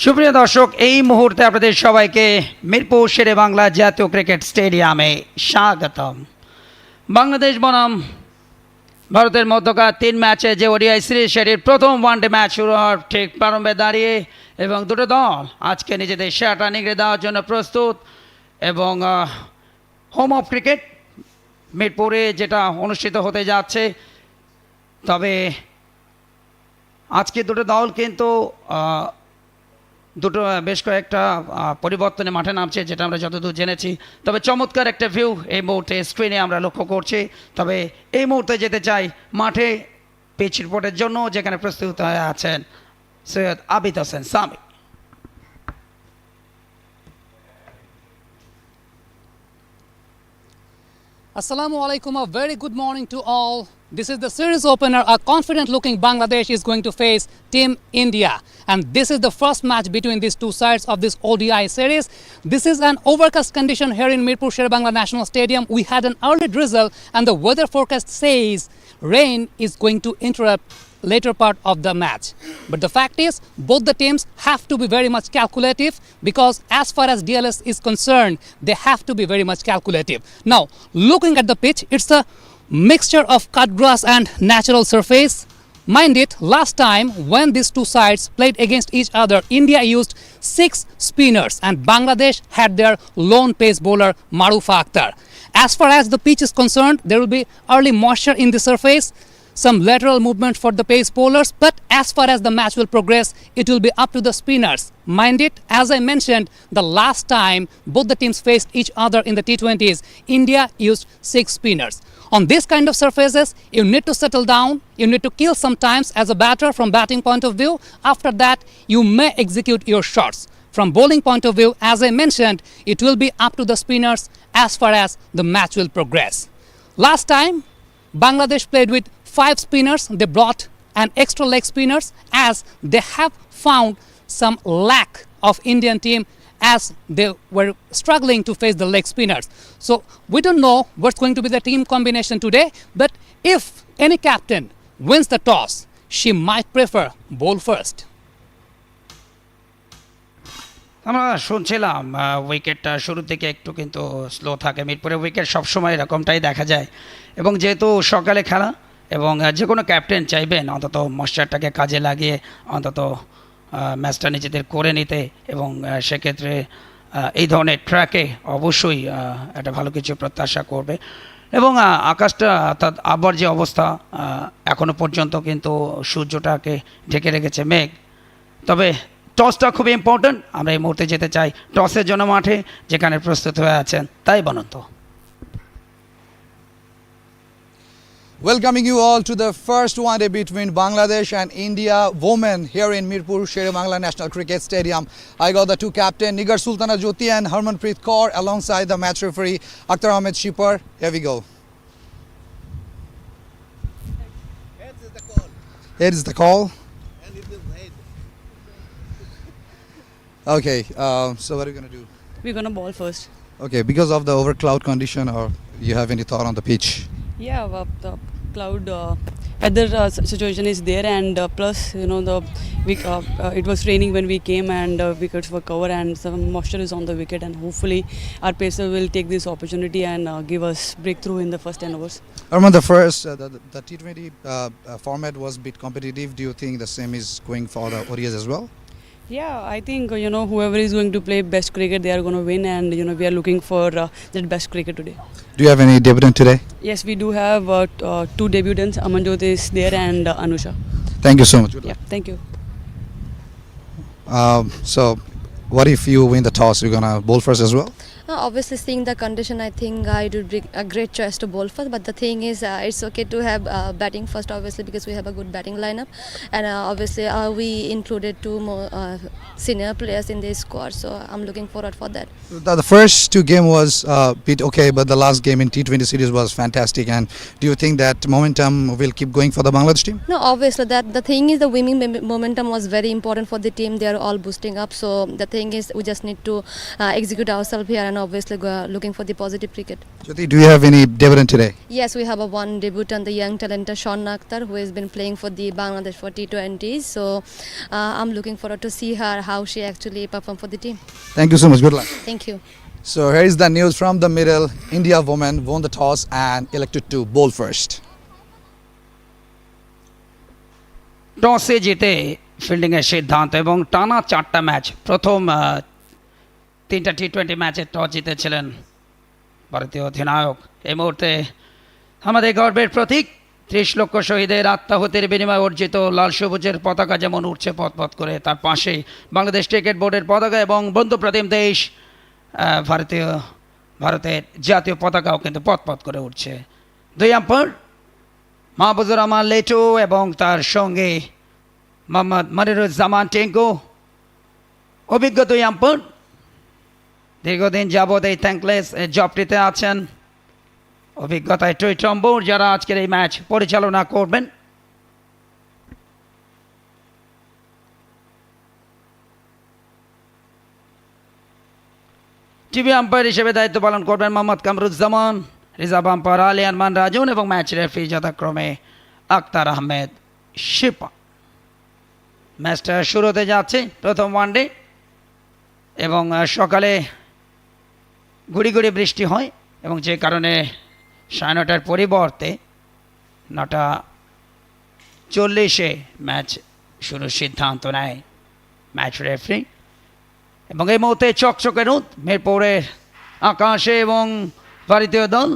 সুপ্রিয় দর্শক, এই মুহূর্তে আপনাদের সবাইকে মিরপুর শেরে বাংলা জাতীয় ক্রিকেট স্টেডিয়ামে স্বাগতম। বাংলাদেশ বনাম ভারতের মধ্যকার 3 ম্যাচে যে ওডিআই সিরিজ, সেটির প্রথম ওয়ানডে ম্যাচ শুরু হওয়ার ঠিক প্রারম্ভে দাঁড়িয়ে এবং দুটো দল আজকে নিজেদের সেরাটা নিগড়ে দেওয়ার জন্য প্রস্তুত। এবং হোম অফ ক্রিকেট মিরপুরে যেটা অনুষ্ঠিত হতে যাচ্ছে, তবে আজকে দুটো দল কিন্তু দুটো বেশ কয়েকটা পরিবর্তনে মাঠে নামছে, যেটা আমরা যতদূর জেনেছি। তবে চমৎকার একটা ভিউ এই মুহূর্তে স্ক্রিনে আমরা লক্ষ্য করছি। তবে এই মুহূর্তে যেতে চাই মাঠে পিচ রিপোর্টের জন্য, যেখানে প্রস্তুত হয়ে আছেন Syed Abid Hossain Sami. Assalamu alaikum, a very good morning to all. This is the series opener. A confident looking Bangladesh is going to face Team India, and this is the first match between these two sides of this ODI series. This is an overcast condition here in Mirpur Sher-e Bangla National Stadium. We had an early drizzle and the weather forecast says rain is going to interrupt later part of the match. But the fact is, both the teams have to be very much calculative, because as far as DLS is concerned, they have to be very much calculative. Now, looking at the pitch, it's a mixture of cut grass and natural surface. Mind it, last time when these two sides played against each other, India used 6 spinners and Bangladesh had their lone pace bowler Marufa Akhtar. As far as the pitch is concerned, there will be early moisture in the surface, some lateral movement for the pace bowlers, but as far as the match will progress, it will be up to the spinners. Mind it, as I mentioned, the last time both the teams faced each other in the T20s, India used 6 spinners. On this kind of surfaces, you need to settle down, you need to kill sometimes as a batter from batting point of view. After that, you may execute your shots. From bowling point of view, as I mentioned, it will be up to the spinners as far as the match will progress. Last time, Bangladesh played with 5 spinners. They brought an extra leg spinners, as they have found some lack of Indian team as they were struggling to face the leg spinners. So we don't know what's going to be the team combination today, but if any captain wins the toss, she might prefer bowl first. আমরা শুনছিলাম উইকেটটা শুরু থেকে একটু কিন্তু slow থাকে মিরপুরে। Wicket সবসময় এরকমটাই দেখা যায়, এবং যেহেতু সকালে খেলা এবং যে কোনো ক্যাপ্টেন চাইবেন অন্তত ময়শ্চারটাকে কাজে লাগিয়ে অন্তত ম্যাচটা নিজেদের করে নিতে, এবং সেক্ষেত্রে এই ধরনের ট্র্যাকে অবশ্যই একটা ভালো কিছু প্রত্যাশা করবে। এবং আকাশটা অর্থাৎ আবহাওয়ার যে অবস্থা, এখনও পর্যন্ত কিন্তু সূর্যটাকে ঢেকে রেখেছে মেঘ। তবে টসটা খুবই ইম্পর্ট্যান্ট। আমরা এই মুহূর্তে যেতে চাই টসের জন্য মাঠে, যেখানে প্রস্তুত হয়ে আছেন তাই বনন্ত। Welcoming you all to the first one-day between Bangladesh and India women here in Mirpur Sher-e Bangla National Cricket Stadium. I got the two captains, Nigar Sultana Jyoti and Harmanpreet Kaur, alongside the match referee Akhtar Ahmed Shipar. Here we go. Heads is the call. Here is the call. And it is head. Okay, so what are you going to do? We're gonna ball first. Okay, because of the overcloud condition, or you have any thought on the pitch? Yeah, the cloud weather situation is there, and plus it was raining when we came, and wickets were covered, and some moisture is on the wicket, and hopefully our pacer will take this opportunity and give us breakthrough in the first 10 overs. Arman, the first the T20 format was a bit competitive. Do you think the same is going for the ODIs as well? Yeah, I think whoever is going to play best cricket, they are going to win, and we are looking for that best cricket today. Do you have any debutant today? Yes, we do have 2 debutants. Amanjot is there, and Anusha. Thank you so much. Yeah, thank you. So, what if you win the toss? You're gonna bowl first as well? Obviously, seeing the condition, I think it would be a great choice to bowl first. But the thing is, it's okay to have batting first, obviously, because we have a good batting lineup, and obviously we included 2 more senior players in this squad. So I'm looking forward for that. The first 2 game was bit okay, but the last game in T20 series was fantastic. And do you think that momentum will keep going for the Bangladesh team? No, obviously that the thing is the winning momentum was very important for the team. They are all boosting up. So the thing is, we just need to execute ourselves here, and obviously looking for the positive cricket. Jyoti, do you have any debut today? Yes, we have a one debutant, the young talent Sher-e Akhtar, who has been playing for the Bangladesh for T20s. So I'm looking forward to see her how she actually perform for the team. Thank you so much. Good luck. Thank you. So here is the news from the middle. India women won the toss and elected to bowl first. টসে জিতে ফিল্ডিংয়ের সিদ্ধান্ত এবং টানা 4টা match প্রথম 3টা T20 ম্যাচে toss জিতেছিলেন ভারতীয় অধিনায়ক। এই মুহূর্তে আমাদের গর্বের প্রতীক 30 লক্ষ শহীদের আত্মাহুতির বিনিময়ে অর্জিত লাল সবুজের পতাকা যেমন উঠছে পথ করে, তার পাশেই বাংলাদেশ ক্রিকেট বোর্ডের পতাকা এবং বন্ধুপ্রতিম দেশ ভারতের জাতীয় পতাকাও কিন্তু পথ করে উঠছে। 2 আম্পায়ার মাহবুবুর রহমান লেটু এবং তার সঙ্গে মোহাম্মদ মনিরুজ্জামান টেঙ্কু, অভিজ্ঞ 2 আম্পায়ার, দীর্ঘদিন যাবৎ এই থ্যাঙ্কলেস জবটিতে আছেন, অভিজ্ঞতায় টইটম্বুর, যারা আজকের এই ম্যাচ পরিচালনা করবেন। টিভি আম্পায়ার হিসেবে দায়িত্ব পালন করবেন মোহাম্মদ কামরুজ্জামান, রিজার্ভ আম্পায়ার আলী আরমান রাজুন এবং ম্যাচ রেফারি যথাক্রমে আক্তার আহমেদ শিপা। ম্যাচটা শুরু হতে যাচ্ছে, প্রথম ওয়ানডে, এবং সকালে গুড়ি বৃষ্টি হয় এবং যে কারণে 9:30টার পরিবর্তে 9:40-এ ম্যাচ শুরুর সিদ্ধান্ত নেয় ম্যাচ রেফারি। এবং এই মুহূর্তে চকচকে রোদ মিরপুরের আকাশে এবং ভারতীয় দল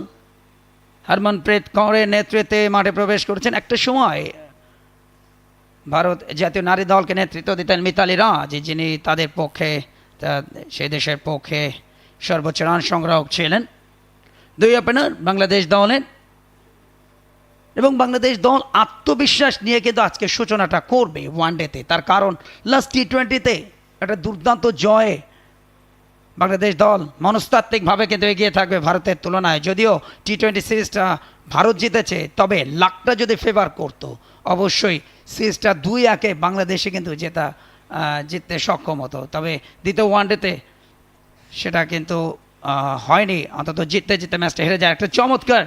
হরমনপ্রীত কৌরের নেতৃত্বে মাঠে প্রবেশ করেছেন। একটা সময় ভারত জাতীয় নারী দলকে নেতৃত্ব দিতেন মিতালি রাজ, যিনি তাদের পক্ষে সেই দেশের পক্ষে সর্বোচ্চ রান সংগ্রাহক ছিলেন। 2 ওপেনার বাংলাদেশ দলের, এবং বাংলাদেশ দল আত্মবিশ্বাস নিয়ে কিন্তু আজকে সূচনাটা করবে ওয়ানডেতে। তার কারণ লাস্ট টি20তে একটা দুর্দান্ত জয়ে বাংলাদেশ দল মনস্তাত্ত্বিকভাবে কিন্তু এগিয়ে থাকবে ভারতের তুলনায়। যদিও টি20 সিরিজটা ভারত জিতেছে, তবে লাকটা যদি ফেভার করতো অবশ্যই সিরিজটা 2-1-এ বাংলাদেশে কিন্তু জিততে সক্ষম হতো। তবে দ্বিতীয় ওয়ানডেতে সেটা কিন্তু হয়নি, অন্তত জিততে ম্যাচটা হেরে যায়। একটা চমৎকার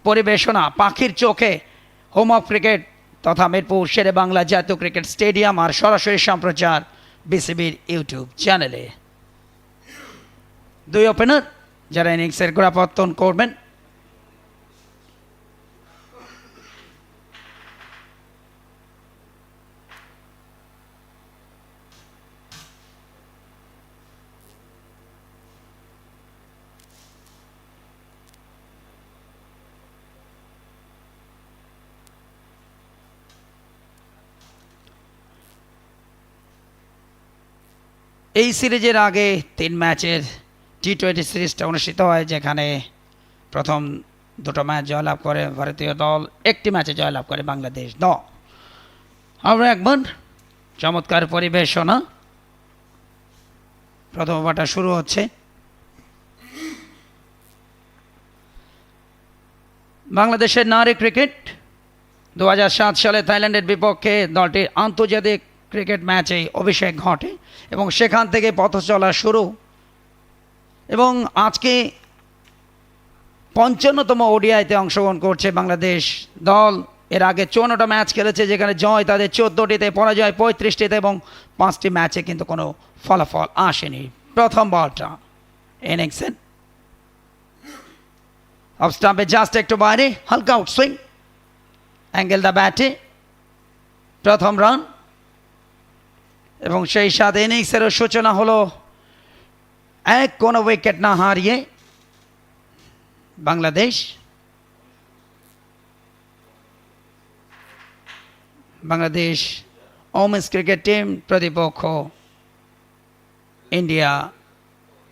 পরিবেশনা পাখির চোখে হোম অফ ক্রিকেট তথা মিরপুর শেরে বাংলা জাতীয় ক্রিকেট স্টেডিয়াম, আর সরাসরি সম্প্রচার বিসিবির ইউটিউব চ্যানেলে। 2 ওপেনার যারা ইনিংসের গোড়াপত্তন করবেন। এই সিরিজের আগে 3 ম্যাচের টি20 সিরিজটা অনুষ্ঠিত হয়, যেখানে প্রথম 2টো ম্যাচ জয়লাভ করে ভারতীয় দল, 1টি ম্যাচে জয়লাভ করে বাংলাদেশ দল। আমরা একবার চমৎকার পরিবেশনা, প্রথম ওভারটা শুরু হচ্ছে। বাংলাদেশের নারী ক্রিকেট 2007 সালে থাইল্যান্ডের বিপক্ষে দলটির আন্তর্জাতিক ক্রিকেট ম্যাচে অভিষেক ঘটে এবং সেখান থেকে পথ চলা শুরু। এবং আজকে 55তম ওডিআইতে অংশগ্রহণ করছে বাংলাদেশ দল। এর আগে 54টা ম্যাচ খেলেছে, যেখানে জয় তাদের 14টিতে, পরাজয় 35টিতে এবং 5টি ম্যাচে কিন্তু কোনো ফলাফল আসেনি। প্রথম বলটা ইনিংসের অফ স্টাম্পে জাস্ট একটু বাইরে, হালকা আউটসুইং, অ্যাঙ্গেল দ্য ব্যাটে প্রথম রান, এবং সেই সাথে ইনিংসেরও সূচনা হলো কোনো উইকেট না হারিয়ে বাংলাদেশ। ওমেন্স ক্রিকেট টিম প্রতিপক্ষ ইন্ডিয়া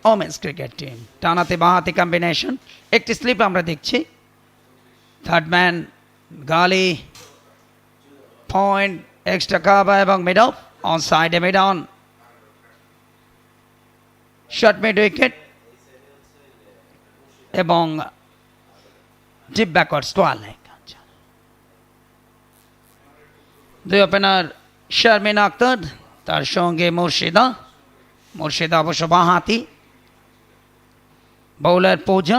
ওমেন্স ক্রিকেট টিম। টানাতে বাঁহাতি কম্বিনেশন, একটি স্লিপ আমরা দেখছি। Third man gully, point, extra cover এবং মিড অফ, অন সাইডে mid on, short mid wicket এবং deep backward square leg. 2 opener শের-এ আখতার, তার সঙ্গে মুর্শিদা অবশ্য বাঁহাতি। বোলার পূজা,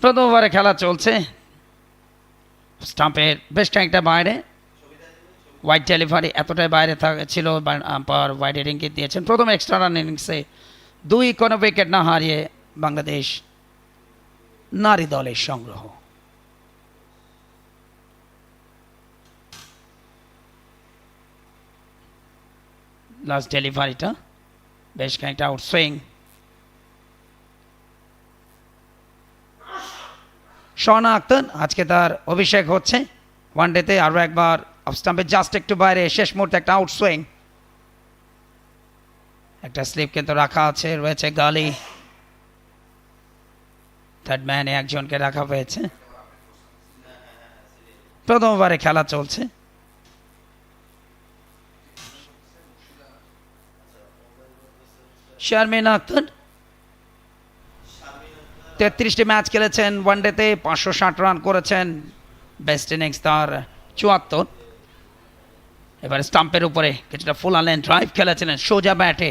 প্রথম ওভারে খেলা চলছে। স্টাম্পের বেশ খানিকটা বাইরে, হোয়াইট ডেলিভারি এতটাই বাইরে ছিল, আম্পায়ার হোয়াইট ইঙ্গিত দিয়েছেন। প্রথম এক্সট্রা রান ইনিংসে 2 কোনো উইকেট না হারিয়ে বাংলাদেশ নারী দলের সংগ্রহ। লাস্ট ডেলিভারিটা বেশ খানিকটা আউটসুইং। শর্না আক্তার আজকে তার অভিষেক হচ্ছে ওয়ানডেতে। আরও একবার অফ স্টাম্পে জাস্ট একটু বাইরে, শেষ মুহূর্তে একটা আউটসুইং, একটা স্লিপ কিন্তু রাখা আছে, রয়েছে গালি, থার্ড ম্যানে একজনকে রাখা হয়েছে। প্রথম ওভারে খেলা চলছে। শারমিন আক্তার 33টি ম্যাচ খেলেছেন ওয়ানডেতে, 560 রান করেছেন, বেস্ট ইনিংস তার 74। এবারে স্টাম্পের উপরে কিছুটা ফুল আনলেন, ড্রাইভ খেলেছিলেন সোজা ব্যাটে,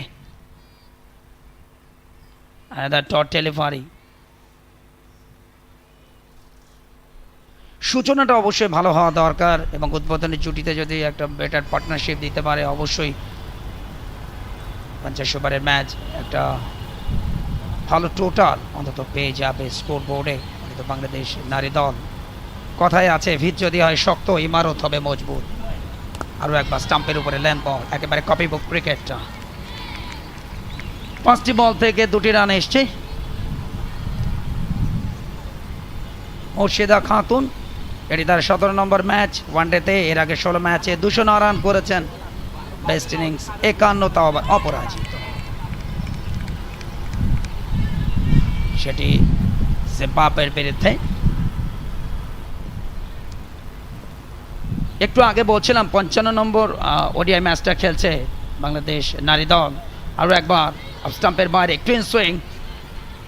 ডট ডেলিভারি। সূচনাটা অবশ্যই ভালো হওয়া দরকার এবং উদ্বোধনী জুটিতে যদি একটা বেটার পার্টনারশিপ দিতে পারে অবশ্যই 50 ওভারের ম্যাচ একটা ভালো টোটাল অন্তত পেয়ে যাবে স্কোর বোর্ডে অন্তত বাংলাদেশ নারী দল। কথায় আছে ভিত যদি হয় শক্ত ইমারত হবে মজবুত। আরও একবার স্টাম্পের উপরে ল্যান্ড বল, একেবারে কপি বুক ক্রিকেটটা। 5টি বল থেকে 2টি রান এসছে। মুর্শিদা খাতুন, এটি তার 17 নম্বর ম্যাচ ওয়ানডেতে। এর আগে 16 ম্যাচে 209 রান করেছেন, বেস্ট ইনিংস 51, আবার অপরাজিত। সেটি জিম্বাবুয়ের বিরুদ্ধে। একটু আগে বলছিলাম 55 নম্বর ওডিআই ম্যাচটা খেলছে বাংলাদেশ নারী দল। আরও একবার অফ স্টাম্পের বাইরে ক্লিন সুইং,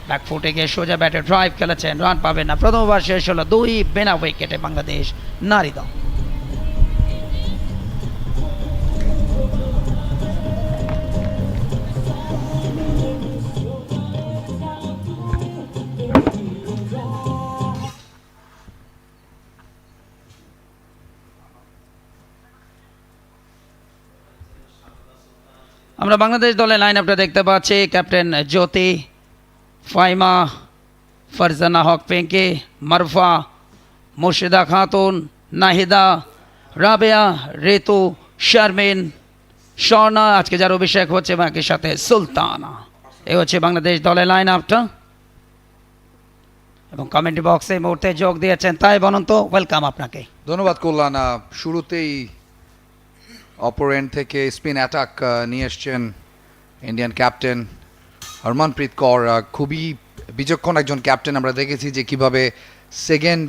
ব্যাক ফুটে গিয়ে সোজা ব্যাটে ড্রাইভ খেলেছেন, রান পাবেন না। প্রথম ওভার শেষ হলো 2 বিনা উইকেটে বাংলাদেশ নারী দল। আমরা বাংলাদেশ দলের লাইন আপটা দেখতে পাচ্ছি। ক্যাপ্টেন জ্যোতি, ফাইমা, ফারজানা হক পিঙ্কি, মারফা, মুর্শিদা খাতুন, নাহিদা, রাবেয়া, ঋতু, শারমিন, স্বর্ণা, আজকে যার অভিষেক হচ্ছে এবং একই সাথে সুলতানা। এই হচ্ছে বাংলাদেশ দলের লাইন আপটা। এবং কমেন্ট বক্সে এই মুহূর্তে যোগ দিয়েছেন তাই বনন্ত, ওয়েলকাম আপনাকে। ধন্যবাদ কল্যাণ। শুরুতেই অপর এন্ড থেকে স্পিন অ্যাটাক নিয়ে এসছেন ইন্ডিয়ান ক্যাপ্টেন হরমনপ্রীত কৌর। খুবই বিচক্ষণ একজন ক্যাপ্টেন। আমরা দেখেছি যে কিভাবে সেকেন্ড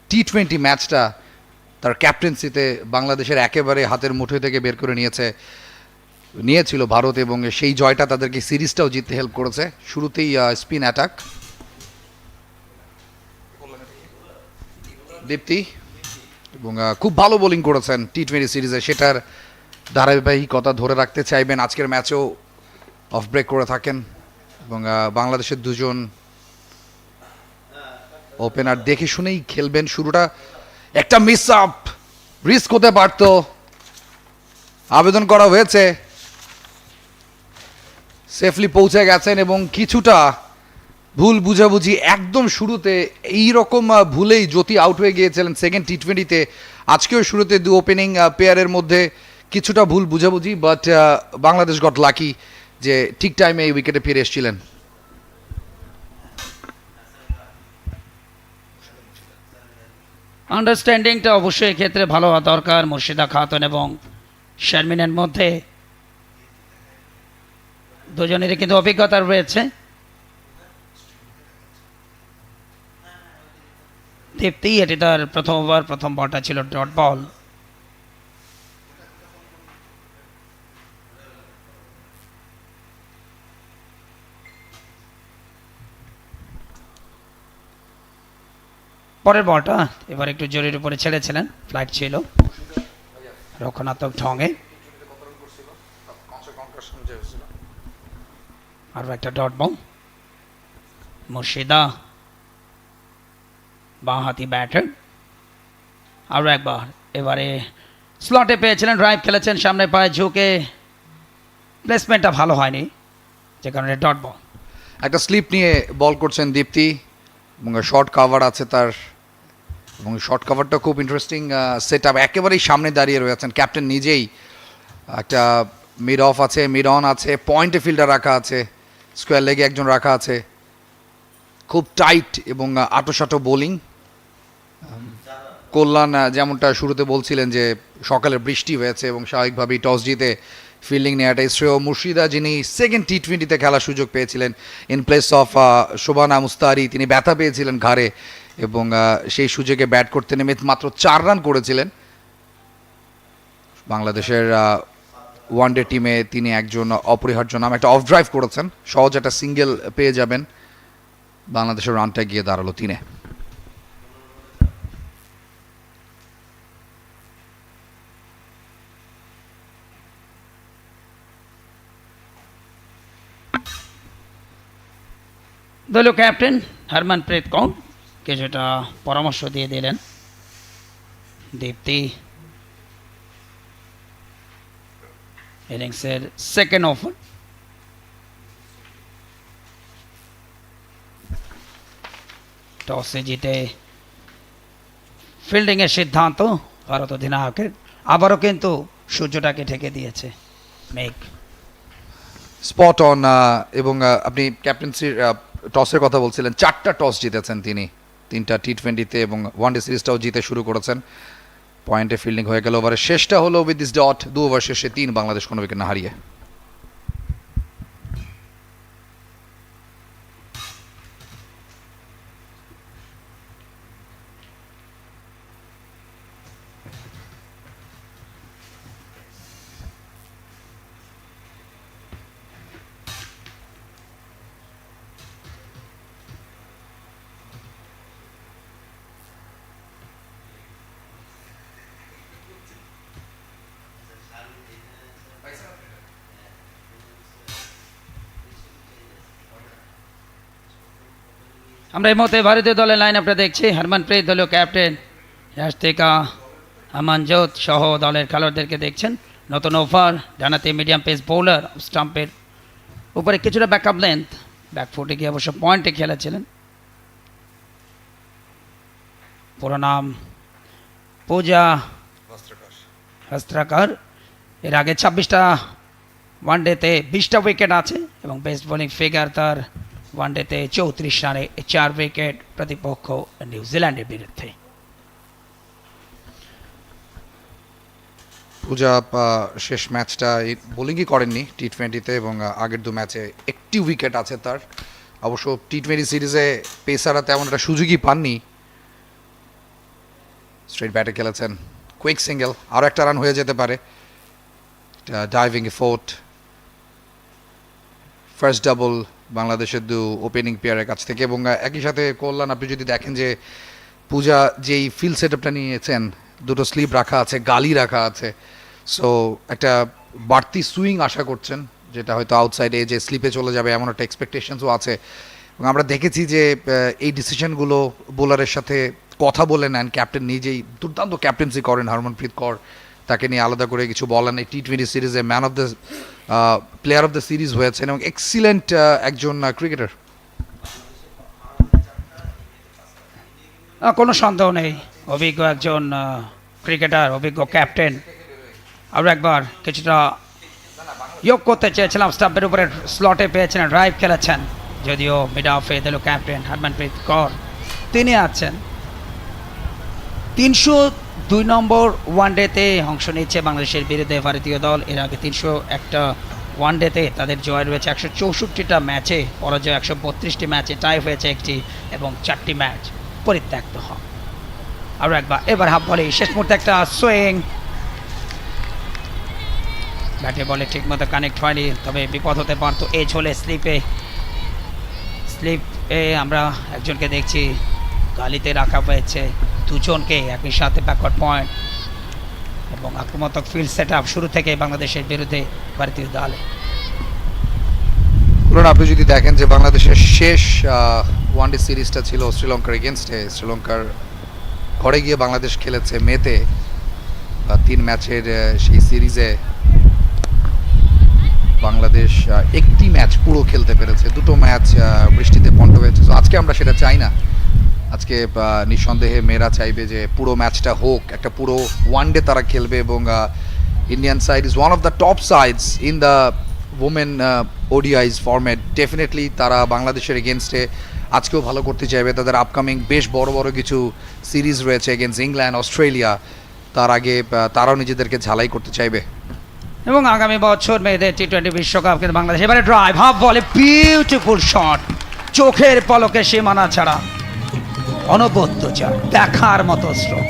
টি20 ম্যাচটা তার ক্যাপ্টেন্সিতে বাংলাদেশের একেবারে হাতের মুঠোয় থেকে বের করে নিয়েছিল ভারত, এবং সেই জয়টা তাদেরকে সিরিজটাও জিততে হেল্প করেছে। শুরুতেই স্পিন অ্যাটাক দীপ্তি, এবং খুব ভালো বোলিং করেছেন টি20 সিরিজে, সেটার ধারাবাহিকতা ধরে রাখতে চাইবেন। আজকের ম্যাচেও অফ ব্রেক করে থাকেন, এবং বাংলাদেশের দুজন ওপেনার দেখে শুনেই খেলবেন। শুরুটা একটা মিস আপ, রিস্ক হতে পারত, আবেদন করা হয়েছে, সেফলি পৌঁছে গেছেন। এবং কিছুটা ভুল বুঝাবুঝি একদম শুরুতে, এই রকম ভুলেই জ্যোতি আউট হয়ে গিয়েছিলেন সেকেন্ড টি20-তে। আজকেও শুরুতে 2 ওপেনিং পেয়ারের মধ্যে কিছুটা ভুল বুঝাবুঝি, বাট বাংলাদেশ গট লাকি যে ঠিক টাইমে এই উইকেটে ফিরে এসেছিলেন। আন্ডারস্ট্যান্ডিংটা অবশ্যই ক্ষেত্রে ভালো হওয়া দরকার মুর্শিদা খাতুন এবং শারমিনের মধ্যে। দুজনেরই কিন্তু অভিজ্ঞতা রয়েছে। দীপ্তি, এটি তার প্রথম ওভার, প্রথম বলটা ছিল ডট বল। পরের বলটা এবার একটু জোরের উপরে ছেড়েছিলেন, ফ্লাইট ছিল রক্ষণাত্মক ঢঙে। আরও একটা ডট বল, মুর্শিদা বাঁহাতি ব্যাটার, আরও একবার এবারে স্লটে পেয়েছিলেন, ড্রাইভ খেলেছেন সামনে পায়ে ঝুঁকে, প্লেসমেন্টটা ভালো হয়নি যে কারণে ডট বল। একটা স্লিপ নিয়ে বল করছেন দীপ্তি এবং শর্ট কাভার আছে তার, এবং শর্ট কাভারটা খুব ইন্টারেস্টিং সেট আপ, একেবারেই সামনে দাঁড়িয়ে রয়েছেন ক্যাপ্টেন নিজেই। একটা মিড অফ আছে, মিড অন আছে, পয়েন্টে ফিল্ডার রাখা আছে, স্কোয়ার লেগে একজন রাখা আছে, খুব টাইট এবং আটোসাটো বোলিং। কল্যাণ যেমনটা শুরুতে বলছিলেন যে সকালে বৃষ্টি হয়েছে এবং স্বাভাবিকভাবেই টস জিতে ফিল্ডিং নেওয়াটাই শ্রেয়। মুর্শিদা যিনি সেকেন্ড টি20তে খেলার সুযোগ পেয়েছিলেন in place of Shobana Mustari, তিনি ব্যথা পেয়েছিলেন ঘাড়ে এবং সেই সুযোগে ব্যাট করতে নেমে মাত্র 4 রান করেছিলেন। বাংলাদেশের ওয়ানডে টিমে তিনি একজন অপরিহার্য নাম, একটা অফ ড্রাইভ করেছেন, সহজ একটা সিঙ্গেল পেয়ে যাবেন। বাংলাদেশের রানটা গিয়ে দাঁড়ালো 3-এ। দলীয় ক্যাপ্টেন হরমনপ্রীত কৌর কিছুটা পরামর্শ দিয়ে দিলেন। দীপ্তি ইনিংসের সেকেন্ড ওভার, টসে জিতে ফিল্ডিংয়ের সিদ্ধান্ত ভারত অধিনায়কের। আবারও কিন্তু সূর্যটাকে ঢেকে দিয়েছে মেঘ। স্পট অন, এবং আপনি ক্যাপ্টেন্সির টসের কথা বলছিলেন, 4টা টস জিতেছেন তিনি, 3টা টি20তে এবং ওয়ানডে সিরিজটাও জিতে শুরু করেছেন। পয়েন্টে ফিল্ডিং হয়ে গেল, ওভারের শেষটা হলো উইথ দিস ডট, 2 ওভার শেষে 3, বাংলাদেশ কোনো উইকেট না হারিয়ে। আমরা এই মুহূর্তে ভারতীয় দলের লাইন আপটা দেখছি। হরমনপ্রীত দলীয় ক্যাপ্টেন, ইয়াশতিকা আমানজোত সহ দলের খেলোয়াড়দেরকে দেখছেন। নতুন ওভার, ডানাতে মিডিয়াম পেস বোলার, স্টাম্পের উপরে কিছুটা ব্যাকআপ লেন্থ, ব্যাকফুটে গিয়ে অবশ্য পয়েন্টে খেলেছিলেন। পুরো নাম পূজা হস্ত্রাকর। এর আগে 26টা ওয়ানডেতে 20টা উইকেট আছে এবং বেস্ট বোলিং ফিগার তার ওয়ানডেতে 34 রানে 4 উইকেট, প্রতিপক্ষ নিউজিল্যান্ডের বিরুদ্ধে। পূজা শেষ ম্যাচটা বোলিংই করেননি টি20তে এবং আগের 2 ম্যাচে একটি উইকেট আছে তার। অবশ্য টি20 সিরিজে পেসাররা তেমন একটা সুযোগই পাননি। স্ট্রেট ব্যাটে খেলেছেন, কুইক সিঙ্গেল, আরও একটা রান হয়ে যেতে পারে। ডাইভিং ফোর্ট, ফার্স্ট ডাবল বাংলাদেশের 2 ওপেনিং প্লেয়ারের কাছ থেকে। এবং একই সাথে কল্যাণ, আপনি যদি দেখেন যে পূজা যেই ফিল্ড সেট আপটা নিয়েছেন, 2টো স্লিপ রাখা আছে, গালি রাখা আছে, সো একটা বাড়তি সুইং আশা করছেন, যেটা হয়তো আউটসাইডে যে স্লিপে চলে যাবে এমন একটা এক্সপেকটেশনসও আছে। এবং আমরা দেখেছি যে এই ডিসিশনগুলো বোলারের সাথে কথা বলে নেন ক্যাপ্টেন নিজেই, দুর্দান্ত ক্যাপ্টেন্সি করেন হরমনপ্রীত কৌর, তাকে নিয়ে আলাদা করে কিছু বলেন। এই টি20 সিরিজে man of the player of the series হয়েছেন এবং এক্সিলেন্ট একজন ক্রিকেটার। কোনো সন্দেহ নেই, অভিজ্ঞ একজন ক্রিকেটার, অভিজ্ঞ ক্যাপ্টেন। আরও একবার কিছুটা যোগ করতে চেয়েছিলাম, স্টাম্পের উপরে স্লটে পেয়েছেন, ড্রাইভ খেলেছেন, যদিও মিড অফে দিল ক্যাপ্টেন হরমনপ্রীত কৌর। তিনি আছেন 302 নম্বর ওয়ানডেতে অংশ নিচ্ছে বাংলাদেশের বিরুদ্ধে ভারতীয় দল। এর আগে 301টা ওয়ানডেতে তাদের জয় রয়েছে, 164টা ম্যাচে পরাজয়, 132টি ম্যাচে টাই হয়েছে একটি এবং 4টি ম্যাচ পরিত্যক্ত হয়। আরও একবার এবার হাফ বলে শেষ মুহূর্তে একটা সুইং, ব্যাটে বলে ঠিকমতো কানেক্ট হয়নি, তবে বিপদ হতে পারতো এজ হলে। স্লিপে আমরা একজনকে দেখছি গালিতে রাখা হয়েছে দুজনকে একই সাথে ব্যাকওয়ার্ড পয়েন্ট এবং আক্রমণাত্মক ফিল্ড সেট আপ শুরু থেকে বাংলাদেশের বিরুদ্ধে ভারতীয় দলে। আপনি যদি দেখেন যে বাংলাদেশের শেষ ওয়ানডে সিরিজটা ছিল শ্রীলঙ্কার এগেনস্টে, শ্রীলঙ্কার ঘরে গিয়ে বাংলাদেশ খেলেছে মেতে 3 ম্যাচের সেই সিরিজে বাংলাদেশ একটি ম্যাচ পুরো খেলতে পেরেছে, 2টো ম্যাচ বৃষ্টিতে পন্ড হয়েছে। তো আজকে আমরা সেটা চাই না, আজকে নিঃসন্দেহে মেয়েরা চাইবে যে পুরো ম্যাচটা হোক, একটা পুরো ওয়ানডে তারা খেলবে এবং Indian side is one of the top sides in the women ODIs format. Definitely তারা বাংলাদেশের এগেনস্টে আজকেও ভালো করতে চাইবে, তাদের আপকামিং বেশ বড় বড় কিছু সিরিজ রয়েছে এগেনস্ট ইংল্যান্ড, অস্ট্রেলিয়া, তার আগে তারাও নিজেদেরকে ঝালাই করতে চাইবে। এবং আগামী বছর মেয়েদের T20 বিশ্বকাপ কিন্তু বাংলাদেশ এবারে ড্রাইভ হাফ বলে বিউটিফুল শট, চোখের পলকে সীমানা ছাড়া অনবদ্য যা দেখার মতো stroke,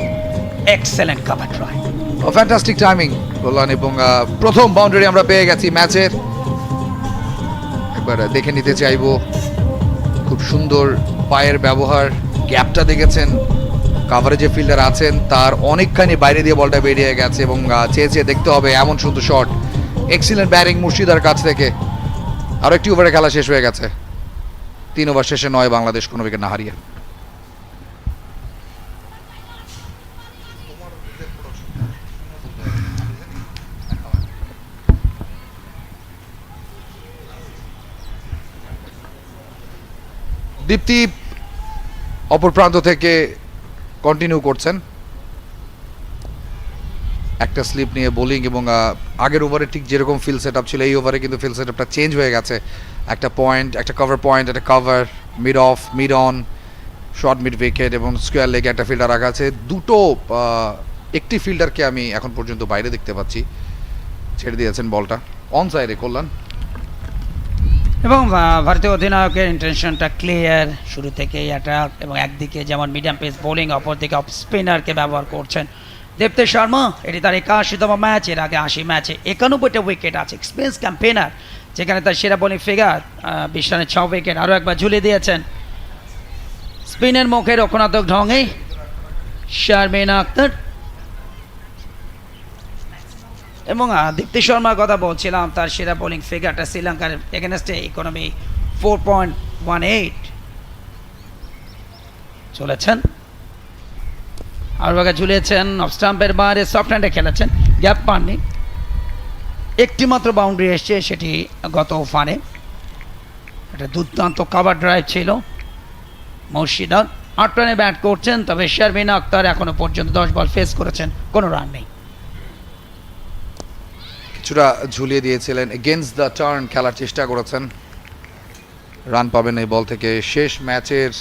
excellent cover drive, fantastic timing কল্যাণ এবং প্রথম বাউন্ডারি আমরা পেয়ে গেছি ম্যাচের। একবার দেখে নিতে চাইবো, খুব সুন্দর পায়ের ব্যবহার, গ্যাপটা দেখেছেন, কাভারেজে ফিল্ডার আছেন তার অনেকখানি বাইরে দিয়ে বলটা বেরিয়ে গেছে এবং চেয়ে দেখতে হবে এমন সুন্দর শট। এক্সিলেন্ট ব্যাটিং মুর্শিদার কাছ থেকে। আরও একটি ওভারে খেলা শেষ হয়ে গেছে, 3 ওভার শেষে 9 বাংলাদেশ কোনো উইকেট না হারিয়ে। দীপ্তি অপর প্রান্ত থেকে কন্টিনিউ করছেন, একটা স্লিপ নিয়ে বোলিং এবং আগের ওভারে ঠিক যেরকম ফিল্ড সেট আপ ছিল এই ওভারে কিন্তু ফিল্ড সেট আপটা চেঞ্জ হয়ে গেছে। একটা পয়েন্ট, একটা কভার পয়েন্ট, একটা cover, mid of, mid on, short mid wicket এবং স্কোয়ার লেগে একটা ফিল্ডার রাখা আছে। দুটো একটি ফিল্ডারকে আমি এখন পর্যন্ত বাইরে দেখতে পাচ্ছি, ছেড়ে দিয়েছেন বলটা অন সাইডে কল্যাণ। এবং ভারতীয় অধিনায়কের ইন্টেনশনটা ক্লিয়ার শুরু থেকেই অ্যাটাক, এবং একদিকে যেমন মিডিয়াম পেস বোলিং, অপরদিকে অফ স্পিনারকে ব্যবহার করছেন দীপ্তি শর্মা। এটি তার 81তম ম্যাচ, এর আগে 80 ম্যাচে 91টা উইকেট আছে, এক্সপিরিয়েন্স ক্যাম্পেনার, যেখানে তার সেরা বোলিং ফিগার 20 রানে 6 উইকেট, আরও একবার ঝুলিয়ে দিয়েছেন স্পিনের মুখে রক্ষণাত্মক ঢঙে শারমিন আক্তার। এবং দীপ্তি শর্মার কথা বলছিলাম, তার সেরা বোলিং ফিগারটা শ্রীলঙ্কার এগেনস্টে ইকোনমি 4.18 চলেছেন, আর আগে ঝুলিয়েছেন অফ স্টাম্পের বাইরে, সফট হ্যান্ডে খেলেছেন, গ্যাপ পাননি, একটি মাত্র বাউন্ডারি এসছে, সেটি গত ওভারে একটা দুর্দান্ত কভার ড্রাইভ ছিল। মুর্শিদাবাদ 8 রানে ব্যাট করছেন, তবে শারমিন আক্তার এখনো পর্যন্ত 10 বল ফেস করেছেন, কোনো রান নেই। কিছুটা ঝুলিয়ে দিয়েছিলেন, এগেনস্ট দ্য টার্ন খেলার চেষ্টা করেছেন, রান পাবেন এই বল থেকে। শেষ ম্যাচের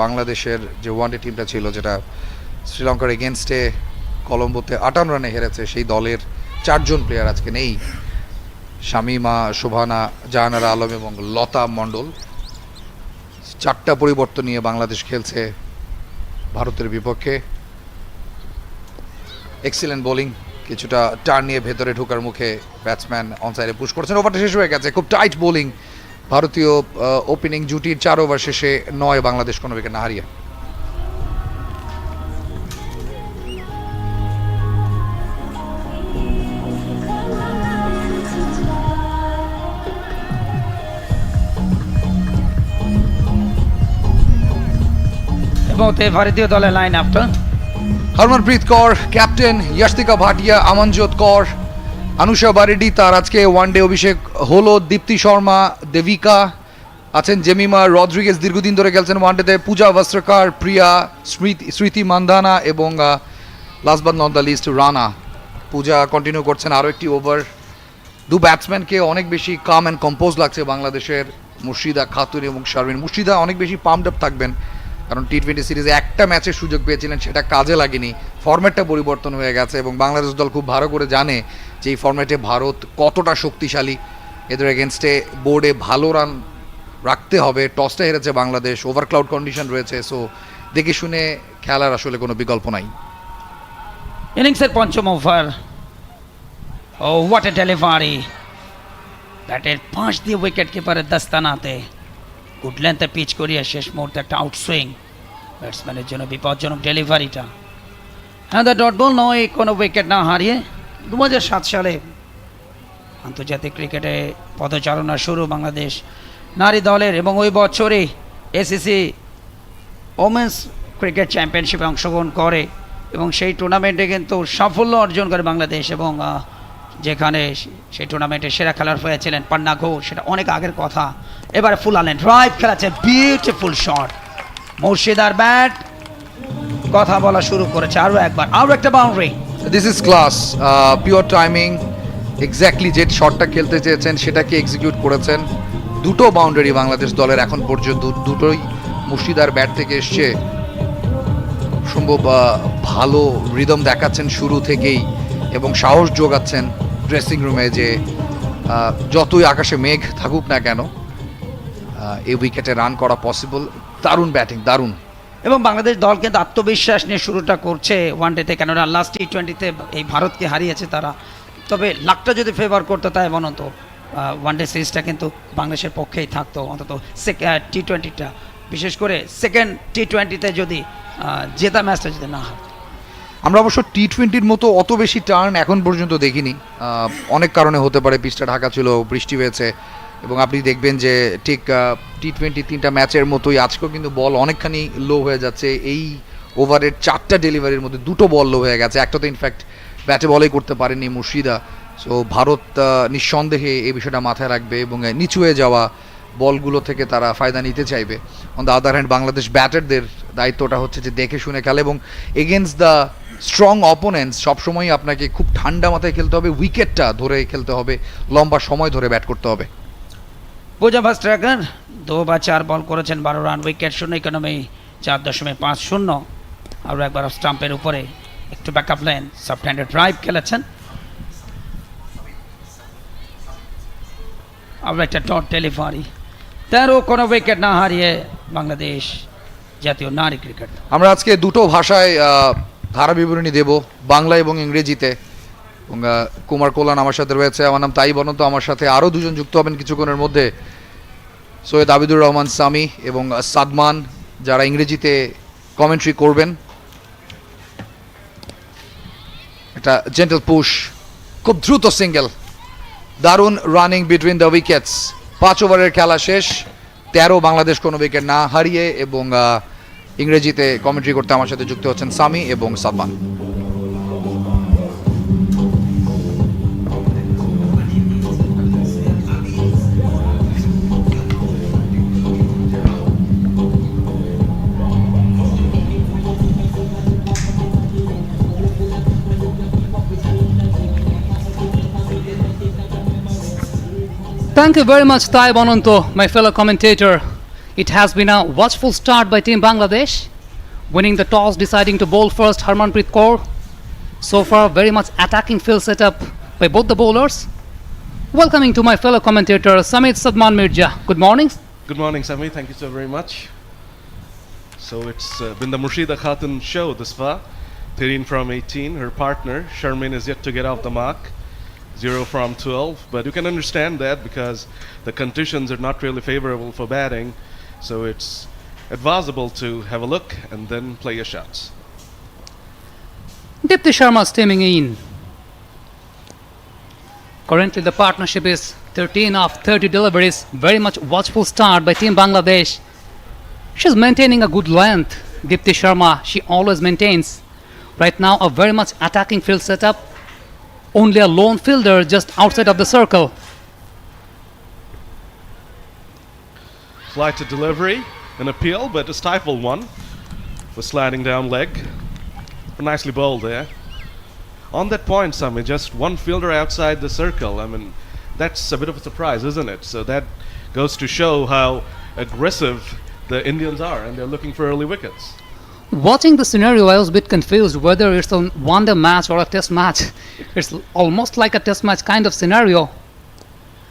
বাংলাদেশের যে ওয়ানডে টিমটা ছিল, যেটা শ্রীলঙ্কার এগেনস্টে কলম্বোতে 58 রানে হেরেছে, সেই দলের 4 জন প্লেয়ার আজকে নেই। শামিমা, শোভানা, জাহানারা আলম এবং লতা মণ্ডল। 4টা পরিবর্তন নিয়ে বাংলাদেশ খেলছে ভারতের বিপক্ষে। এক্সিলেন্ট বোলিং, কিছুটা টার্ন নিয়ে ভেতরে ঢোকার মুখে ব্যাটসম্যান অনসাইডে পুশ করছেন। ওভারটা শেষ হয়ে গেছে, খুব টাইট বোলিং ভারতীয় ওপেনিং জুটির। 4 ওভার শেষে 9 বাংলাদেশ কোনো উইকেট না হারিয়ে। এবং ভারতীয় দলের লাইন আপটা হরমনপ্রীত কৌর ক্যাপ্টেন, ইয়াশতিকা ভাটিয়া, আমনজোত কৌর, অনুষা বারেডি, তার আজকে ওয়ানডে অভিষেক হলো। দীপ্তি শর্মা, দেবিকা আছেন, জেমিমা রদ্রিগেজ দীর্ঘদিন ধরে খেলছেন ওয়ানডেতে, পূজা বস্ত্রকার, প্রিয়া, স্মৃতি মান্দানা এবং last but not the least Rana. Pooja continue করছেন আরও একটি ওভার। 2 ব্যাটসম্যানকে অনেক বেশি কাম অ্যান্ড কম্পোজ লাগছে বাংলাদেশের, মুর্শিদা খাতুন এবং শারমিন। মুর্শিদা অনেক বেশি পাম্পড আপ থাকবেন, কারণ T20 সিরিজে একটা ম্যাচের সুযোগ পেয়েছিলেন, সেটা কাজে লাগেনি, ফরম্যাটটা পরিবর্তন হয়ে গেছে এবং বাংলাদেশ দল খুব ভালো করে জানে যে এই ফরম্যাটে ভারত কতটা শক্তিশালী। এদের এগেনস্টে বোর্ডে ভালো রান রাখতে হবে। টসটা হেরেছে বাংলাদেশ, ওভার ক্লাউড কন্ডিশন রয়েছে, সো দেখে শুনে খেলার আসলে কোনো বিকল্প নাই। ইনিংসের 5ম over, oh what a delivery, ব্যাটের 5 দিয়ে উইকেট কিপারের দস্তানাতে গুড লেন্থে পিচ করিয়ে শেষ মুহূর্তে একটা আউটসুইং, ব্যাটসম্যানের জন্য বিপজ্জনক ডেলিভারিটা। হ্যাঁ, দ্য ডট বল নয়, কোনো উইকেট না হারিয়ে 2007 সালে আন্তর্জাতিক ক্রিকেটে পদচারণা শুরু বাংলাদেশ নারী দলের, এবং ওই বছরই এসিসি ওমেন্স ক্রিকেট চ্যাম্পিয়নশিপে অংশগ্রহণ করে এবং সেই টুর্নামেন্টে কিন্তু সাফল্য অর্জন করে বাংলাদেশ, এবং যেখানে সেই টুর্নামেন্টে সেরা খেলোয়াড় হয়েছিলেন পান্না ঘোষ, সেটা অনেক আগের কথা। এবারে ফুল আনলেন, ড্রাইভ খেলাচ্ছে, বিউটিফুল শট, মুর্শিদার ব্যাট কথা বলা শুরু করেছে, আরও একবার, আরও একটা boundary. This is class, pure timing, exactly যে শটটা খেলতে চেয়েছেন সেটাকে এক্সিকিউট করেছেন। দুটো বাউন্ডারি বাংলাদেশ দলের এখন পর্যন্ত, দুটোই মুর্শিদার ব্যাট থেকে এসছে। সম্ভব ভালো রিদম দেখাচ্ছেন শুরু থেকেই এবং সাহস যোগাচ্ছেন ড্রেসিং রুমে যে যতই আকাশে মেঘ থাকুক না কেন এই উইকেটে রান করা পসিবল। দারুণ ব্যাটিং, দারুণ। এবং বাংলাদেশ দল কিন্তু আত্মবিশ্বাস নিয়ে শুরুটা করছে ওয়ানডেতে, কেননা লাস্ট T20-তে এই ভারতকে হারিয়েছে তারা। তবে লাকটা যদি ফেভার করতো তাই অন্তত ওয়ানডে সিরিজটা কিন্তু বাংলাদেশের পক্ষেই থাকতো, অন্তত T20-টা, বিশেষ করে সেকেন্ড T20-তে যদি জেতা ম্যাচটা যদি না হয়। আমরা অবশ্য T20-র মতো অত বেশি টার্ন এখন পর্যন্ত দেখিনি, অনেক কারণে হতে পারে। পিচটা ঢাকা ছিল, বৃষ্টি হয়েছে, এবং আপনি দেখবেন যে ঠিক T20 3টা ম্যাচের মতোই আজকেও কিন্তু বল অনেকখানি লো হয়ে যাচ্ছে। এই ওভারের 4টা ডেলিভারির মধ্যে 2টো বল লো হয়ে গেছে, একটা তো ইনফ্যাক্ট ব্যাটে বলেই করতে পারেনি মুর্শিদা। সো ভারত নিঃসন্দেহে এই বিষয়টা মাথায় রাখবে এবং নিচু হয়ে যাওয়া বলগুলো থেকে তারা ফায়দা নিতে চাইবে। On the other hand Bangladesh ব্যাটারদের দায়িত্বটা হচ্ছে যে দেখে শুনে খেলে এবং এগেনস্ট দ্য স্ট্রং অপোনেন্টস সবসময়ই আপনাকে খুব ঠান্ডা মাথায় খেলতে হবে, উইকেটটা ধরে খেলতে হবে, লম্বা সময় ধরে ব্যাট করতে হবে। বোজাবাস ট্র্যাকার 2 বা 4 বল করেছেন, 12 রান, উইকেট শূন্য, ইকোনমি 4.50। আরও একবার স্টাম্পের উপরে একটু backup line, soft handed drive খেলেছেন, আরও একটা ডট ডেলিভারি। 13 কোনো উইকেট না হারিয়ে বাংলাদেশ জাতীয় নারী ক্রিকেট। আমরা আজকে দুটো ভাষায় ধারা বিবরণী দেব, বাংলা এবং ইংরেজিতে, এবং কুমার কল্যাণ আমার সাথে রয়েছে। আমার নাম তাই বনন্ত, আমার সাথে আরও দুজন যুক্ত হবেন কিছুক্ষণের মধ্যে, সৈয়দ আবিদুর রহমান সামি এবং সাদমান, যারা ইংরেজিতে কমেন্ট্রি করবেন। একটা জেন্টল পুশ, খুব দ্রুত সিঙ্গেল, দারুণ রানিং বিটুইন দ্য উইকেটস। 5 ওভারের খেলা শেষ, 13 বাংলাদেশ কোনো উইকেট না হারিয়ে, এবং ইংরেজিতে কমেন্ট্রি করতে আমার সাথে যুক্ত হচ্ছেন সামি এবং Sadman. Thank you very much, Tai Bononto, my fellow commentator. It has been a watchful start by Team Bangladesh, winning the toss, deciding to bowl first Harmanpreet Kaur. So far, very much attacking field setup by both the bowlers. Welcoming to my fellow commentator, Samit Sadman Mirja. Good morning. Good morning, Sami. Thank you so very much. So it's been the Murshida Khatun show this far. 13 from 18. Her partner, Sher-e, is yet to get off the mark. 0 from 12. But you can understand that because the conditions are not really favorable for batting. So it's advisable to have a look and then play your shots. Dipti Sharma steaming in. Currently the partnership is 13 of 30 deliveries. Very much watchful start by Team Bangladesh. She's maintaining a good length. Dipti Sharma, she always maintains. Right now a very much attacking field setup. Only a lone fielder just outside of the circle. Flight to delivery, an appeal, but a stifled one. Was sliding down leg. Nicely bowled there. On that point, Sami, just one fielder outside the circle. I mean, that's a bit of a surprise, isn't it? So that goes to show how aggressive the Indians are, and they're looking for early wickets. Watching the scenario, I was a bit confused whether it's a one-day match or a test match. It's almost like a test match kind of scenario.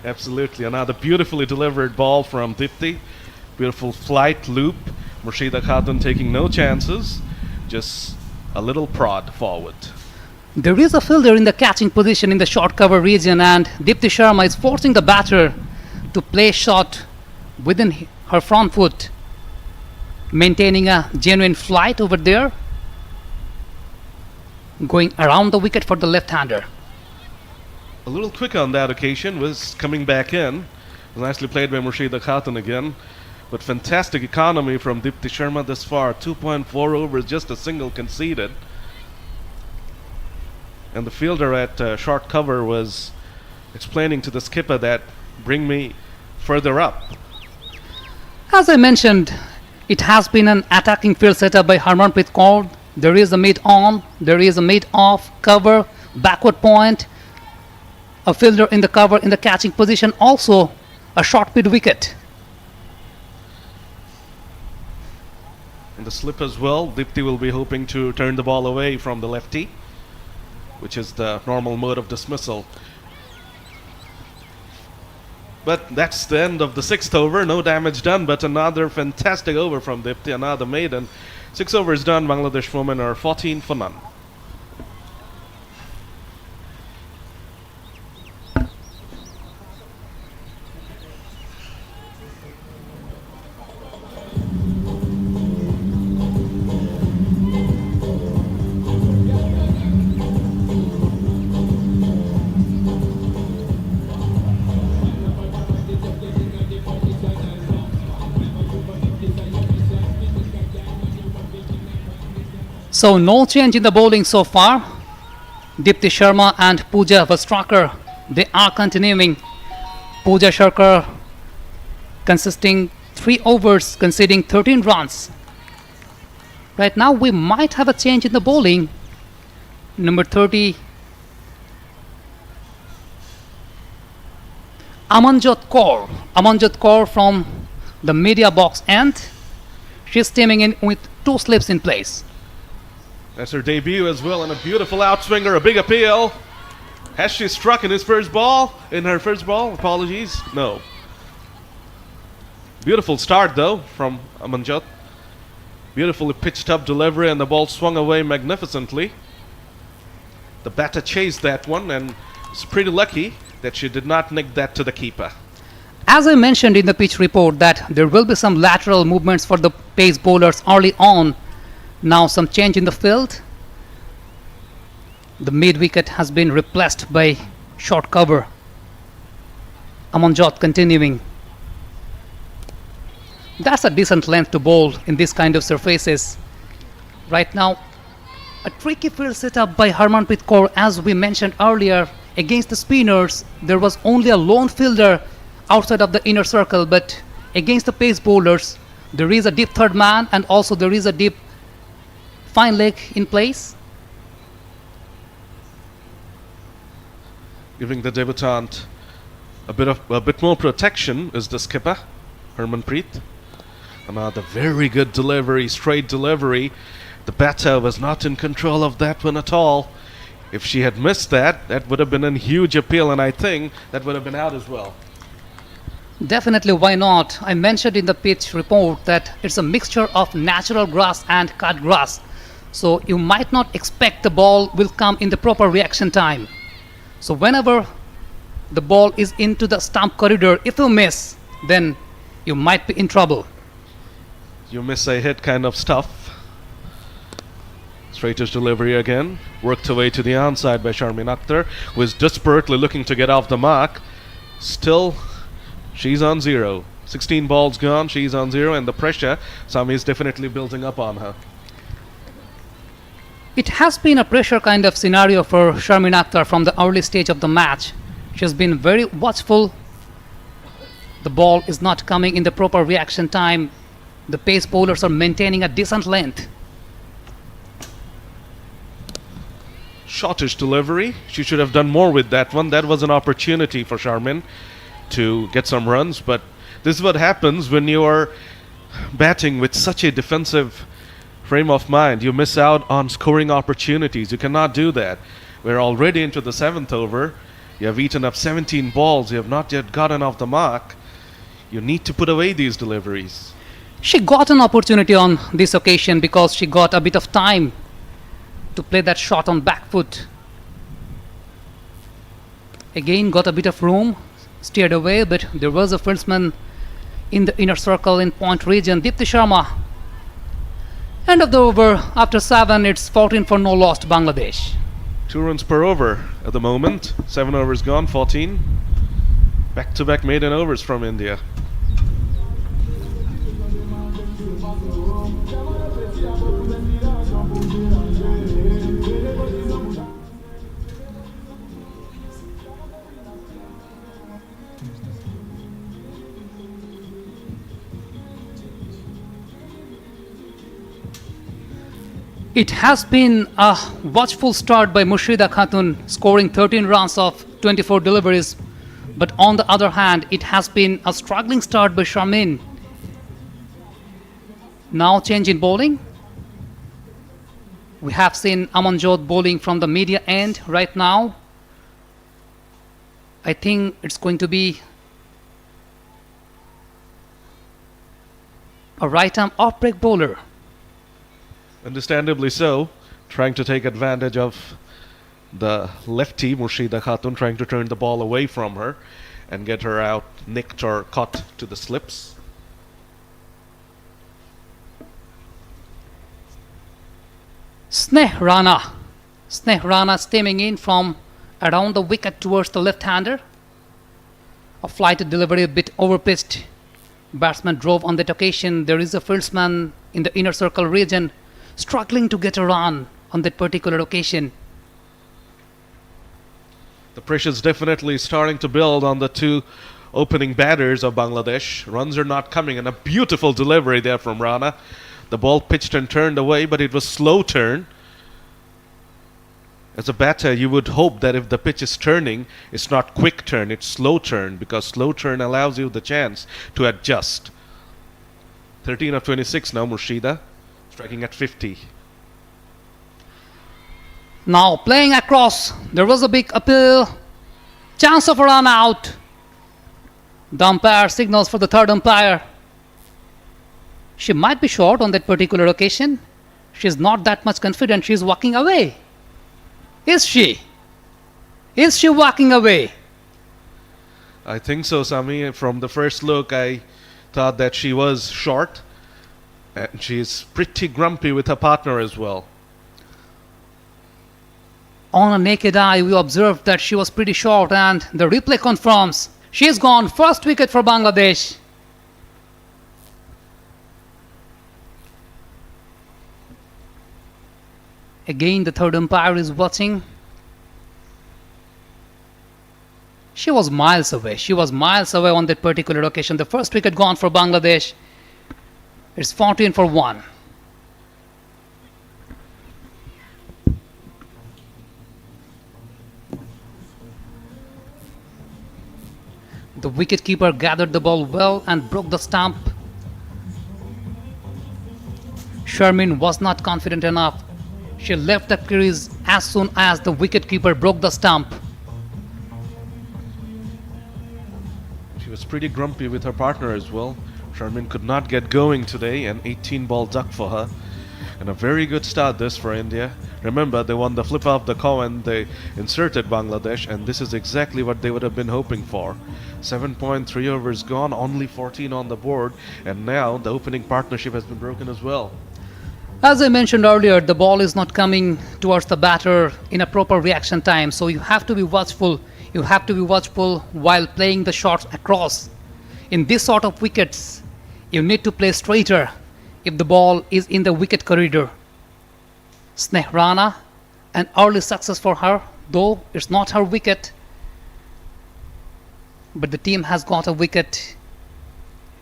Absolutely. Another beautifully delivered ball from Dipti. Beautiful flight loop. Murshida Khatun taking no chances. Just a little prod forward. There is a fielder in the catching position in the short cover region, and Dipti Sharma is forcing the batter to play shot within her front foot. maintaining a genuine flight over there, going around the wicket for the left-hander. A little quick on that occasion, was coming back in. Nicely played by Murshida Khatun again. But fantastic economy from Deepti Sharma this far. 2.4 overs, just a single conceded. And the fielder at short cover was explaining to the skipper that bring me further up. As I mentioned, it has been an attacking field setup by Harmanpreet Kaur. There is a mid-on, there is a mid-off, cover, backward point, a fielder in the cover in the catching position, also a short mid wicket. And the slip as well. Deepti will be hoping to turn the ball away from the lefty, which is the normal mode of dismissal. But that's the end of the 6th over. No damage done, but another fantastic over from Deepti, another maiden. 6 overs done. Bangladesh women are 14 for none. So no change in the bowling so far. Deepti Sharma and Pooja Vastraker, they are continuing. Pooja Sharkar consisting 3 overs, conceding 13 runs. Right now we might have a change in the bowling. Number 30, Amanjot Kaur from the media box end. She's teaming in with 2 slips in place. That's her debut as well, and a beautiful outswinger, a big appeal. Has she struck in her first ball? Apologies. No. Beautiful start though from Amanjot. Beautifully pitched up delivery, and the ball swung away magnificently. The batter chased that one, and was pretty lucky that she did not nick that to the keeper. As I mentioned in the pitch report that there will be some lateral movements for the pace bowlers early on. Now some change in the field. The mid wicket has been replaced by short cover. Amanjot continuing. That's a decent length to bowl in this kind of surfaces. Right now, a tricky field setup by Harmanpreet Kaur. As we mentioned earlier, against the spinners, there was only a lone fielder outside of the inner circle, but against the pace bowlers, there is a deep third man, and also there is a deep fine leg in place. Giving the debutant a bit more protection is the skipper, Harmanpreet. Another very good delivery, straight delivery. The batter was not in control of that one at all. If she had missed that, that would have been a huge appeal, and I think that would have been out as well. Definitely, why not? I mentioned in the pitch report that it's a mixture of natural grass and cut grass. So you might not expect the ball will come in the proper reaction time. So whenever the ball is into the stump corridor, if you miss, then you might be in trouble. You miss a hit kind of stuff. Straightish delivery again. Worked away to the onside by Sharmin Akhtar, who is desperately looking to get off the mark. Still, she's on 0. 16 balls gone, she's on 0, and the pressure, Sami, is definitely building up on her. It has been a pressure kind of scenario for Sharmin Akhtar from the early stage of the match. She has been very watchful. The ball is not coming in the proper reaction time. The pace bowlers are maintaining a decent length. Shortish delivery. She should have done more with that one. That was an opportunity for Sharmin to get some runs, but this is what happens when you are batting with such a defensive frame of mind. You miss out on scoring opportunities. You cannot do that. We're already into the 7th over. You have eaten up 17 balls. You have not yet gotten off the mark. You need to put away these deliveries. She got an opportunity on this occasion because she got a bit of time to play that shot on back foot. Again, got a bit of room, steered away, but there was a fieldsman in the inner circle in point region. Deepti Sharma End of the over. After 7, it's 14 for no loss to Bangladesh. 2 runs per over at the moment. 7 overs gone, 14. Back-to-back maiden overs from India. It has been a watchful start by Murshida Khatun, scoring 13 runs of 24 deliveries. But on the other hand, it has been a struggling start by Sher-e. Now change in bowling. We have seen Amanjot bowling from the media end right now. I think it's going to be a right-arm off-break bowler. Understandably so, trying to take advantage of the lefty Murshida Khatun, trying to turn the ball away from her and get her out nicked or caught to the slips. Sneh Rana. Sneh Rana stemming in from around the wicket towards the left-hander. A flighted delivery a bit overpitched. Batsman drove on that occasion. There is a fieldsman in the inner circle region struggling to get a run on that particular occasion. The pressure's definitely starting to build on the 2 opening batters of Bangladesh. Runs are not coming, and a beautiful delivery there from Rana. The ball pitched and turned away, but it was slow turn. As a batter, you would hope that if the pitch is turning, it's not quick turn, it's slow turn, because slow turn allows you the chance to adjust. 13 of 26 now, Murshida, striking at 50. Now playing across, there was a big appeal. Chance of a run out. The umpire signals for the third umpire. She might be short on that particular occasion. She's not that much confident. She's walking away. Is she? Is she walking away? I think so, Sami. From the first look, I thought that she was short. And she's pretty grumpy with her partner as well. On a naked eye, we observed that she was pretty short, and the replay confirms she's gone. First wicket for Bangladesh. Again, the third umpire is watching. She was miles away. She was miles away on that particular occasion. The first wicket gone for Bangladesh. It's 14 for 1. The wicketkeeper gathered the ball well and broke the stump. Sher-e was not confident enough. She left the crease as soon as the wicketkeeper broke the stump. She was pretty grumpy with her partner as well. Sher-e could not get going today, an 18-ball duck for her. And a very good start this for India. Remember, they won the flip of the coin, they inserted Bangladesh, and this is exactly what they would have been hoping for. 7.3 overs gone, only 14 on the board, and now the opening partnership has been broken as well. As I mentioned earlier, the ball is not coming towards the batter in a proper reaction time, so you have to be watchful. You have to be watchful while playing the shots across. In this sort of wickets, you need to play straighter if the ball is in the wicket corridor. Sneh Rana, an early success for her, though it's not her wicket. But the team has got a wicket.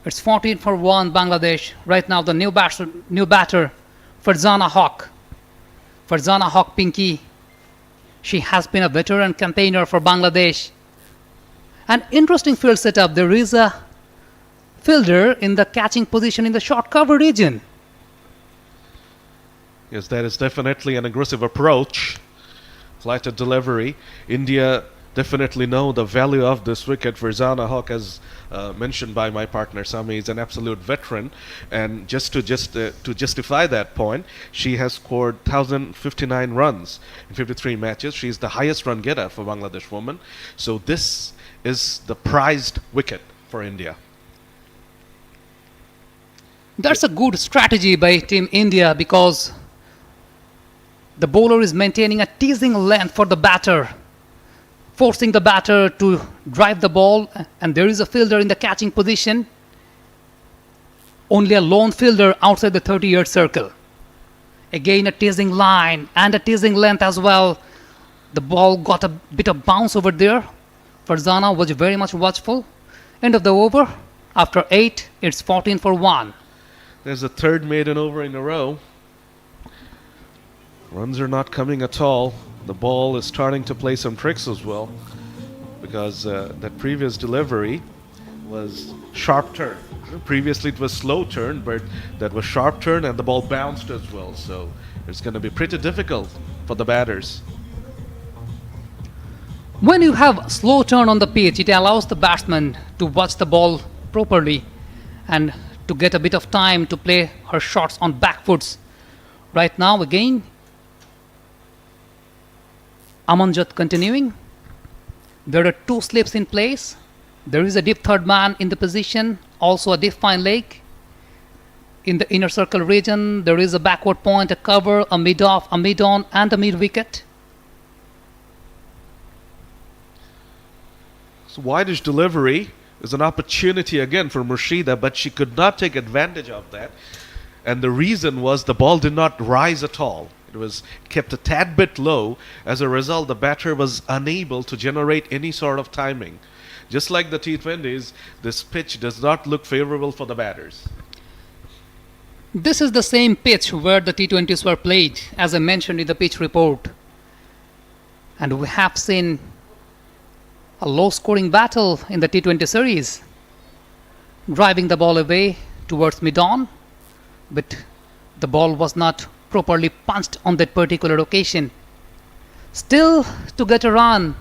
It's 14 for 1 Bangladesh. Right now the new batter, Farzana Haq. Farzana Haq Pinky. She has been a veteran campaigner for Bangladesh. An interesting field setup. There is a fielder in the catching position in the short cover region. Yes, that is definitely an aggressive approach. Flighted delivery. India definitely know the value of this wicket. Farzana Haq, as mentioned by my partner Sami, is an absolute veteran, and just to justify that point, she has scored 1,059 runs in 53 matches. She is the highest run getter for Bangladesh women. So this is the prized wicket for India. That's a good strategy by Team India because the bowler is maintaining a teasing length for the batter, forcing the batter to drive the ball, and there is a fielder in the catching position. Only a lone fielder outside the 30-yard circle. Again, a teasing line and a teasing length as well. The ball got a bit of bounce over there. Farzana was very much watchful. End of the over. After 8, it's 14 for 1. There's a third maiden over in a row. Runs are not coming at all. The ball is starting to play some tricks as well because that previous delivery was sharp turn. Previously it was slow turn, but that was sharp turn and the ball bounced as well. So it's going to be pretty difficult for the batters. When you have slow turn on the pitch, it allows the batsman to watch the ball properly and to get a bit of time to play her shots on back foots. Right now, again, Amanjot continuing. There are 2 slips in place. There is a deep third man in the position, also a deep fine leg. In the inner circle region, there is a backward point, a cover, a mid-off, a mid-on, and a mid-wicket. So wideish delivery is an opportunity again for Murshida, but she could not take advantage of that. And the reason was the ball did not rise at all. It was kept a tad bit low. As a result, the batter was unable to generate any sort of timing. Just like the T20s, this pitch does not look favorable for the batters. This is the same pitch where the T20s were played, as I mentioned in the pitch report. And we have seen a low-scoring battle in the T20 series, driving the ball away towards mid-on, but the ball was not properly punched on that particular occasion. Still, to get a run,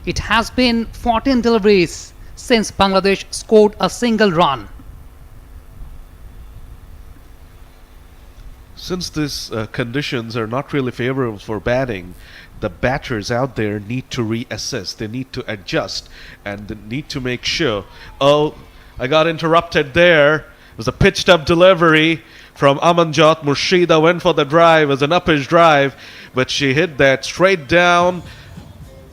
it has been 14 deliveries since Bangladesh scored a single run. Since these conditions are not really favorable for batting, the batters out there need to reassess. They need to adjust and they need to make sure. Oh, I got interrupted there. It was a pitched up delivery from Amanjot. Murshida went for the drive. It was an uppish drive, but she hit that straight down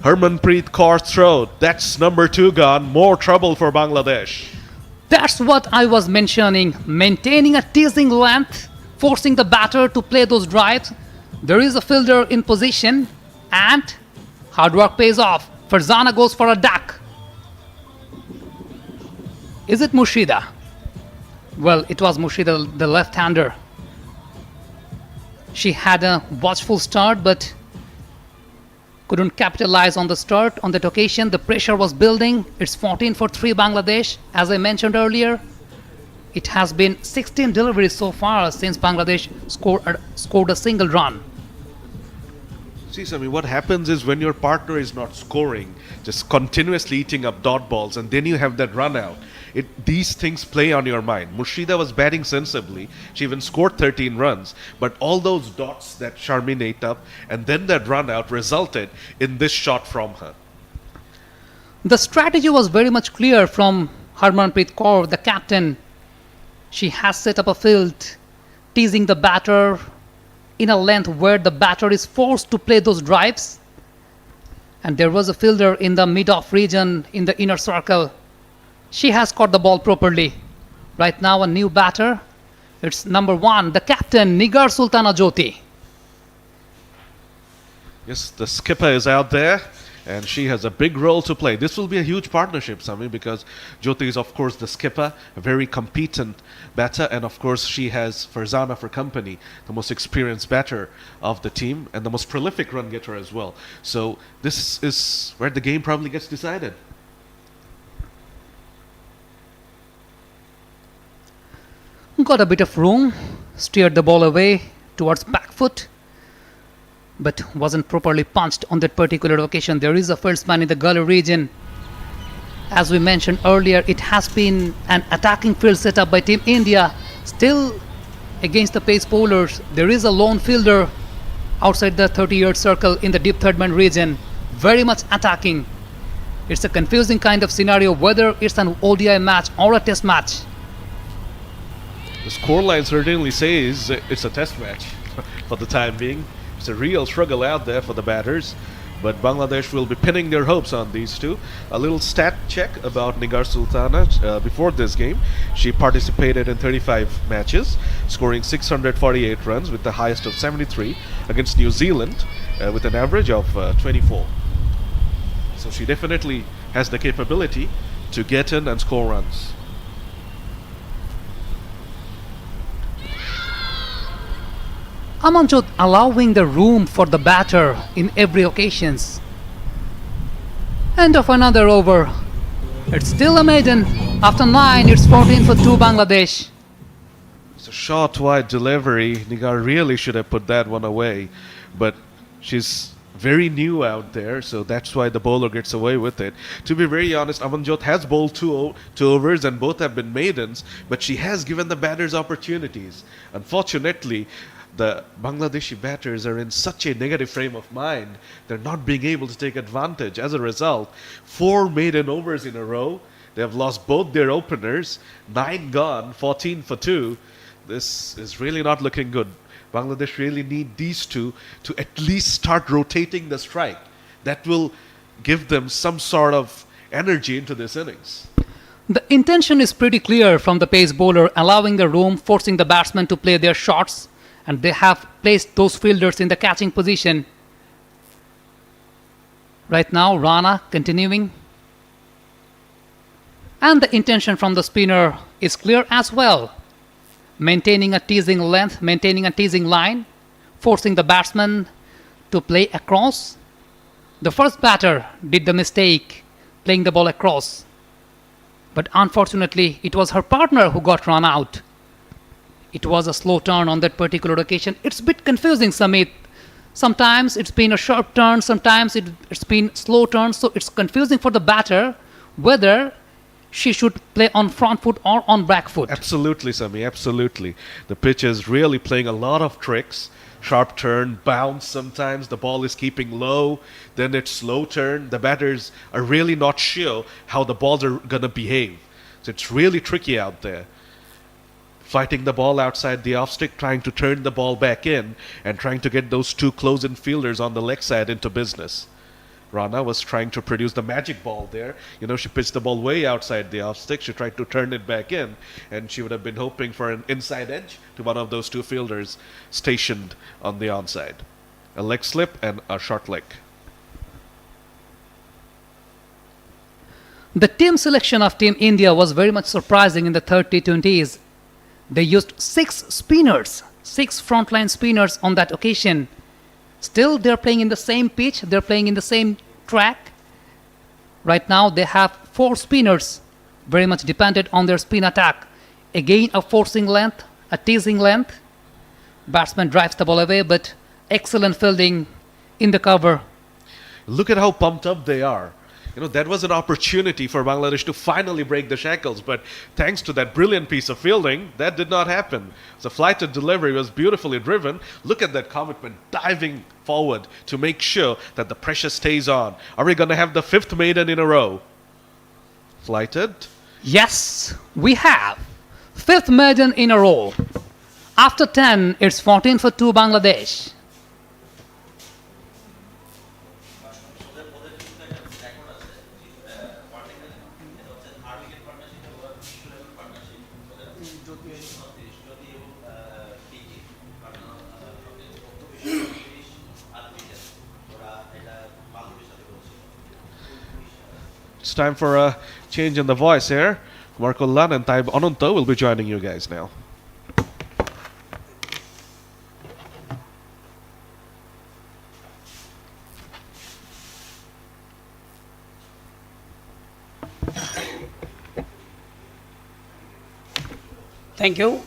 Harmanpreet Kaur's throat. That's number 2 gone. More trouble for Bangladesh. That's what I was mentioning. Maintaining a teasing length, forcing the batter to play those drives. There is a fielder in position and hard work pays off. Farzana goes for a duck. Is it Murshida? Well, it was Murshida, the left-hander. She had a watchful start but couldn't capitalize on the start. On that occasion, the pressure was building. It's 14 for 3 Bangladesh. As I mentioned earlier, it has been 16 deliveries so far since Bangladesh scored a single run. See, Sami, what happens is when your partner is not scoring, just continuously eating up dot balls, and then you have that run out. These things play on your mind. Murshida was batting sensibly. She even scored 13 runs. But all those dots that Sharmin ate up and then that run out resulted in this shot from her. The strategy was very much clear from Harmanpreet Kaur, the captain. She has set up a field, teasing the batter in a length where the batter is forced to play those drives. And there was a fielder in the mid-off region in the inner circle. She has caught the ball properly. Right now, a new batter. It's number 1, the captain, Nigar Sultana Jyoti. Yes, the skipper is out there and she has a big role to play. This will be a huge partnership, Sami, because Jyoti is, of course, the skipper, a very competent batter, and of course, she has Farzana for company, the most experienced batter of the team and the most prolific run getter as well. So this is where the game probably gets decided. Got a bit of room, steered the ball away towards back foot, but wasn't properly punched on that particular occasion. There is a first man in the gully region. As we mentioned earlier, it has been an attacking field set up by Team India. Still, against the pace bowlers, there is a lone fielder outside the 30-yard circle in the deep third man region, very much attacking. It's a confusing kind of scenario whether it's an ODI match or a test match. The scoreline certainly says it's a test match for the time being. It's a real struggle out there for the batters, but Bangladesh will be pinning their hopes on these two. A little stat check about Nigar Sultana before this game. She participated in 35 matches, scoring 648 runs with the highest of 73 against New Zealand with an average of 24. So she definitely has the capability to get in and score runs. Amanjot allowing the room for the batter in every occasions. End of another over. It's still a maiden. After 9, it's 14 for 2 Bangladesh. It's a short wide delivery. Nigar really should have put that one away, but she's very new out there, so that's why the bowler gets away with it. To be very honest, Amanjot has bowled two overs and both have been maidens, but she has given the batters opportunities. Unfortunately, the Bangladeshi batters are in such a negative frame of mind, they're not being able to take advantage. As a result, 4 maiden overs in a row. They have lost both their openers, 9 gone, 14 for 2. This is really not looking good. Bangladesh really need these two to at least start rotating the strike. That will give them some sort of energy into this innings. The intention is pretty clear from the pace bowler, allowing the room, forcing the batsmen to play their shots, and they have placed those fielders in the catching position. Right now, Rana continuing. And the intention from the spinner is clear as well. Maintaining a teasing length, maintaining a teasing line, forcing the batsman to play across. The first batter did the mistake playing the ball across, but unfortunately it was her partner who got run out. It was a slow turn on that particular occasion. It's a bit confusing, Samit. Sometimes it's been a sharp turn, sometimes it's been slow turn, so it's confusing for the batter whether she should play on front foot or on back foot. Absolutely, Sami, absolutely. The pitch is really playing a lot of tricks. Sharp turn, bounce sometimes, the ball is keeping low, then it's slow turn. The batters are really not sure how the balls are going to behave. So it's really tricky out there. Fighting the ball outside the off stick, trying to turn the ball back in, and trying to get those 2 close-in fielders on the leg side into business. Rana was trying to produce the magic ball there. She pitched the ball way outside the off stick. She tried to turn it back in, and she would have been hoping for an inside edge to one of those 2 fielders stationed on the onside. A leg slip and a short leg. The team selection of Team India was very much surprising in the third T20s. They used 6 spinners, 6 frontline spinners on that occasion. Still, they're playing in the same pitch, they're playing in the same track. Right now, they have 4 spinners, very much dependent on their spin attack. Again, a forcing length, a teasing length. Batsman drives the ball away, but excellent fielding in the cover. Look at how pumped up they are. That was an opportunity for Bangladesh to finally break the shackles, but thanks to that brilliant piece of fielding, that did not happen. The flighted delivery was beautifully driven. Look at that commitment, diving forward to make sure that the pressure stays on. Are we going to have the 5th maiden in a row? Flighted. Yes, we have. 5th maiden in a row. After 10, it's 14 for 2 Bangladesh. It's time for a change in the voice here. Marco Lan and Taib Ananta will be joining you guys now. Thank you.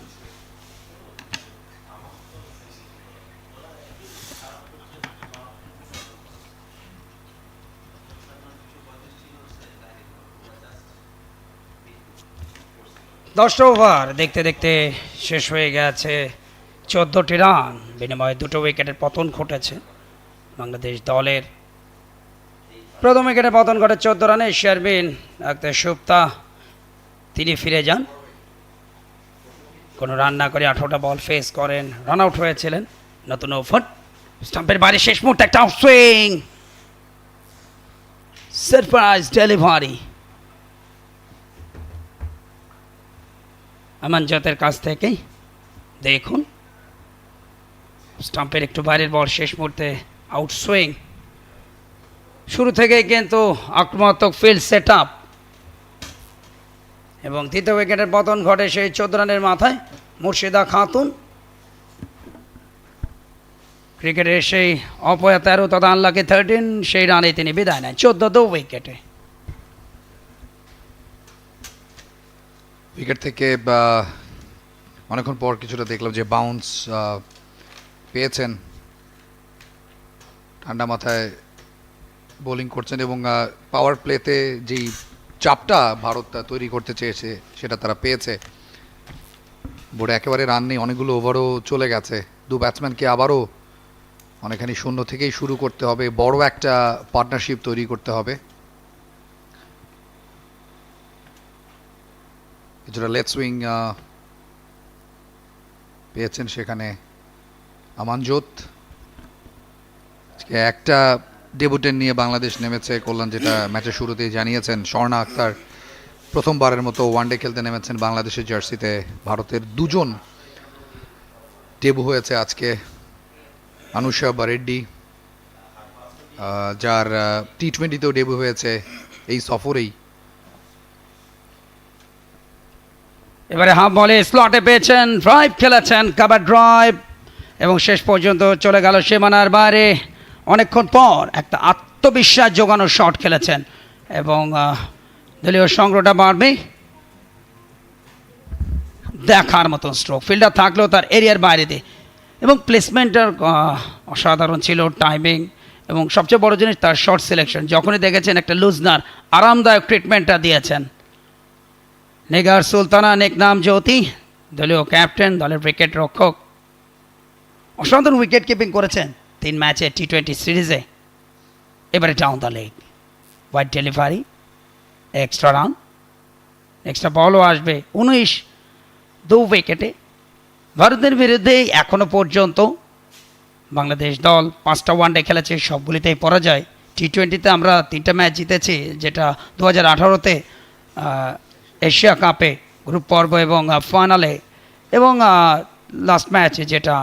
দশটা over দেখতে দেখতে শেষ হয়ে গেছে 14টি run বিনিময়ে 2টো উইকেটের পতন ঘটেছে বাংলাদেশ দলের। প্রথম উইকেটে পতন ঘটে 14 রানে শারমিন আক্তার সুপ্তা তিনি ফিরে যান। কোনো রান না করে 18টা বল ফেস করেন, রান আউট হয়েছিলেন। নতুন ওভার, স্টাম্পের বাইরে শেষ মুহূর্তে একটা আউট সুইং, সারপ্রাইজ ডেলিভারি আমানজতের কাছ থেকে। দেখুন স্টাম্পের একটু বাইরের বল, শেষ মুহূর্তে আউট সুইং। শুরু থেকেই কিন্তু আক্রমণাত্মক ফিল্ড সেট আপ এবং তৃতীয় উইকেটের পতন ঘটে সেই 14 রানের মাথায় মুর্শিদা খাতুন। ক্রিকেটের সেই অপয়া 13 তথা আনলাকি 13, সেই রানে তিনি বিদায় নেন 14 উইকেটে। উইকেট থেকে অনেকক্ষণ পর কিছুটা দেখলাম যে বাউন্স পেয়েছেন, ঠান্ডা মাথায় বোলিং করছেন এবং পাওয়ার প্লেতে যেই চাপটা ভারত তৈরি করতে চেয়েছে সেটা তারা পেয়েছে। বোর্ডে একেবারে রান নেই, অনেকগুলো ওভারও চলে গেছে। দু ব্যাটসম্যানকে আবারও অনেকখানি শূন্য থেকেই শুরু করতে হবে, বড় একটা পার্টনারশিপ তৈরি করতে হবে। কিছুটা লেগ সুইং পেয়েছেন সেখানে আমানজোত। আজকে একটা ডেবুটেন নিয়ে বাংলাদেশ নেমেছে কল্যাণ, যেটা ম্যাচের শুরুতেই জানিয়েছেন। স্বর্ণা আক্তার প্রথমবারের মতো ওয়ানডে খেলতে নেমেছেন বাংলাদেশের জার্সিতে। ভারতের দুজন ডেবু হয়েছে আজকে। অনুষা বারেড্ডি, যার টি20তেও ডেবু হয়েছে এই সফরেই। এবারে হাফ বলে স্লটে পেয়েছেন, ড্রাইভ খেলেছেন, কাভার ড্রাইভ এবং শেষ পর্যন্ত চলে গেল সীমানার বাইরে। অনেকক্ষণ পর একটা আত্মবিশ্বাস জোগানো শট খেলেছেন এবং দলীয় সংগ্রহটা বাড়বে। দেখার মতন স্ট্রোক, ফিল্ডার থাকলেও তার এরিয়ার বাইরে দিয়ে এবং প্লেসমেন্টটার অসাধারণ ছিল, টাইমিং এবং সবচেয়ে বড় জিনিস তার শর্ট সিলেকশন। যখনই দেখেছেন একটা লুজনার আরামদায়ক ট্রিটমেন্টটা দিয়েছেন। নিগার সুলতানা, নেকনাম জ্যোতি, দলীয় ক্যাপ্টেন, দলের উইকেট রক্ষক, অসাধারণ উইকেট কিপিং করেছেন 3 ম্যাচে টি20 সিরিজে। এবারে down the leg, wide delivery, extra run, extra বলও আসবে। 19 2 উইকেটে ভারতের বিরুদ্ধে এখনো পর্যন্ত বাংলাদেশ দল 5টা ওয়ানডে খেলেছে, সবগুলিতেই পরাজয়। টি20তে আমরা 3টা ম্যাচ জিতেছি, যেটা 2018তে এশিয়া কাপে গ্রুপ পর্ব এবং ফাইনালে, এবং লাস্ট ম্যাচ যেটা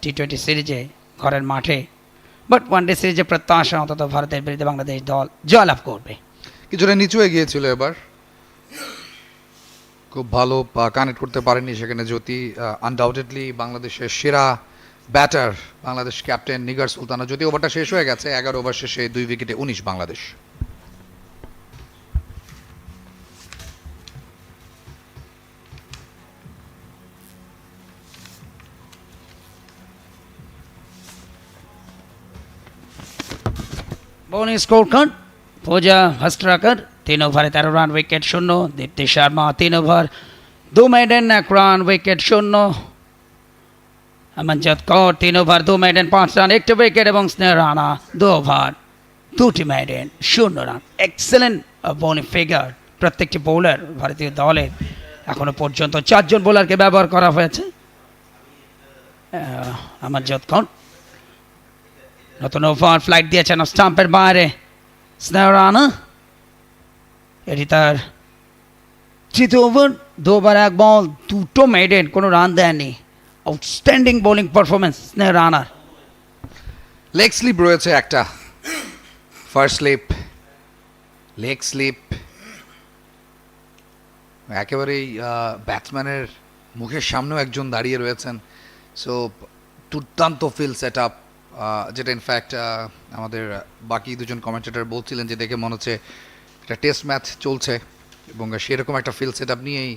টি20 সিরিজে ঘরের মাঠে। বাট ওয়ানডে সিরিজে প্রত্যাশা অন্তত ভারতের বিরুদ্ধে বাংলাদেশ দল জয়লাভ করবে। কিছুটা নিচু গিয়েছিল, এবার খুব ভালো কানেক্ট করতে পারেননি সেখানে জ্যোতি। আনডাউটেডলি বাংলাদেশের সেরা ব্যাটার বাংলাদেশ ক্যাপ্টেন নিগার সুলতানা। যদি ওভারটা শেষ হয়ে গেছে, 11 ওভার শেষে 2 উইকেটে 19 Bangladesh. Bowling score card, Puja Vastrakar 3 ওভারে 13 রান, উইকেট শূন্য। Deepti Sharma 3 over 2 maiden 1 run, wicket শূন্য। Amanjot Kaur 3 over 2 maiden 5 run, 1টি উইকেট এবং স্নেহ রানা 2 ওভার 2টি maiden 0 run. Excellent bowling figure প্রত্যেকটি বোলার ভারতীয় দলের। এখনো পর্যন্ত 4 জন বোলারকে ব্যবহার করা হয়েছে। আমনজত কৌর নতুন ওভার ফ্লাইট দিয়েছেন স্টাম্পের বাইরে, স্নেহ রানা। এটি তার 3য় ওভার, 2 ওভার 1 বল, 2টো মেডেন, কোনো রান দেয়নি। আউটস্ট্যান্ডিং বোলিং পারফরমেন্স স্নেহ রানার। লেগ স্লিপ রয়েছে একটা, ফার্স্ট স্লিপ, লেগ স্লিপ। একেবারেই ব্যাটসম্যানের মুখের সামনেও একজন দাঁড়িয়ে রয়েছেন। সো দুর্দান্ত ফিল্ড সেট আপ, যেটা ইনফ্যাক্ট আমাদের বাকি দুজন কমেন্টেটর বলছিলেন যে দেখে মনে হচ্ছে একটা টেস্ট ম্যাচ চলছে এবং সেরকম একটা ফিল্ড সেট আপ নিয়েই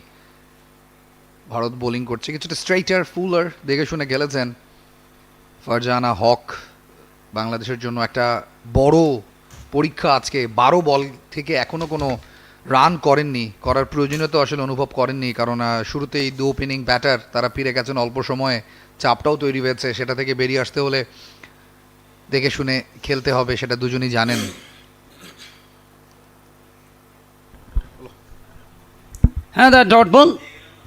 ভারত বোলিং করছে। কিছুটা স্ট্রাইটার, ফুলার দেখে শুনে খেলেছেন। ফারজানা হক বাংলাদেশের জন্য একটা বড় পরীক্ষা আজকে। 12 বল থেকে এখনও কোনো রান করেননি, করার প্রয়োজনীয়তা আসলে অনুভব করেননি, কারণ শুরুতেই 2 ওপেনিং ব্যাটার তারা ফিরে গেছেন অল্প সময়ে। চাপটাও তৈরি হয়েছে, সেটা থেকে বেরিয়ে আসতে হলে দেখে শুনে খেলতে হবে, সেটা দুজনই জানেন। হ্যাঁ, the dot ball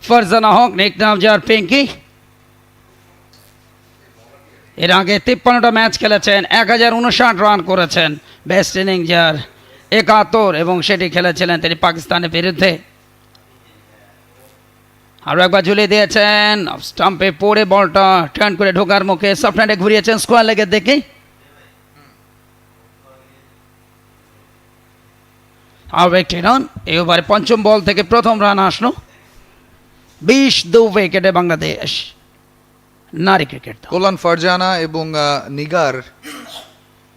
Farzana Haque, nickname জার পিঙ্কি। এর আগে 53টা ম্যাচ খেলেছেন, 1059 রান করেছেন। বেস্ট ইনিংস যার 71 এবং সেটি খেলেছিলেন তিনি পাকিস্তানের বিরুদ্ধে। আরও একবার ঝুলিয়ে দিয়েছেন, স্টাম্পে পড়ে বলটা টার্ন করে ঢোকার মুখে সফটহ্যান্ডে ঘুরিয়েছেন স্কোয়ার লেগের দিকে। আরও একটি রান, এই ওভারে পঞ্চম বল থেকে প্রথম রান আসলো। 22 উইকেটে বাংলাদেশ নারী ক্রিকেট দল। কল্যাণ ফারজানা এবং নিগার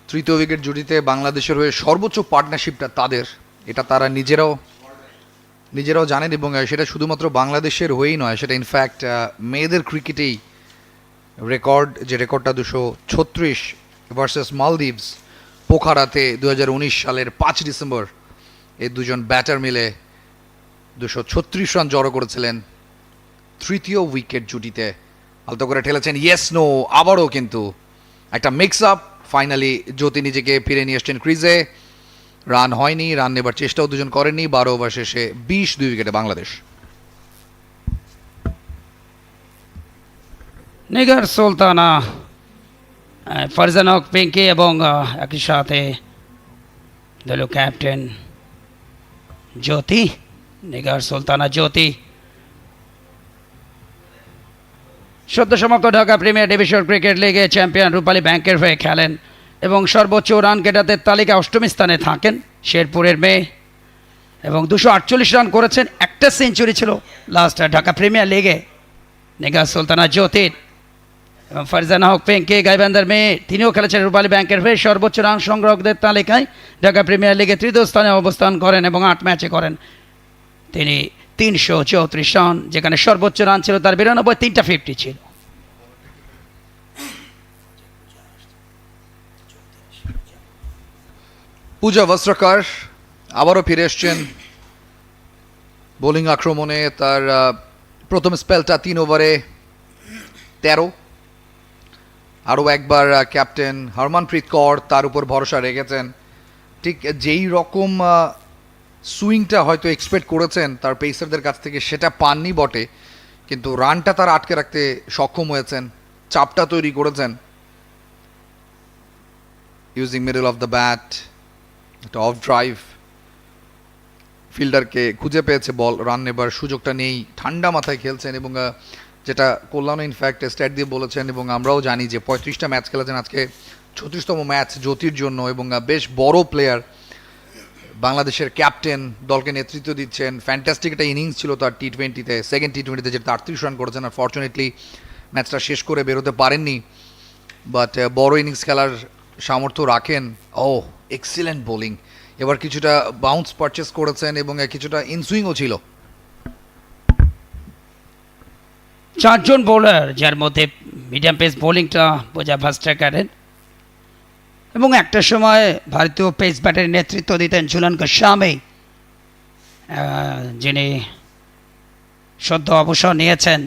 তৃতীয় উইকেট জুটিতে বাংলাদেশের হয়ে সর্বোচ্চ পার্টনারশিপটা তাদের, এটা তারা নিজেরাও জানেন এবং সেটা শুধুমাত্র বাংলাদেশের হয়েই নয়, সেটা ইনফ্যাক্ট মেয়েদের ক্রিকেটেই রেকর্ডটা 236 ভার্সেস মালদ্বীপস পোখারাতে 2019 সালের 5 ডিসেম্বর এই দুজন ব্যাটার মিলে 236 রান জড়ো করেছিলেন তৃতীয় উইকেট জুটিতে। আলতো করে ঠেলেছেন ইয়েস নো, আবারও কিন্তু একটা মিক্স আপ। ফাইনালি জ্যোতি নিজেকে ফিরে নিয়ে এসছেন ক্রিজে, রান হয়নি, রান নেবার চেষ্টাও দুজন করেননি। 12 ওভার শেষে 22 উইকেটে বাংলাদেশ। নিগার সুলতানা, ফারজানা হক পিঙ্কি এবং একই সাথে দলীয় ক্যাপ্টেন জ্যোতি। নিগার সুলতানা জ্যোতি সদ্য সমাপ্ত ঢাকা প্রিমিয়ার ডিভিশন ক্রিকেট লিগে চ্যাম্পিয়ন রূপালী ব্যাংকের হয়ে খেলেন এবং সর্বোচ্চ রান গেটারদের তালিকা অষ্টম স্থানে থাকেন, শেরপুরের মেয়ে, এবং 248 রান করেছেন। একটা সেঞ্চুরি ছিল লাস্ট ঢাকা প্রিমিয়ার লিগে নিগার সুলতানা জ্যোতির। এবং ফারজানা হক পিঙ্কি গাইবান্ধার মেয়ে, তিনিও খেলেছেন রূপালী ব্যাংকের হয়ে। সর্বোচ্চ রান সংগ্রাহকদের তালিকায় ঢাকা প্রিমিয়ার লিগে তৃতীয় স্থানে অবস্থান করেন এবং 8 ম্যাচে করেন তিনি 334 রান, যেখানে সর্বোচ্চ রান ছিল তার 92, 3টা 50 ছিল। পূজা বস্ত্রকার আবারও ফিরে এসছেন বোলিং আক্রমণে। তার প্রথম স্পেলটা 3 ওভারে 13। আরও একবার ক্যাপ্টেন হরমনপ্রীত কৌর তার উপর ভরসা রেখেছেন। ঠিক যেই রকম সুইংটা হয়তো এক্সপেক্ট করেছেন তার পেসারদের কাছ থেকে, সেটা পাননি বটে, কিন্তু রানটা তার আটকে রাখতে সক্ষম হয়েছেন, চাপটা তৈরি করেছেন। Using middle of the bat, একটা অফ ড্রাইভ, ফিল্ডারকে খুঁজে পেয়েছে, বল রান নেবার সুযোগটা নেই, ঠান্ডা মাথায় খেলছেন। এবং যেটা কল্যাণ ইনফ্যাক্ট স্ট্যাট দিয়ে বলেছেন এবং আমরাও জানি যে 35টা ম্যাচ খেলেছেন, আজকে 36তম ম্যাচ জ্যোতির জন্য এবং বেশ বড় প্লেয়ার, বাংলাদেশের ক্যাপ্টেন, দলকে নেতৃত্ব দিচ্ছেন। ফ্যান্টাস্টিক একটা ইনিংস ছিল তার টি-20-তে, সেকেন্ড টি-20-তে যেটা 38 রান করেছেন। আর ফর্চুনেটলি ম্যাচটা শেষ করে বেরোতে পারেননি, বাট বড় ইনিংস খেলার সামর্থ্য রাখেন। ও এক্সিলেন্ট বোলিং, এবার কিছুটা বাউন্স পারচেস করেছেন এবং কিছুটা ইনসুইংও ছিল। 4 জন বোলার, যার মধ্যে মিডিয়াম পেস বোলিংটা পূজা ভাস্ট্রাকারের, এবং একটা সময় ভারতীয় পেস ব্যাটারের নেতৃত্ব দিতেন ঝুলন গোস্বামী, যিনি সদ্য অবসর নিয়েছেন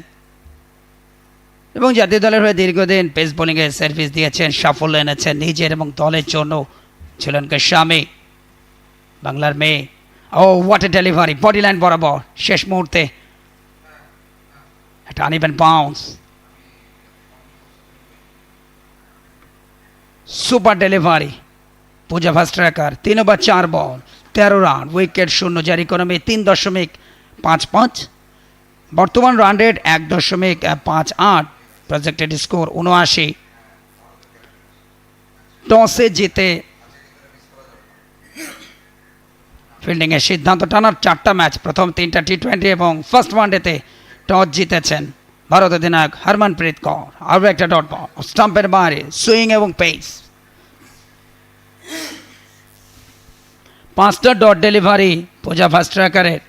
এবং জাতীয় দলের হয়ে দীর্ঘদিন পেস বোলিংয়ে সার্ভিস দিয়েছেন, সাফল্য এনেছেন নিজের এবং দলের জন্য। ঝুলন গোস্বামী, বাংলার মেয়ে। Oh what a delivery, body line বরাবর, শেষ মুহূর্তে একটা uneven bounce, super delivery. Puja Vastrakar 3 over 4 ball 13 run, wicket শূন্য, যার ইকোনমি 3.55। বর্তমান রান রেট 1.58, প্রজেক্টেড স্কোর 79। টসে জিতে ফিল্ডিংয়ের সিদ্ধান্ত টানার 4টা ম্যাচ, প্রথম 3টা টি-20 এবং ফার্স্ট ওয়ানডেতে টস জিতেছেন ভারত অধিনায়ক হরমনপ্রীত কৌর। আরও একটা ডট বল, স্টাম্পের বাইরে, সুইং এবং পেস। 5টা ডট ডেলিভারি পূজা ভাস্ট্রাকারের,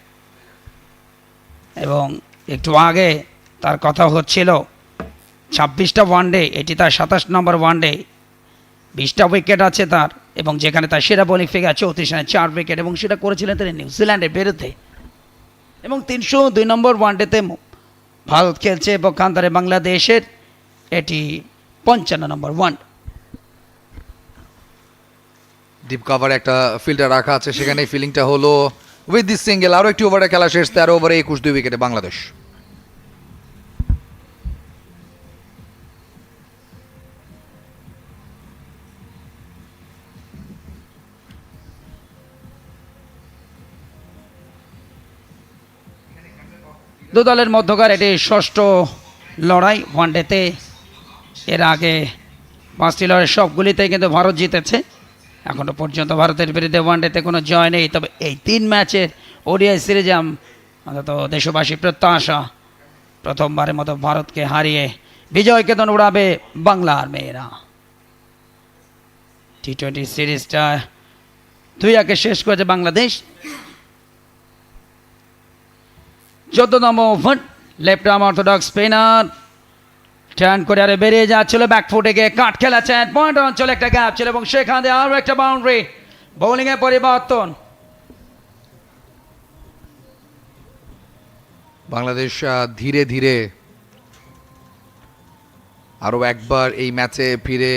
এবং একটু আগে তার কথা হচ্ছিল 26টা ওয়ানডে, এটি তার 27 নম্বর ওয়ানডে, 20টা উইকেট আছে তার, এবং যেখানে তার সেরা বোলিং ফিগার 34 রানে 4 উইকেট, এবং সেটা করেছিলেন তিনি নিউজিল্যান্ডের বিরুদ্ধে। এবং 302 নম্বর ওয়ানডেতে ভারত খেলছে পক্ষান্তরে বাংলাদেশের, এটি 55 নম্বর ওয়ান। ডিপ কাভারে একটা ফিল্ডার রাখা আছে, সেখানে ফিল্ডিংটা হলো উইথ দিস সিঙ্গেল। আরও একটি ওভারে খেলা শেষ, 13 ওভারে 21 উইকেটে বাংলাদেশ। দু দলের মধ্যকার এটি ষষ্ঠ লড়াই ওয়ানডেতে। এর আগে 5টি লড়াই সবগুলিতেই কিন্তু ভারত জিতেছে। এখনও পর্যন্ত ভারতের বিরুদ্ধে ওয়ানডেতে কোনো জয় নেই। তবে এই 3 ম্যাচের ওডিআই সিরিজে অন্তত দেশবাসী প্রত্যাশা প্রথমবারের মতো ভারতকে হারিয়ে বিজয় কেতন উড়াবে বাংলার মেয়েরা। টি20 সিরিজটা 2-1 শেষ করেছে বাংলাদেশ। 14তম over, left arm orthodox spinner turn করে আরে বেরিয়ে যাচ্ছিল, ব্যাকফুটে গিয়ে কাট খেলেছেন, পয়েন্ট অঞ্চলে একটা গ্যাপ ছিল এবং সেখানে আরও একটা বাউন্ডারি। বোলিংয়ে পরিবর্তন। বাংলাদেশ ধীরে ধীরে আরও একবার এই ম্যাচে ফিরে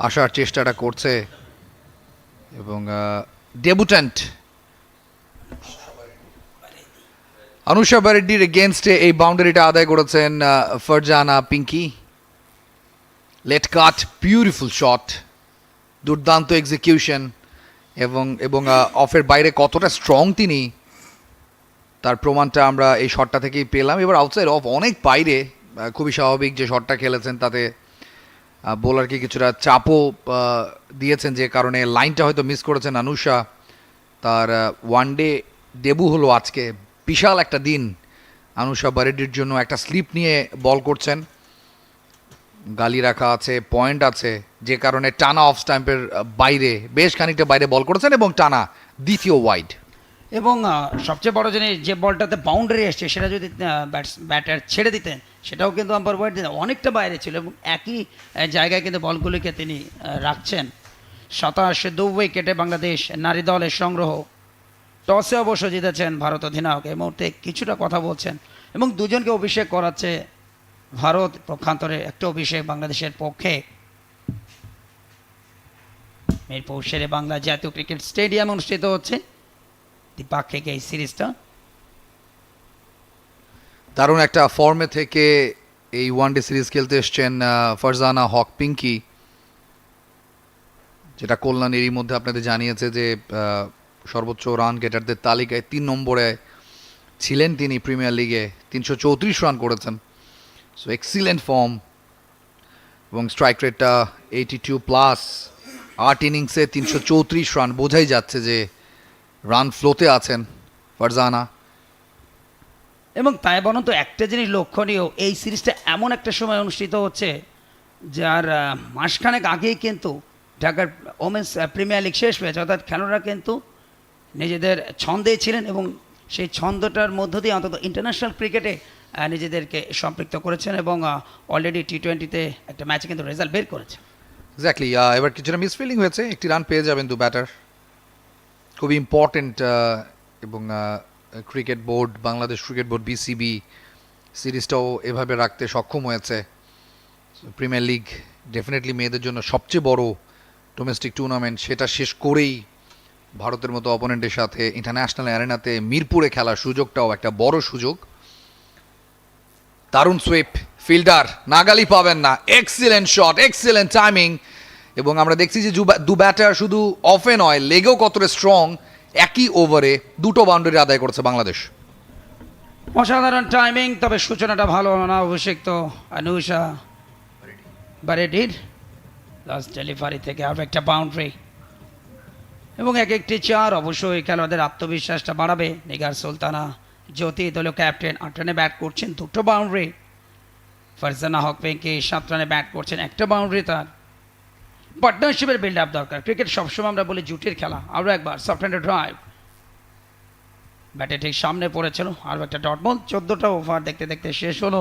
আসার চেষ্টাটা করছে এবং ডেবুট্যান্ট অনুষা বারেড্ডির এগেনস্টে এই বাউন্ডারিটা আদায় করেছেন ফারজানা পিঙ্কি। লেট কাট, বিউটিফুল শট, দুর্দান্ত এক্সিকিউশন এবং অফের বাইরে কতটা স্ট্রং তিনি তার প্রমাণটা আমরা এই শটটা থেকেই পেলাম। এবার আউটসাইড অফ অনেক বাইরে, খুবই স্বাভাবিক যে শটটা খেলেছেন তাতে বোলারকে কিছুটা চাপও দিয়েছেন, যে কারণে লাইনটা হয়তো মিস করেছেন অনুষা। তার ওয়ানডে ডেবু হলো আজকে, বিশাল একটা দিন অনুষা বারেড্ডির জন্য। একটা স্লিপ নিয়ে বল করছেন, গালি রাখা আছে, পয়েন্ট আছে, যে কারণে টানা অফ স্ট্যাম্পের বাইরে বেশ খানিকটা বাইরে বল করেছেন এবং টানা দ্বিতীয় ওয়াইড। এবং সবচেয়ে বড় জিনিস, যে বলটাতে বাউন্ডারি এসছে সেটা যদি ব্যাটার ছেড়ে দিতেন সেটাও কিন্তু আম্পায়ার ওয়াইড দিতেন, অনেকটা বাইরে ছিল এবং একই জায়গায় কিন্তু বলগুলিকে তিনি রাখছেন। 27 উইকেটে বাংলাদেশ নারী দলের সংগ্রহ। টসে অবশ্য জিতেছেন ভারত অধিনায়ক, এই মুহূর্তে কিছুটা কথা বলছেন এবং দুজনকে অভিষেক করাচ্ছে ভারত। পক্ষান্তরে একটা অভিষেক বাংলাদেশের পক্ষে মিরপুর শেরে বাংলা জাতীয় ক্রিকেট স্টেডিয়ামে অনুষ্ঠিত হচ্ছে দ্বিপাক্ষিক এই সিরিজটা। দারুণ একটা ফর্মে থেকে এই ওয়ানডে সিরিজ খেলতে এসছেন ফারজানা হক পিঙ্কি, যেটা কল্যাণ এরই মধ্যে আপনাদের জানিয়েছে যে সর্বোচ্চ রান গেটারদের তালিকায় 3 নম্বরে ছিলেন তিনি। প্রিমিয়ার লিগে 334 রান করেছেন, সো এক্সিলেন্ট ফর্ম এবং স্ট্রাইক রেটটা 82+। 8 ইনিংসে 334 রান, বোঝাই যাচ্ছে যে রান ফ্লোতে আছেন ফারজানা। এবং তাই বরং তো একটা জিনিস লক্ষণীয়, এই সিরিজটা এমন একটা সময় অনুষ্ঠিত হচ্ছে যার মাসখানেক আগেই কিন্তু ঢাকার ওমেন্স প্রিমিয়ার লিগ শেষ হয়েছে, অর্থাৎ খেলোয়াড়রা কিন্তু নিজেদের ছন্দে ছিলেন এবং সেই ছন্দটার মধ্য দিয়ে অন্তত ইন্টারন্যাশনাল ক্রিকেটে নিজেদেরকে সম্পৃক্ত করেছেন এবং অলরেডি টি20তে একটা ম্যাচে কিন্তু রেজাল্ট বের করেছে। এক্স্যাক্টলি, এবার কিছুটা মিসফিলিং হয়েছে, একটি রান পেয়ে যাবেন দু ব্যাটার। খুবই ইম্পর্টেন্ট এবং cricket board, Bangladesh cricket board BCB সিরিজটাও এভাবে রাখতে সক্ষম হয়েছে। প্রিমিয়ার লিগ ডেফিনেটলি মেয়েদের জন্য সবচেয়ে বড় ডোমেস্টিক টুর্নামেন্ট, সেটা শেষ করেই ভারতের মতো অপোনেন্টের সাথে ইন্টারন্যাশনাল অ্যারেনাতে মিরপুরে খেলার সুযোগটাও একটা বড় সুযোগ। দারুণ সুইপ, ফিল্ডার নাগালি পাবেন না, এক্সিলেন্ট শট, এক্সিলেন্ট টাইমিং। এবং আমরা দেখছি যে দু ব্যাটার শুধু অফে নয়, লেগেও কতটা স্ট্রং। একই ওভারে 2টো বাউন্ডারি আদায় করেছে বাংলাদেশ। অসাধারণ টাইমিং, তবে সূচনাটা ভালো না অভিষিক্ত অনুষা বারেডির। লাস্ট ডেলিভারি থেকে আরও একটা বাউন্ডারি এবং একটি 4 অবশ্যই খেলোয়াড়দের আত্মবিশ্বাসটা বাড়াবে। নিগার সুলতানা জ্যোতি দলীয় ক্যাপ্টেন 8 রানে ব্যাট করছেন, 2টো বাউন্ডারি। ফারজানা হক পিঙ্কি 7 রানে ব্যাট করছেন, একটা বাউন্ডারি। তার পার্টনারশিপের বিল্ড আপ দরকার। ক্রিকেট সবসময় আমরা বলি জুটির খেলা। আরও একবার সফট হ্যান্ডেড ড্রাইভ, ব্যাটে ঠিক সামনে পড়েছিল, আরও একটা ডট বল। 14টা ওভার দেখতে দেখতে শেষ হলো।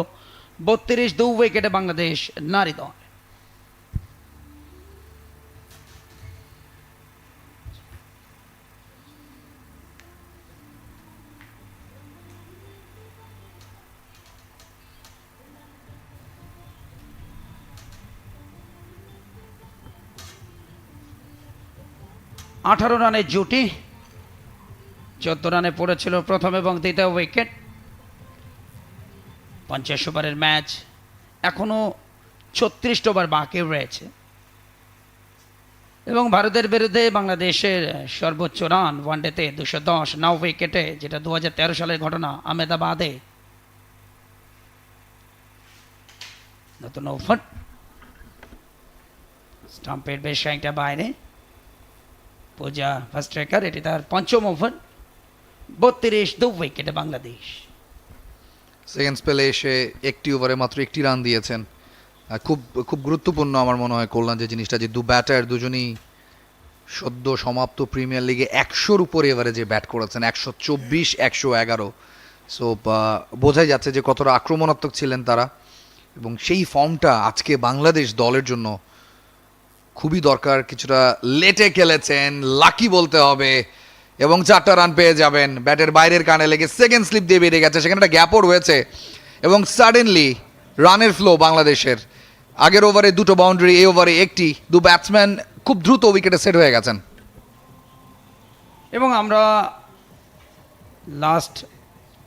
32 উইকেটে বাংলাদেশ নারী দল। আঠারো রানের জুটি, 14 রানে পড়েছিল প্রথম এবং দ্বিতীয় উইকেট। 50 ওভারের ম্যাচ, এখনও 36 ওভার বাকি রয়েছে এবং ভারতের বিরুদ্ধে বাংলাদেশের সর্বোচ্চ রান ওয়ানডেতে 210 9 উইকেটে, যেটা 2013 সালের ঘটনা আহমেদাবাদে। নতুন ওভার, স্টাম্পের বেশ খানিকটা বাইরে। পূজা ফার্স্ট স্ট্রাইকার, এটি তার পঞ্চম ওভার। 32 2 উইকেটে বাংলাদেশ। সেকেন্ড স্পেলে এসে একটি ওভারে মাত্র একটি রান দিয়েছেন। খুব খুব গুরুত্বপূর্ণ আমার মনে হয় কল্যাণ যে জিনিসটা, যে ব্যাটার দুজনই সদ্য সমাপ্ত প্রিমিয়ার লিগে 100-র উপরে এভারেজে ব্যাট করেছেন, 124 111। সো বোঝাই যাচ্ছে যে কতটা আক্রমণাত্মক ছিলেন তারা, এবং সেই ফর্মটা আজকে বাংলাদেশ দলের জন্য খুবই দরকার। কিছুটা লেটে খেলেছেন, লাকি বলতে হবে, এবং 4টা রান পেয়ে যাবেন। ব্যাটের বাইরের কানে লেগে সেকেন্ড স্লিপ দিয়ে বেরিয়ে গেছে, সেখানে একটা গ্যাপও রয়েছে, এবং সাডেনলি রানের ফ্লো বাংলাদেশের। আগের ওভারে 2টো বাউন্ডারি, এই ওভারে একটি। ব্যাটসম্যান খুব দ্রুত উইকেটে সেট হয়ে গেছেন। এবং আমরা লাস্ট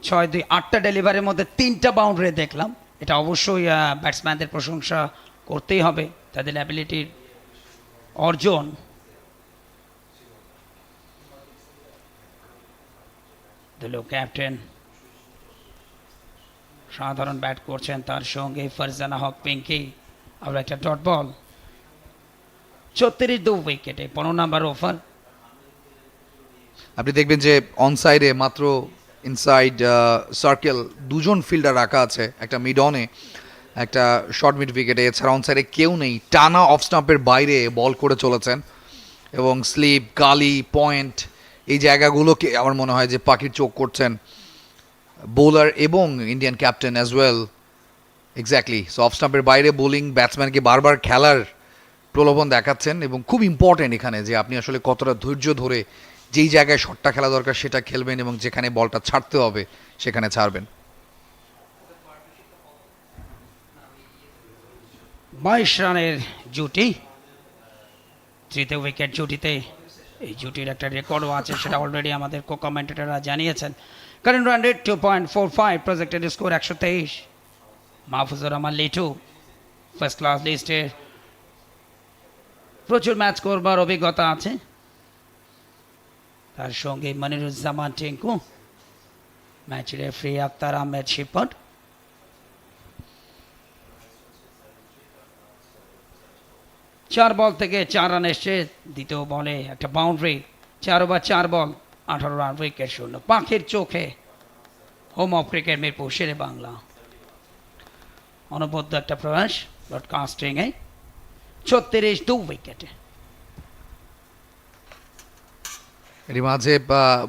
6-2-8টা ডেলিভারির মধ্যে 3টা বাউন্ডারি দেখলাম। এটা অবশ্যই ব্যাটসম্যানদের প্রশংসা করতেই হবে, তাদের অ্যাবিলিটির অর্জন। দলীয় ক্যাপ্টেন সাধারণ ব্যাট করছেন, তার সঙ্গে ফারজানা হক পিঙ্কি। আবার একটা ডট বল। 34 2 উইকেটে 15 নম্বর ওভার। আপনি দেখবেন যে অন সাইডে মাত্র ইনসাইড সার্কেল 2জন ফিল্ডার রাখা আছে, একটা মিড অনে, একটা শর্ট মিড উইকেটে। এছাড়া অন সাইডে কেউ নেই, টানা অফ স্টাম্পের বাইরে বল করে চলেছেন, এবং স্লিপ, গালি, পয়েন্ট, এই জায়গাগুলোকে আমার মনে হয় যে পাখির চোখ করছেন বোলার এবং Indian captain as well. Exactly. So off স্টাম্পের বাইরে বোলিং ব্যাটসম্যানকে বারবার খেলার প্রলোভন দেখাচ্ছেন, এবং খুব ইম্পর্টেন্ট এখানে যে আপনি আসলে কতটা ধৈর্য ধরে যেই জায়গায় শটটা খেলা দরকার সেটা খেলবেন, এবং যেখানে বলটা ছাড়তে হবে সেখানে ছাড়বেন। 22 রানের জুটি, তৃতীয় উইকেট জুটিতে। এই জুটির একটা রেকর্ডও আছে, সেটা অলরেডি আমাদের কো কমেন্টেটররা জানিয়েছেন। Current run rate 2.45, projected score 123। Mahfuzur Rahman Litu first class লিস্টে, প্রচুর ম্যাচ করবার অভিজ্ঞতা আছে। তার সঙ্গে মনিরুজ্জামান টিঙ্কু, ম্যাচ রেফারি আক্তার আহমেদ শিপন। চার বল থেকে 4 রান এসছে, দ্বিতীয় বলে একটা বাউন্ডারি। 4 ওভার 4 বল 18 রান, উইকেট শূন্য। পাখির চোখে হোম অফ ক্রিকেট মিরপুর শেরে বাংলা। অনবদ্য একটা প্রয়াস ব্রডকাস্টিংয়ে। 36 2 উইকেটে। এর মাঝে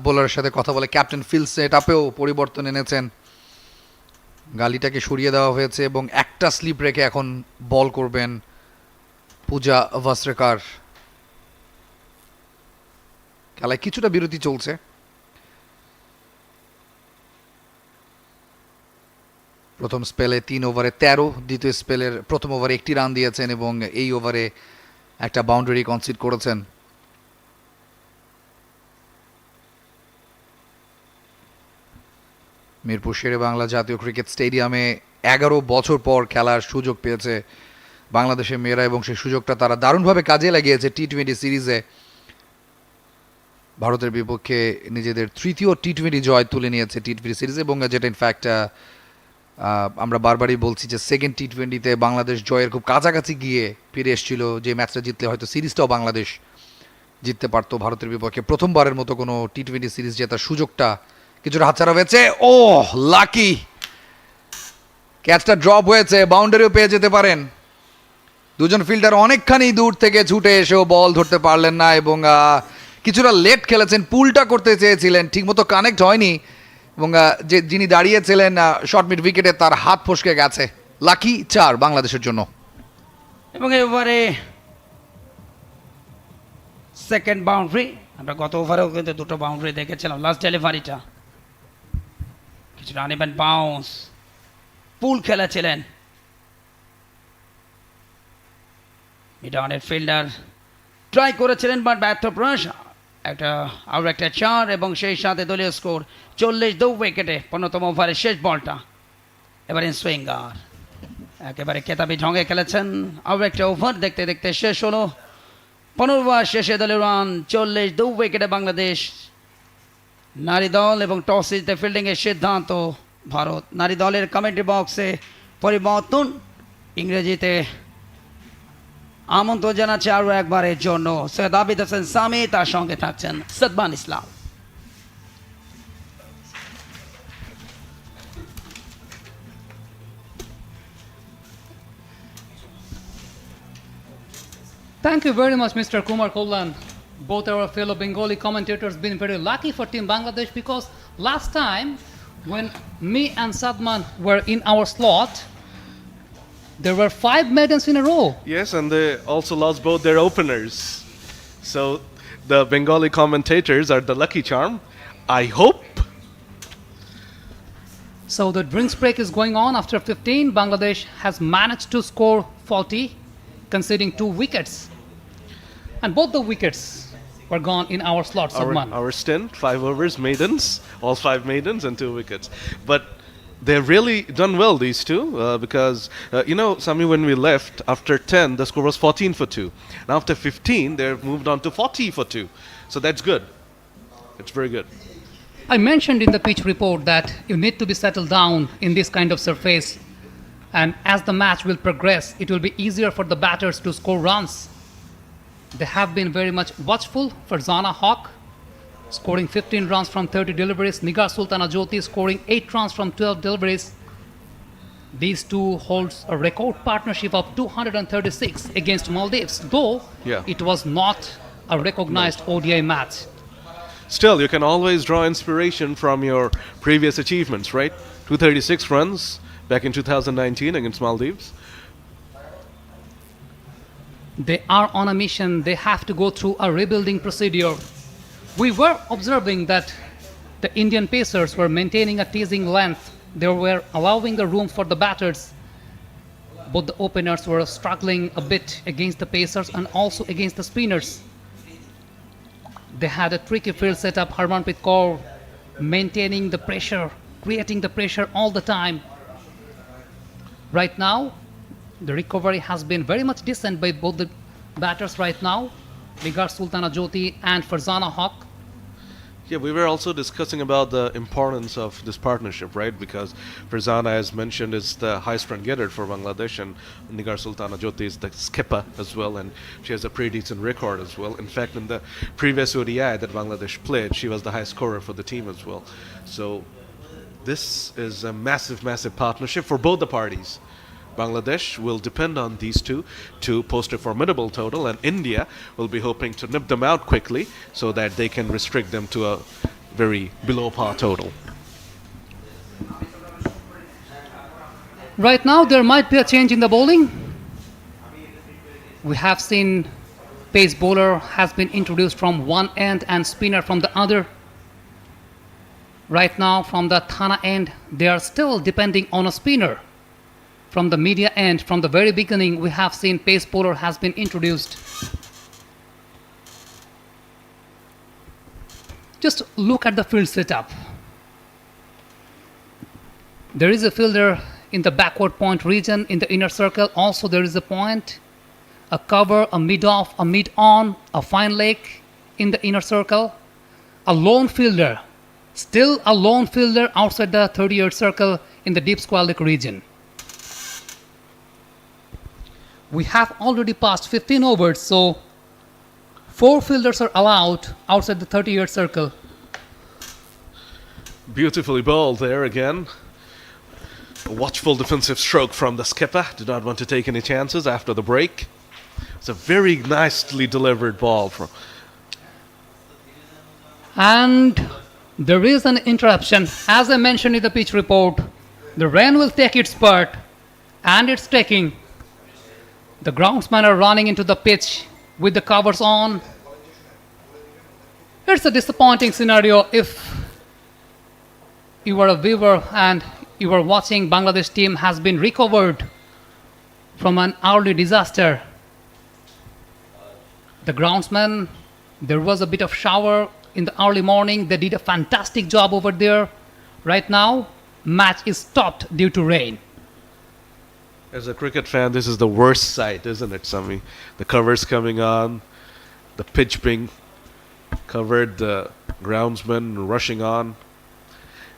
বোলারের সাথে কথা বলে ক্যাপ্টেন ফিল সেট আপেও পরিবর্তন এনেছেন। গালিটাকে সরিয়ে দেওয়া হয়েছে, এবং একটা স্লিপ রেখে এখন বল করবেন পূজা ভাস্ত্রেকার। খেলায় কিছুটা বিরতি চলছে। প্রথম স্পেলে 3 ওভারে 13, দ্বিতীয় স্পেলের প্রথম ওভারে 1টি রান দিয়েছেন, এবং এই ওভারে একটা বাউন্ডারি কনসিড করেছেন। মিরপুর শেরে বাংলা জাতীয় ক্রিকেট স্টেডিয়ামে 11 বছর পর খেলার সুযোগ পেয়েছে বাংলাদেশের মেয়েরা, এবং সেই সুযোগটা তারা দারুণভাবে কাজে লাগিয়েছে। টি-20 সিরিজে ভারতের বিপক্ষে নিজেদের তৃতীয় টি-20 জয় তুলে নিয়েছে টি-20 সিরিজে, এবং যেটা ইনফ্যাক্ট আমরা বারবারই বলছি যে সেকেন্ড টি-20তে বাংলাদেশ জয়ের খুব কাছাকাছি গিয়ে ফিরে এসেছিল, যে ম্যাচটা জিতলে হয়তো সিরিজটাও বাংলাদেশ জিততে পারতো ভারতের বিপক্ষে। প্রথমবারের মতো কোনো টি-20 সিরিজ জেতার সুযোগটা কিছুটা হাতছাড়া হয়েছে। ও লাকি, ক্যাচটা ড্রপ হয়েছে, বাউন্ডারিও পেয়ে যেতে পারেন। দুজন ফিল্ডার অনেকখানি দূর থেকে ছুটে এসেও বল ধরতে পারলেন না, এবং কিছুটা লেট খেলেছেন, পুলটা করতে চেয়েছিলেন, ঠিকমতো কানেক্ট হয়নি, এবং যে যিনি দাঁড়িয়েছিলেন শর্ট মিড উইকেটে তার হাত ফসকে গেছে। লাকি 4 বাংলাদেশের জন্য। এবং এবারে সেকেন্ড বাউন্ডারি। আমরা গত ওভারেও কিন্তু 2টো বাউন্ডারি দেখেছিলাম। লাস্ট ডেলিভারিটা কিছুটা আনইভেন বাউন্স, পুল খেলেছিলেন মিডঅনের ফিল্ডার, ট্রাই করেছিলেন বাট ব্যর্থ প্রয়াস। আরও একটা 4, এবং সেই সাথে দলীয় স্কোর 40 2 উইকেটে 15তম ওভারের শেষ বলটা। এবার ইন সুইঙ্গার একেবারে কেতাবি ঢঙে খেলেছেন। আরও একটা ওভার দেখতে দেখতে শেষ হলো। 15 ওভার শেষে দলীয় রান 40 2 উইকেটে বাংলাদেশ। নারী দল এবং টস জিতে ফিল্ডিংয়ের সিদ্ধান্ত ভারত। নারী দলের কমেন্ট্রি বক্সে পরিবর্তন, ইংরেজিতে আমন্ত্রণ জানাচ্ছি আরও একবারের জন্য সৈয়দ আবিদ হোসেন সামি, তার সঙ্গে থাকছেন সাদমান ইসলাম। Thank you very much, Mr. Kumar Kollan. Both our fellow Bengali commentators been very lucky for Team Bangladesh because last time when me and Sadman were in our slot, there were 5 maidens in a row. Yes, and they also lost both their openers. So the Bengali commentators are the lucky charm. I hope. So the drinks break is going on after 15. Bangladesh has managed to score 40, conceding 2 wickets. And both the wickets were gone in our slot, Sadman. Our stint, 5 overs, maidens, all 5 maidens and 2 wickets. But they've really done well, these two, because, Sami, when we left, after 10, the score was 14 for 2. Now after 15, they've moved on to 40 for 2. So that's good. It's very good. I mentioned in the pitch report that you need to be settled down in this kind of surface. And as the match will progress, it will be easier for the batters to score runs. They have been very much watchful. Farzana Haq scoring 15 runs from 30 deliveries. Nigar Sultana Jyoti scoring 8 runs from 12 deliveries. These two holds a record partnership of 236 against Maldives, though it was not a recognized ODI match. Still, you can always draw inspiration from your previous achievements, right? 236 runs back in 2019 against Maldives. They are on a mission. They have to go through a rebuilding procedure. We were observing that the Indian pacers were maintaining a teasing length. They were allowing the room for the batters. Both the openers were struggling a bit against the pacers and also against the spinners. They had a tricky field setup. Harmanpreet Kaur maintaining the pressure, creating the pressure all the time. Right now, the recovery has been very much decent by both the batters right now, Nigar Sultana Jyoti and Farzana Haq. Yeah, we were also discussing about the importance of this partnership, right? Because Farzana, as mentioned, is the highest run getter for Bangladesh, and Nigar Sultana Jyoti is the skipper as well, and she has a pretty decent record as well. In fact, in the previous ODI that Bangladesh played, she was the highest scorer for the team as well. So this is a massive, massive partnership for both the parties. Bangladesh will depend on these two to post a formidable total, and India will be hoping to nip them out quickly so that they can restrict them to a very below par total. Right now, there might be a change in the bowling. We have seen pace bowler has been introduced from one end and spinner from the other. Right now, from the Thana end, they are still depending on a spinner. From the media end, from the very beginning, we have seen pace bowler has been introduced. Just look at the field setup. There is a fielder in the backward point region in the inner circle. Also, there is a point, a cover, a mid-off, a mid-on, a fine leg in the inner circle. A lone fielder, still a lone fielder outside the 30-yard circle in the deep square leg region. We have already passed 15 overs, so 4 fielders are allowed outside the 30-yard circle. Beautifully bowled there again. A watchful defensive stroke from the skipper. Did not want to take any chances after the break. It's a very nicely delivered ball from. And there is an interruption. As I mentioned in the pitch report, the rain will take its part, and it's taking. The groundsmen are running into the pitch with the covers on. It's a disappointing scenario if you are a viewer and you are watching. Bangladesh team has been recovered from an early disaster. The groundsmen, there was a bit of shower in the early morning. They did a fantastic job over there. Right now, match is stopped due to rain. As a cricket fan, this is the worst sight, isn't it, Sami? The covers coming on, the pitch being covered, the groundsmen rushing on.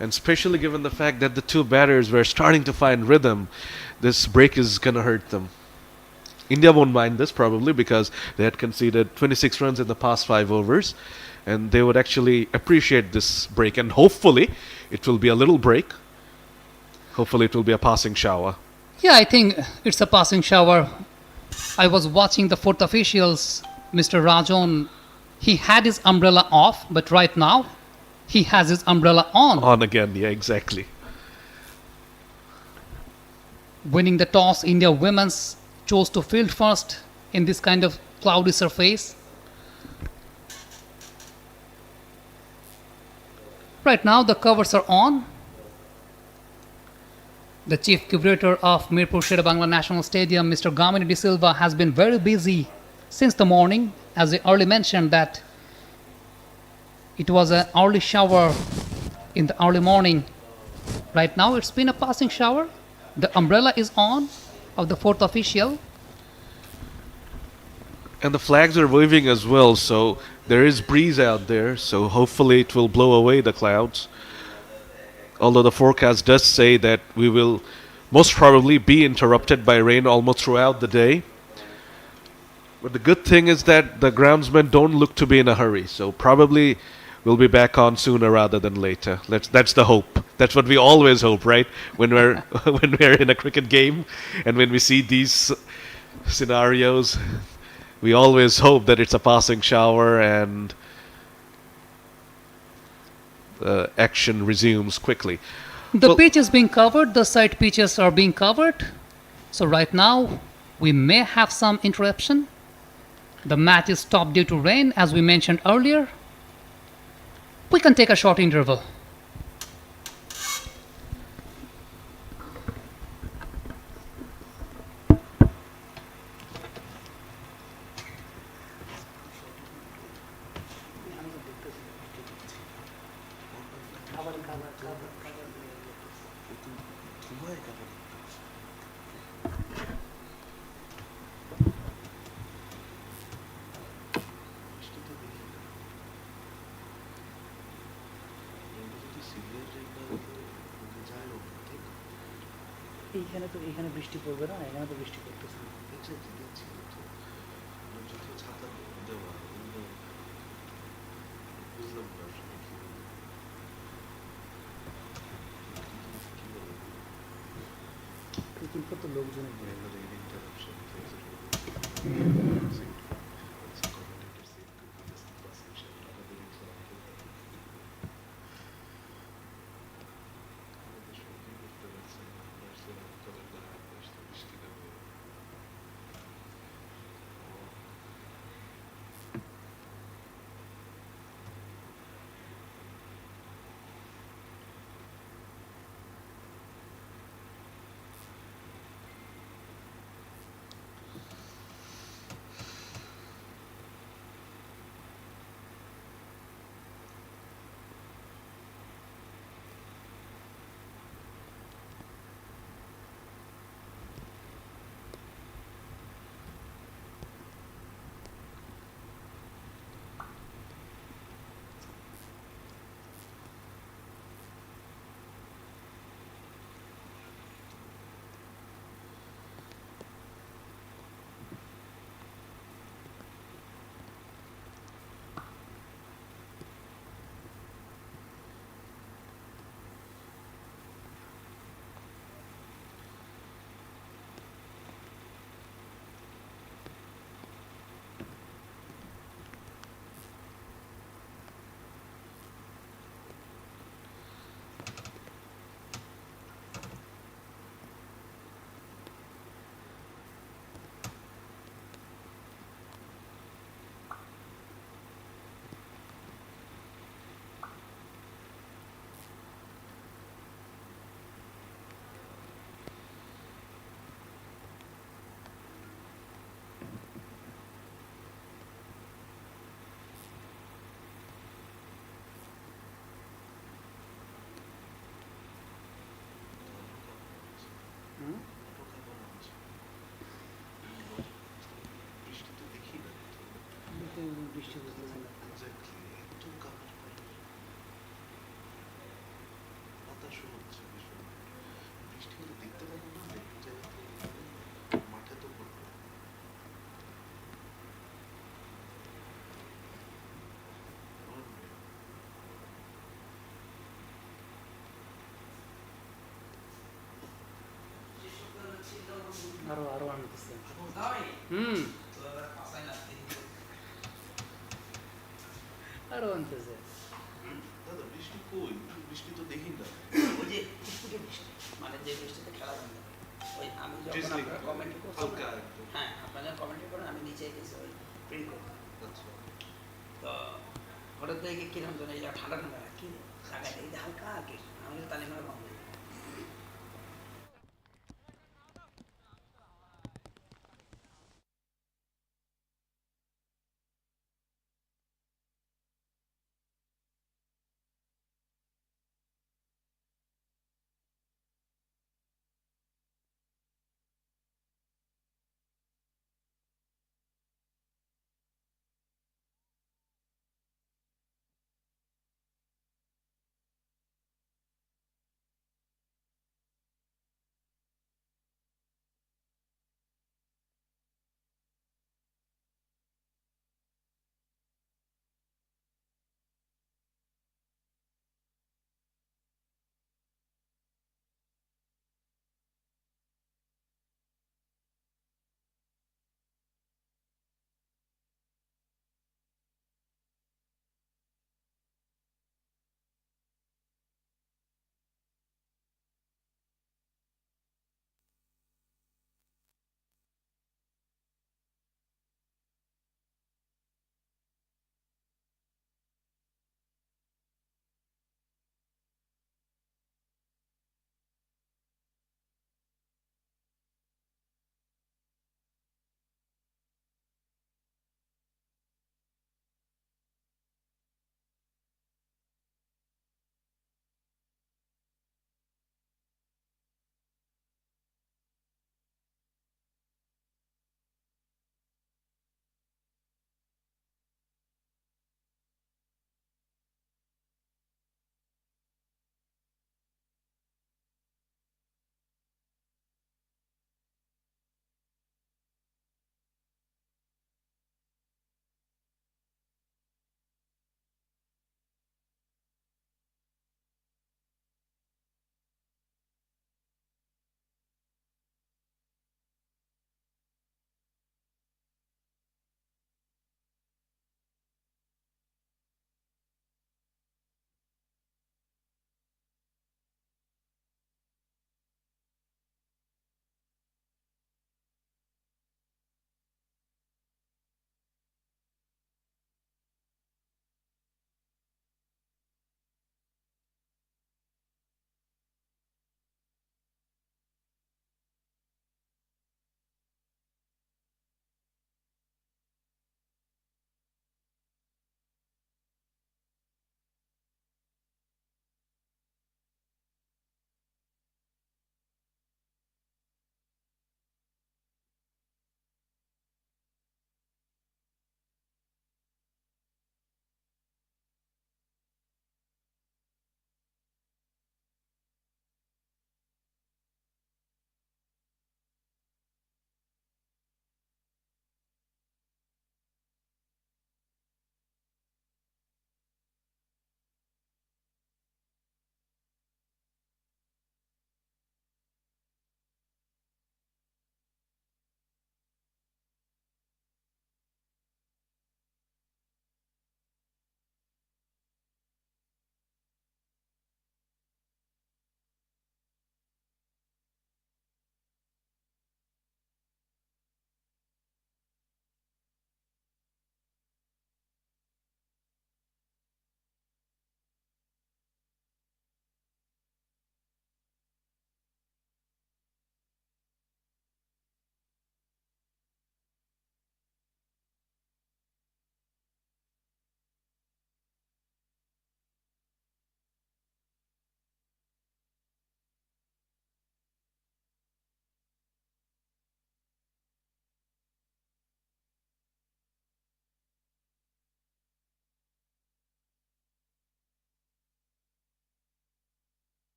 And especially given the fact that the two batters were starting to find rhythm, this break is going to hurt them. India won't mind this probably because they had conceded 26 runs in the past 5 overs, and they would actually appreciate this break. And hopefully, it will be a little break. Hopefully, it will be a passing shower. Yeah, I think it's a passing shower. I was watching the fourth officials, Mr. Rajon. He had his umbrella off, but right now, he has his umbrella on. On again, yeah, exactly. Winning the toss, India women's chose to field first in this kind of cloudy surface. Right now, the covers are on. The chief curator of Mirpur Sher-e Bangla National Stadium, Mr. Gamini De Silva, has been very busy since the morning. As I earlier mentioned that it was an early shower in the early morning. Right now, it's been a passing shower. The umbrella is on of the fourth official. And the flags are waving as well, so there is breeze out there, so hopefully it will blow away the clouds. Although the forecast does say that we will most probably be interrupted by rain almost throughout the day. But the good thing is that the groundsmen don't look to be in a hurry, so probably we'll be back on sooner rather than later. That's the hope. That's what we always hope, right? When we're when we're in a cricket game and when we see these scenarios, we always hope that it's a passing shower and the action resumes quickly. The Well- pitch is being covered, the side pitches are being covered. So right now, we may have some interruption. The match is stopped due to rain, as we mentioned earlier. We can take a short interval. এইখানে তো এখানে বৃষ্টি পড়বে না, এখানে তো বৃষ্টি পড়তেছে না। কত লোকজন আরো আরো আনতেছে তাই হুম তো এবার পাশায় না দিন আরো আনতেছে দাদা বৃষ্টি কই বৃষ্টি তো দেখি না ওই যে ফুটফুটে বৃষ্টি মানে যে বৃষ্টিতে খেলা বন্ধ করে। ওই আমি যখন Drizzling আপনারা করে, কমেন্ট্রি করছেন হালকা না, একদম। হ্যাঁ আপনারা কমেন্ট্রি করেন আমি নিচে গেছি ওই প্রিন্ট করতে আচ্ছা তো হঠাৎ দেখি কিরম যেন এই ঠান্ডা ঠান্ডা কি জায়গায় এই যে হালকা কি আমি তো তালিমার বন্ধ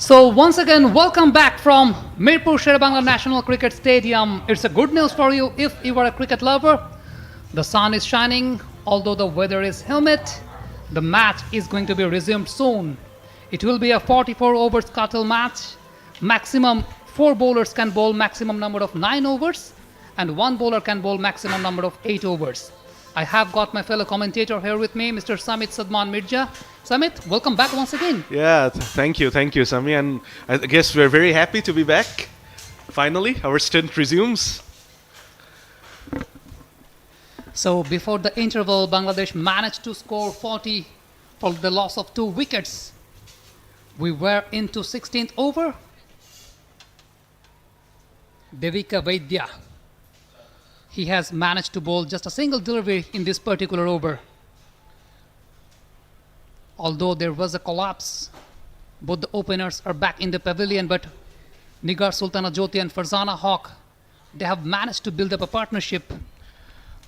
So once again, welcome back from Mirpur Sher-e Bangla National Cricket Stadium. It's a good news for you if you are a cricket lover. The sun is shining, although the weather is humid. The match is going to be resumed soon. It will be a 44 overs scuttle match. Maximum 4 bowlers can bowl maximum number of 9 overs, and 1 bowler can bowl maximum number of 8 overs. I have got my fellow commentator here with me, Mr. Samit Sadman Mirza. Samit, welcome back once again. Yeah, thank you, Sami. And I guess we're very happy to be back. Finally, our stint resumes. So before the interval, Bangladesh managed to score 40 for the loss of 2 wickets. We were into 16th over. Devika Vaidya. He has managed to bowl just a single delivery in this particular over. Although there was a collapse, both the openers are back in the pavilion, but Nigar Sultana Jyoti and Farzana Haq, they have managed to build up a partnership.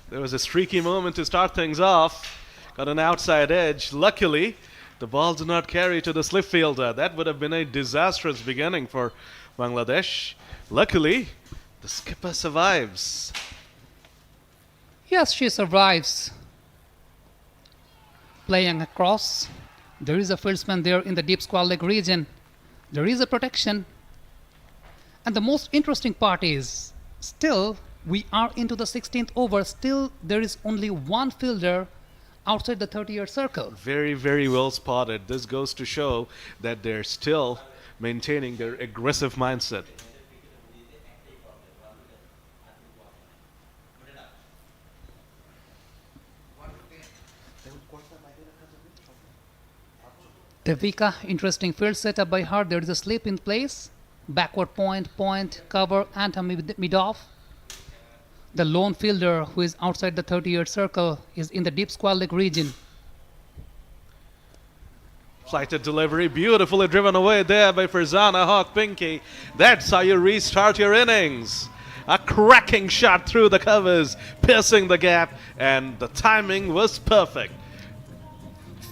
There was a streaky moment to start things off. Got an outside edge. Luckily, the ball did not carry to the slip fielder. That would have been a disastrous beginning for Bangladesh. Luckily, the skipper survives. Yes, she survives. Playing across. There is a fieldsman there in the deep square leg region. There is a protection. And the most interesting part is, still, we are into the 16th over. Still, there is only 1 fielder outside the 30-yard circle. Very, very well spotted. This goes to show that they're still maintaining their aggressive mindset. Devika, interesting field setup by her. There is a slip in place. Backward point, cover, and a mid-off. The lone fielder who is outside the 30-yard circle is in the deep square leg region. Flighted delivery, beautifully driven away there by Farzana Haq Pinky. That's how you restart your innings. A cracking shot through the covers, piercing the gap, and the timing was perfect.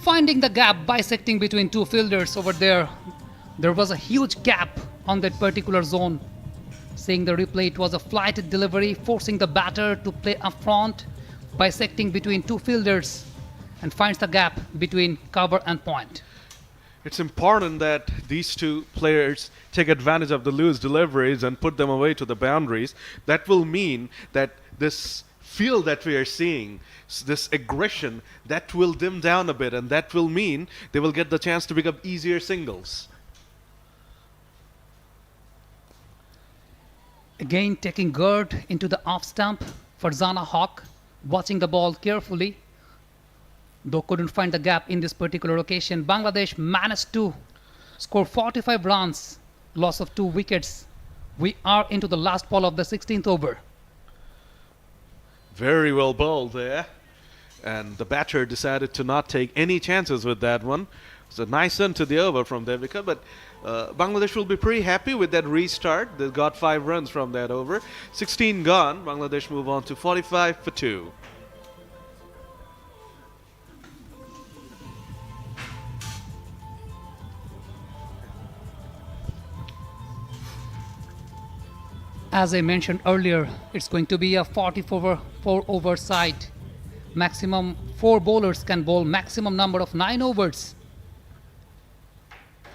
Finding the gap, bisecting between 2 fielders over there. There was a huge gap on that particular zone. Seeing the replay, it was a flighted delivery, forcing the batter to play up front, bisecting between 2 fielders, and finds the gap between cover and point. It's important that these 2 players take advantage of the loose deliveries and put them away to the boundaries. That will mean that this field that we are seeing, this aggression, that will dim down a bit, and that will mean they will get the chance to pick up easier singles. Again taking guard into the off stump. Farzana Haq watching the ball carefully, though couldn't find the gap in this particular occasion. Bangladesh managed to score 45 runs, loss of 2 wickets. We are into the last ball of the 16th over. Very well bowled there. And the batter decided to not take any chances with that one. It's a nice end to the over from Devika, but Bangladesh will be pretty happy with that restart. They got 5 runs from that over. 16 gone. Bangladesh move on to 45 for 2. As I mentioned earlier, it's going to be a 44 over side. Maximum 4 bowlers can bowl maximum number of 9 overs.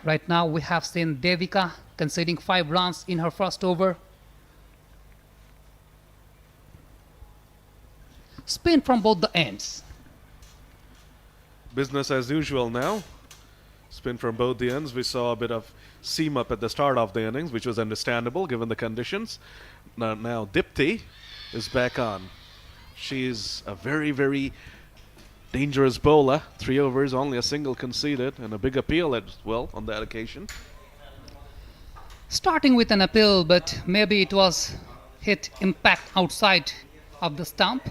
Right now we have seen Devika conceding 5 runs in her first over. Spin from both the ends. Business as usual now. Spin from both the ends. We saw a bit of seam up at the start of the innings, which was understandable given the conditions. Now Dipti is back on. She is a very, very dangerous bowler. 3 overs, only a single conceded, and a big appeal as well on that occasion. Starting with an appeal, but maybe it was hit impact outside of the stump.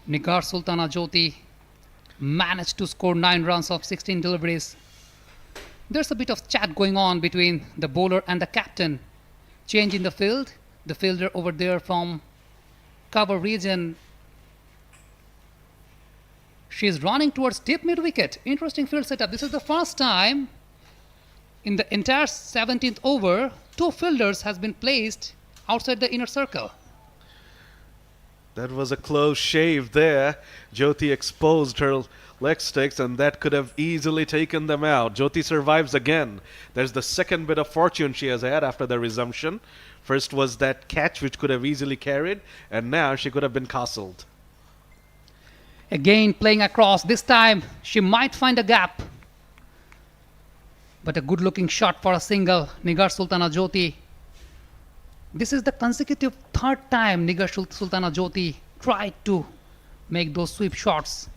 Nigar Sultana Jyoti managed to score 9 runs of 16 deliveries. There's a bit of chat going on between the bowler and the captain. Change in the field. The fielder over there from cover region. She's running towards deep mid wicket. Interesting field setup. This is the first time in the entire 17th over, 2 fielders has been placed outside the inner circle. That was a close shave there. Jyoti exposed her leg sticks, and that could have easily taken them out. Jyoti survives again. There's the second bit of fortune she has had after the resumption. First was that catch which could have easily carried, and now she could have been castled. Again playing across. This time she might find a gap. But a good looking shot for a single. Nigar Sultana Jyoti. This is the consecutive 3rd time Nigar Sultana Jyoti tried to make those sweep shots.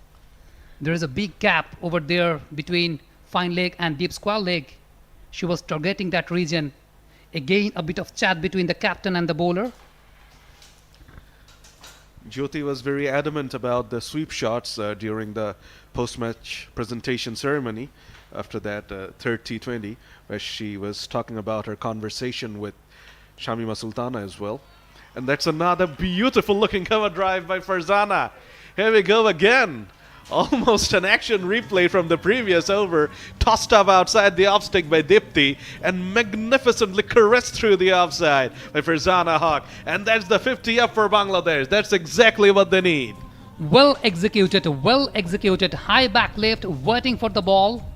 There is a big gap over there between fine leg and deep square leg. She was targeting that region. Again a bit of chat between the captain and the bowler. Jyoti was very adamant about the sweep shots during the post-match presentation ceremony after that 3rd T20, where she was talking about her conversation with Shamima Sultana as well. And that's another beautiful looking cover drive by Farzana. Here we go again. Almost an action replay from the previous over. Tossed up outside the off stick by Dipti and magnificently caressed through the offside by Farzana Haq. And that's the 50 up for Bangladesh. That's exactly what they need. Well executed. High back left, waiting for the ball.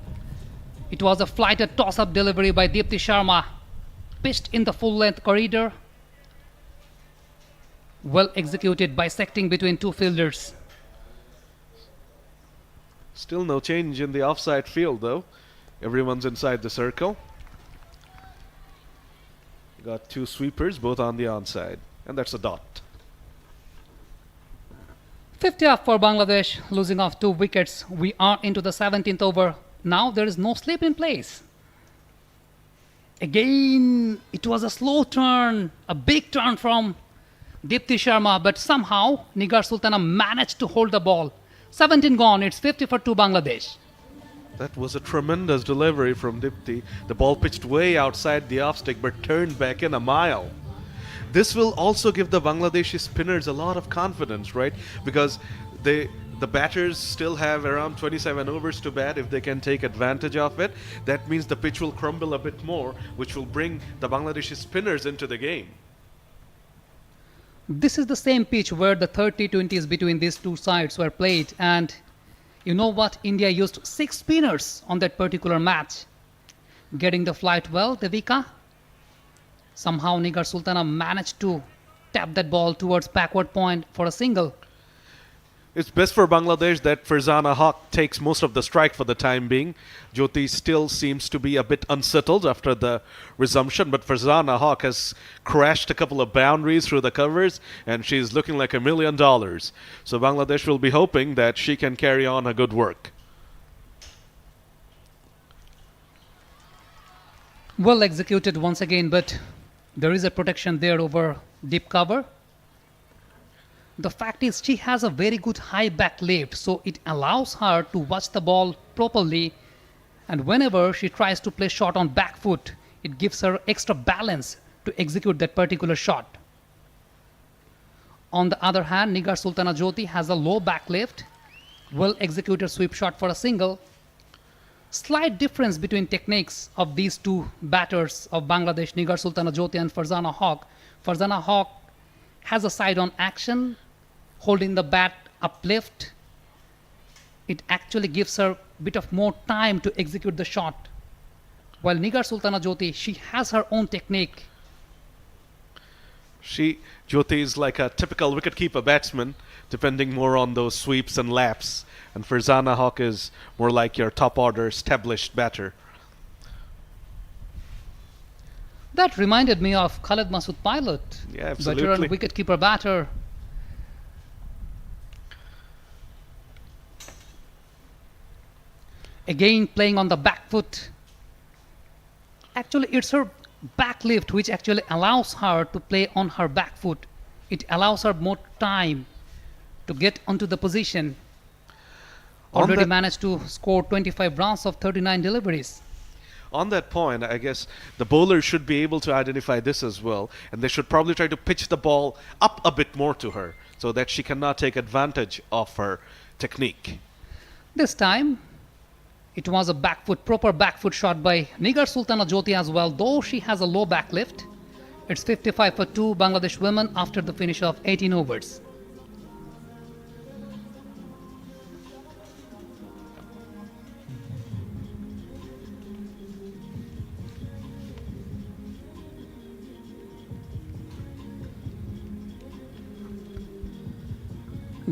It was a flighted toss-up delivery by Dipti Sharma. Pitched in the full-length corridor. Well executed, bisecting between 2 fielders. Still no change in the offside field though. Everyone's inside the circle. Got 2 sweepers, both on the onside. And that's a dot. 50 up for Bangladesh, losing off 2 wickets. We are into the 17th over. Now there is no slip in place. Again, it was a slow turn, a big turn from Dipti Sharma, but somehow Nigar Sultana managed to hold the ball. 17 gone, it's 50 for 2 Bangladesh. That was a tremendous delivery from Dipti. The ball pitched way outside the off stick but turned back in a mile. This will also give the Bangladeshi spinners a lot of confidence, right? Because the batters still have around 27 overs to bat. If they can take advantage of it, that means the pitch will crumble a bit more, which will bring the Bangladeshi spinners into the game. This is the same pitch where the 3rd T20s between these 2 sides were played, and you know what? India used 6 spinners on that particular match. Getting the flight well, Devika. Somehow Nigar Sultana managed to tap that ball towards backward point for a single. It's best for Bangladesh that Farzana Haq takes most of the strike for the time being. Jyoti still seems to be a bit unsettled after the resumption, but Farzana Haq has crashed a couple of boundaries through the covers, and she's looking like $1 million. So Bangladesh will be hoping that she can carry on her good work. Well executed once again, but there is a protection there over deep cover. The fact is she has a very good high back left, so it allows her to watch the ball properly, and whenever she tries to play shot on back foot, it gives her extra balance to execute that particular shot. On the other hand, Nigar Sultana Jyoti has a low back left, well executed sweep shot for a single. Slight difference between techniques of these 2 batters of Bangladesh, Nigar Sultana Jyoti and Farzana Haq. Farzana Haq has a side-on action, holding the bat uplift. It actually gives her a bit of more time to execute the shot. While Nigar Sultana Jyoti, she has her own technique. Jyoti is like a typical wicketkeeper batsman, depending more on those sweeps and laps. And Farzana Haq is more like your top-order established batter. That reminded me of Khaled Masood Pilot. Yeah, absolutely. Veteran wicketkeeper batter. Again playing on the back foot. Actually, it's her back lift which actually allows her to play on her back foot. It allows her more time to get onto the position. Already managed to score 25 runs of 39 deliveries. On that point, I guess the bowler should be able to identify this as well, and they should probably try to pitch the ball up a bit more to her so that she cannot take advantage of her technique. This time, It was a proper back foot shot by Nigar Sultana Jyoti as well, though she has a low back lift. It's 55 for 2 Bangladesh women after the finish of 18 overs.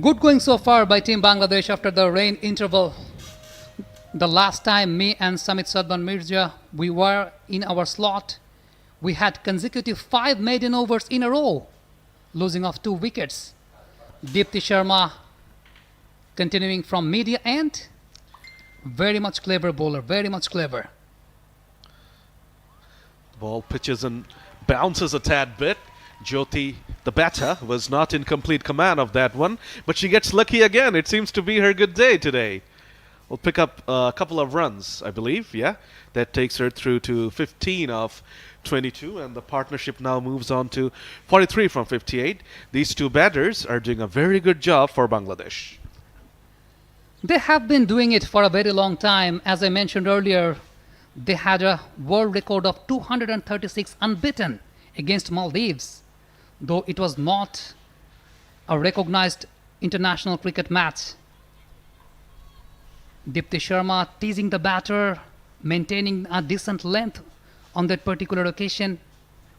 Good going so far by Team Bangladesh after the rain interval. The last time me and Samit Sadban Mirza, we were in our slot, we had consecutive 5 maiden overs in a row, losing off 2 wickets. Deepti Sharma continuing from media end. Very much clever bowler, very much clever. The ball pitches and bounces a tad bit. Jyoti, the batter, was not in complete command of that one, but she gets lucky again. It seems to be her good day today. Will pick up a couple of runs, I believe, yeah. That takes her through to 15 of 22, and the partnership now moves on to 43 from 58. These two batters are doing a very good job for Bangladesh. They have been doing it for a very long time. As I mentioned earlier, they had a world record of 236 unbeaten against Maldives, though it was not a recognized international cricket match. Deepti Sharma teasing the batter, maintaining a decent length on that particular occasion,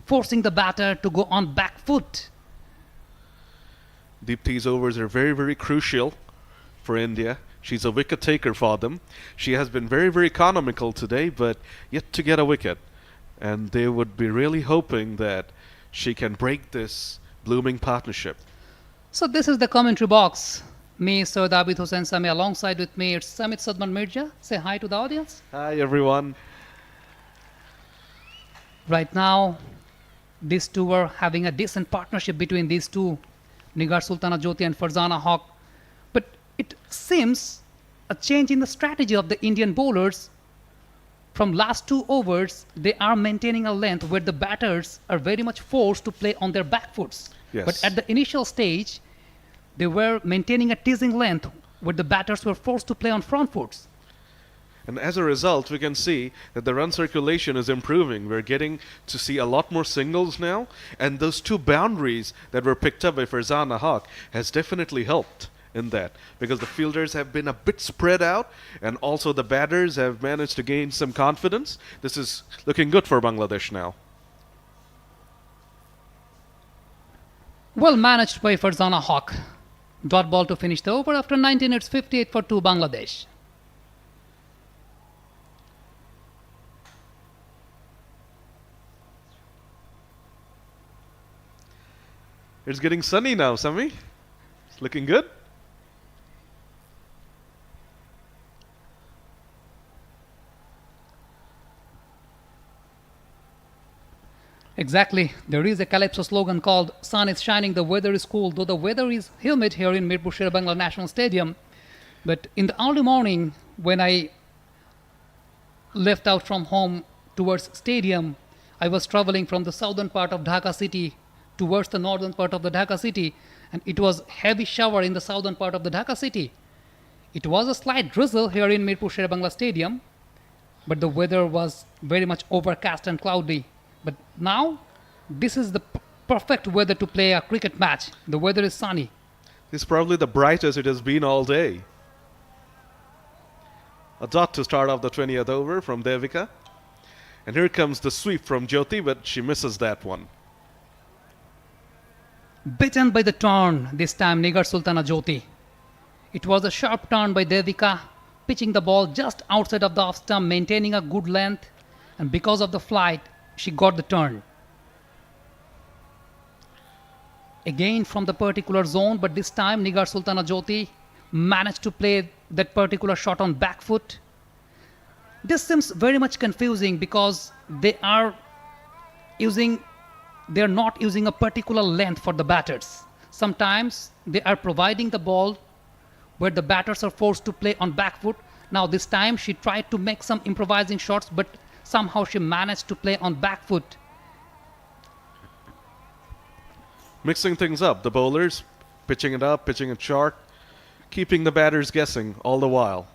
forcing the batter to go on back foot. Deepti's overs are very, very crucial for India. She's a wicket taker for them. She has been very, very economical today, but yet to get a wicket. And they would be really hoping that she can break this blooming partnership. So this is the commentary box. Me, Sir Abid Hussain Sami, alongside with me, it's Samit Sadman Mirza. Say hi to the audience. Hi, everyone. Right now, these two were having a decent partnership between these two, Nigar Sultana Jyoti and Farzana Haq. But it seems a change in the strategy of the Indian bowlers. From last 2 overs, they are maintaining a length where the batters are very much forced to play on their back foots. Yes. But at the initial stage, they were maintaining a teasing length where the batters were forced to play on front foots. And as a result, we can see that the run circulation is improving. We're getting to see a lot more singles now. And those 2 boundaries that were picked up by Farzana Haq has definitely helped in that, because the fielders have been a bit spread out and also the batters have managed to gain some confidence. This is looking good for Bangladesh now. Well managed by Farzana Haq. Dot ball to finish the over after 19. It's 58 for 2 Bangladesh. It's getting sunny now, Sami. It's looking good. Exactly. There is a Calypso slogan called "Sun is shining, the weather is cool," though the weather is humid here in Mirpur Sher-e Bangla National Stadium. But in the early morning, when I left out from home towards stadium, I was traveling from the southern part of Dhaka city towards the northern part of the Dhaka city, and it was heavy shower in the southern part of the Dhaka city. It was a slight drizzle here in Mirpur Sher-e Bangla Stadium, but the weather was very much overcast and cloudy. But now, this is the perfect weather to play a cricket match. The weather is sunny. This is probably the brightest it has been all day. A dot to start off the 20th over from Devika. And here comes the sweep from Jyoti, but she misses that one. Bitten by the turn, this time Nigar Sultana Jyoti. It was a sharp turn by Devika, pitching the ball just outside of the off stump, maintaining a good length, and because of the flight, she got the turn. Again from the particular zone, but this time Nigar Sultana Jyoti managed to play that particular shot on back foot. This seems very much confusing because they are not using a particular length for the batters. Sometimes they are providing the ball where the batters are forced to play on back foot. Now this time she tried to make some improvising shots, but somehow she managed to play on back foot. Mixing things up, the bowlers pitching it up, pitching it short, keeping the batters guessing all the while.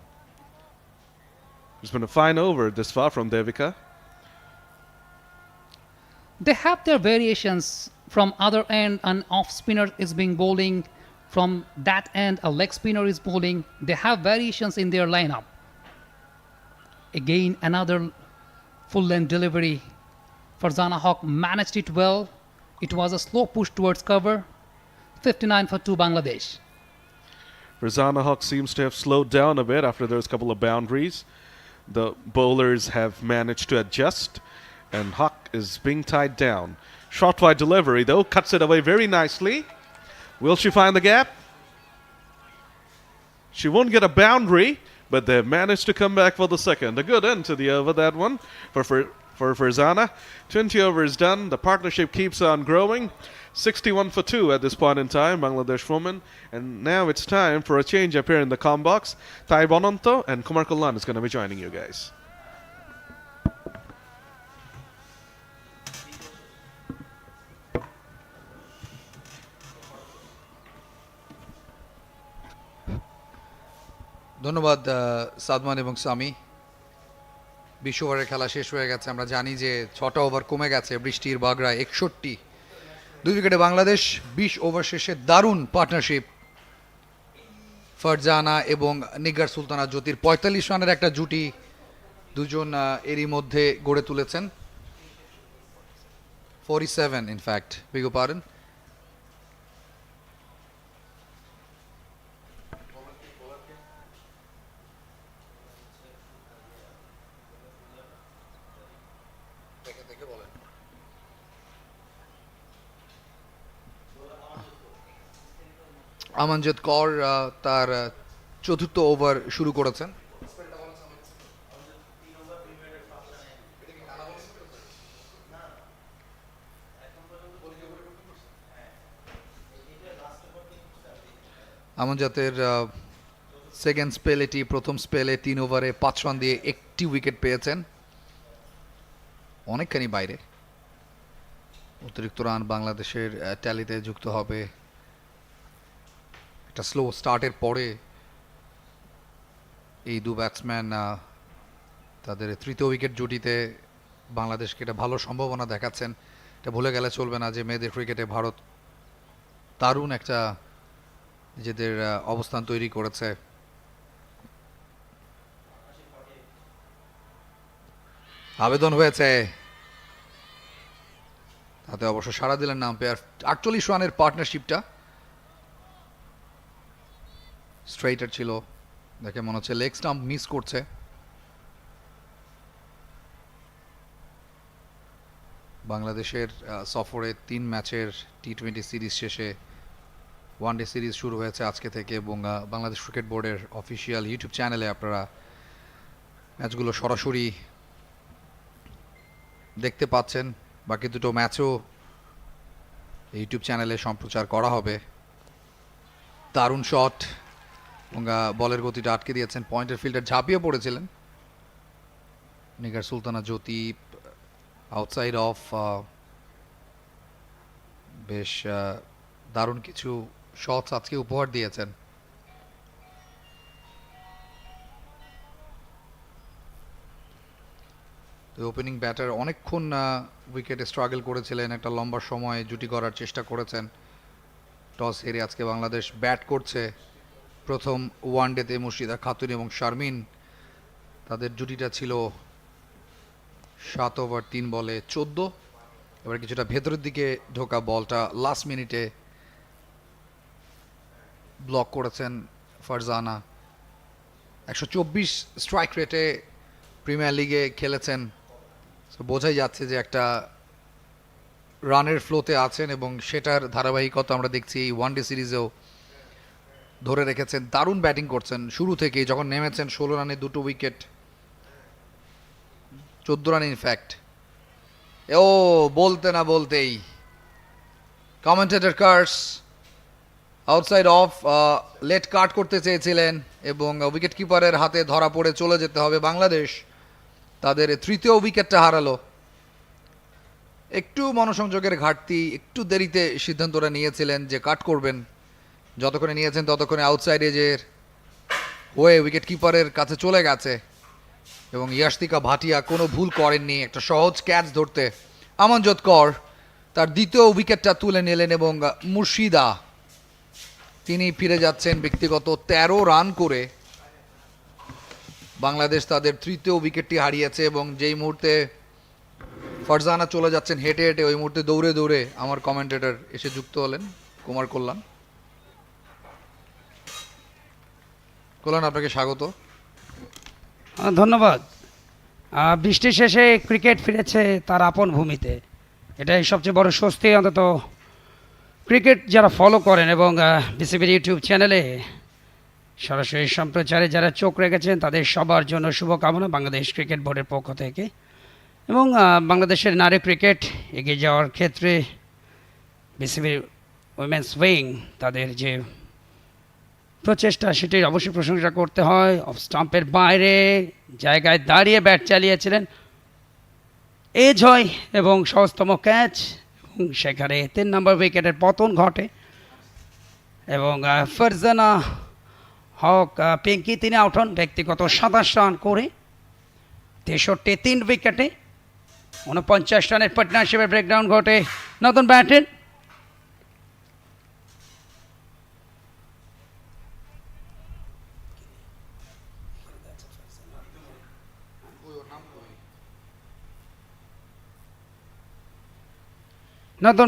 It's been a fine over this far from Devika. They have their variations. From other end, an off spinner is being bowling. From that end, a leg spinner is bowling. They have variations in their lineup. Again, another full length delivery. Farzana Haq managed it well. It was a slow push towards cover. 59 for 2 Bangladesh. Farzana Haq seems to have slowed down a bit after those couple of boundaries. The bowlers have managed to adjust, and Haq is being tied down. Short wide delivery, though, cuts it away very nicely. Will she find the gap? She won't get a boundary, but they've managed to come back for the second. A good end to the over, that one, for Farzana. 20 overs done. The partnership keeps on growing. 61 for 2 at this point in time, Bangladesh women. And now it's time for a change up here in the comm box. Tai Bonanto and Kumar Kullan is going to be joining you guys. ধন্যবাদ সাদমান এবং সামি। 20 ওভারের খেলা শেষ হয়ে গেছে। আমরা জানি যে 6টা ওভার কমে গেছে বৃষ্টির বাগড়ায়। 61 2 উইকেটে বাংলাদেশ। 20 ওভার শেষে দারুণ পার্টনারশিপ ফারজানা এবং নিগার সুলতানা জ্যোতির। 45 রানের একটা জুটি দুজন এরই মধ্যে গড়ে তুলেছেন। 47 ইনফ্যাক্ট, বিগ পার্ডন। আমনজদ কর তার চতুর্থ ওভার শুরু করেছেন। আমনজাতের সেকেন্ড স্পেল এটি। প্রথম স্পেলে 3 ওভারে 5 রান দিয়ে একটি উইকেট পেয়েছেন, অনেকখানি বাইরে। অতিরিক্ত রান বাংলাদেশের ট্যালিতে যুক্ত হবে। একটা স্লো স্টার্টের পরে এই দু ব্যাটসম্যান তাদের তৃতীয় উইকেট জুটিতে বাংলাদেশকে একটা ভালো সম্ভাবনা দেখাচ্ছেন। এটা ভুলে গেলে চলবে না যে মেয়েদের ক্রিকেটে ভারত দারুণ একটা নিজেদের অবস্থান তৈরি করেছে। আবেদন হয়েছে, তাতে অবশ্য সাড়া দিলেন না আম্পায়ার। 48 রানের পার্টনারশিপটা স্ট্রেইটার ছিল, দেখে মনে হচ্ছে লেগ স্টাম্প মিস করছে। বাংলাদেশের সফরে 3 ম্যাচের টি20 সিরিজ শেষে ওয়ানডে সিরিজ শুরু হয়েছে আজকে থেকে, এবং বাংলাদেশ ক্রিকেট বোর্ডের অফিসিয়াল ইউটিউব চ্যানেলে আপনারা ম্যাচগুলো সরাসরি দেখতে পাচ্ছেন। বাকি দুটো ম্যাচও ইউটিউব চ্যানেলে সম্প্রচার করা হবে। দারুণ শট, এবং বলের গতিটা আটকে দিয়েছেন। পয়েন্টের ফিল্ডার ঝাঁপিয়ে পড়েছিলেন। নিগার সুলতানা জ্যোতি আউটসাইড অফ, বেশ দারুণ কিছু শটস আজকে উপহার দিয়েছেন। ওপেনিং ব্যাটার অনেকক্ষণ উইকেটে স্ট্রাগল করেছিলেন, একটা লম্বা সময় জুটি করার চেষ্টা করেছেন। টস হেরে আজকে বাংলাদেশ ব্যাট করছে। প্রথম ওয়ানডেতে মুর্শিদা খাতুন এবং শারমিন, তাদের জুটিটা ছিল 7 ওভার 3 বলে 14। এবার কিছুটা ভেতরের দিকে ঢোকা বলটা লাস্ট মিনিটে ব্লক করেছেন ফারজানা। 124 স্ট্রাইক রেটে প্রিমিয়ার লিগে খেলেছেন, বোঝাই যাচ্ছে যে একটা রানের ফ্লোতে আছেন, এবং সেটার ধারাবাহিকতা আমরা দেখছি এই ওয়ানডে সিরিজেও ধরে রেখেছেন। দারুণ ব্যাটিং করছেন শুরু থেকেই, যখন নেমেছেন 16 রানে 2টো উইকেট, 14 রান ইনফ্যাক্ট। ও বলতে না বলতেই commentator curse outside off, late cut করতে চেয়েছিলেন, এবং উইকেট কিপারের হাতে ধরা পড়ে চলে যেতে হবে বাংলাদেশ। তাদের তৃতীয় উইকেটটা হারালো। একটু মনোসংযোগের ঘাটতি, একটু দেরিতে সিদ্ধান্তটা নিয়েছিলেন যে কাট করবেন। যতক্ষণে নিয়েছেন ততক্ষণে আউটসাইড এজের হয়ে উইকেট কিপারের কাছে চলে গেছে। এবং ইয়াশতিকা ভাটিয়া কোনো ভুল করেননি, একটা সহজ ক্যাচ ধরতে আমনজোত কর তার দ্বিতীয় উইকেটটা তুলে নিলেন এবং মুর্শিদা তিনি ফিরে যাচ্ছেন ব্যক্তিগত 13 রান করে। বাংলাদেশ তাদের তৃতীয় উইকেটটি হারিয়েছে এবং যেই মুহূর্তে ফারজানা চলে যাচ্ছেন হেঁটে হেঁটে, ওই মুহূর্তে দৌড়ে দৌড়ে আমার কমেন্টেটর এসে যুক্ত হলেন কুমার কল্যাণ। কল্যাণ, আপনাকে স্বাগত। ধন্যবাদ। বৃষ্টি শেষে ক্রিকেট ফিরেছে তার আপন ভূমিতে, এটাই সবচেয়ে বড় স্বস্তি। অন্তত ক্রিকেট যারা ফলো করেন এবং বিসিবির ইউটিউব চ্যানেলে সরাসরি সম্প্রচারে যারা চোখ রেখেছেন তাদের সবার জন্য শুভকামনা বাংলাদেশ ক্রিকেট বোর্ডের পক্ষ থেকে। এবং বাংলাদেশের নারী ক্রিকেট এগিয়ে যাওয়ার ক্ষেত্রে বিসিবির উইমেন্স উইং তাদের যে প্রচেষ্টা সেটির অবশ্যই প্রশংসা করতে হয়। অফ স্টাম্পের বাইরে জায়গায় দাঁড়িয়ে ব্যাট চালিয়েছিলেন এজ হয় এবং সহজতম ক্যাচ, এবং সেখানে 3 নম্বর উইকেটের পতন ঘটে এবং ফারজানা হক পিঙ্কি তিনি আউট হন ব্যক্তিগত 27 রান করে 63 3 উইকেটে। 49 রানের পার্টনারশিপের ব্রেকডাউন ঘটে নতুন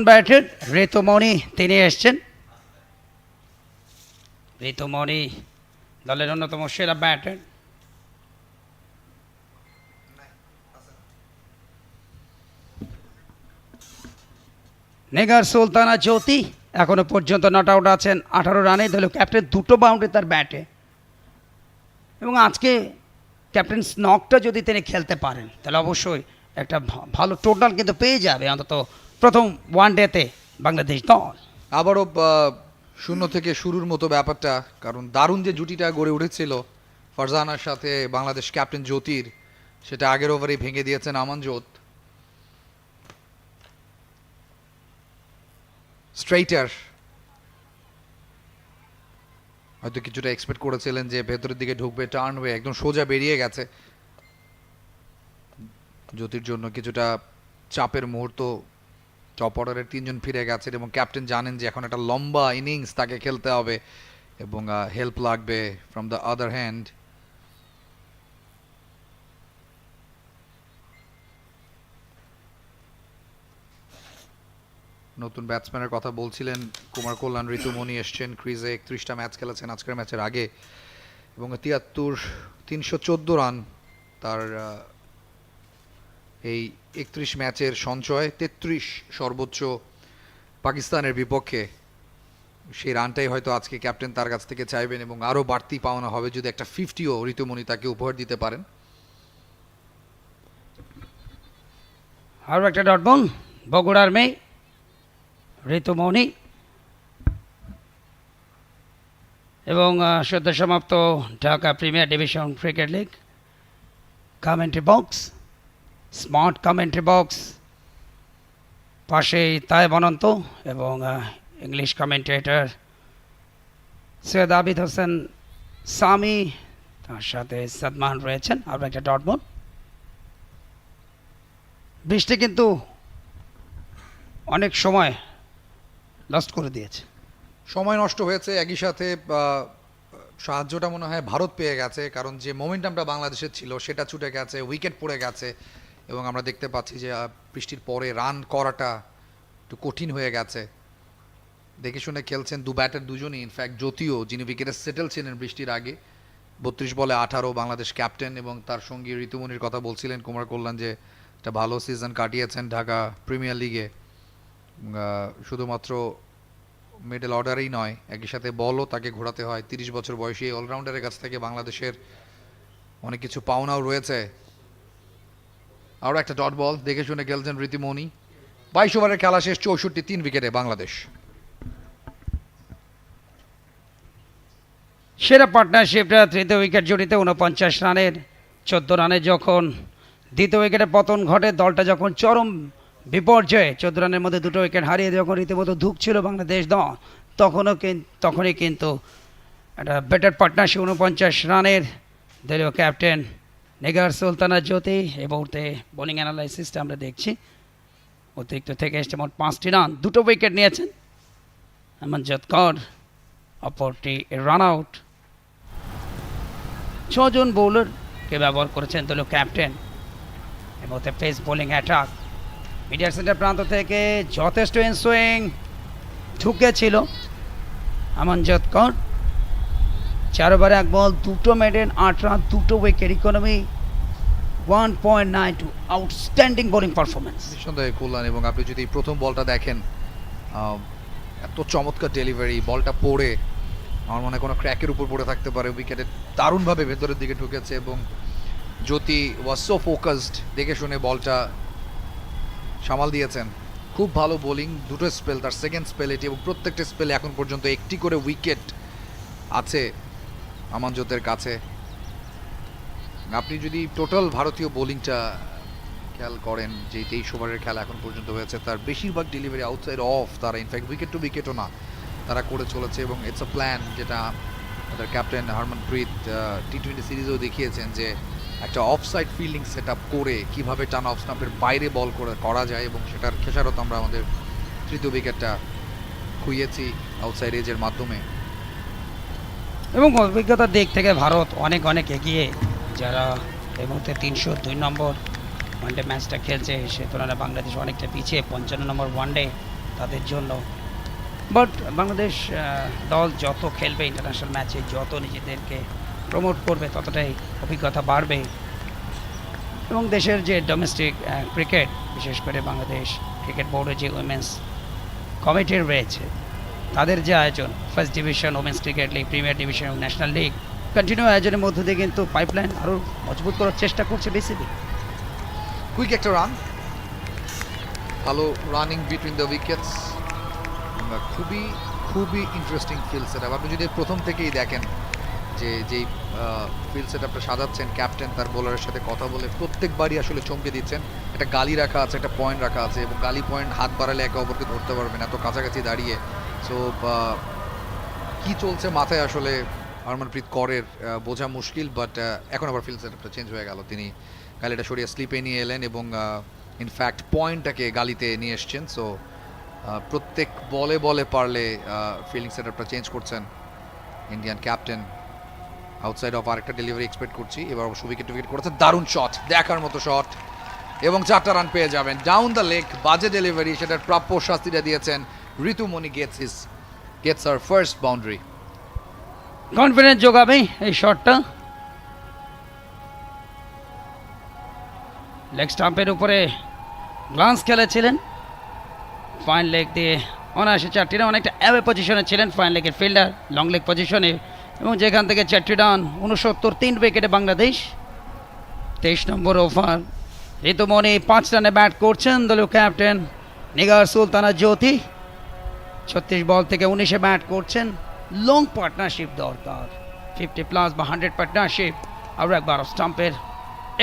ব্যাটের ঋতুমণি তিনি এসছেন। ঋতুমণি দলের অন্যতম সেরা ব্যাটার। নিগার সুলতানা জ্যোতি এখনো পর্যন্ত নট আউট আছেন 18 রানে, দলীয় ক্যাপ্টেন 2টো বাউন্ডারি তার ব্যাটে। এবং আজকে ক্যাপ্টেন স্নকটা যদি তিনি খেলতে পারেন তাহলে অবশ্যই একটা ভালো টোটাল কিন্তু পেয়ে যাবে অন্তত প্রথম ওয়ানডেতে বাংলাদেশ দল। আবারও শূন্য থেকে শুরুর মতো ব্যাপারটা, কারণ দারুণ যে জুটিটা গড়ে উঠেছিল ফারজানার সাথে বাংলাদেশ ক্যাপ্টেন জ্যোতির, সেটা আগের ওভারেই ভেঙে দিয়েছেন আমনজোত। স্ট্রেইটার হয়তো কিছুটা এক্সপেক্ট করেছিলেন যে ভেতরের দিকে ঢুকবে, টার্ন হয়ে একদম সোজা বেরিয়ে গেছে। জ্যোতির জন্য কিছুটা চাপের মুহূর্ত। টপ অর্ডারের 3 জন ফিরে গেছেন এবং ক্যাপ্টেন জানেন যে এখন একটা লম্বা ইনিংস তাকে খেলতে হবে এবং হেল্প লাগবে ফ্রম দ্য আদার হ্যান্ড। নতুন ব্যাটসম্যানের কথা বলছিলেন কুমার কল্যাণ। ঋতুমণি এসছেন ক্রিজে, 31টা ম্যাচ খেলেছেন আজকের ম্যাচের আগে এবং 314 রান তার এই 31 ম্যাচের সঞ্চয়। 33 সর্বোচ্চ পাকিস্তানের বিপক্ষে। সেই রানটাই হয়তো আজকে ক্যাপ্টেন তার কাছ থেকে চাইবেন এবং আরও বাড়তি পাওনা হবে যদি একটা 50ও ঋতুমণি তাকে উপহার দিতে পারেন। আরও একটা ডট বল বগুড়ার মেয়ে ঋতুমণি। এবং সদ্য সমাপ্ত Dhaka premier division cricket league commentary box, smart commentary box, পাশেই তায়েব অনন্ত এবং ইংলিশ কমেন্টেটর সৈয়দ আবিদ হোসেন সামি, তার সাথে সাদমান রয়েছেন। আরও একটা ডট বল। বৃষ্টি কিন্তু অনেক সময় লস্ট করে দিয়েছে, সময় নষ্ট হয়েছে, একই সাথে সাহায্যটা মনে হয় ভারত পেয়ে গেছে, কারণ যে মোমেন্টামটা বাংলাদেশের ছিল সেটা ছুটে গেছে, উইকেট পড়ে গেছে এবং আমরা দেখতে পাচ্ছি যে বৃষ্টির পরে রান করাটা একটু কঠিন হয়ে গেছে। দেখে শুনে খেলছেন দু ব্যাটার দুজনই, ইনফ্যাক্ট জ্যোতিও যিনি উইকেটে সেটেল ছিলেন বৃষ্টির আগে, 32 বলে 18 বাংলাদেশ ক্যাপ্টেন, এবং তার সঙ্গে ঋতুমণির কথা বলছিলেন কুমার কল্যাণ যে একটা ভালো সিজন কাটিয়েছেন ঢাকা প্রিমিয়ার লিগে। শুধুমাত্র মিডল অর্ডারেই নয়, একই সাথে বলও তাকে ঘোরাতে হয়। 30 বছর বয়সী অলরাউন্ডারের কাছ থেকে বাংলাদেশের অনেক কিছু পাওনাও রয়েছে। আরও একটা ডট বল, দেখে শুনে খেলছেন ঋতুমণি। 22 ওভারের খেলা শেষ, 64 3 উইকেটে বাংলাদেশ। সেরা পার্টনারশিপটা তৃতীয় উইকেট জুটিতে 49 রানের 14 রানে যখন দ্বিতীয় উইকেটে পতন ঘটে, দলটা যখন চরম বিপর্যয়ে 14 রানের মধ্যে 2টো উইকেট হারিয়ে যখন রীতিমতো ধুঁকছিল বাংলাদেশ দল, তখনই কিন্তু একটা বেটার পার্টনারশিপ 49 রানের দলীয় ক্যাপ্টেন নিগার সুলতানা জ্যোতি এই মুহূর্তে বোলিং অ্যানালাইসিসটা আমরা দেখছি। অতিরিক্ত থেকে এসছে মোট 5টি রান, 2টো উইকেট নিয়েছেন আমনজদ কর, অপরটি রান আউট। 6 জন বোলারকে ব্যবহার করেছেন দলীয় ক্যাপ্টেন। এই মুহূর্তে পেস বোলিং অ্যাটাক মিডিয়ার সেন্টার প্রান্ত থেকে যথেষ্ট ইনসুইং ঢুকেছিল আমনজদ কর। 4 ওভারে 1 বল, 2টো মেডেন, 8 রান, 2টো wicket, economy 1.92, outstanding bowling performance. নিঃসন্দেহে কল্যাণ, এবং আপনি যদি প্রথম বলটা দেখেন এত চমৎকার ডেলিভারি, বলটা পড়ে আমার মনে হয় কোনো ক্র্যাকের উপর পড়ে থাকতে পারে, উইকেটে দারুণভাবে ভেতরের দিকে ঢুকেছে এবং জ্যোতি ওয়াজ সো ফোকাসড, দেখে শুনে বলটা সামাল দিয়েছেন। খুব ভালো বোলিং, 2টো স্পেল, তার সেকেন্ড স্পেল এটি, এবং প্রত্যেকটা স্পেলে এখন পর্যন্ত 1টি করে উইকেট আছে আমনজদের কাছে। আপনি যদি টোটাল ভারতীয় বোলিংটা খেয়াল করেন, যে 23 ওভারের খেলা এখন পর্যন্ত হয়েছে, তার বেশিরভাগ ডেলিভারি আউটসাইড অফ, তারা ইনফ্যাক্ট উইকেট টু উইকেটও না তারা করে চলেছে, এবং ইটস আ প্ল্যান, যেটা তাদের ক্যাপ্টেন হরমনপ্রীত টি20 সিরিজেও দেখিয়েছেন, যে একটা অফসাইড ফিল্ডিং সেট আপ করে কীভাবে টানা অফ স্টাম্পের বাইরে বল করা যায়, এবং সেটার খেসারত আমরা আমাদের 3য় উইকেটটা খুইয়েছি আউটসাইড এজের মাধ্যমে। এবং অভিজ্ঞতার দিক থেকে ভারত অনেক অনেক এগিয়ে, যারা এই মুহূর্তে 302 নম্বর ওয়ানডে ম্যাচটা খেলছে, সে তুলনায় বাংলাদেশ অনেকটা পিছিয়ে 55 নম্বর ওয়ানডে তাদের জন্য। বাট বাংলাদেশ দল যত খেলবে ইন্টারন্যাশনাল ম্যাচে, যত নিজেদেরকে প্রমোট করবে, ততটাই অভিজ্ঞতা বাড়বে। এবং দেশের যে ডোমেস্টিক ক্রিকেট, বিশেষ করে বাংলাদেশ ক্রিকেট বোর্ডের যে উইমেন্স কমিটি রয়েছে, তাদের যে আয়োজন, first division, women's cricket league, premier division এবং ন্যাশনাল লিগ, কন্টিনিউ আয়োজনের মধ্য দিয়ে কিন্তু পাইপলাইন আরও মজবুত করার চেষ্টা করছে বিসিবি। কুইক একটা রান, ভালো রানিং বিটুইন দ্য উইকেটস, খুবই খুবই ইন্টারেস্টিং ফিল্ড সেট আপ। আপনি যদি প্রথম থেকেই দেখেন যে যেই ফিল্ড সেট আপটা সাজাচ্ছেন, ক্যাপ্টেন তার বোলারের সাথে কথা বলে প্রত্যেকবারই আসলে চমকে দিচ্ছেন। একটা গালি রাখা আছে, একটা পয়েন্ট রাখা আছে, এবং গালি পয়েন্ট হাত বাড়ালে একে অপরকে ধরতে পারবেন এত কাছাকাছি দাঁড়িয়ে। সো কি চলছে মাথায় আসলে হরমনপ্রীত করের বোঝা মুশকিল, বাট এখন আবার ফিল্ড সেট আপটা চেঞ্জ হয়ে গেল। তিনি গালিটা সরিয়ে স্লিপে নিয়ে এলেন এবং ইনফ্যাক্ট পয়েন্টটাকে গালিতে নিয়ে এসছেন। সো প্রত্যেক বলে বলে পারলে ফিল্ডিং সেট আপটা চেঞ্জ করছেন ইন্ডিয়ান ক্যাপ্টেন। আউটসাইড অফ আরেকটা ডেলিভারি এক্সপেক্ট করছি, এবার অবশ্য উইকেট উইকেট করেছে, দারুণ শট, দেখার মতো শট, এবং 4টা রান পেয়ে যাবেন ডাউন দ্য লেগ। বাজে ডেলিভারি, সেটার প্রাপ্য শাস্তিটা দিয়েছেন ঋতুমণি, গেটস আর ফার্স্ট বাউন্ডারি। কনফিডেন্স যোগাবে এই শটটা। লেগ স্টাম্পের উপরে গ্লান্স খেলেছিলেন, ফাইন লেগ দিয়ে অনায়াসে 4টি রান, অনেকটা অ্যাওয়ে পজিশনে ছিলেন ফাইন লেগের ফিল্ডার, লং লেগ পজিশনে, এবং যেখান থেকে 4টি রান, 69, 3 উইকেটে বাংলাদেশ। 23 নম্বর ওভার, ঋতুমণি 5 রানে ব্যাট করছেন দলীয় ক্যাপ্টেন নিগার সুলতানা জ্যোতি। 36 বল থেকে 19-এ ব্যাট করছেন। লং পার্টনারশিপ দরকার, 50+ বা 100 পার্টনারশিপ। আরও একবার স্টাম্পের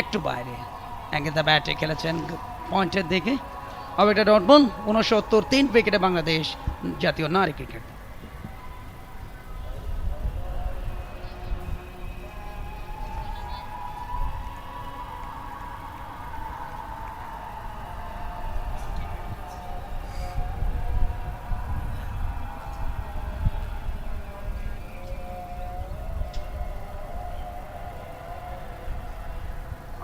একটু বাইরে অ্যাঙ্গেল ব্যাটে খেলেছেন পয়েন্টের দিকে। আর এটা ডট বল, 69, 3 উইকেটে বাংলাদেশ জাতীয় নারী ক্রিকেট।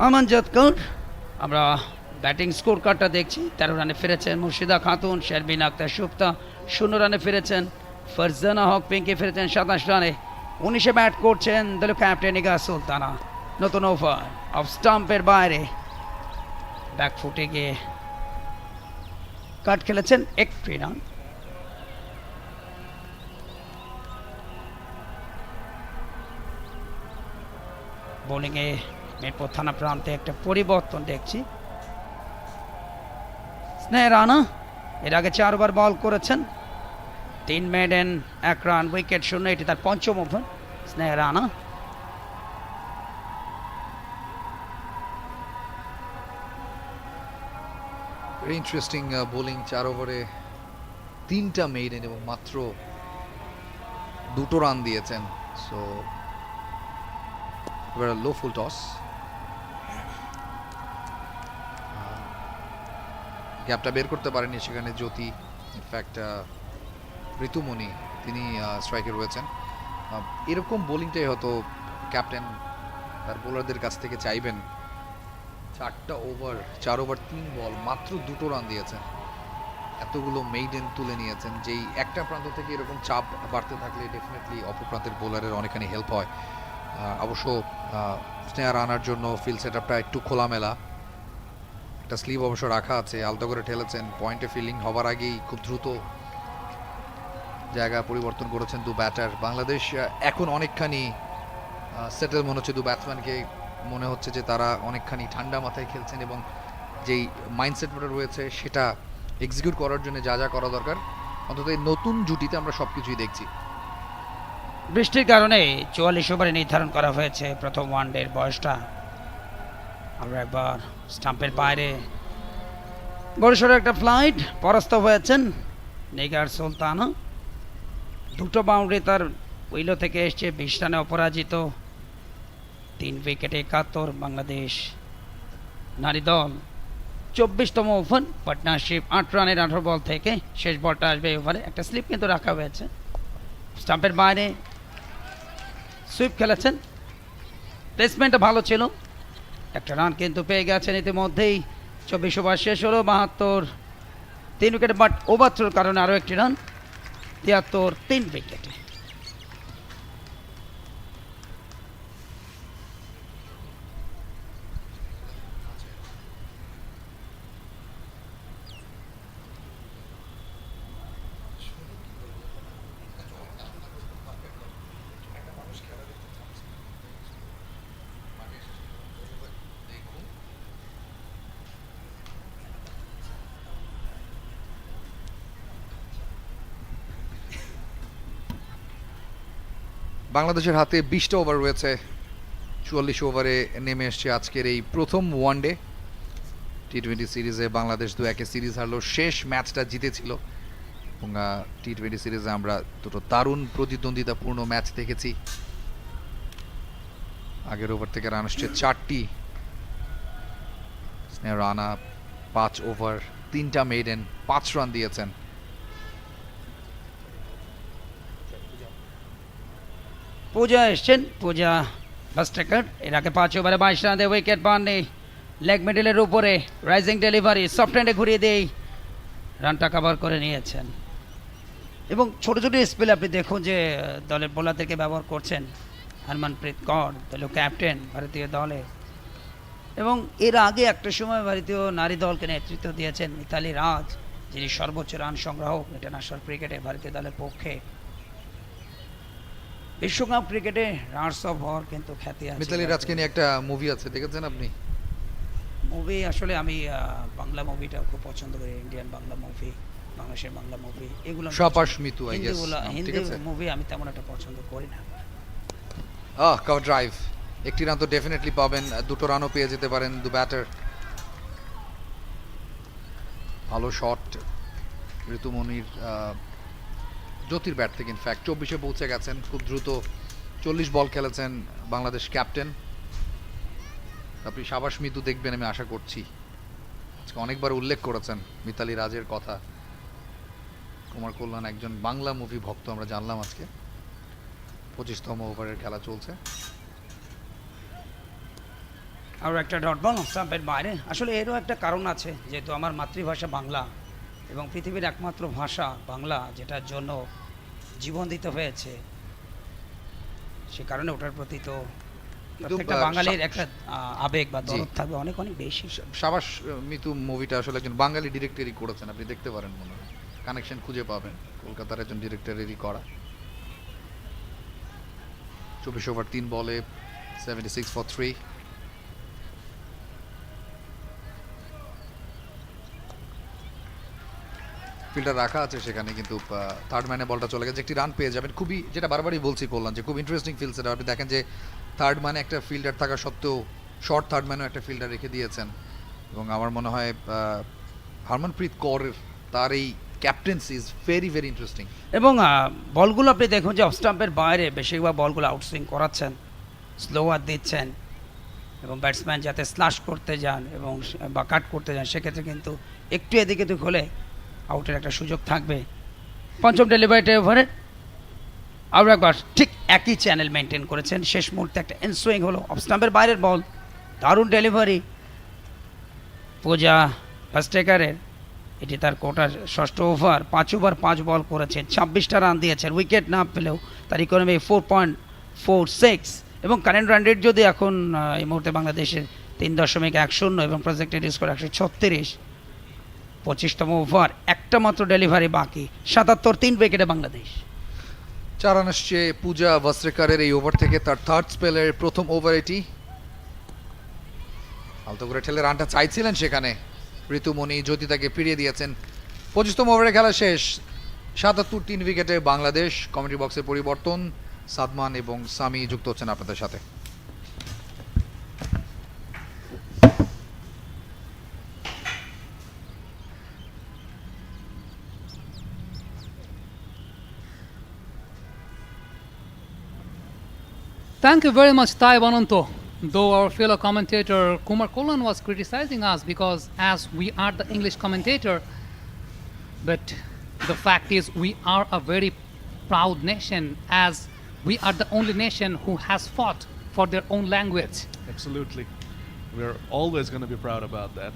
আমনজদ কর, আমরা ব্যাটিং স্কোর কার্ডটা দেখছি। 13 রানে ফিরেছেন মুর্শিদা খাতুন, শেরবিন আক্তার সুপ্তা 0 রানে ফিরেছেন, ফারজানা হক পিঙ্কি ফিরেছেন 27 রানে। 19-এ ব্যাট করছেন দলীয় ক্যাপ্টেন নিগার সুলতানা। নতুন ওভার, অফ স্টাম্পের বাইরে ব্যাক ফুটে গিয়ে কাট খেলেছেন 1 রান। বোলিংয়ে মিরপুর থানা প্রান্তে একটা পরিবর্তন দেখছি। স্নেহ রানা এর আগে 4 ওভার বল করেছেন, 3 মেডেন, 1 রান, উইকেট শূন্য, এটি তার 5ম ওভার। স্নেহ রানা ভেরি ইন্টারেস্টিং বোলিং, 4 ওভারে 3টা মেইডেন এবং মাত্র 2টো রান দিয়েছেন। সো এবার লো ফুল টস, গ্যাপটা বের করতে পারেনি, সেখানে জ্যোতি ইনফ্যাক্ট ঋতুমণি তিনি স্ট্রাইকে রয়েছেন। এরকম বোলিংটাই হয়তো ক্যাপ্টেন তার বোলারদের কাছ থেকে চাইবেন। 4 ওভার 3 বল মাত্র 2 রান দিয়েছেন, এতগুলো মেইডেন তুলে নিয়েছেন। যেই একটা প্রান্ত থেকে এরকম চাপ বাড়তে থাকলে ডেফিনেটলি অপর প্রান্তের বোলারের অনেকখানি হেল্প হয়। অবশ্য স্নেহা রানার জন্য ফিল্ড সেট আপটা একটু খোলামেলা, একটা স্লিভ অবশ্য রাখা আছে, আলতো করে ঠেলেছেন। পয়েন্টে ফিল্ডিং হবার আগেই খুব দ্রুত জায়গা পরিবর্তন করেছেন দু ব্যাটার। বাংলাদেশ এখন অনেকখানি সেটেল মনে হচ্ছে, দু ব্যাটসম্যানকে মনে হচ্ছে যে তারা অনেকখানি ঠান্ডা মাথায় খেলছেন এবং যেই মাইন্ডসেটটা রয়েছে সেটা এক্সিকিউট করার জন্য যা যা করা দরকার, অন্তত এই নতুন জুটিতে আমরা সব কিছুই দেখছি। বৃষ্টির কারণে 44 ওভারে নির্ধারণ করা হয়েছে প্রথম ওয়ানডের বয়সটা। আমরা একবার স্টাম্পের বাইরে বড়সড় একটা ফ্লাইট পরাস্ত হয়েছেন নিগার সুলতানা। 2টো বাউন্ডারি তার উইলো থেকে এসছে, 20 রানে অপরাজিত, 3 উইকেটে 71 বাংলাদেশ নারী দল। 24তম ওভার পার্টনারশিপ, 8 রানের 18 বল থেকে শেষ বলটা আসবে ওভারে। একটা স্লিপ কিন্তু রাখা হয়েছে, স্টাম্পের বাইরে সুইপ খেলেছেন, প্লেসমেন্টটা ভালো ছিল, একটা রান কিন্তু পেয়ে গেছেন ইতিমধ্যেই। 24 ওভার শেষ হলো, 72 3 উইকেটে, বাট ওভার থ্রোর কারণে আরও একটি রান, 73 3 উইকেটে। বাংলাদেশের হাতে 20টা ওভার রয়েছে, 44 ওভারে নেমে এসছে আজকের এই প্রথম ওয়ানডে টি-20 সিরিজে। বাংলাদেশ 2-1 সিরিজ হারলো, শেষ ম্যাচটা জিতেছিল এবং টি-20 সিরিজে আমরা দুটো দারুণ প্রতিদ্বন্দ্বিতাপূর্ণ ম্যাচ দেখেছি। আগের ওভার থেকে রান আসছে 4টি, স্নেহা রানা 5 ওভার 3টা মেইডেন 5 রান দিয়েছেন। পূজা এসছেন, পূজা বাস্টেকার, এর আগে 5 ওভারে 22 রান দিয়ে উইকেট পাননি। লেগ মিডলের উপরে রাইজিং ডেলিভারি, সফট হ্যান্ডে ঘুরিয়ে দেই, রানটা কভার করে নিয়েছেন। এবং ছোট ছোট স্পেল আপনি দেখুন যে দলের বোলারদেরকে ব্যবহার করছেন। হরমনপ্রীত কৌর দলীয় ক্যাপ্টেন ভারতীয় দলে, এবং এর আগে একটা সময় ভারতীয় নারী দলকে নেতৃত্ব দিয়েছেন মিতালি রাজ, যিনি সর্বোচ্চ রান সংগ্রাহক ইন্টারন্যাশনাল ক্রিকেটে ভারতীয় দলের পক্ষে। বিশ্বকাপ ক্রিকেটে রানার্স আপ হওয়ার কিন্তু খ্যাতি আছে। মিতালি রাজকে নিয়ে একটা মুভি আছে, দেখেছেন আপনি? মুভি আসলে আমি বাংলা মুভিটা খুব পছন্দ করি, ইন্ডিয়ান বাংলা মুভি, বাংলাদেশের বাংলা মুভি, এগুলো Shabaash Mithu, I guess. Hindi movie আমি তেমন একটা পছন্দ করি না। কভার ড্রাইভ, একটি রান তো ডেফিনেটলি পাবেন, 2টো রানও পেয়ে যেতে পারেন দু ব্যাটার। ভালো শট ঋতুমণির, জ্যোতির ব্যাট থেকে ইনফ্যাক্ট 24-এ পৌঁছে গেছেন, খুব দ্রুত 40 বল খেলেছেন বাংলাদেশ ক্যাপ্টেন। আপনি শাবাশ মিতু দেখবেন আমি আশা করছি, আজকে অনেকবার উল্লেখ করেছেন মিতালি রাজের কথা। কুমার কল্যাণ একজন বাংলা মুভি ভক্ত আমরা জানলাম আজকে। 25তম ওভারের খেলা চলছে। আর একটা ডট বল স্টাম্পের বাইরে। আসলে এরও একটা কারণ আছে, যেহেতু আমার মাতৃভাষা বাংলা এবং পৃথিবীর একমাত্র ভাষা বাংলা, যেটার জন্য জীবন দিতে হয়েছে, সে কারণে ওটার প্রতি তো প্রত্যেকটা বাঙালির একটা আবেগ বা দরদ থাকবে অনেক অনেক বেশি। শাবাশ মিতু মুভিটা আসলে একজন বাঙালি ডিরেক্টরই করেছেন, আপনি দেখতে পারেন, মনে হয় কানেকশন খুঁজে পাবেন, কলকাতার একজন ডিরেক্টরেরই করা। 24 ওভার 3 বলে 76 ফর 3। ফিল্ডার রাখা আছে সেখানে, কিন্তু থার্ড ম্যানে বলটা চলে গেছে, একটি রান পেয়ে যাবেন। খুবই, যেটা বারবারই বলছি করলাম, যে খুব ইন্টারেস্টিং ফিল্ড সেট। আপনি দেখেন যে থার্ড ম্যানে একটা ফিল্ডার থাকা সত্ত্বেও শর্ট থার্ড ম্যানেও একটা ফিল্ডার রেখে দিয়েছেন, এবং আমার মনে হয় হরমনপ্রীত কৌরের তার এই captaincy is very very interesting. এবং বলগুলো আপনি দেখুন যে অফ স্টাম্পের বাইরে বেশিরভাগ বলগুলো আউটসুইং করাচ্ছেন, স্লোয়ার দিচ্ছেন, এবং ব্যাটসম্যান যাতে স্ল্যাশ করতে যান এবং বা কাট করতে যান সেক্ষেত্রে কিন্তু একটু এদিকে তো হলে আউটের একটা সুযোগ থাকবে। পঞ্চম ডেলিভারিটা ওভারে আরও একবার ঠিক একই চ্যানেল মেনটেন করেছেন, শেষ মুহূর্তে একটা এনসুইং হলো অফ স্টাম্পের বাইরের বল, দারুণ ডেলিভারি পূজা ফাস্টেকারের। এটি তার কোটার ষষ্ঠ ওভার, 5 ওভার 5 বল করেছেন, 26টা রান দিয়েছেন, উইকেট না পেলেও তার ইকোনমি 4.46 এবং কারেন্ট রান রেট যদি এখন এই মুহূর্তে বাংলাদেশের 3.10 এবং প্রজেক্টেড স্কোর 136। 25তম ওভার, একটা মাত্র ডেলিভারি বাকি, 77, 3 উইকেটে বাংলাদেশ। 4 রান আসছে পূজা ভাস্ত্রেকারের এই ওভার থেকে, তার থার্ড স্পেলের প্রথম ওভার এটি। আলতো করে ঠেলে রানটা চাইছিলেন সেখানে ঋতুমণি, জ্যোতি তাকে ফিরিয়ে দিয়েছেন। 25তম ওভারে খেলা শেষ, 77, 3 উইকেটে বাংলাদেশ। কমেন্ট্রি বক্সের পরিবর্তন, সাদমান এবং সামি যুক্ত হচ্ছেন আপনাদের সাথে। Thank you very much, Tai Bananto. Though our fellow commentator Kumar Kolan was criticizing us because as we are the English commentator, but the fact is we are a very proud nation as we are the only nation who has fought for their own language. Absolutely. We're always going to be proud about that.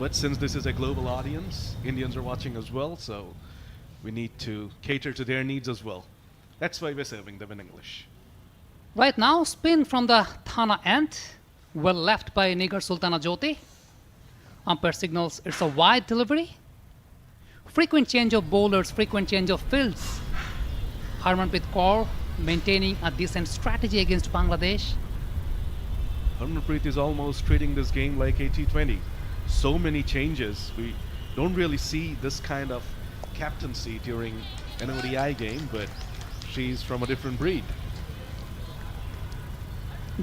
But since this is a global audience, Indians are watching as well, so we need to cater to their needs as well. That's why we're serving them in English. Right now, spin from the Thana end, well left by Nigar Sultana Jyoti. Umpire signals it's a wide delivery. Frequent change of bowlers, frequent change of fields. Harmanpreet Kaur maintaining a decent strategy against Bangladesh. Harmanpreet is almost treating this game like a T20. So many changes. We don't really see this kind of captaincy during an ODI game, but she's from a different breed.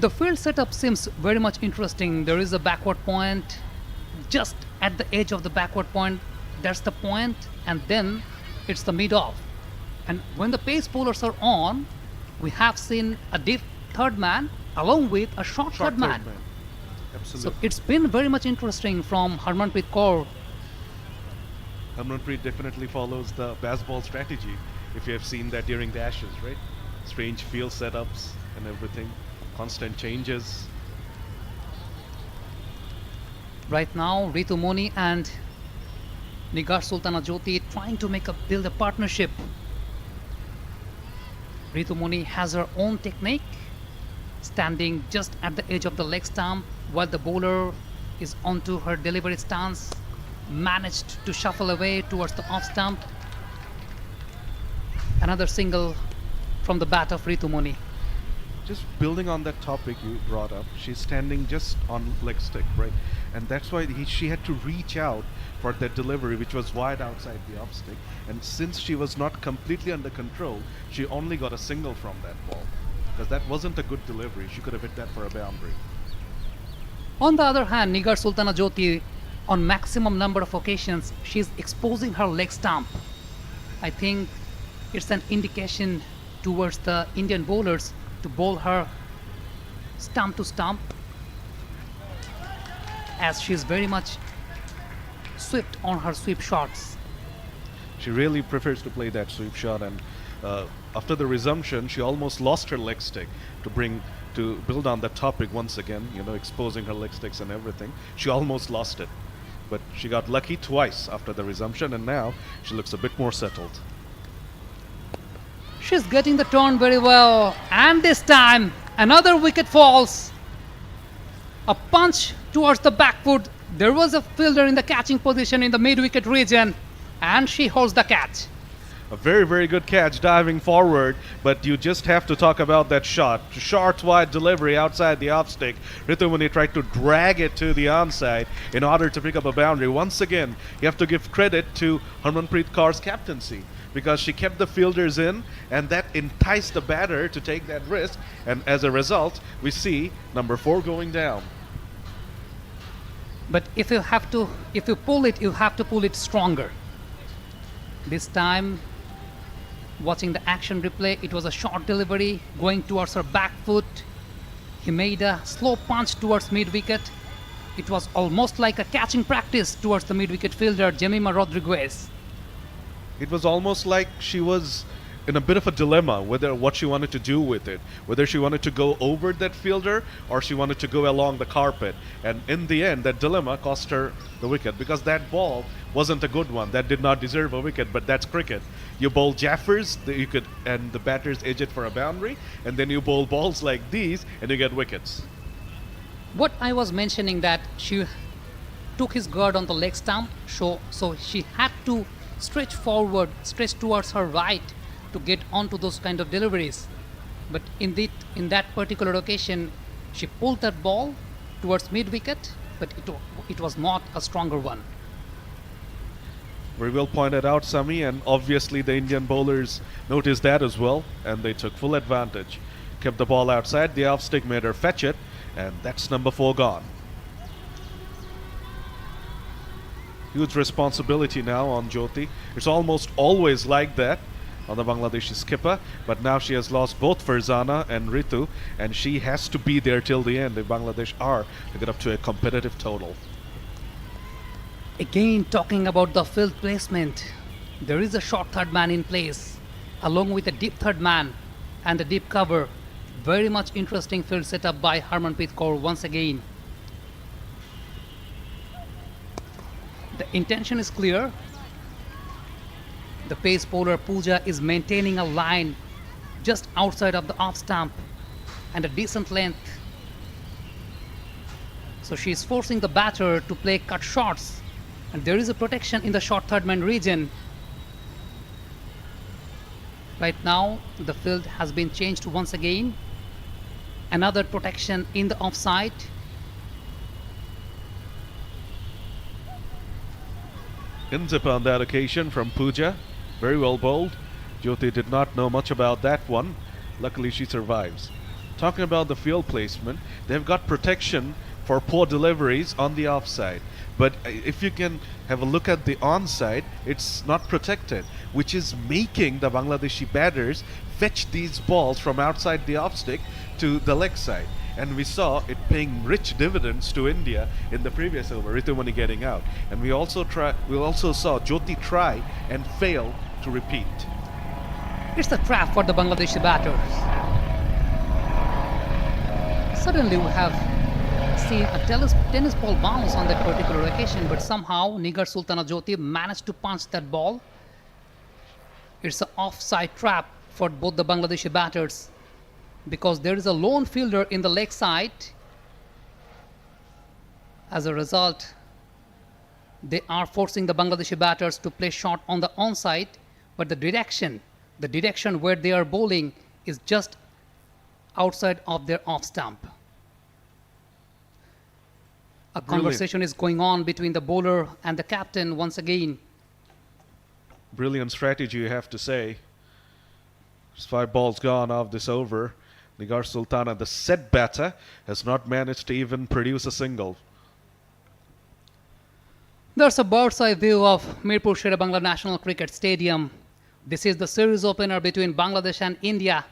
The field setup seems very much interesting. There is a backward point. Just at the edge of the backward point, that's the point, and then it's the mid-off. And when the pace bowlers are on, we have seen a deep third man along with a short third man. Absolutely. So it's been very much interesting from Harmanpreet Kaur. Harmanpreet definitely follows the baseball strategy. If you have seen that during the Ashes, right? Strange field setups and everything, constant changes. Right now, Ritu Moni and Nigar Sultana Jyoti trying to build a partnership. Ritu Moni has her own technique, standing just at the edge of the leg stump while the bowler is onto her delivery stance, managed to shuffle away towards the off stump. Another single from the bat of Ritu Moni. Just building on that topic you brought up, she's standing just on leg stick, right? And that's why she had to reach out for that delivery, which was wide outside the off stick. And since she was not completely under control, she only got a single from that ball. Because that wasn't a good delivery. She could have hit that for a boundary. On the other hand, Nigar Sultana Jyoti, on maximum number of occasions, she's exposing her leg stump. I think it's an indication towards the Indian bowlers to bowl her stump to stump, as she's very much swept on her sweep shots. She really prefers to play that sweep shot, and after the resumption, she almost lost her leg stick to build on that topic once again, exposing her leg sticks and everything. She almost lost it, but she got lucky twice after the resumption, and now she looks a bit more settled. She's getting the turn very well, and this time another wicket falls. A punch towards the back foot. There was a fielder in the catching position in the mid-wicket region, and she holds the catch. A very, very good catch diving forward, but you just have to talk about that shot. Short, wide delivery outside the off stick. Ritumuni tried to drag it to the onside in order to pick up a boundary. Once again, you have to give credit to Harmanpreet Kaur's captaincy, because she kept the fielders in, and that enticed the batter to take that risk, and as a result, we see number 4 going down. But if you pull it, you have to pull it stronger. This time, watching the action replay, it was a short delivery going towards her back foot. He made a slow punch towards mid-wicket. It was almost like a catching practice towards the mid-wicket fielder Jemima Rodriguez. It was almost like she was in a bit of a dilemma whether what she wanted to do with it, whether she wanted to go over that fielder or she wanted to go along the carpet. And in the end, that dilemma cost her the wicket because that ball wasn't a good one. That did not deserve a wicket, but that's cricket. You bowl jaffers, and the batters edge it for a boundary, and then you bowl balls like these, and you get wickets. What I was mentioning that she took his guard on the leg stump, so she had to stretch forward, stretch towards her right to get onto those kind of deliveries. But in that particular occasion, she pulled that ball towards mid-wicket, but it was not a stronger one. Very well pointed out, Sami, and obviously the Indian bowlers noticed that as well, and they took full advantage. Kept the ball outside, the off stick made her fetch it, and that's number 4 gone. Huge responsibility now on Jyoti. It's almost always like that on the Bangladeshi skipper, but now she has lost both Farzana and Ritu, and she has to be there till the end if Bangladesh are to get up to a competitive total. Again, talking about the field placement, there is a short third man in place, along with a deep third man and a deep cover. Very much interesting field setup by Harmanpreet Kaur once again. The intention is clear. The pace bowler Pooja is maintaining a line just outside of the off stump and a decent length. So she is forcing the batter to play cut shots, and there is a protection in the short third man region. Right now, the field has been changed once again. Another protection in the offside. In-zip on that occasion from Pooja. Very well bowled. Jyoti did not know much about that one. Luckily, she survives. Talking about the field placement, they've got protection for poor deliveries on the offside. But if you can have a look at the onside, it's not protected, which is making the Bangladeshi batters fetch these balls from outside the off stick to the leg side. And we saw it paying rich dividends to India in the previous over, Ritumani getting out. And we also saw Jyoti try and fail to repeat. It's a trap for the Bangladeshi batters. Suddenly we have seen a tennis ball bounce on that particular occasion, but somehow Nigar Sultana Jyoti managed to punch that ball. It's an offside trap for both the Bangladeshi batters because there is a lone fielder in the leg side. As a result, they are forcing the Bangladeshi batters to play short on the onside, but the direction where they are bowling is just outside of their off stump. A conversation is going on between the bowler and the captain once again. Brilliant strategy, you have to say. There's 5 balls gone off this over. Nigar Sultana, the set batter, has not managed to even produce a single. There's a bird's eye view of Mirpur Sher-e Bangla National Cricket Stadium. This is the series opener between Bangladesh and India.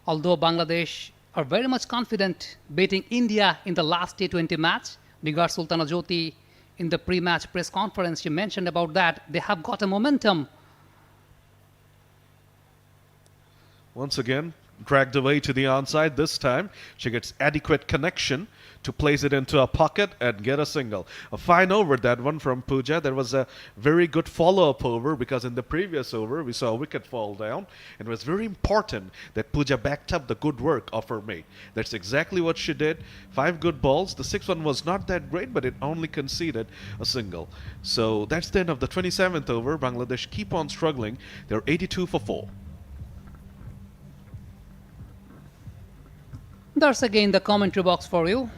Although Bangladesh are very much confident beating India in the last T20 match, Nigar Sultana Jyoti in the pre-match press conference, she mentioned about that. They have got a momentum. Once again, dragged away to the onside. This time, she gets adequate connection to place it into a pocket and get a single. A fine over, that one from Pooja. There was a very good follow-up over because in the previous over, we saw a wicket fall down. And it was very important that Pooja backed up the good work of her mate. That's exactly what she did. 5 good balls. The 6th one was not that great, but it only conceded a single. So that's the end of the 27th over. Bangladesh keep on struggling. They're 82 for 4. There's again the commentary box for you.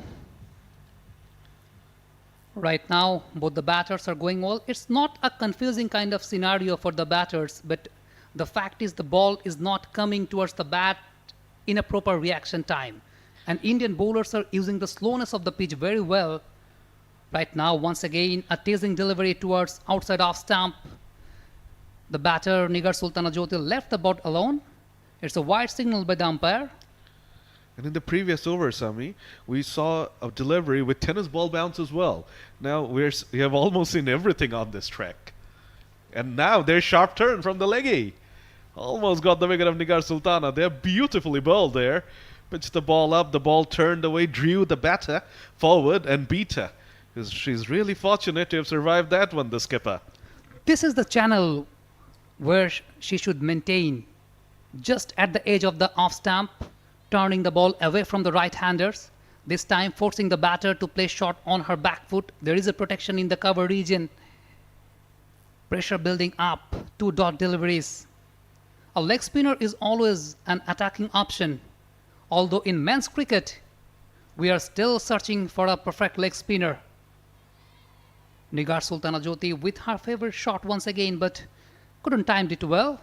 Right now, both the batters are going well. It's not a confusing kind of scenario for the batters, but the fact is the ball is not coming towards the bat in a proper reaction time. And Indian bowlers are using the slowness of the pitch very well. Right now, once again, a teasing delivery towards outside off stump. The batter, Nigar Sultana Jyoti, left the bat alone. It's a wide signal by the umpire. And in the previous over, Sami, we saw a delivery with tennis ball bounce as well. Now we have almost seen everything on this track. And now there's sharp turn from the leggy. Almost got the wicket of Nigar Sultana. They're beautifully bowled there. Pitched the ball up, the ball turned away, drew the batter forward and beat her. She's really fortunate to have survived that one, the skipper. This is the channel where she should maintain, just at the edge of the off stump, turning the ball away from the right-handers, this time forcing the batter to play short on her back foot. There is a protection in the cover region. Pressure building up, 2-dot deliveries. A leg spinner is always an attacking option. Although in men's cricket, we are still searching for a perfect leg spinner. Nigar Sultana Jyoti with her favorite shot once again, but couldn't time it well.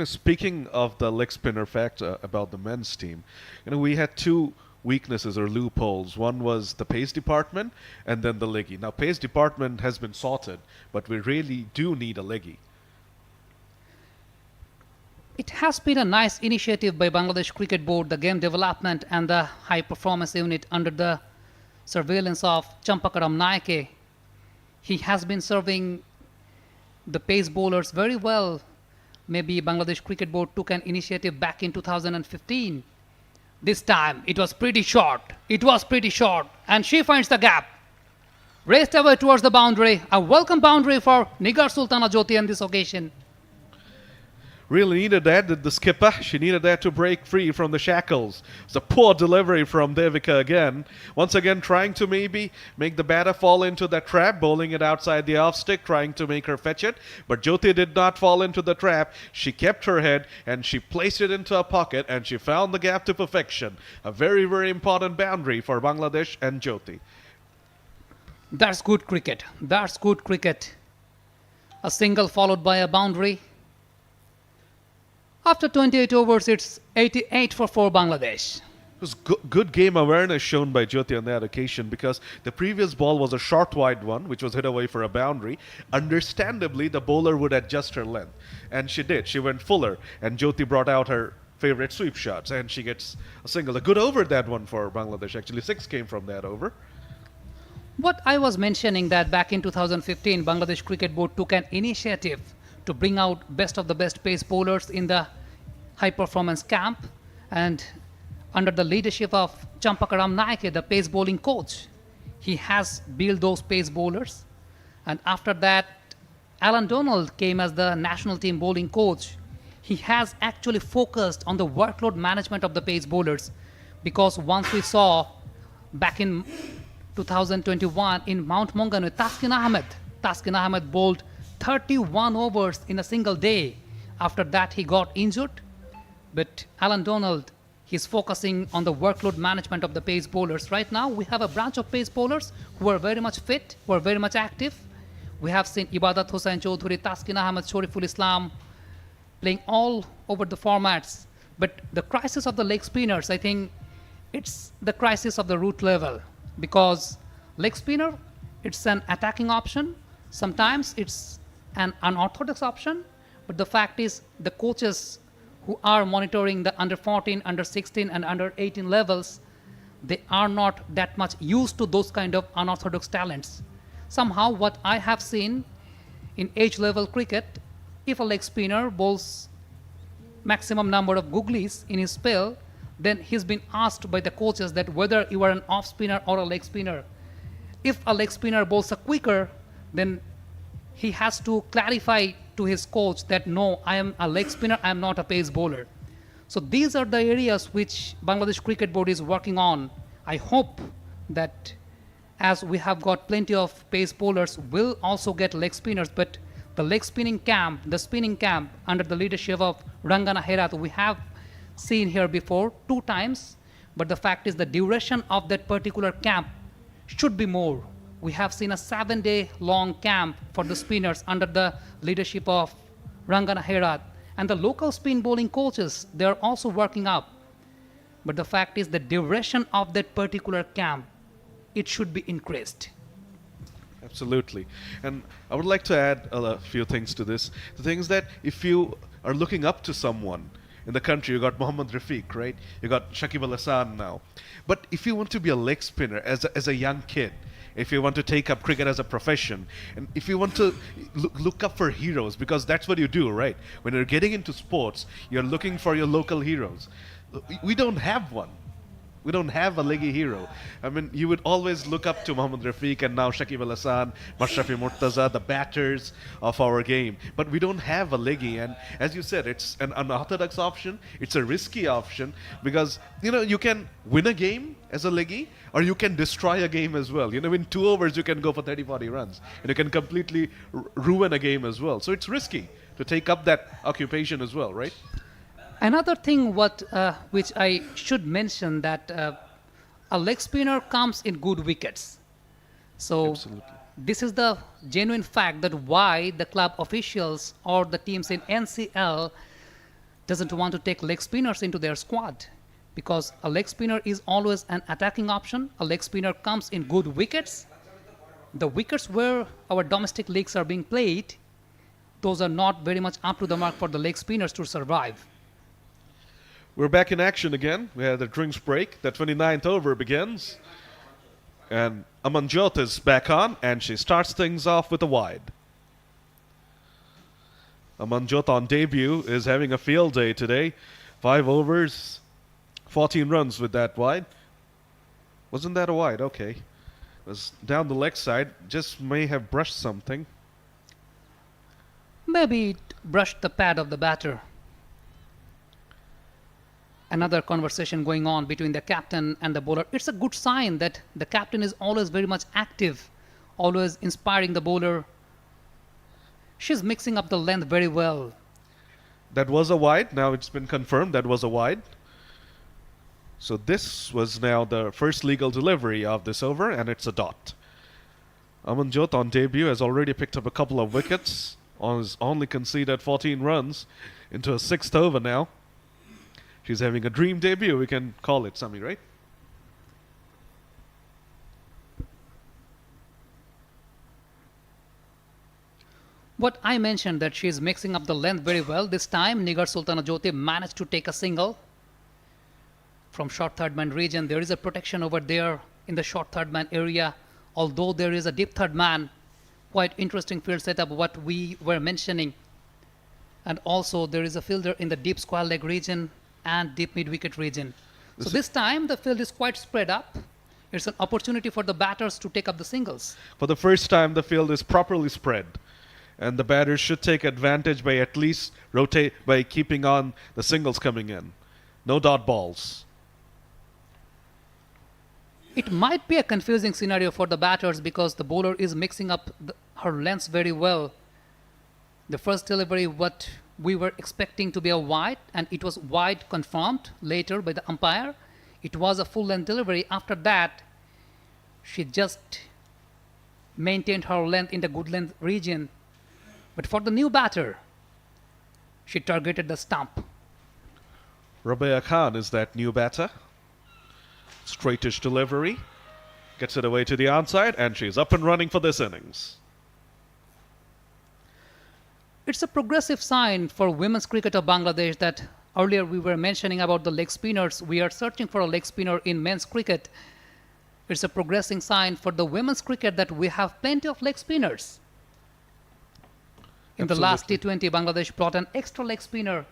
Speaking of the leg spinner fact about the men's team, we had two weaknesses or loopholes. One was the pace department and then the leggy. Now, pace department has been sorted, but we really do need a leggy. It has been a nice initiative by Bangladesh Cricket Board, the game development and the high performance unit under the surveillance of Champakaram Naike. He has been serving the pace bowlers very well. Maybe Bangladesh Cricket Board took an initiative back in 2015. This time it was pretty short. And she finds the gap. Raced away towards the boundary. A welcome boundary for Nigar Sultana Jyoti on this occasion. Really needed that, did the skipper. She needed that to break free from the shackles. It's a poor delivery from Devika again. Once again trying to maybe make the batter fall into the trap, bowling it outside the off stick, trying to make her fetch it. But Jyoti did not fall into the trap. She kept her head and she placed it into a pocket and she found the gap to perfection. A very, very important boundary for Bangladesh and Jyoti. That's good cricket. A single followed by a boundary. After 28 overs, it's 88 for 4 Bangladesh. It was good game awareness shown by Jyoti on that occasion because the previous ball was a short wide one which was hit away for a boundary. Understandably, the bowler would adjust her length. And she did. She went fuller and Jyoti brought out her favorite sweep shots and she gets a single. A good over that one for Bangladesh. Actually, 6 came from that over. What I was mentioning that back in 2015, Bangladesh Cricket Board took an initiative to bring out best of the best pace bowlers in the high performance camp, and under the leadership of Champakaram Naike, the pace bowling coach, he has built those pace bowlers. And after that, Alan Donald came as the national team bowling coach. He has actually focused on the workload management of the pace bowlers, because once we saw back in 2021 in Mount Maunganui, Taskin Ahmed bowled 31 overs in a single day. After that, he got injured. But Alan Donald, he's focusing on the workload management of the pace bowlers. Right now, we have a branch of pace bowlers who are very much fit, who are very much active. We have seen Ibadat Hossain Chowdhury, Taskin Ahmed, Shoriful Islam playing all over the formats. But the crisis of the leg spinners, I think it's the crisis of the root level, because leg spinner, it's an attacking option. Sometimes it's an unorthodox option, but the fact is the coaches who are monitoring the under 14, under 16 and under 18 levels, they are not that much used to those kind of unorthodox talents. Somehow what I have seen in age level cricket, if a leg spinner bowls maximum number of googlies in his spell, then he's been asked by the coaches that whether you are an off spinner or a leg spinner. If a leg spinner bowls a quicker, then he has to clarify to his coach that no, I am a leg spinner, I am not a pace bowler. So these are the areas which Bangladesh Cricket Board is working on. I hope that as we have got plenty of pace bowlers, we'll also get leg spinners, but the leg spinning camp, the spinning camp under the leadership of Rangana Herat, we have seen here before 2 times, but the fact is the duration of that particular camp should be more. We have seen a 7-day long camp for the spinners under the leadership of Rangana Herat. And the local spin bowling coaches, they are also working up. But the fact is the duration of that particular camp, it should be increased. Absolutely. And I would like to add a few things to this. The thing is that if you are looking up to someone in the country. You got Mohammad Rafiq, right? You got Shakib Al Hasan now. But if you want to be a leg spinner as a young kid, if you want to take up cricket as a profession, and if you want to look up for heroes, because that's what you do, right? When you're getting into sports, you're looking for your local heroes. We don't have one. We don't have a leggy hero. I mean, you would always look up to Mohammad Rafiq and now Shakib Al Hasan, Mashrafi Murtaza, the batters of our game. But we don't have a leggy. And as you said, it's an unorthodox option. It's a risky option because, you can win a game as a leggy or you can destroy a game as well. In 2 overs, you can go for 30, 40 runs. And you can completely ruin a game as well. So it's risky to take up that occupation as well, right? Another thing which I should mention that a leg spinner comes in good wickets. So Absolutely. this is the genuine fact that why the club officials or the teams in NCL doesn't want to take leg spinners into their squad, because a leg spinner is always an attacking option. A leg spinner comes in good wickets. The wickets where our domestic leagues are being played, those are not very much up to the mark for the leg spinners to survive. We're back in action again. We had a drinks break. The 29th over begins. And Amanjot is back on, and she starts things off with a wide. Amanjot on debut is having a field day today. 5 overs, 14 runs with that wide. Wasn't that a wide? Okay. It was down the leg side. Just may have brushed something. Maybe it brushed the pad of the batter. Another conversation going on between the captain and the bowler. It's a good sign that the captain is always very much active, always inspiring the bowler. She's mixing up the length very well. That was a wide. Now it's been confirmed that was a wide. So this was now the first legal delivery of this over, and it's a dot. Amanjot on debut has already picked up a couple of wickets. Has only conceded 14 runs into a 6th over now. She's having a dream debut, we can call it, Sami, right? What I mentioned that she is mixing up the length very well. This time, Nigar Sultana Jyoti managed to take a single from short third man region. There is a protection over there in the short third man area. Although there is a deep third man, quite interesting field setup, what we were mentioning. And also there is a fielder in the deep square leg region and deep mid-wicket region. So this time the field is quite spread up. It's an opportunity for the batters to take up the singles. For the first time, the field is properly spread. And the batters should take advantage by at least rotate, by keeping on the singles coming in. No dot balls. It might be a confusing scenario for the batters because the bowler is mixing up her lengths very well. The first delivery, what we were expecting to be a wide, and it was wide confirmed later by the umpire. It was a full length delivery. After that, she just maintained her length in the good length region. But for the new batter, she targeted the stump. Rabea Khan is that new batter. Straightish delivery. Gets it away to the onside, and she's up and running for this innings. It's a progressive sign for women's cricket of Bangladesh that earlier we were mentioning about the leg spinners. We are searching for a leg spinner in men's cricket. It's a progressing sign for the women's cricket that we have plenty of leg spinners. In the last T20, Bangladesh brought an extra leg spinner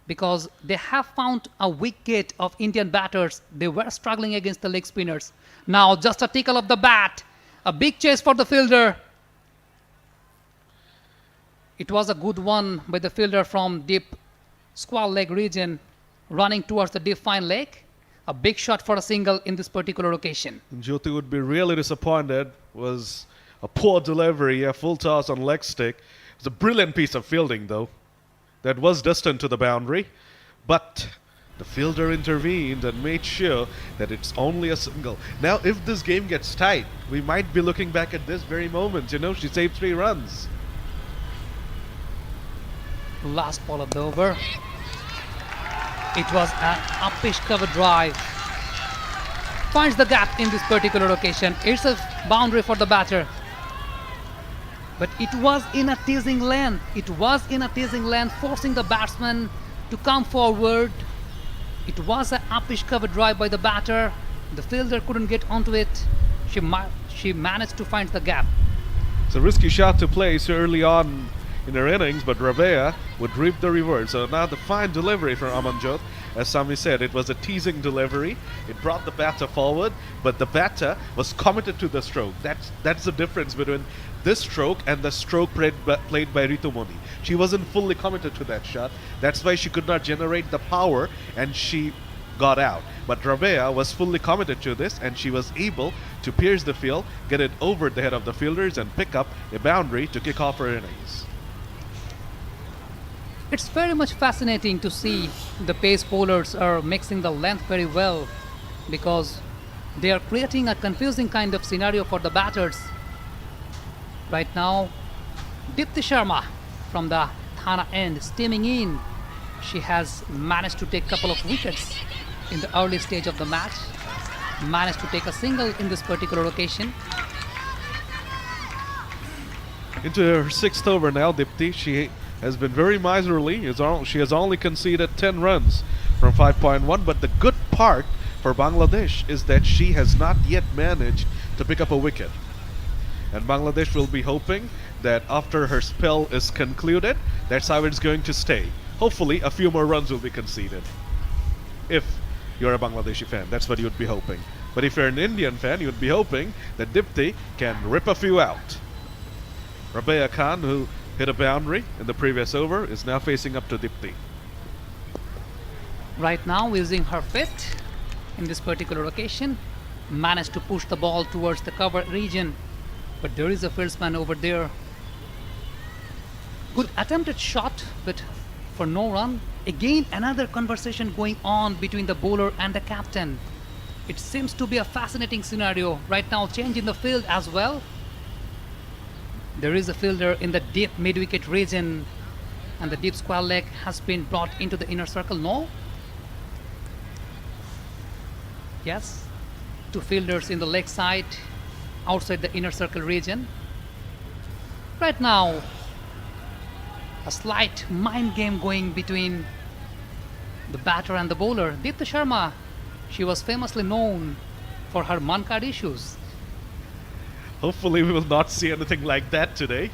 because they have found a wicket of Indian batters. They were struggling against the leg spinners. Now just a tickle of the bat, a big chase for the fielder. It was a good one by the fielder from deep square leg region, running towards the deep fine leg. A big shot for a single in this particular occasion. Jyoti would be really disappointed. Was a poor delivery, a full toss on leg stick. It was a brilliant piece of fielding, though. That was distant to the boundary. But the fielder intervened and made sure that it's only a single. Now, if this game gets tight, we might be looking back at this very moment. She saved 3 runs. Last ball of the over. It was an uppish cover drive. Finds the gap in this particular occasion. It's a boundary for the batter. But it was in a teasing length. It was in a teasing length, forcing the batsman to come forward. It was an uppish cover drive by the batter. The fielder couldn't get onto it. She managed to find the gap. It's a risky shot to place early on in her innings, but Rabea would reap the reward. So now the fine delivery from Amanjot. As Sami said, it was a teasing delivery. It brought the batter forward, but the batter was committed to the stroke. That's the difference between this stroke and the stroke played by Ritumoni. She wasn't fully committed to that shot. That's why she could not generate the power and she got out. But Rabea was fully committed to this and she was able to pierce the field, get it over the head of the fielders and pick up a boundary to kick off her innings. It's very much fascinating to see the pace bowlers are mixing the length very well, because they are creating a confusing kind of scenario for the batters. Right now, Dipti Sharma from the Thana end steaming in. She has managed to take a couple of wickets in the early stage of the match, managed to take a single in this particular occasion. Into her sixth over now, Dipti. She has been very miserly. She has only conceded 10 runs from 5.1, but the good part for Bangladesh is that she has not yet managed to pick up a wicket. And Bangladesh will be hoping that after her spell is concluded, that's how it's going to stay. Hopefully, a few more runs will be conceded. If you're a Bangladeshi fan, that's what you'd be hoping. But if you're an Indian fan, you'd be hoping that Dipti can rip a few out. Rabea Khan, who hit a boundary in the previous over, is now facing up to Dipti. Right now, using her fit in this particular occasion, managed to push the ball towards the cover region, but there is a fieldsman over there. Good attempted shot, but for no run. Again, another conversation going on between the bowler and the captain. It seems to be a fascinating scenario. Right now, change in the field as well. There is a fielder in the deep mid-wicket region, and the deep square leg has been brought into the inner circle. No? Yes. Two fielders in the leg side, outside the inner circle region. Right now, a slight mind game going between the batter and the bowler. Dipti Sharma, she was famously known for her man card issues. Hopefully we will not see anything like that today.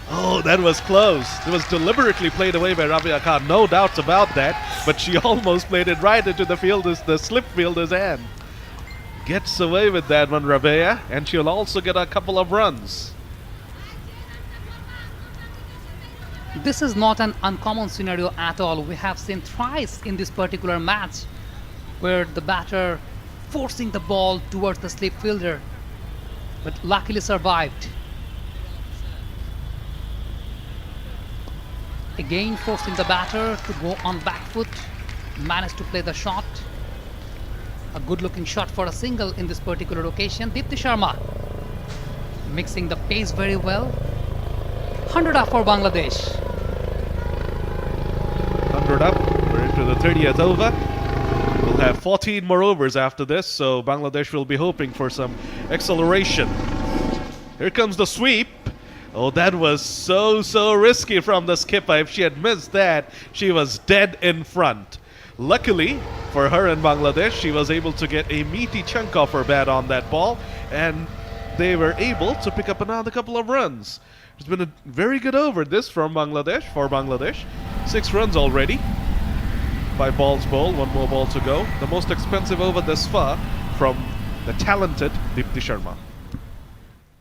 Oh, that was close. It was deliberately played away by Rabea Khan, no doubts about that, but she almost played it right into the slip fielder's hand. Gets away with that one, Rabea, and she'll also get a couple of runs. This is not an uncommon scenario at all. We have seen thrice in this particular match where the batter forcing the ball towards the slip fielder, but luckily survived. Again forcing the batter to go on back foot, managed to play the shot. A good looking shot for a single in this particular occasion. Dipti Sharma mixing the pace very well. 100 up for Bangladesh. 100 up. We're into the 30th over. We'll have 14 more overs after this, so Bangladesh will be hoping for some acceleration. Here comes the sweep. Oh, that was so risky from the skipper. If she had missed that, she was dead in front. Luckily for her in Bangladesh, she was able to get a meaty chunk off her bat on that ball, and they were able to pick up another couple of runs. It's been a very good over this for Bangladesh. 6 runs already. 5 balls bowled, 1 more ball to go. The most expensive over this far from the talented Dipti Sharma.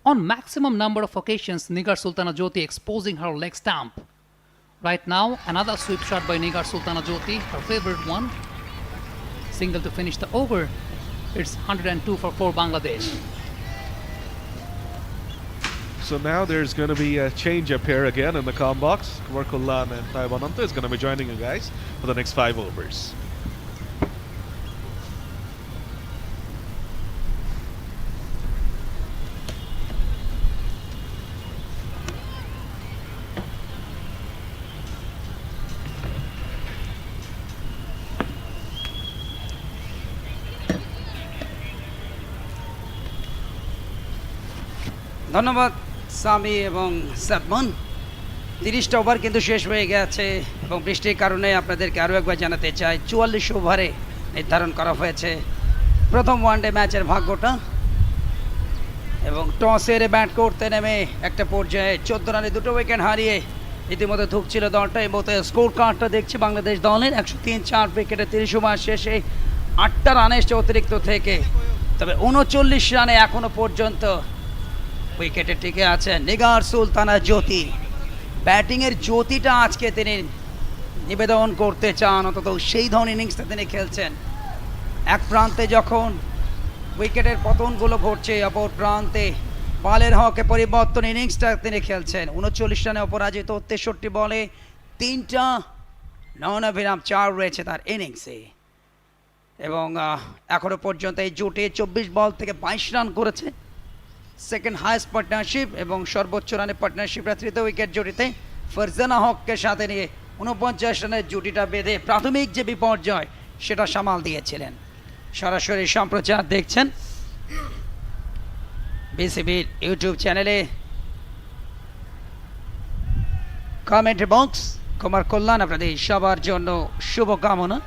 On maximum number of occasions, Nigar Sultana Jyoti exposing her leg stump. Right now, another sweep shot by Nigar Sultana Jyoti, her favorite one. Single to finish the over. It's 102 for Bangladesh. So now there's going to be a change up here again in the comm box. Kumar Kullan and Taiwananta is going to be joining you guys for the next 5 overs. ধন্যবাদ সামি এবং স্যাপমন। 30টা over কিন্তু শেষ হয়ে গেছে এবং বৃষ্টির কারণে আপনাদেরকে আরও একবার জানাতে চাই 44 ওভারে নির্ধারণ করা হয়েছে প্রথম ওয়ানডে ম্যাচের ভাগ্যটা এবং টসের ব্যাট করতে নেমে একটা পর্যায়ে 14 রানে 2টো উইকেট হারিয়ে ইতিমধ্যে ঢুকছিল দলটা। এই মতো স্কোর কার্ডটা দেখছি বাংলাদেশ দলের 103 উইকেটে 30 ওভার শেষে 8টা রান এসছে অতিরিক্ত থেকে, তবে 39 রানে এখনো পর্যন্ত উইকেটে টিকে আছে নিগার সুলতানা জ্যোতি। ব্যাটিংয়ের জ্যোতিটা আজকে তিনি নিবেদন করতে চান, অন্তত সেই ধরনের ইনিংসটা তিনি খেলছেন। এক প্রান্তে যখন উইকেটের পতনগুলো ঘটছে, অপর প্রান্তে পালের হকে পরিবর্তন ইনিংসটা তিনি খেলছেন। 39 রানে অপরাজিত, 63 বলে 3টা নয়নাভিরাম 4 রয়েছে তার ইনিংসে এবং এখনো পর্যন্ত এই জোটে 24 বল থেকে 22 রান করেছে, সেকেন্ড হাইয়েস্ট পার্টনারশিপ এবং সর্বোচ্চ রানে পার্টনারশিপরা তৃতীয় উইকেট জুটিতে ফারজানা হককে সাথে নিয়ে 49 রানের জুটিটা বেঁধে প্রাথমিক যে বিপর্যয় সেটা সামাল দিয়েছিলেন। সরাসরি সম্প্রচার দেখছেন বিসিবির ইউটিউব চ্যানেলে। কমেন্ট বক্স কুমার কল্যাণ আপনাদের সবার জন্য শুভকামনা।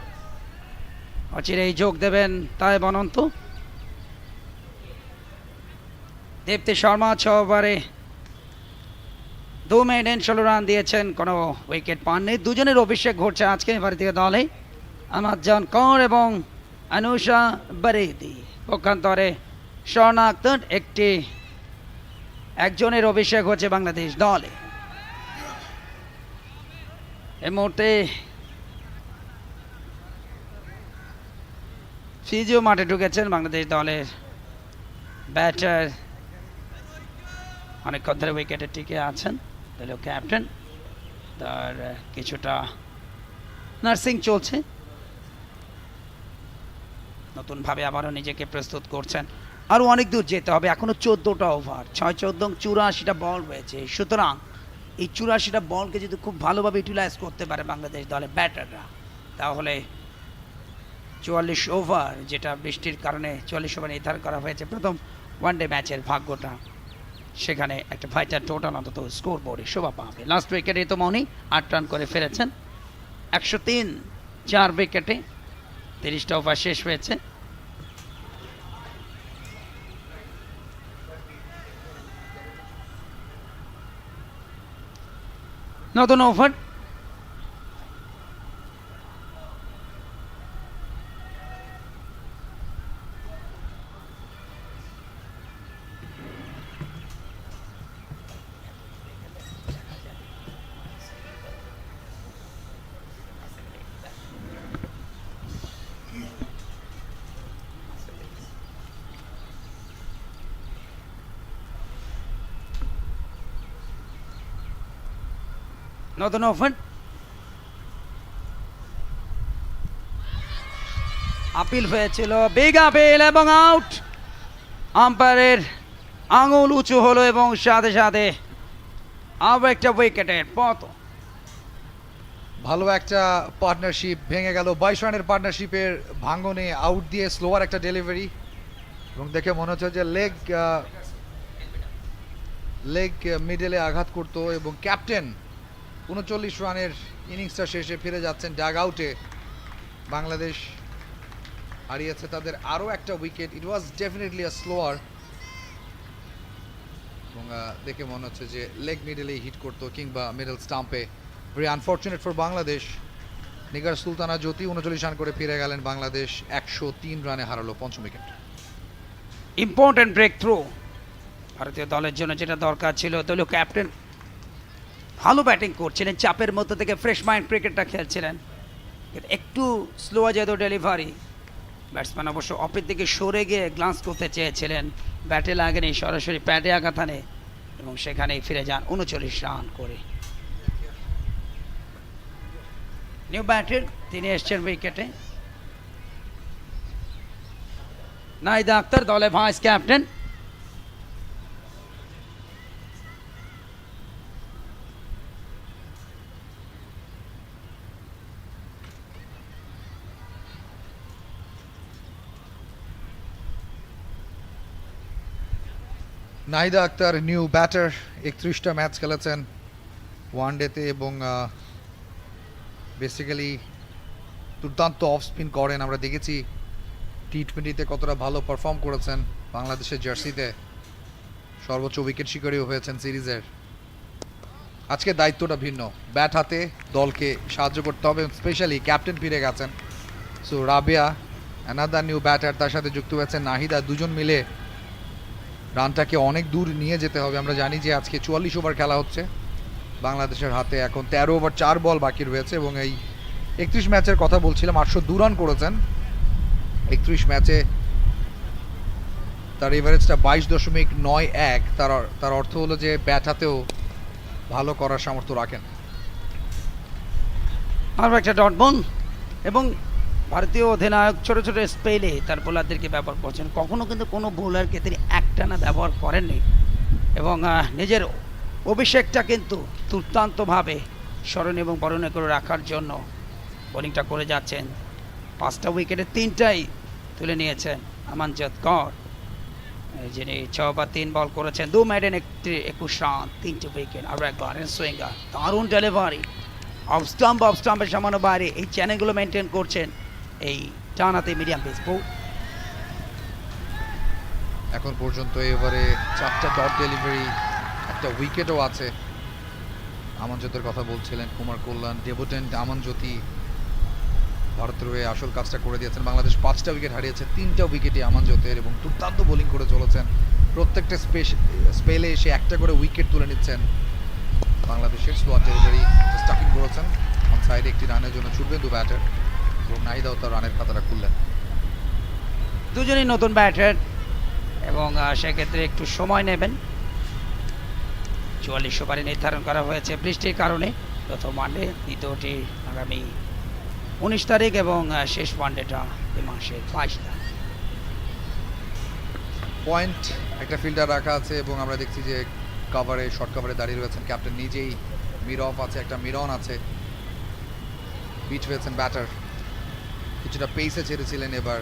অচিরেই যোগ দেবেন তাই বনন্ত দীপ্তি শর্মা 6 ওভারে 2 মেডেন 16 রান দিয়েছেন, কোনো উইকেট পাননি। দুজনের অভিষেক ঘটছে আজকে ভারতীয় দলে, আমাদ জান কর এবং অনুষা বারেদি। পক্ষান্তরে স্বর্ণা আক্তার একজনের অভিষেক হচ্ছে বাংলাদেশ দলে। এই মুহূর্তে ফিজিও মাঠে ঢুকেছেন বাংলাদেশ দলের ব্যাটার, অনেকক্ষণ ধরে উইকেটে টিকে আছেন দলীয় ক্যাপ্টেন। তার কিছুটা নার্সিং চলছে, নতুনভাবে আবারও নিজেকে প্রস্তুত করছেন। আরও অনেক দূর যেতে হবে, এখনও 14টা ওভার, 6-14 84টা বল রয়েছে। সুতরাং এই 84টা বলকে যদি খুব ভালোভাবে ইউটিলাইজ করতে পারে বাংলাদেশ দলের ব্যাটাররা, তাহলে 44 ওভার, যেটা বৃষ্টির কারণে 44 ওভার নির্ধারণ করা হয়েছে প্রথম ওয়ানডে ম্যাচের ভাগ্যটা, সেখানে একটা ফাইটার টোটাল অন্তত স্কোর বোর্ডে শোভা পাবে। লাস্ট উইকেটে তো মনি 8 রান করে ফেলেছেন 103 4 উইকেটে, 30টা ওভার শেষ হয়েছে। নতুন ওভার নতুন ওভার আপিল হয়েছিল, বিগ আপিল এবং আউট। আম্পায়ারের আঙুল উঁচু হলো এবং সাথে সাথে আরও একটা উইকেটের পতন। ভালো একটা পার্টনারশিপ ভেঙে গেল, 22 রানের পার্টনারশিপের ভাঙনে আউট দিয়ে স্লোয়ার একটা ডেলিভারি, এবং দেখে মনে হচ্ছে যে লেগ মিডলে আঘাত করতো এবং ক্যাপ্টেন 39 রানের ইনিংসটা শেষে ফিরে যাচ্ছেন ডাগ আউটে। বাংলাদেশ হারিয়েছে তাদের আরও একটা উইকেট। ইট ওয়াজ ডেফিনেটলি আ স্লোয়ার, এবং দেখে মনে হচ্ছে যে লেগ মিডলেই হিট করতো কিংবা মিডল স্টাম্পে। Very unfortunate for Bangladesh. Nigar Sultana Joty 39 run করে ফিরে গেলেন বাংলাদেশ, 103 রানে হারালো পঞ্চম উইকেট। ইম্পর্টেন্ট ব্রেক থ্রু ভারতীয় দলের জন্য, যেটা দরকার ছিল। দলীয় ক্যাপ্টেন ভালো ব্যাটিং করছিলেন, চাপের মধ্যে থেকে ফ্রেশ মাইন্ড ক্রিকেটটা খেলছিলেন, কিন্তু একটু স্লো যেত ডেলিভারি। ব্যাটসম্যান অবশ্য অফের দিকে সরে গিয়ে গ্লান্স করতে চেয়েছিলেন, ব্যাটে লাগেনি, সরাসরি প্যাডে আঘাত আনে এবং সেখানেই ফিরে যান 39 রান করে। নিউ ব্যাটার তিনি এসছেন উইকেটে, নাহিদা আক্তার দলে vice captain. Nahida Akter new batter, 31টা ম্যাচ খেলেছেন, ওয়ানডেতে এবং বেসিক্যালি দুর্দান্ত অফ স্পিন করেন। আমরা দেখেছি টি-20তে কতটা ভালো পারফর্ম করেছেন বাংলাদেশের জার্সিতে, সর্বোচ্চ উইকেট শিকারীও হয়েছেন সিরিজের। আজকে দায়িত্বটা ভিন্ন, ব্যাট হাতে দলকে সাহায্য করতে হবে, স্পেশালি ক্যাপ্টেন ফিরে গেছেন। So Rabeya another new batter, তার সাথে যুক্ত হয়েছেন নাহিদা, দুজন মিলে রানটাকে অনেক দূর নিয়ে যেতে হবে। আমরা জানি যে আজকে 44 ওভার খেলা হচ্ছে বাংলাদেশের হাতে, এখন 13 ওভার 4 বল বাকি রয়েছে এবং এই 31 ম্যাচের কথা বলছিলাম, 802 রান করেছেন 31 ম্যাচে, তার এভারেজটা 22.91। তার অর্থ হলো যে ব্যাট হাতেও ভালো করার সামর্থ্য রাখেন। আরও একটা ডট বল এবং ভারতীয় অধিনায়ক ছোট ছোট স্পেলে তার বোলারদেরকে ব্যবহার করছেন, কখনো কিন্তু কোনো বোলারকে তিনি একটানা ব্যবহার করেননি এবং নিজের অভিষেকটা কিন্তু দুর্দান্তভাবে স্মরণ এবং বরণে করে রাখার জন্য বোলিংটা করে যাচ্ছেন। 5টা উইকেটে 3টাই তুলে নিয়েছেন আমানজত কর, যিনি 6 ওভার 3 বল করেছেন, 2 মেডেন 21 রান, 3টে উইকেট। আরও একবার সুইঙ্গার, দারুণ ডেলিভারি, অফ স্টাম্পের সামান্য বাইরে। এই চ্যানেলগুলো মেনটেন করছেন এই ডানহাতে মিডিয়াম পেস বোল। এখন পর্যন্ত এবারে 4টা ডট ডেলিভারি, একটা উইকেটও আছে। আমানজতের কথা বলছিলেন কুমার কল্যাণ, ডেবুটেন্ট আমানজ্যোতি ভারতের হয়ে আসল কাজটা করে দিয়েছেন। বাংলাদেশ 5টা উইকেট হারিয়েছে, 3টা উইকেটই আমানজতের এবং দুর্দান্ত বোলিং করে চলেছেন। প্রত্যেকটা স্পেলে এসে একটা করে উইকেট তুলে নিচ্ছেন বাংলাদেশের। স্লোয়ার ডেলিভারি স্টাকিং করেছেন, অন সাইডে একটি রানের জন্য ছুটবেন দু ব্যাটার এবং নাহিদাও তার রানের খাতাটা খুললেন। দুজনেই নতুন ব্যাটার এবং সেক্ষেত্রে একটু সময় নেবেন। 44 ওভারে নির্ধারণ করা হয়েছে বৃষ্টির কারণে। প্রথম ওয়ানডে, দ্বিতীয়টি আগামী 19 তারিখ এবং শেষ ওয়ানডেটা এই মাসের 22 তারিখ। পয়েন্ট একটা ফিল্ডার রাখা আছে এবং আমরা দেখছি যে কাভারে, শর্ট কাভারে দাঁড়িয়ে রয়েছেন ক্যাপ্টেন নিজেই। মির অফ আছে, একটা মির অন আছে, পিচ হয়েছেন ব্যাটার, কিছুটা পেসে ছেড়েছিলেন এবার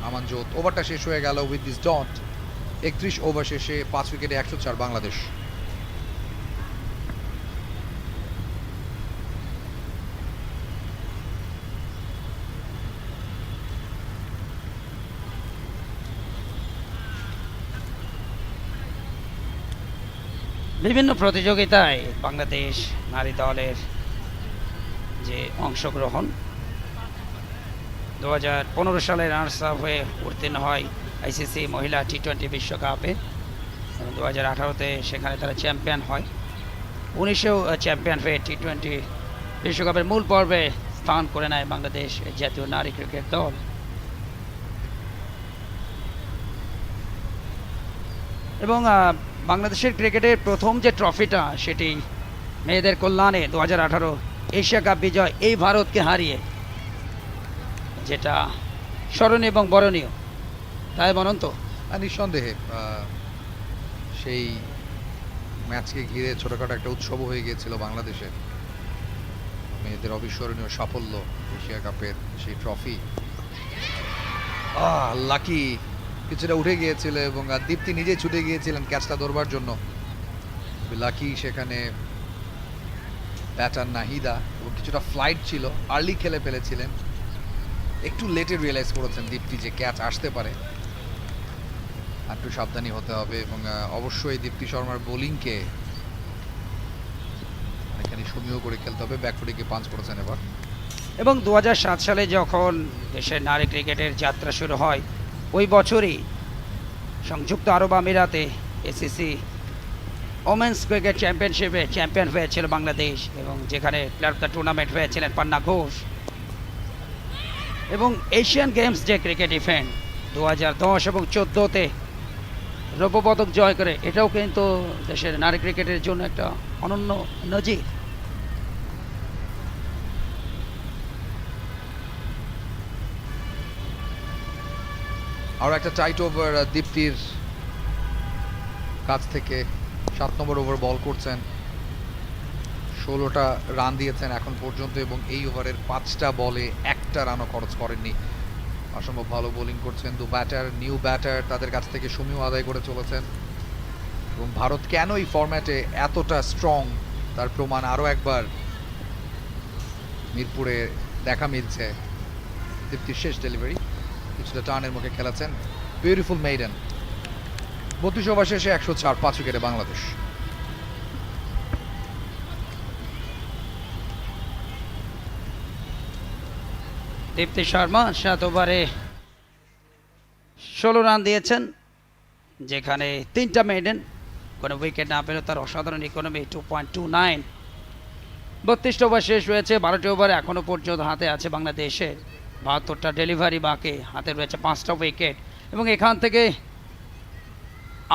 আমানজোত। ওভারটা শেষ হয়ে গেল উইথ দিস ডট। 31 ওভার শেষে 5 উইকেটে 104 বাংলাদেশ। বিভিন্ন প্রতিযোগিতায় বাংলাদেশ নারী দলের যে অংশগ্রহণ, 2015 সালে রানার্স আপ হয়ে উত্তীর্ণ হয় আইসিসি মহিলা টি-20 বিশ্বকাপে এবং 2018-তে সেখানে তারা চ্যাম্পিয়ন হয়। 19-এও চ্যাম্পিয়ন হয়ে টি-20 বিশ্বকাপের মূল পর্বে স্থান করে নেয় বাংলাদেশ জাতীয় নারী ক্রিকেট দল। এবং বাংলাদেশের ক্রিকেটের প্রথম যে ট্রফিটা, সেটি মেয়েদের কল্যাণে 2018 এশিয়া কাপ বিজয় এই ভারতকে হারিয়ে, যেটা স্মরণীয় এবং বরণীয়, তাই বলুন তো? নিঃসন্দেহে সেই ম্যাচকে ঘিরে ছোটখাটো একটা উৎসব হয়ে গিয়েছিল বাংলাদেশের। মেয়েদের অবিস্মরণীয় সাফল্য, এশিয়া কাপের সেই ট্রফি। লাকি কিছুটা উঠে গিয়েছিল এবং দীপ্তি নিজেই ছুটে গিয়েছিলেন ক্যাচটা ধরবার জন্য। লাকি সেখানে ব্যাটার নাহিদা এবং কিছুটা ফ্লাইট ছিল, আর্লি খেলে ফেলেছিলেন, একটু লেটে রিয়েলাইজ করেছেন দীপ্তি যে ক্যাচ আসতে পারে, একটু সাবধানী হতে হবে। এবং অবশ্যই দীপ্তি শর্মার বোলিংকে অনেকখানি সমীহ করে খেলতে হবে। ব্যাকফুটে পাঞ্চ করেছেন এবার। এবং 2007 সালে যখন দেশের নারী ক্রিকেটের যাত্রা শুরু হয়, ওই বছরই সংযুক্ত আরব আমিরাতে এসিসি ওমেন্স ক্রিকেট চ্যাম্পিয়নশিপে চ্যাম্পিয়ন হয়েছিল বাংলাদেশ এবং যেখানে প্লেয়ার অফ দ্য টুর্নামেন্ট হয়েছিলেন পান্না ঘোষ। এবং এশিয়ান গেমস যে ক্রিকেট ইভেন্ট 2010 এবং 2014-তে রৌপ্য পদক জয় করে, এটাও কিন্তু দেশের নারী ক্রিকেটের জন্য একটা অনন্য নজির। আর একটা টাইট ওভার দীপ্তির কাছ থেকে, 7 নম্বর ওভার বল করছেন, 16টা রান দিয়েছেন এখন পর্যন্ত এবং এই ওভারের 5টা বলে একটা রানও খরচ করেননি। অসম্ভব ভালো বোলিং করছেন দু ব্যাটার, নিউ ব্যাটার, তাদের কাছ থেকে সমীহ আদায় করে চলেছেন। এবং ভারত কেন এই ফরম্যাটে এতটা স্ট্রং তার প্রমাণ আরও একবার মিরপুরে দেখা মিলছে। দীপ্তির শেষ ডেলিভারি কিছুটা টার্নের মুখে খেলেছেন, বিউটিফুল মেইডেন। 32 ওভার শেষে 104, 5 উইকেটে বাংলাদেশ। দীপ্তি শর্মা 7 ওভারে 16 রান দিয়েছেন, যেখানে 3টা মেডেন, কোনো উইকেট না পেলেও তার অসাধারণ ইকোনমি 2.29। 32 ওভার শেষ হয়েছে, 12টি ওভার এখনও পর্যন্ত হাতে আছে বাংলাদেশের, 72টা ডেলিভারি বাকি, হাতে রয়েছে 5টা উইকেট এবং এখান থেকে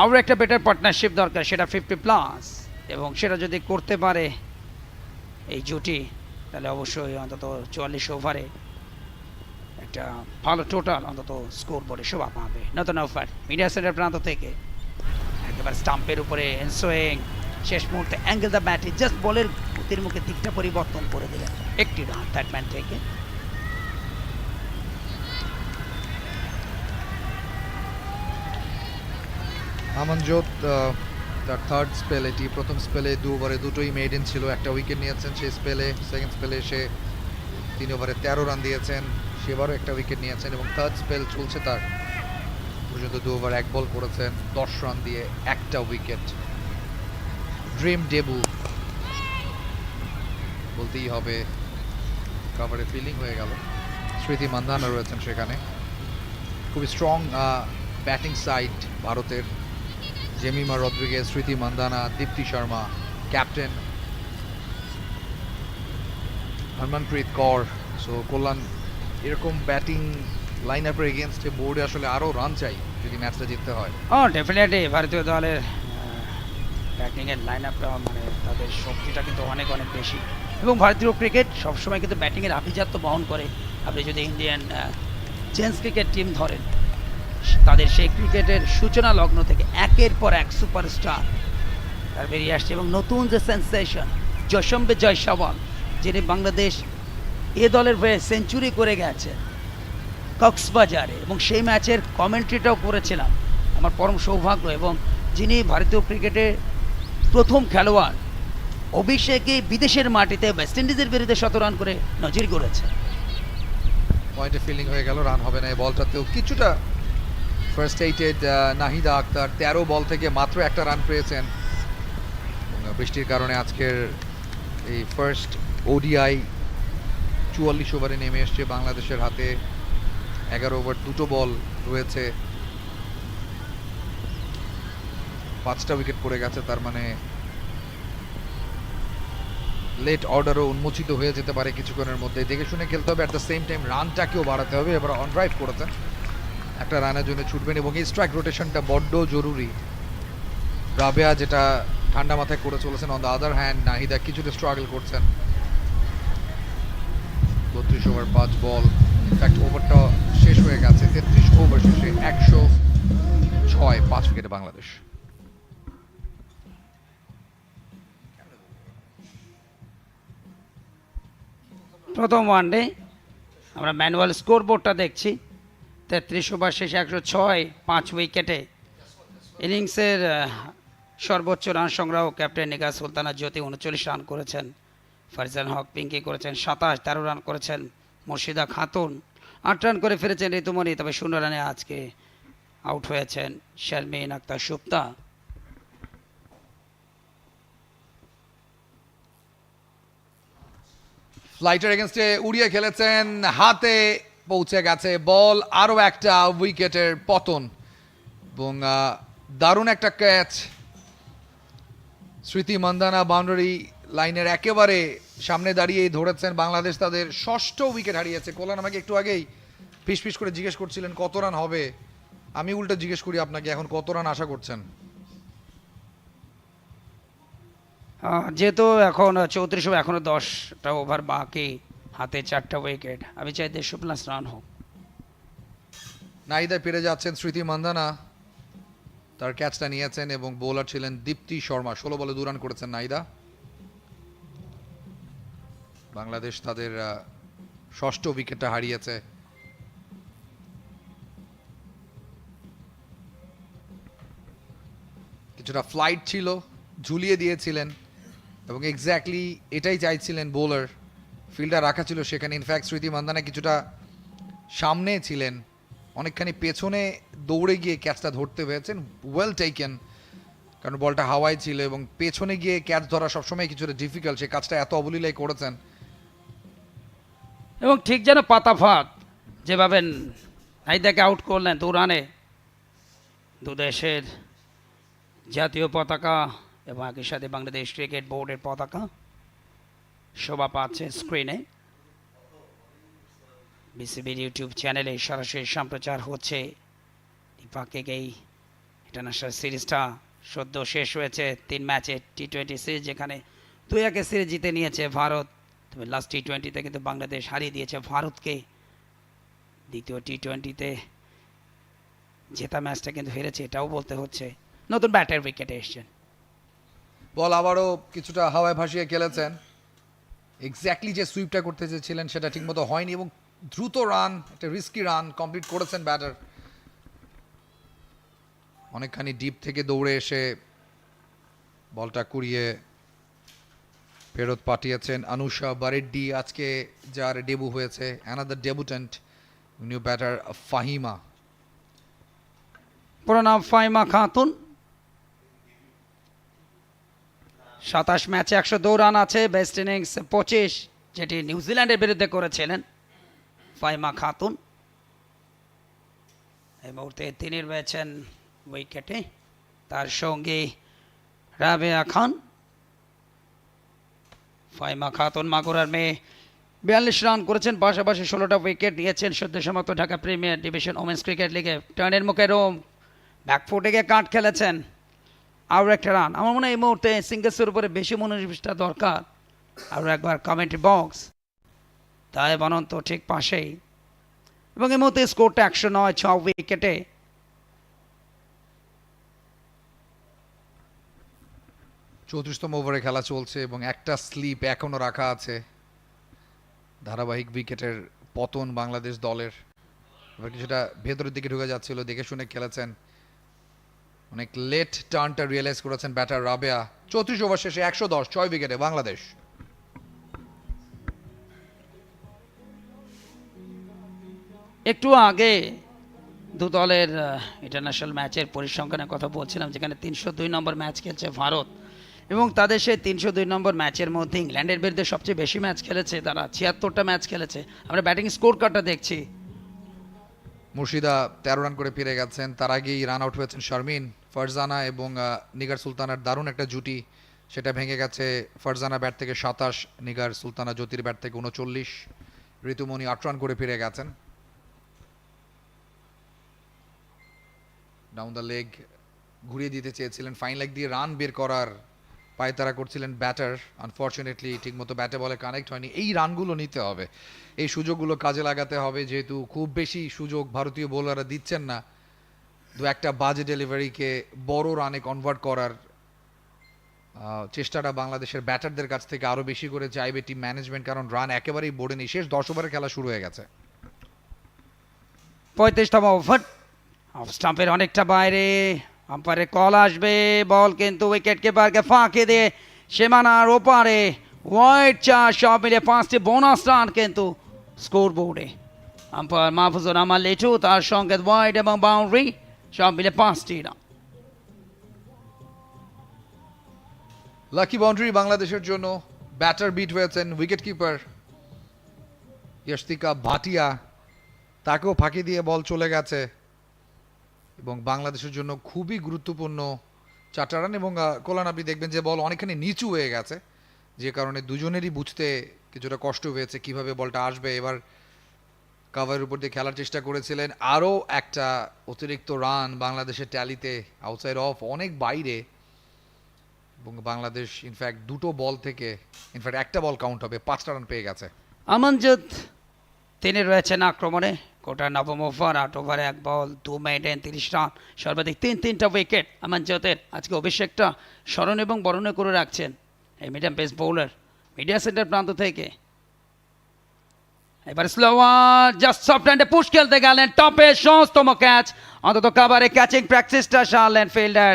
আরও একটা বেটার পার্টনারশিপ দরকার, সেটা 50+, এবং সেটা যদি করতে পারে এই জুটি তাহলে অবশ্যই অন্তত 44 ওভারে একটা ভালো টোটাল অন্তত স্কোর বোর্ডে শোভা পাবে। নতুন অফার মিডিয়া সেন্টার প্রান্ত থেকে একেবারে স্টাম্পের উপরে সুইং, শেষ মুহূর্তে অ্যাঙ্গেল দ্য ব্যাটে জাস্ট বলের গতির মুখে দিকটা পরিবর্তন করে দিলেন, একটি রান ব্যাটম্যান থেকে। আমনজোত তার থার্ড স্পেল, এটি প্রথম স্পেলে 2 ওভারে 2টোই মেইডেন ছিল, একটা উইকেট নিয়েছেন সেই স্পেলে। সেকেন্ড স্পেলে সে 3 ওভারে 13 রান দিয়েছেন, সেবারও একটা উইকেট নিয়েছেন এবং থার্ড স্পেল চলছে তার, পর্যন্ত 2 ওভার 1 বল করেছেন, 10 রান দিয়ে একটা উইকেট। ড্রিম ডেবু বলতেই হবে, কভারে ফিল্ডিং হয়ে গেল। স্মৃতি মান্ধানা রয়েছেন সেখানে, খুবই স্ট্রং ব্যাটিং সাইড ভারতের। জেমিমা রদ্রিগেজ, স্মৃতি মান্ধানা, দীপ্তি শর্মা, ক্যাপ্টেন হরমনপ্রীত কৌর। সো কল্যাণ, এরকম ব্যাটিং লাইন আপের এগেনস্টে বোর্ডে আসলে আরও রান চাই যদি ম্যাচটা জিততে হয়। ডেফিনেটলি ভারতীয় দলের ব্যাটিংয়ের লাইন আপটা মানে তাদের শক্তিটা কিন্তু অনেক অনেক বেশি, এবং ভারতীয় ক্রিকেট সবসময় কিন্তু ব্যাটিংয়ের আভিজাত্য বহন করে। আপনি যদি ইন্ডিয়ান জেন্টস ক্রিকেট টিম ধরেন, তাদের সেই ক্রিকেটের সূচনা লগ্ন থেকে একের পর এক সুপারস্টার তার বেরিয়ে আসছে, এবং নতুন যে সেন্সেশন জয়সম্বে জয়সওয়াল, যিনি বাংলাদেশ এ দলের হয়ে সেঞ্চুরি করে গেছে কক্সবাজারে, এবং সেই ম্যাচের কমেন্ট্রিটাও করেছিলাম, আমার পরম সৌভাগ্য, এবং যিনি ভারতীয় ক্রিকেটের প্রথম খেলোয়াড় অভিষেকে বিদেশের মাটিতে ওয়েস্ট ইন্ডিজের বিরুদ্ধে 100 রান করে নজির গড়েছে। পয়েন্টে ফিল্ডিং হয়ে গেল, রান হবে না এই বলটাতেও। কিছুটা ফার্স্ট্রেটেড নাহিদা আক্তার, 13 বল থেকে মাত্র একটা রান পেয়েছেন। বৃষ্টির কারণে আজকের এই ফার্স্ট ওডিআই 44 ওভারে নেমে এসছে বাংলাদেশের হাতে। 11 ওভার 2টো বল রয়েছে, 5টা উইকেট পড়ে গেছে, তার মানে লেট অর্ডারও উন্মোচিত হয়ে যেতে পারে কিছুক্ষণের মধ্যে। দেখে শুনে খেলতে হবে, অ্যাট দ্য সেম টাইম রানটাকেও বাড়াতে হবে। এবার অন ড্রাইভ করেছেন, একটা রানের জন্য ছুটবেন, এবং এই স্ট্রাইক রোটেশনটা বড্ড জরুরি। রাবেয়া যেটা ঠান্ডা মাথায় করে চলেছেন, on the other hand Nahida কিছুটা স্ট্রাগল করছেন। 32 ওভার 5 বল, ইনফ্যাক্ট ওভারটা শেষ হয়ে গেছে। 33 ওভার শেষে 106, 5 উইকেটে বাংলাদেশ। প্রথম ওয়ানডে আমরা ম্যানুয়াল স্কোর বোর্ডটা দেখছি, 33 ওভার শেষে 106, 5 উইকেটে। ইনিংসের সর্বোচ্চ রান সংগ্রহ ক্যাপ্টেন নিগার সুলতানা জ্যোতি 39 রান করেছেন, ফারজান হক পিঙ্কি করেছেন 27, 13 রান করেছেন মুর্শিদা খাতুন, 8 রান করে ফিরেছেন ঋতুমণি, তবে 0 রানে আজকে আউট হয়েছেন শারমিন আক্তার সুপ্তা। ফ্লাইটের এগেনস্টে উড়িয়ে খেলেছেন, হাতে পৌঁছে গেছে বল, আরও একটা উইকেটের পতন, এবং দারুণ একটা ক্যাচ। স্মৃতি মান্দানা বাউন্ডারি লাইনের একেবারে সামনে দাঁড়িয়েই ধরেছেন। বাংলাদেশ তাদের 6ষ্ঠ উইকেট হারিয়েছে। কল্যাণ আমাকে একটু আগেই ফিস করে জিজ্ঞেস করছিলেন কত রান হবে, আমি উল্টো জিজ্ঞেস করি আপনাকে, এখন কত রান আশা করছেন? যেহেতু এখন 34 ওভার, এখনও 10টা ওভার বাকি, হাতে 4টা উইকেট, আমি চাই 150+ রান হোক। নাহিদা পেরে যাচ্ছেন স্মৃতি মান্দানা, তার ক্যাচটা নিয়েছেন, এবং বোলার ছিলেন দীপ্তি শর্মা। 16 বলে 2 রান করেছেন নাহিদা। বাংলাদেশ তাদের 6ষ্ঠ উইকেটটা হারিয়েছে। কিছুটা ফ্লাইট ছিল, ঝুলিয়ে দিয়েছিলেন এবং এক্স্যাক্টলি এটাই চাইছিলেন বোলার, ফিল্ডার রাখা ছিল সেখানে। ইনফ্যাক্ট স্মৃতি মান্দানা কিছুটা সামনে ছিলেন, অনেকখানি পেছনে দৌড়ে গিয়ে ক্যাচটা ধরতে পেরেছেন, ওয়েল টেকেন, কারণ বলটা হাওয়ায় ছিল এবং পেছনে গিয়ে ক্যাচ ধরা সবসময় কিছুটা ডিফিকাল্ট, সেই কাজটা এত অবলীলায় করেছেন। এবং ঠিক যেন পাতা ফাঁক, যেভাবে নাইদাকে আউট করলেন 2 রানে, দু দেশের জাতীয় পতাকা এবং একই সাথে বাংলাদেশ ক্রিকেট বোর্ডের পতাকা শোভা পাচ্ছে স্ক্রিনে। বিসিবির ইউটিউব চ্যানেলে সরাসরি সম্প্রচার হচ্ছে। দ্বিপাক্ষিক এই ইন্টারন্যাশনাল সিরিজটা সদ্য শেষ হয়েছে 3 ম্যাচে টি-20 সিরিজ, যেখানে 2-1 সিরিজ জিতে নিয়েছে ভারত। তবে লাস্ট টি-20তে কিন্তু বাংলাদেশ হারিয়ে দিয়েছে ভারতকে। দ্বিতীয় টি-20তে জেতা ম্যাচটা কিন্তু হেরেছে, এটাও বলতে হচ্ছে। নতুন ব্যাটার উইকেটে এসছেন, বল আবারও কিছুটা হাওয়ায় ভাসিয়ে খেলেছেন। এক্স্যাক্টলি যে সুইপটা করতে চেয়েছিলেন সেটা ঠিকমতো হয়নি এবং দ্রুত রান, একটা রিস্কি রান কমপ্লিট করেছেন ব্যাটার। অনেকখানি ডিপ থেকে দৌড়ে এসে বলটা কুড়িয়ে ফেরত পাঠিয়েছেন অনুষা বারেড্ডি, আজকে যার ডেবু হয়েছে, অ্যানাদার ডেবুটেন্ট, নিউ ব্যাটার ফাহিমা। পুরো নাম ফাহিমা খাতুন। 27 ম্যাচে 102 রান আছে, বেস্ট ইনিংস 25, যেটি নিউজিল্যান্ডের বিরুদ্ধে করেছিলেন ফাহিমা খাতুন। এই মুহূর্তে তিনি রয়েছেন উইকেটে, তার সঙ্গে রাবেয়া খান। ফাহিমা খাতুন মাগুরার মেয়ে, 42 রান করেছেন, পাশাপাশি 16টা উইকেট নিয়েছেন। সদ্য সমাপ্ত Dhaka premier division women's cricket লিগে টার্নের মুখে রোম, ব্যাকফুটে গিয়ে কাট খেলেছেন, আরও একটা রান। আমার মনে হয় এই মুহূর্তে সিঙ্গেলসের উপরে বেশি মনোনিবেশটা দরকার। আরও একবার কমেন্ট্রি বক্স, তাই অনন্ত ঠিক পাশেই, এবং এই মুহূর্তে স্কোরটা 109, 6 উইকেটে। চৌত্রিশতম ওভারে খেলা চলছে এবং একটা স্লিপ এখনো রাখা আছে। ধারাবাহিক উইকেটের পতন বাংলাদেশ দলের, এবার কিছুটা ভেতরের দিকে ঢুকে যাচ্ছিল, দেখে শুনে খেলেছেন, অনেক লেট টার্নটা রিয়েলাইজ করেছেন ব্যাটার রাবেয়া। 34 ওভার শেষে 110, 6 উইকেটে বাংলাদেশ। একটু আগে দু দলের ইন্টারন্যাশনাল ম্যাচের পরিসংখ্যানের কথা বলছিলাম, যেখানে 302 নম্বর ম্যাচ খেলছে ভারত, এবং তাদের সেই 302 নম্বর ম্যাচের মধ্যে ইংল্যান্ডের বিরুদ্ধে সবচেয়ে বেশি ম্যাচ খেলেছে, তারা 76টা ম্যাচ খেলেছে। আমরা ব্যাটিং স্কোর কার্ডটা দেখছি, মুর্শিদা 13 রান করে ফিরে গেছেন, তার আগেই রান আউট হয়েছেন শারমিন। ফারজানা এবং নিগার সুলতানার দারুণ একটা জুটি, সেটা ভেঙে গেছে। ফারজানা ব্যাট থেকে 27, নিগার সুলতানা জ্যোতির ব্যাট থেকে 39। ঋতুমণি 8 রান করে ফিরে গেছেন। ডাউন দ্য লেগ ঘুরিয়ে দিতে চেয়েছিলেন, ফাইন লেগ দিয়ে রান বের করার পায়তারা করছিলেন ব্যাটার। আনফর্চুনেটলি ঠিকমতো ব্যাটে বলে কানেক্ট হয়নি। এই রানগুলো নিতে হবে, এই সুযোগগুলো কাজে লাগাতে হবে, যেহেতু খুব বেশি সুযোগ ভারতীয় বোলাররা দিচ্ছেন না। দু একটা বাজে ডেলিভারিকে বড় রানে কনভার্ট করার চেষ্টাটা বাংলাদেশের ব্যাটারদের কাছ থেকে আরও বেশি করে চাইবে টিম ম্যানেজমেন্ট, কারণ রান একেবারেই বোর্ডে নেই। শেষ 10 ওভারে খেলা শুরু হয়ে গেছে। 35তম ওভার, অফ স্টাম্পের অনেকটা বাইরে, আম্পায়ারের কল আসবে, বল কিন্তু উইকেট কিপারকে ফাঁকি দিয়ে সীমানার ওপারে ওয়াইড, 4 সব মিলে 5টি বোনাস রান কিন্তু স্কোর বোর্ডে। আম্পায়ার মাহফুজুর রহমান লিটু, তার সঙ্গে ওয়াইড এবং বাউন্ডারি, সব মিলে 5টি রান। লাকি বাউন্ডারি বাংলাদেশের জন্য। ব্যাটার বিট হয়েছেন উইকেট কিপার ইয়াশতিকা ভাটিয়া, তাকেও ফাঁকি দিয়ে বল চলে গেছে এবং বাংলাদেশের জন্য খুবই গুরুত্বপূর্ণ 4টা রান। এবং কোলান আপনি দেখবেন যে বল অনেকখানি নিচু হয়ে গেছে, যে কারণে দুজনেরই বুঝতে কিছুটা কষ্ট হয়েছে কিভাবে বলটা আসবে। এবার কাভারের উপর দিয়ে খেলার চেষ্টা করেছিলেন, আরও একটা অতিরিক্ত রান বাংলাদেশের ট্যালিতে, আউটসাইড অফ, অনেক বাইরে। এবং বাংলাদেশ ইনফ্যাক্ট দুটো বল থেকে, ইনফ্যাক্ট একটা বল কাউন্ট হবে, 5টা রান পেয়ে গেছে। আমানজুদ তিনি রয়েছেন আক্রমণে, কোটা 9ম ওভার, 8 ওভারে 1 বল 2 মেডেন, 30 রান, সর্বাধিক 3টা উইকেট আমানজুদের। আজকে অভিষেকটা স্মরণ এবং বরণে করে রাখছেন এই medium pace bowler media centre প্রান্ত থেকে। এবার স্লোয়ার, জাস্ট সফট হ্যান্ডে পুশ খেলতে গেলেন, টপে 6তম ক্যাচ, অন্তত কাভারে ক্যাচিং প্র্যাকটিসটা সারলেন ফিল্ডার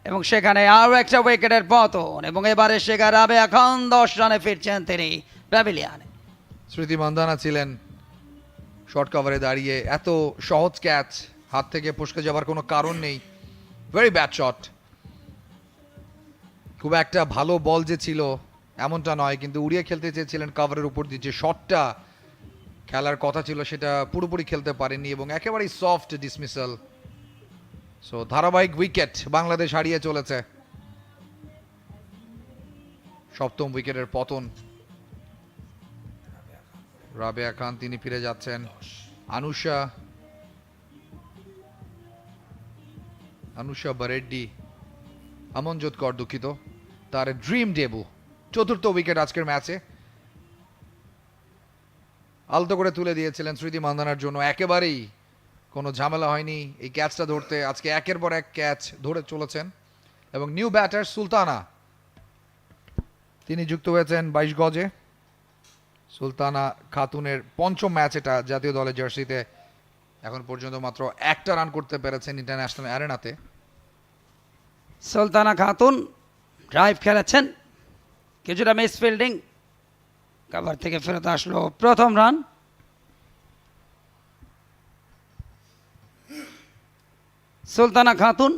এবং সেখানে আরও একটা উইকেটের পতন এবং এবারে শেখার আবে এখন 10 রানে ফিরছেন তিনি প্যাভিলিয়নে। স্মৃতি মান্দানা ছিলেন শর্ট কভারে দাঁড়িয়ে, এত সহজ ক্যাচ, হাত থেকে ফসকে যাবার কোনো কারণ নেই। ভেরি ব্যাড শট, খুব একটা ভালো বল যে ছিল এমনটা নয়, কিন্তু উড়িয়ে খেলতে চেয়েছিলেন কভারের উপর দিয়ে। যে শটটা খেলার কথা ছিল সেটা পুরোপুরি খেলতে পারেননি এবং একেবারেই সফট ডিসমিসাল। সো ধারাবাহিক উইকেট বাংলাদেশ হারিয়ে চলেছে, সপ্তম উইকেটের পতন। রাবেয়া খান তিনি ফিরে যাচ্ছেন, আনুষা বারেড্ডি, আমনজোত কর দুঃখিত, তার ড্রিম ডেবু, চতুর্থ উইকেট আজকের ম্যাচে। আলতো করে তুলে দিয়েছিলেন স্মৃতি মান্দানার জন্য, একেবারেই কোনো ঝামেলা হয়নি এই ক্যাচটা ধরতে। আজকে একের পর এক ক্যাচ ধরে চলেছেন। এবং নিউ ব্যাটার সুলতানা, তিনি যুক্ত হয়েছেন 22 গজে। সুলতানা খাতুনের পঞ্চম ম্যাচ এটা জাতীয় দলের জার্সিতে। এখন পর্যন্ত মাত্র একটা রান করতে পেরেছেন ইন্টারন্যাশনাল অ্যারেনাতে। সুলতানা খাতুন ড্রাইভ খেলেছেন, কিছুটা মিস ফিল্ডিং, কভার থেকে ফেরত আসলো প্রথম রান। সুলতানা খাতুন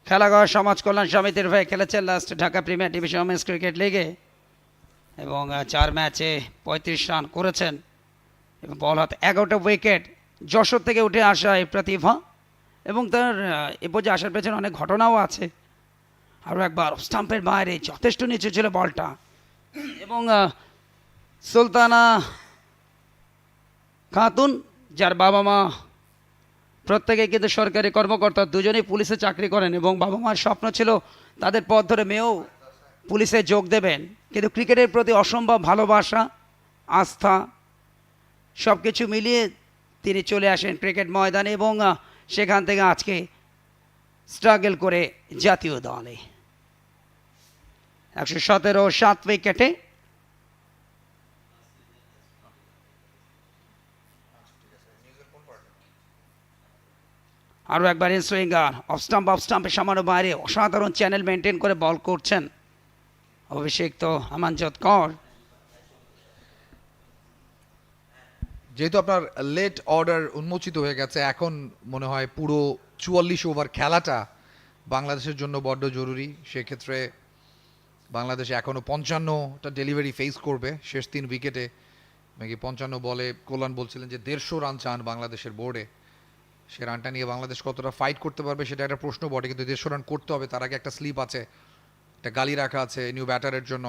খেলাঘর সমাজ কল্যাণ সমিতির হয়ে খেলেছেন last Dhaka premier division women's cricket লিগে এবং 4 ম্যাচে 35 রান করেছেন এবং বল হাতে 11টা উইকেট। যশোর থেকে উঠে আসা এই প্রতিভা এবং তার এ পর্যায়ে আসার পেছনে অনেক ঘটনাও আছে। আরও একবার স্টাম্পের বাইরে যথেষ্ট নিচে ছিল বলটা এবং সুলতানা খাতুন, যার বাবা মা প্রত্যেকে কিন্তু সরকারি কর্মকর্তা, দুজনেই পুলিশে চাকরি করেন এবং বাবা মার স্বপ্ন ছিল তাদের পথ ধরে মেয়েও পুলিশে যোগ দেবেন, কিন্তু ক্রিকেটের প্রতি অসম্ভব ভালোবাসা, আস্থা সব কিছু মিলিয়ে তিনি চলে আসেন ক্রিকেট ময়দানে এবং সেখান থেকে আজকে স্ট্রাগল করে জাতীয় দলে 117 7 উইকেটে। আরও একবার ইন সুইঙ্গার, অফ স্টাম্পের সামান্য বাইরে অসাধারণ চ্যানেল মেনটেন করে বল করছেন অভিষিক্ত আমনজোত কর। যেহেতু আপনার লেট অর্ডার উন্মোচিত হয়ে গেছে, এখন মনে হয় পুরো 44 ওভার খেলাটা বাংলাদেশের জন্য বড্ড জরুরি। সেক্ষেত্রে বাংলাদেশ এখনও 55টা ডেলিভারি ফেস করবে শেষ 3 উইকেটে। নাকি 55 বলে কল্যাণ বলছিলেন যে 150 রান চান বাংলাদেশের বোর্ডে। সে রানটা নিয়ে বাংলাদেশ কতটা ফাইট করতে পারবে সেটা একটা প্রশ্ন বটে, কিন্তু 150 রান করতে হবে। তার আগে একটা স্লিপ আছে, একটা গালি রাখা আছে নিউ ব্যাটারের জন্য।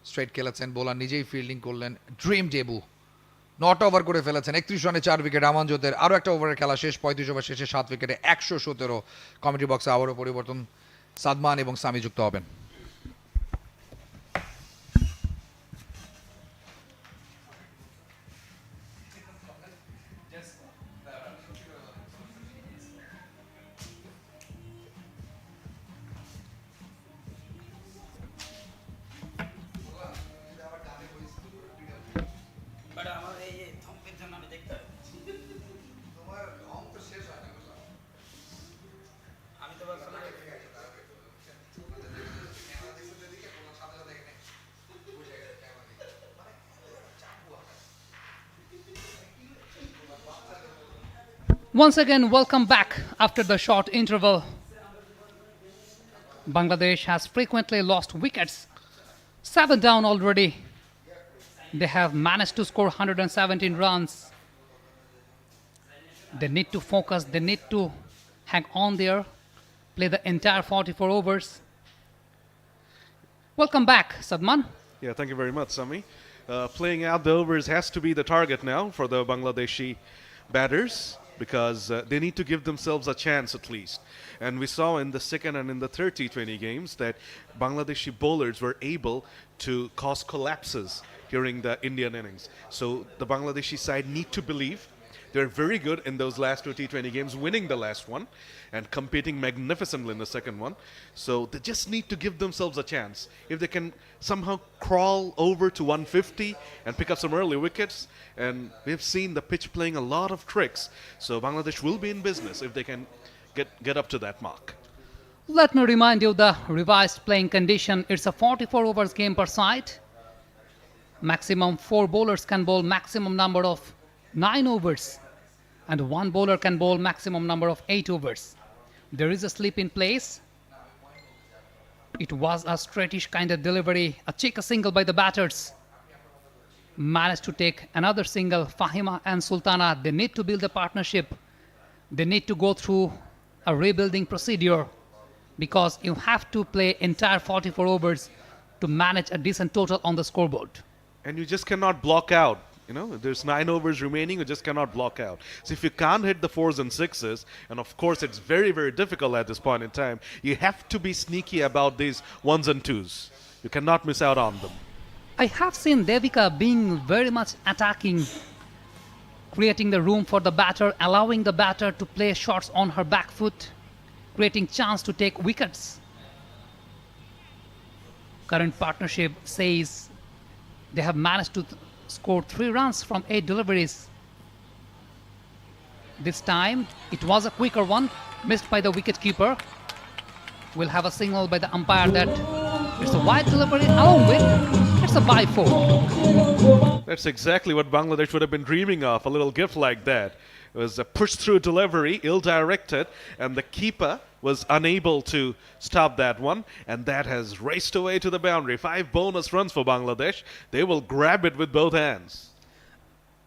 স্ট্রেট খেলেছেন, বোলার নিজেই ফিল্ডিং করলেন, ড্রিম ডেবু, নট ওভার করে ফেলেছেন। 31 রানে 4 উইকেট আমনজোতের। আরও একটা ওভারের খেলা শেষ, 35 ওভার শেষে 7 উইকেটে 117। কমিটি বক্সে আবারও পরিবর্তন, সাদমান এবং সামি যুক্ত হবেন। Once again, welcome back after the short interval. Bangladesh has frequently lost wickets. 7 down already. They have managed to score 117 runs. They need to focus, they need to hang on there, play the entire 44 overs. Welcome back, Sadman. Yeah, thank you very much, Sami. Playing out the overs has to be the target now for the Bangladeshi batters, because they need to give themselves a chance at least. And we saw in the second and in the third T20 games that Bangladeshi bowlers were able to cause collapses during the Indian innings. So the Bangladeshi side need to believe They're very good in those last two T20 games, winning the last one and competing magnificently in the second one. So they just need to give themselves a chance. If they can somehow crawl over to 150 and pick up some early wickets, and we've seen the pitch playing a lot of tricks. So Bangladesh will be in business if they can get up to that mark. Let me remind you the revised playing condition. It's a 44 overs game per side. Maximum 4 bowlers can bowl maximum number of 9 overs, and 1 bowler can bowl maximum number of 8 overs. There is a slip in place. It was a straightish kind of delivery. A cheeky single by the batters. Managed to take another single. Fahima and Sultana, they need to build a partnership. They need to go through a rebuilding procedure, because you have to play entire 44 overs to manage a decent total on the scoreboard. And you just cannot block out. You know, there's 9 overs remaining, you just cannot block out. So if you can't hit the 4s and 6s, and of course it's very, very difficult at this point in time, you have to be sneaky about these 1s and 2s. You cannot miss out on them. I have seen Devika being very much attacking, creating the room for the batter, allowing the batter to play shots on her back foot, creating chance to take wickets. Current partnership says they have managed to score 3 runs from 8 deliveries. This time it was a quicker one, missed by the wicketkeeper. We'll have a signal by the umpire that it's a wide delivery, along with it's a by 4. That's exactly what Bangladesh would have been dreaming of, a little gift like that. It was a push-through delivery, ill-directed, and the keeper was unable to stop that one, and that has raced away to the boundary. 5 bonus runs for Bangladesh. They will grab it with both hands.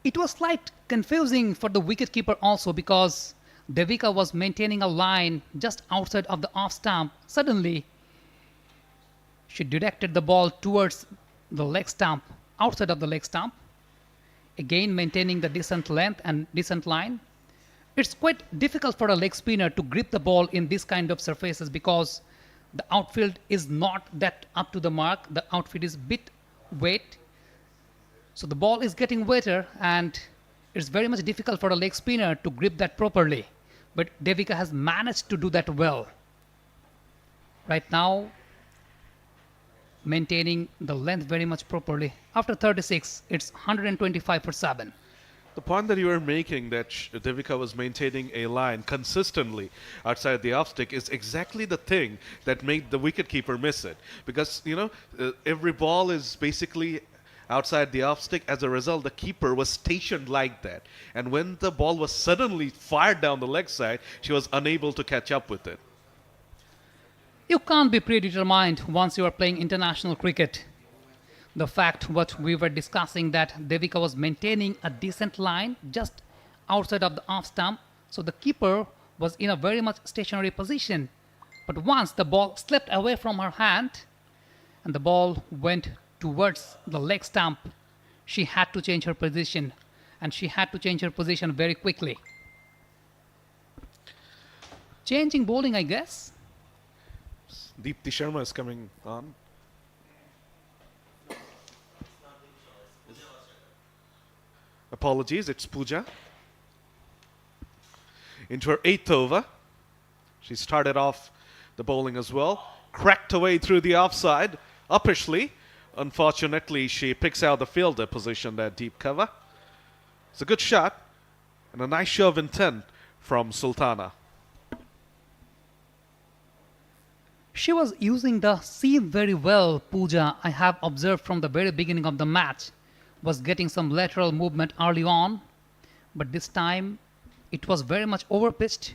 It was slight confusing for the wicketkeeper also, because Devika was maintaining a line just outside of the off stump. Suddenly, she directed the ball towards the leg stump, outside of the leg stump, again maintaining the decent length and decent line. It's quite difficult for a leg spinner to grip the ball in this kind of surfaces, because the outfield is not that up to the mark. The outfield is a bit wet. So the ball is getting wetter, and it's very much difficult for a leg spinner to grip that properly. But Devika has managed to do that well. Right now, maintaining the length very much properly. After 36, it's 125 for 7. The point that you were making, that Devika was maintaining a line consistently outside the off stick, is exactly the thing that made the wicketkeeper miss it. Because, you know, every ball is basically outside the off stick. As a result, the keeper was stationed like that. And when the ball was suddenly fired down the leg side, she was unable to catch up with it. You can't be predetermined once you are playing international cricket. The fact what we were discussing, that Devika was maintaining a decent line just outside of the off stump, so the keeper was in a very much stationary position. But once the ball slipped away from her hand and the ball went towards the leg stump, she had to change her position, and she had to change her position very quickly. Changing bowling, I guess. Deepti Sharma is coming on. Apologies, it's Pooja. Into her 8th over. She started off the bowling as well. Cracked away through the offside, uppishly. Unfortunately, she picks out the fielder position, that deep cover. It's a good shot and a nice show of intent from Sultana. She was using the seam very well, Pooja. I have observed from the very beginning of the match. Was getting some lateral movement early on, but this time it was very much overpitched.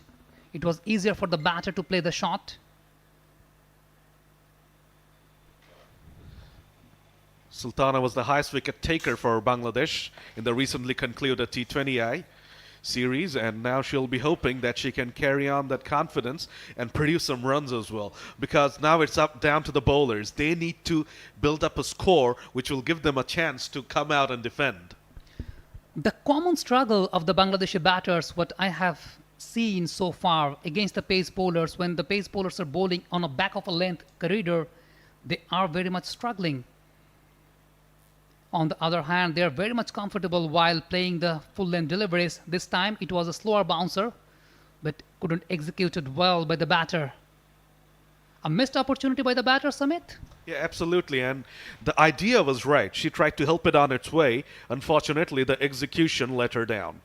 It was easier for the batter to play the shot. Sultana was the highest wicket taker for Bangladesh in the recently concluded T20I series, and now she'll be hoping that she can carry on that confidence and produce some runs as well, because now it's up down to the bowlers. They need to build up a score which will give them a chance to come out and defend. The common struggle of the Bangladeshi batters, what I have seen so far against the pace bowlers, when the pace bowlers are bowling on a back of a length corridor, they are very much struggling. On the other hand, they are very much comfortable while playing the full length deliveries. This time it was a slower bouncer, but couldn't execute it well by the batter. A missed opportunity by the batter, Samit? Yeah, absolutely. And the idea was right. She tried to help it on its way. Unfortunately, the execution let her down.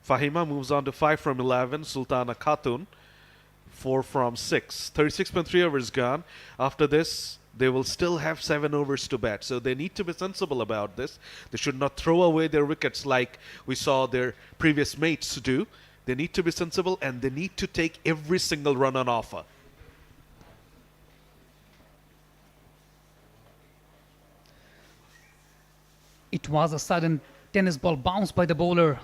Fahima moves on to 5 from 11. Sultana Khatun, 4 from 6. 36.3 overs gone. After this, they will still have 7 overs to bat. So they need to be sensible about this. They should not throw away their wickets like we saw their previous mates do. They need to be sensible and they need to take every single run on offer. It was a sudden tennis ball bounce by the bowler.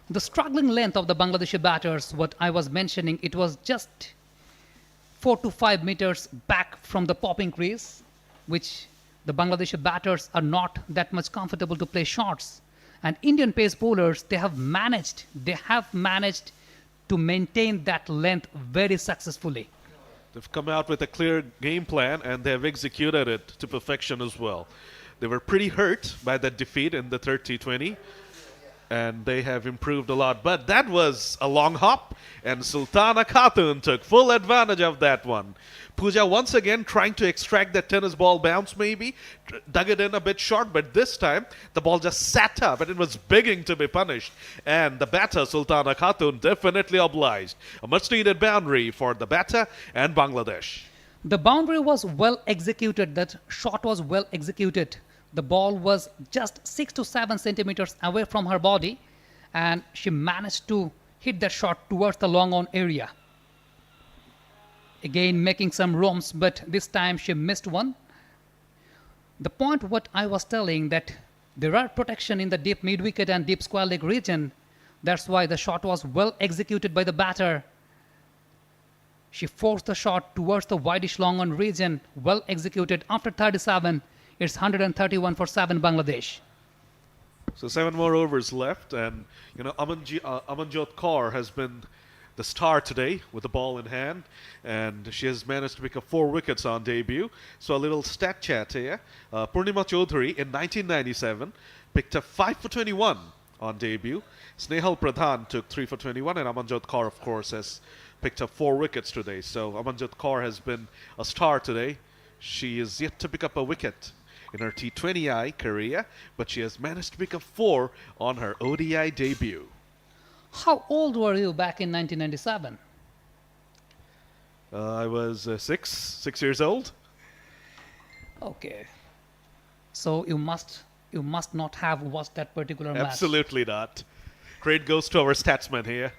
The struggling length of the Bangladeshi batters, what I was mentioning, it was just 4 to 5 meters back from the popping crease, which the Bangladeshi batters are not that much comfortable to play shots. And Indian pace bowlers, they have managed to maintain that length very successfully. They've come out with a clear game plan and they have executed it to perfection as well. They were pretty hurt by that defeat in the third T20 and they have improved a lot. But that was a long hop and Sultana Khatun took full advantage of that one. Pooja once again trying to extract that tennis ball bounce maybe, dug it in a bit short, but this time the ball just sat up and it was begging to be punished. And the batter Sultana Khatun definitely obliged. A much needed boundary for the batter and Bangladesh. The boundary was well executed, that shot was well executed. The ball was just 6 to 7 centimeters away from her body and she managed to hit that shot towards the long on area. Again making some roams, but this time she missed one. The point what I was telling, that there are protection in the deep mid-wicket and deep square leg region. That's why the shot was well executed by the batter. She forced the shot towards the wideish long on region, well executed. After 37, it's 131 for 7 Bangladesh. So 7 more overs left, and Amanjot Kaur has been the star today with the ball in hand, and she has managed to pick up 4 wickets on debut. So a little stat chat here. Purnima Chaudhary in 1997 picked up 5 for 21 on debut. Snehal Pradhan took 3 for 21, and Amanjot Kaur, of course, has picked up 4 wickets today. So Amanjot Kaur has been a star today. She is yet to pick up a wicket in her T20I career, but she has managed to pick up 4 on her ODI debut. How old were you back in 1997? I was 6 years old. Okay. So you must not have watched that particular match. Absolutely not. Credit goes to our statsman here.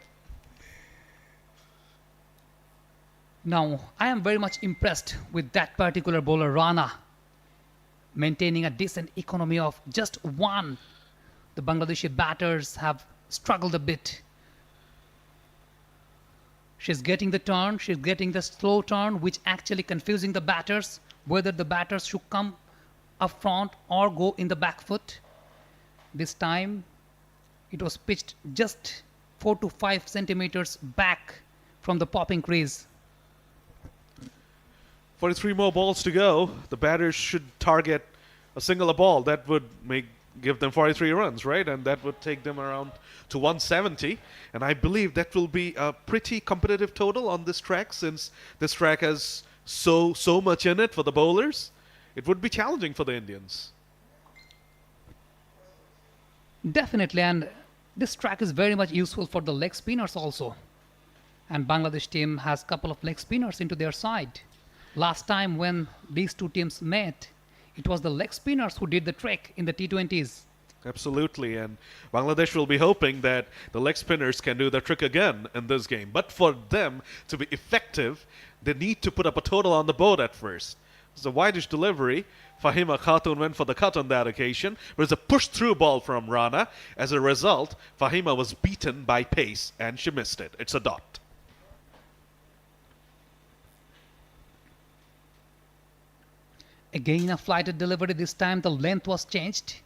Now, I am very much impressed with that particular bowler, Rana, maintaining a decent economy of just 1. The Bangladeshi batters have struggled a bit. She's getting the turn, she's getting the slow turn, which actually confusing the batters, whether the batters should come up front or go in the back foot. This time, it was pitched just 4 to 5 centimeters back from the popping crease. 43 more balls to go. The batters should target a single ball. That would give them 43 runs, right? And that would take them around to 170. And I believe that will be a pretty competitive total on this track, since this track has so much in it for the bowlers. It would be challenging for the Indians. Definitely, and this track is very much useful for the leg spinners also. And Bangladesh team has a couple of leg spinners into their side. Last time when these two teams met, it was the leg spinners who did the trick in the T20s. Absolutely, and Bangladesh will be hoping that the leg spinners can do the trick again in this game. But for them to be effective, they need to put up a total on the board at first. It's a wideish delivery. Fahima Khatun went for the cut on that occasion. But it's a push-through ball from Rana. As a result, Fahima was beaten by pace, and she missed it. It's a dot. Again a flighted delivery. This time the length was changed.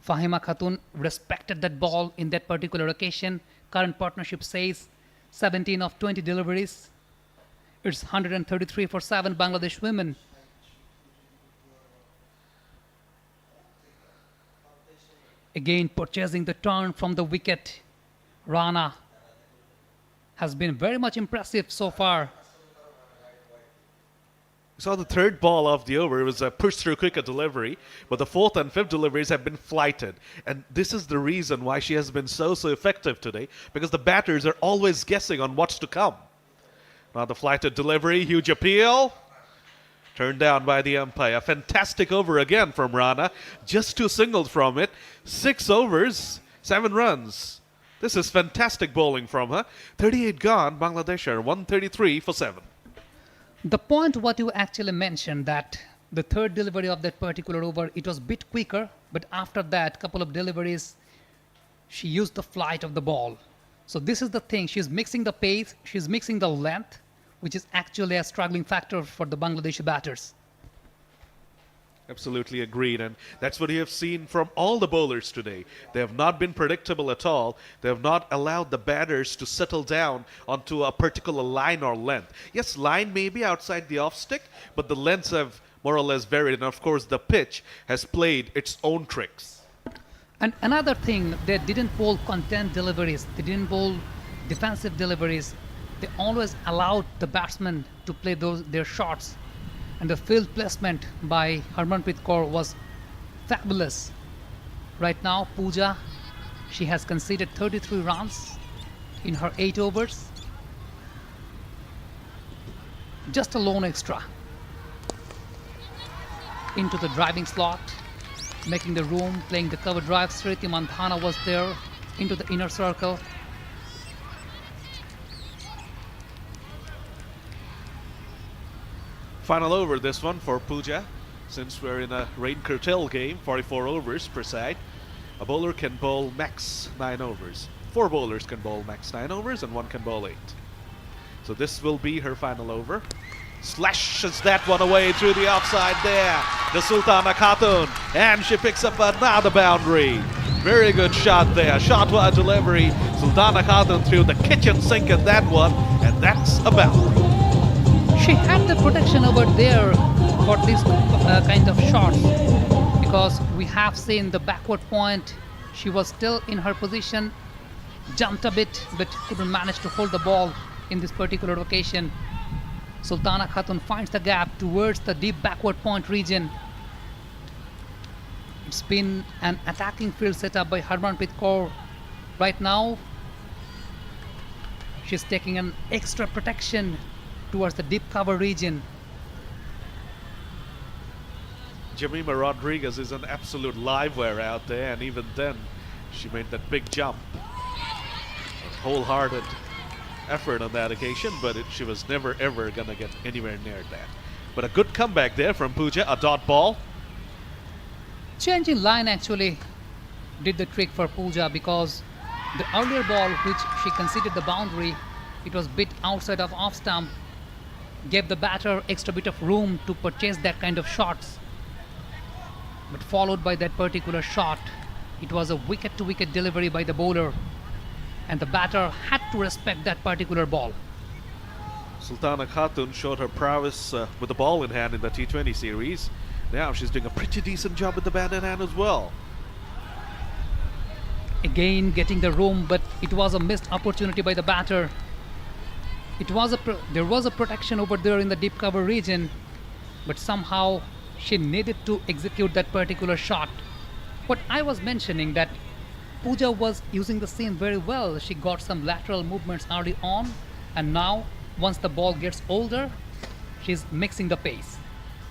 Fahima Khatun respected that ball in that particular occasion. Current partnership says 17 of 20 deliveries. It's 133 for 7 Bangladesh women. Again, purchasing the turn from the wicket. Rana has been very much impressive so far. We saw the third ball of the over. It was a push through quicker delivery, but the fourth and fifth deliveries have been flighted. And this is the reason why she has been so effective today, because the batters are always guessing on what's to come. Now the flighted delivery, huge appeal. Turned down by the umpire. Fantastic over again from Rana. Just 2 singles from it. 6 overs, 7 runs. This is fantastic bowling from her. 38 gone, Bangladesh are 133 for 7. The point what you actually mentioned, that the third delivery of that particular over, it was a bit quicker, but after that couple of deliveries, she used the flight of the ball. So this is the thing, she's mixing the pace, she's mixing the length, which is actually a struggling factor for the Bangladeshi batters. Absolutely agreed, and that's what you have seen from all the bowlers today. They have not been predictable at all. They have not allowed the batters to settle down onto a particular line or length. Yes, line may be outside the off stick, but the lengths have more or less varied, and of course the pitch has played its own tricks. And another thing, they didn't bowl content deliveries, they didn't bowl defensive deliveries. They always allowed the batsmen to play their shots. And the field placement by Harmanpreet Kaur was fabulous. Right now, Pooja, she has conceded 33 runs in her 8 overs. Just a lone extra. Into the driving slot, making the room, playing the cover drive. Sriti Mandhana was there, into the inner circle. Final over this one for Pooja. Since we're in a rain curtail game, 44 overs per side, a bowler can bowl max 9 overs. 4 bowlers can bowl max 9 overs and 1 can bowl 8. So this will be her final over. Slashes that one away through the offside there. The Sultana Khatun, and she picks up another boundary. Very good shot there. Shot wide delivery. Sultana Khatun threw the kitchen sink at that one, and that's a boundary. She had the protection over there for this kind of shots, because we have seen the backward point. She was still in her position, jumped a bit, but couldn't manage to hold the ball in this particular occasion. Sultana Khatun finds the gap towards the deep backward point region. It's been an attacking field set up by Harmanpreet Kaur. Right now, she's taking an extra protection towards the deep cover region. Jemima Rodriguez is an absolute live wire out there, and even then she made that big jump. A wholehearted effort on that occasion, but she was never ever gonna get anywhere near that. But a good comeback there from Pooja, a dot ball. Changing line actually did the trick for Pooja, because the earlier ball which she conceded the boundary, it was bit outside of off stump, gave the batter extra bit of room to purchase that kind of shots. But followed by that particular shot, it was a wicket to wicket delivery by the bowler, and the batter had to respect that particular ball. Sultana Khatun showed her prowess with the ball in hand in the T20 series. Now she's doing a pretty decent job with the bat in hand as well. Again getting the room, but it was a missed opportunity by the batter. There was a protection over there in the deep cover region, but somehow she needed to execute that particular shot. What I was mentioning, that Pooja was using the seam very well. She got some lateral movements early on, and now once the ball gets older, she's mixing the pace.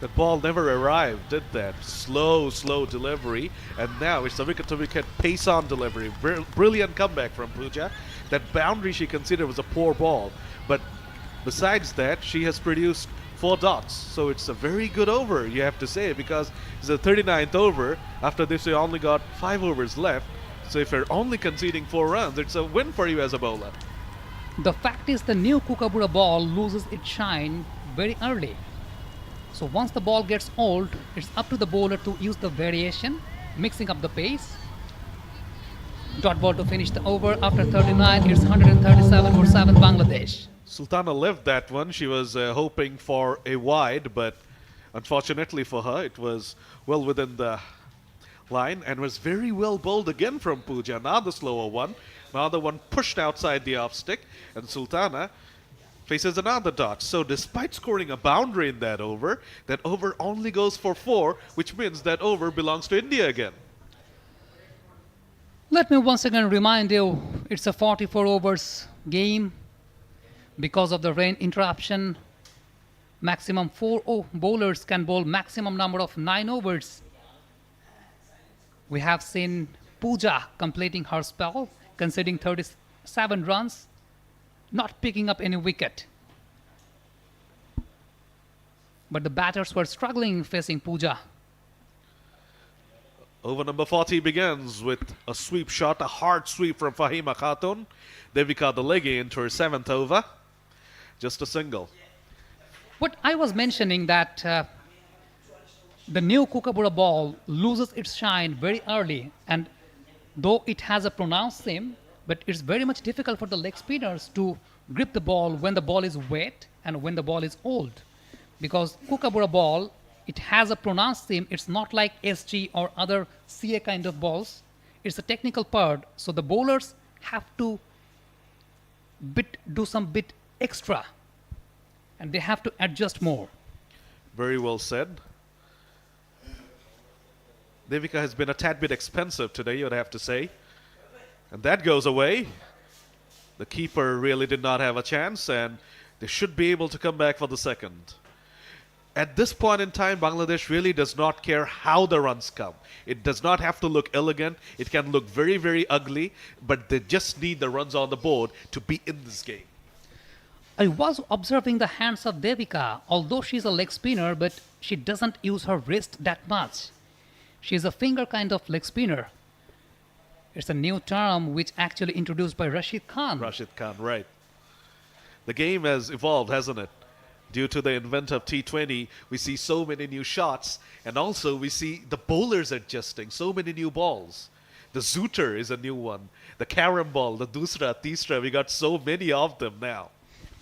That ball never arrived, did that? Slow delivery, and now it's a wicket-to-wicket pace-on delivery. Brilliant comeback from Pooja. That boundary she considered was a poor ball, but besides that, she has produced 4 dots. So it's a very good over, you have to say, because it's the 39th over. After this, you only got 5 overs left. So if you're only conceding 4 runs, it's a win for you as a bowler. The fact is, the new Kookaburra ball loses its shine very early. So once the ball gets old, it's up to the bowler to use the variation, mixing up the pace. Dot ball to finish the over. After 39, it's 137 for 7 Bangladesh. Sultana left that one. She was hoping for a wide, but unfortunately for her, it was well within the line and was very well bowled again from Pooja. Now the slower one. Now the one pushed outside the off stick, and Sultana faces another dot. So despite scoring a boundary in that over only goes for 4, which means that over belongs to India again. Let me once again remind you, it's a 44 overs game. Because of the rain interruption, maximum 4 bowlers can bowl maximum number of 9 overs. We have seen Pooja completing her spell, conceding 37 runs, not picking up any wicket. But the batters were struggling facing Pooja. Over number 40 begins with a sweep shot, a hard sweep from Fahima Khatun. Devika Dalegi into her 7th over. Just a single. What I was mentioning that the new Kookaburra ball loses its shine very early, and though it has a pronounced seam, but it's very much difficult for the leg spinners to grip the ball when the ball is wet and when the ball is old. Because Kookaburra ball, it has a pronounced seam. It's not like SG or other CA kind of balls. It's a technical part, so the bowlers have to do some bit extra, and they have to adjust more. Very well said. Devika has been a tad bit expensive today, you'd have to say. And that goes away. The keeper really did not have a chance, and they should be able to come back for the second. At this point in time, Bangladesh really does not care how the runs come. It does not have to look elegant. It can look very, very ugly, but they just need the runs on the board to be in this game. I was observing the hands of Devika, although she's a leg spinner, but she doesn't use her wrist that much. She's a finger kind of leg spinner. It's a new term which actually introduced by Rashid Khan. Rashid Khan, right. The game has evolved, hasn't it? Due to the invent of T20, we see so many new shots, and also we see the bowlers adjusting, so many new balls. The Zooter is a new one. The carom ball, the Dusra, Tisra, we got so many of them now.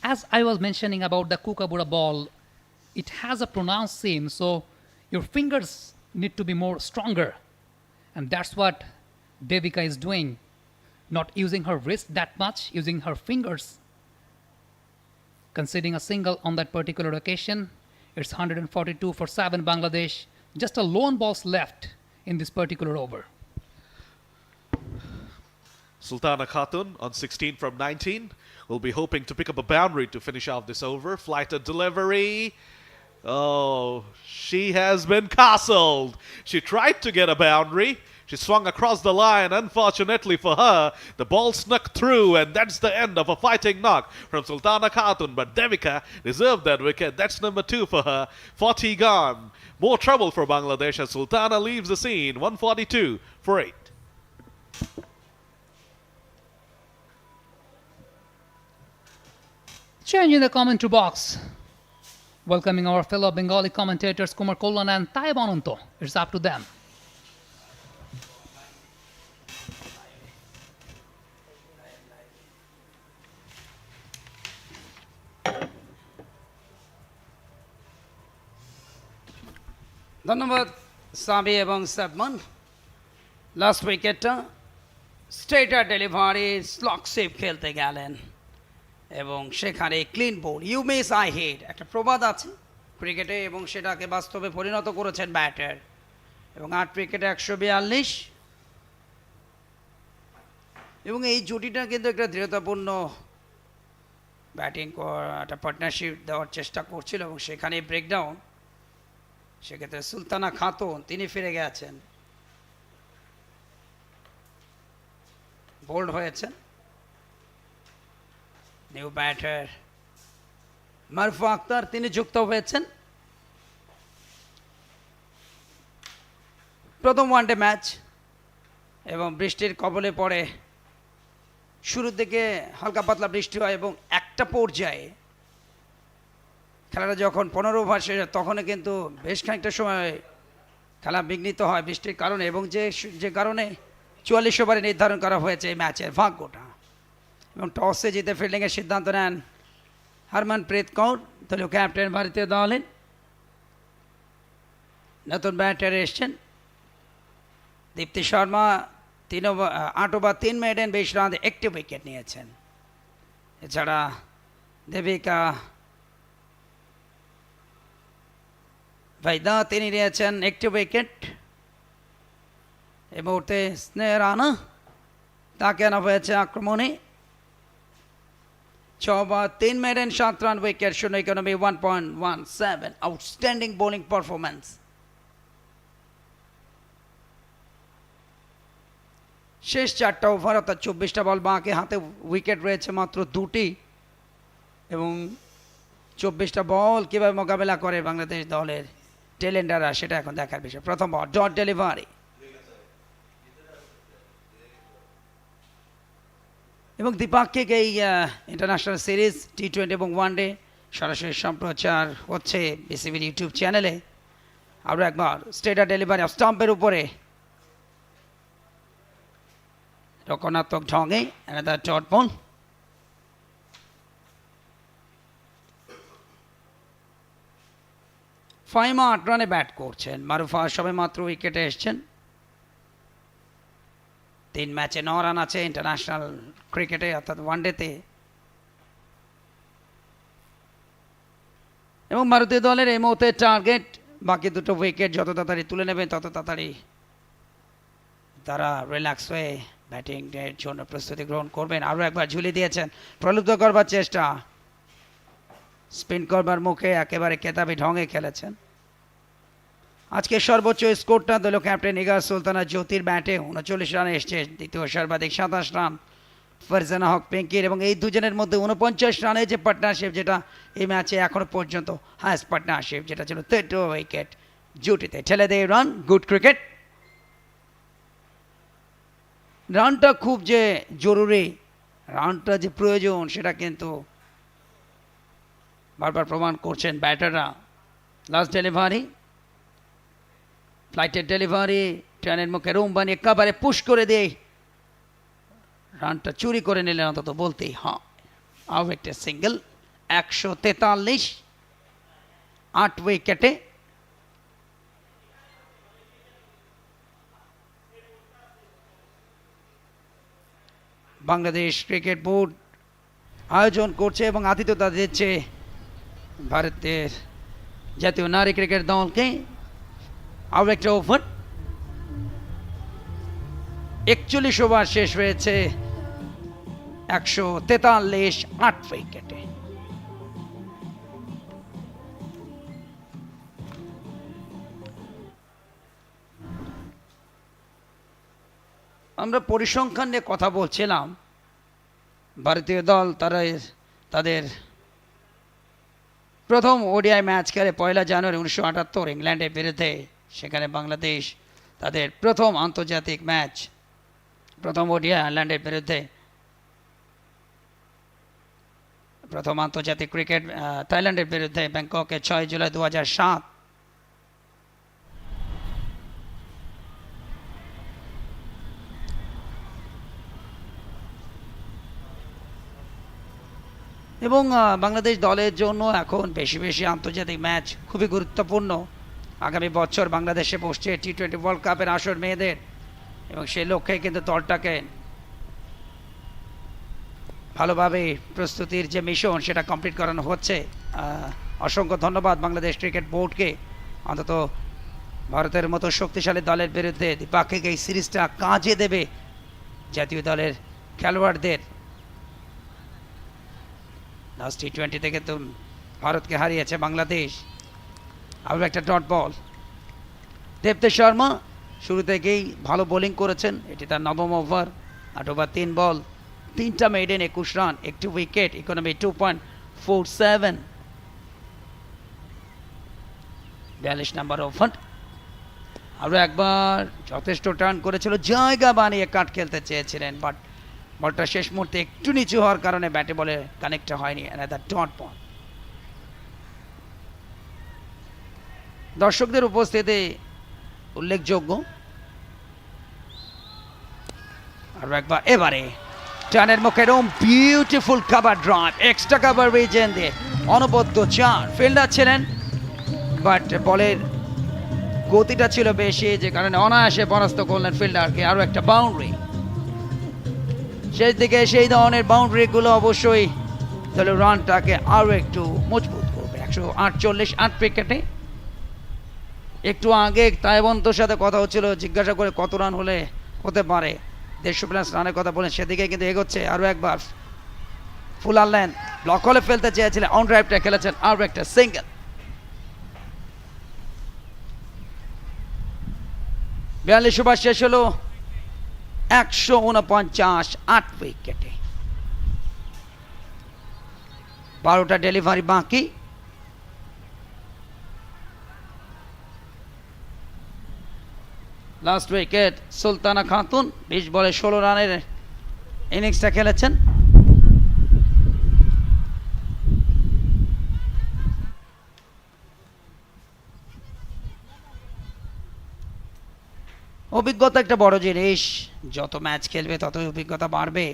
As I was mentioning about the Kookaburra ball, it has a pronounced seam, so your fingers need to be more stronger. And that's what Devika is doing. Not using her wrist that much, using her fingers. Conceding a single on that particular occasion. It's 142 for 7 Bangladesh. Just a lone balls left in this particular over. Sultana Khatun on 16 from 19 will be hoping to pick up a boundary to finish off this over. Flighted delivery. Oh, she has been castled. She tried to get a boundary. She swung across the line. Unfortunately for her, the ball snuck through, and that's the end of a fighting knock from Sultana Khatun. But Devika deserved that wicket. That's number 2 for her. 40 gone. More trouble for Bangladesh as Sultana leaves the scene. 142 for 8. Change in the commentary box. Welcoming our fellow Bengali commentators Kumar Kollan and Taib Ananto. It's up to them. ধন্যবাদ সাবি এবং সাবমান। Last উইকেটটা straighter delivery slog sweep খেলতে গেলেন এবং সেখানে clean bowl you miss I hit একটা প্রবাদ আছে ক্রিকেটে, এবং সেটাকে বাস্তবে পরিণত করেছেন ব্যাটার। এবং 8 উইকেটে 142, এবং এই জুটিটা কিন্তু একটা দৃঢ়তাপূর্ণ ব্যাটিং একটা পার্টনারশিপ দেওয়ার চেষ্টা করছিল, এবং সেখানে ব্রেকডাউন। সেক্ষেত্রে সুলতানা খাতুন তিনি ফিরে গেছেন, বোল্ড হয়েছেন। নিউ ব্যাটার মারফু আক্তার তিনি যুক্ত হয়েছেন। প্রথম ওয়ানডে ম্যাচ এবং বৃষ্টির কবলে পড়ে শুরুর দিকে হালকা পাতলা বৃষ্টি হয়, এবং একটা পর্যায়ে খেলাটা যখন 15 ওভার শেষ হয় তখনও কিন্তু বেশ খানিকটা সময় খেলা বিঘ্নিত হয় বৃষ্টির কারণে, এবং যে কারণে 44 ওভারে নির্ধারণ করা হয়েছে এই ম্যাচের ভাগ্যটা। এবং টসে জিতে ফিল্ডিংয়ের সিদ্ধান্ত নেন হরমনপ্রীত কৌর, দলীয় ক্যাপ্টেন ভারতীয় দলের। নতুন ব্যাটারে এসছেন দীপ্তি শর্মা 8 ওভার 3 মেডেন 20 রানে একটি উইকেট নিয়েছেন। এছাড়া দেবিকা ভাইদা তিনি নিয়েছেন একটি উইকেট। এই মুহূর্তে স্নেহ রানা তাকে আনা হয়েছে আক্রমণে। 6 ওভার 3 মেডেন 7 রান উইকেট, শূন্য ইকোনমি 1.17। Outstanding bowling performance. শেষ 4টা ওভার অর্থাৎ 24টা বল বাকি, হাতে উইকেট রয়েছে মাত্র 2টি এবং 24টা বল কীভাবে মোকাবেলা করে বাংলাদেশ দলের টেলেন্ডাররা সেটা এখন দেখার বিষয়। প্রথম বল ডট ডেলিভারি এবং দ্বিপাক্ষিক এই ইন্টারন্যাশনাল সিরিজ T20 এবং ওয়ানডে সরাসরি সম্প্রচার হচ্ছে বিসিবির ইউটিউব চ্যানেলে। আরও একবার স্ট্রেটার ডেলিভারি স্টাম্পের উপরে রক্ষণাত্মক ঢঙে another ডট বল। ফাইমা 8 রানে ব্যাট করছেন। মারুফা সবে মাত্র উইকেটে এসছেন। 3 ম্যাচে 9 রান আছে ইন্টারন্যাশনাল ক্রিকেটে অর্থাৎ ওয়ানডেতে। এবং ভারতীয় দলের এই মুহূর্তে টার্গেট বাকি 2টো উইকেট যত তাড়াতাড়ি তুলে নেবেন তত তাড়াতাড়ি তারা রিল্যাক্স হয়ে ব্যাটিংয়ের জন্য প্রস্তুতি গ্রহণ করবেন। আরও একবার ঝুলি দিয়েছেন, প্রলুব্ধ করবার চেষ্টা, স্পিন করবার মুখে একেবারে কেতাবি ঢঙে খেলেছেন। আজকে সর্বোচ্চ স্কোরটা দিল ক্যাপ্টেন নিগার সুলতানা জ্যোতির ব্যাটে, 39 রানে এসছে। দ্বিতীয় সর্বাধিক 27 রান ফারজানা হক পিঙ্কির, এবং এই দুজনের মধ্যে 49 রানে যে পার্টনারশিপ, যেটা এই ম্যাচে এখনো পর্যন্ত হায়েস্ট পার্টনারশিপ, যেটা ছিল 3 উইকেট জুটিতে ঠেলে দেয় রান। Good cricket. রানটা খুব যে জরুরি, রানটা যে প্রয়োজন সেটা কিন্তু বারবার প্রমাণ করছেন ব্যাটাররা। লাস্ট ডেলিভারি, ফ্লাইটের ডেলিভারি, ট্রেনের মুখে রুম বানিয়ে একেবারে পুশ করে দিয়ে রানটা চুরি করে নিলেন অন্তত বলতেই হয়। আরও একটা সিঙ্গেল, 143 8 উইকেটে। বাংলাদেশ ক্রিকেট বোর্ড আয়োজন করছে এবং আতিথ্যতা দিচ্ছে ভারতের জাতীয় নারী ক্রিকেট দলকে। আরও একটা ওভার, 41 ওভার শেষ হয়েছে 143 8 উইকেটে। আমরা পরিসংখ্যান নিয়ে কথা বলছিলাম। ভারতীয় দল তাদের প্রথম ওডিআই ম্যাচ খেলে 1 জানুয়ারি 1978 ইংল্যান্ডের বিরুদ্ধে। সেখানে বাংলাদেশ তাদের প্রথম আন্তর্জাতিক ম্যাচ, প্রথম ওডিআই আয়ারল্যান্ডের বিরুদ্ধে, প্রথম আন্তর্জাতিক ক্রিকেট থাইল্যান্ডের বিরুদ্ধে ব্যাংককে 6 জুলাই 2007। এবং বাংলাদেশ দলের জন্য এখন বেশি বেশি আন্তর্জাতিক ম্যাচ খুবই গুরুত্বপূর্ণ। আগামী বছর বাংলাদেশে বসছে T20 ওয়ার্ল্ড কাপের আসর মেয়েদের, এবং সেই লক্ষ্যে কিন্তু দলটাকে ভালোভাবে প্রস্তুতির যে মিশন সেটা কমপ্লিট করানো হচ্ছে। অসংখ্য ধন্যবাদ বাংলাদেশ ক্রিকেট বোর্ডকে, অন্তত ভারতের মতো শক্তিশালী দলের বিরুদ্ধে দ্বিপাক্ষিক এই সিরিজটা কাজে দেবে জাতীয় দলের খেলোয়াড়দের। লাস্ট T20 থেকে তো ভারতকে হারিয়েছে বাংলাদেশ। আরও একটা ডট বল, দীপ্তি শর্মা শুরু থেকেই ভালো বোলিং করেছেন। এটি তার 9ম ওভার, 8 ওভার 3 বল, 3টা মেডেন 21 রান, একটি উইকেট, ইকোনমি 2.47। 42 নম্বর ওভার। আরও একবার যথেষ্ট টার্ন করেছিল, জায়গা বানিয়ে কাট খেলতে চেয়েছিলেন, বাট বলটা শেষ মুহূর্তে একটু নিচু হওয়ার কারণে ব্যাটে বলে কানেক্ট হয়নি। Another dot ball. দর্শকদের উপস্থিতি উল্লেখযোগ্য। আর একবার এবারে টানের মুখে room, beautiful cover drive, extra cover reason দিয়ে অনবদ্য 4। ফিল্ডার ছিলেন, বাট বলের গতিটা ছিল বেশি, যে কারণে অনায়াসে পরাস্ত করলেন ফিল্ডারকে। আরও একটা বাউন্ডারি শেষ দিকে, সেই ধরনের বাউন্ডারিগুলো অবশ্যই তাহলে রানটাকে আরও একটু মজবুত করবে। 148 8 উইকেটে। একটু আগে তাইবন্তর সাথে কথা হচ্ছিল, জিজ্ঞাসা করে কত রান হলে হতে পারে, 150+ রানের কথা বলেন, সেদিকে কিন্তু এগোচ্ছে। আরও একবার ফুল আনলেন, ব্লক হলে ফেলতে চেয়েছিলেন, অন ড্রাইভটা খেলেছেন, আরও একটা সিঙ্গেল। 42 ওভার শেষ হলো 149 8 উইকেটে। 12টা ডেলিভারি বাকি। লাস্ট উইকেট সুলতানা খাতুন 20 বলে 16 রানের ইনিংসটা খেলেছেন। অভিজ্ঞতা একটা বড় জিনিস, যত ম্যাচ খেলবে ততই অভিজ্ঞতা বাড়বে।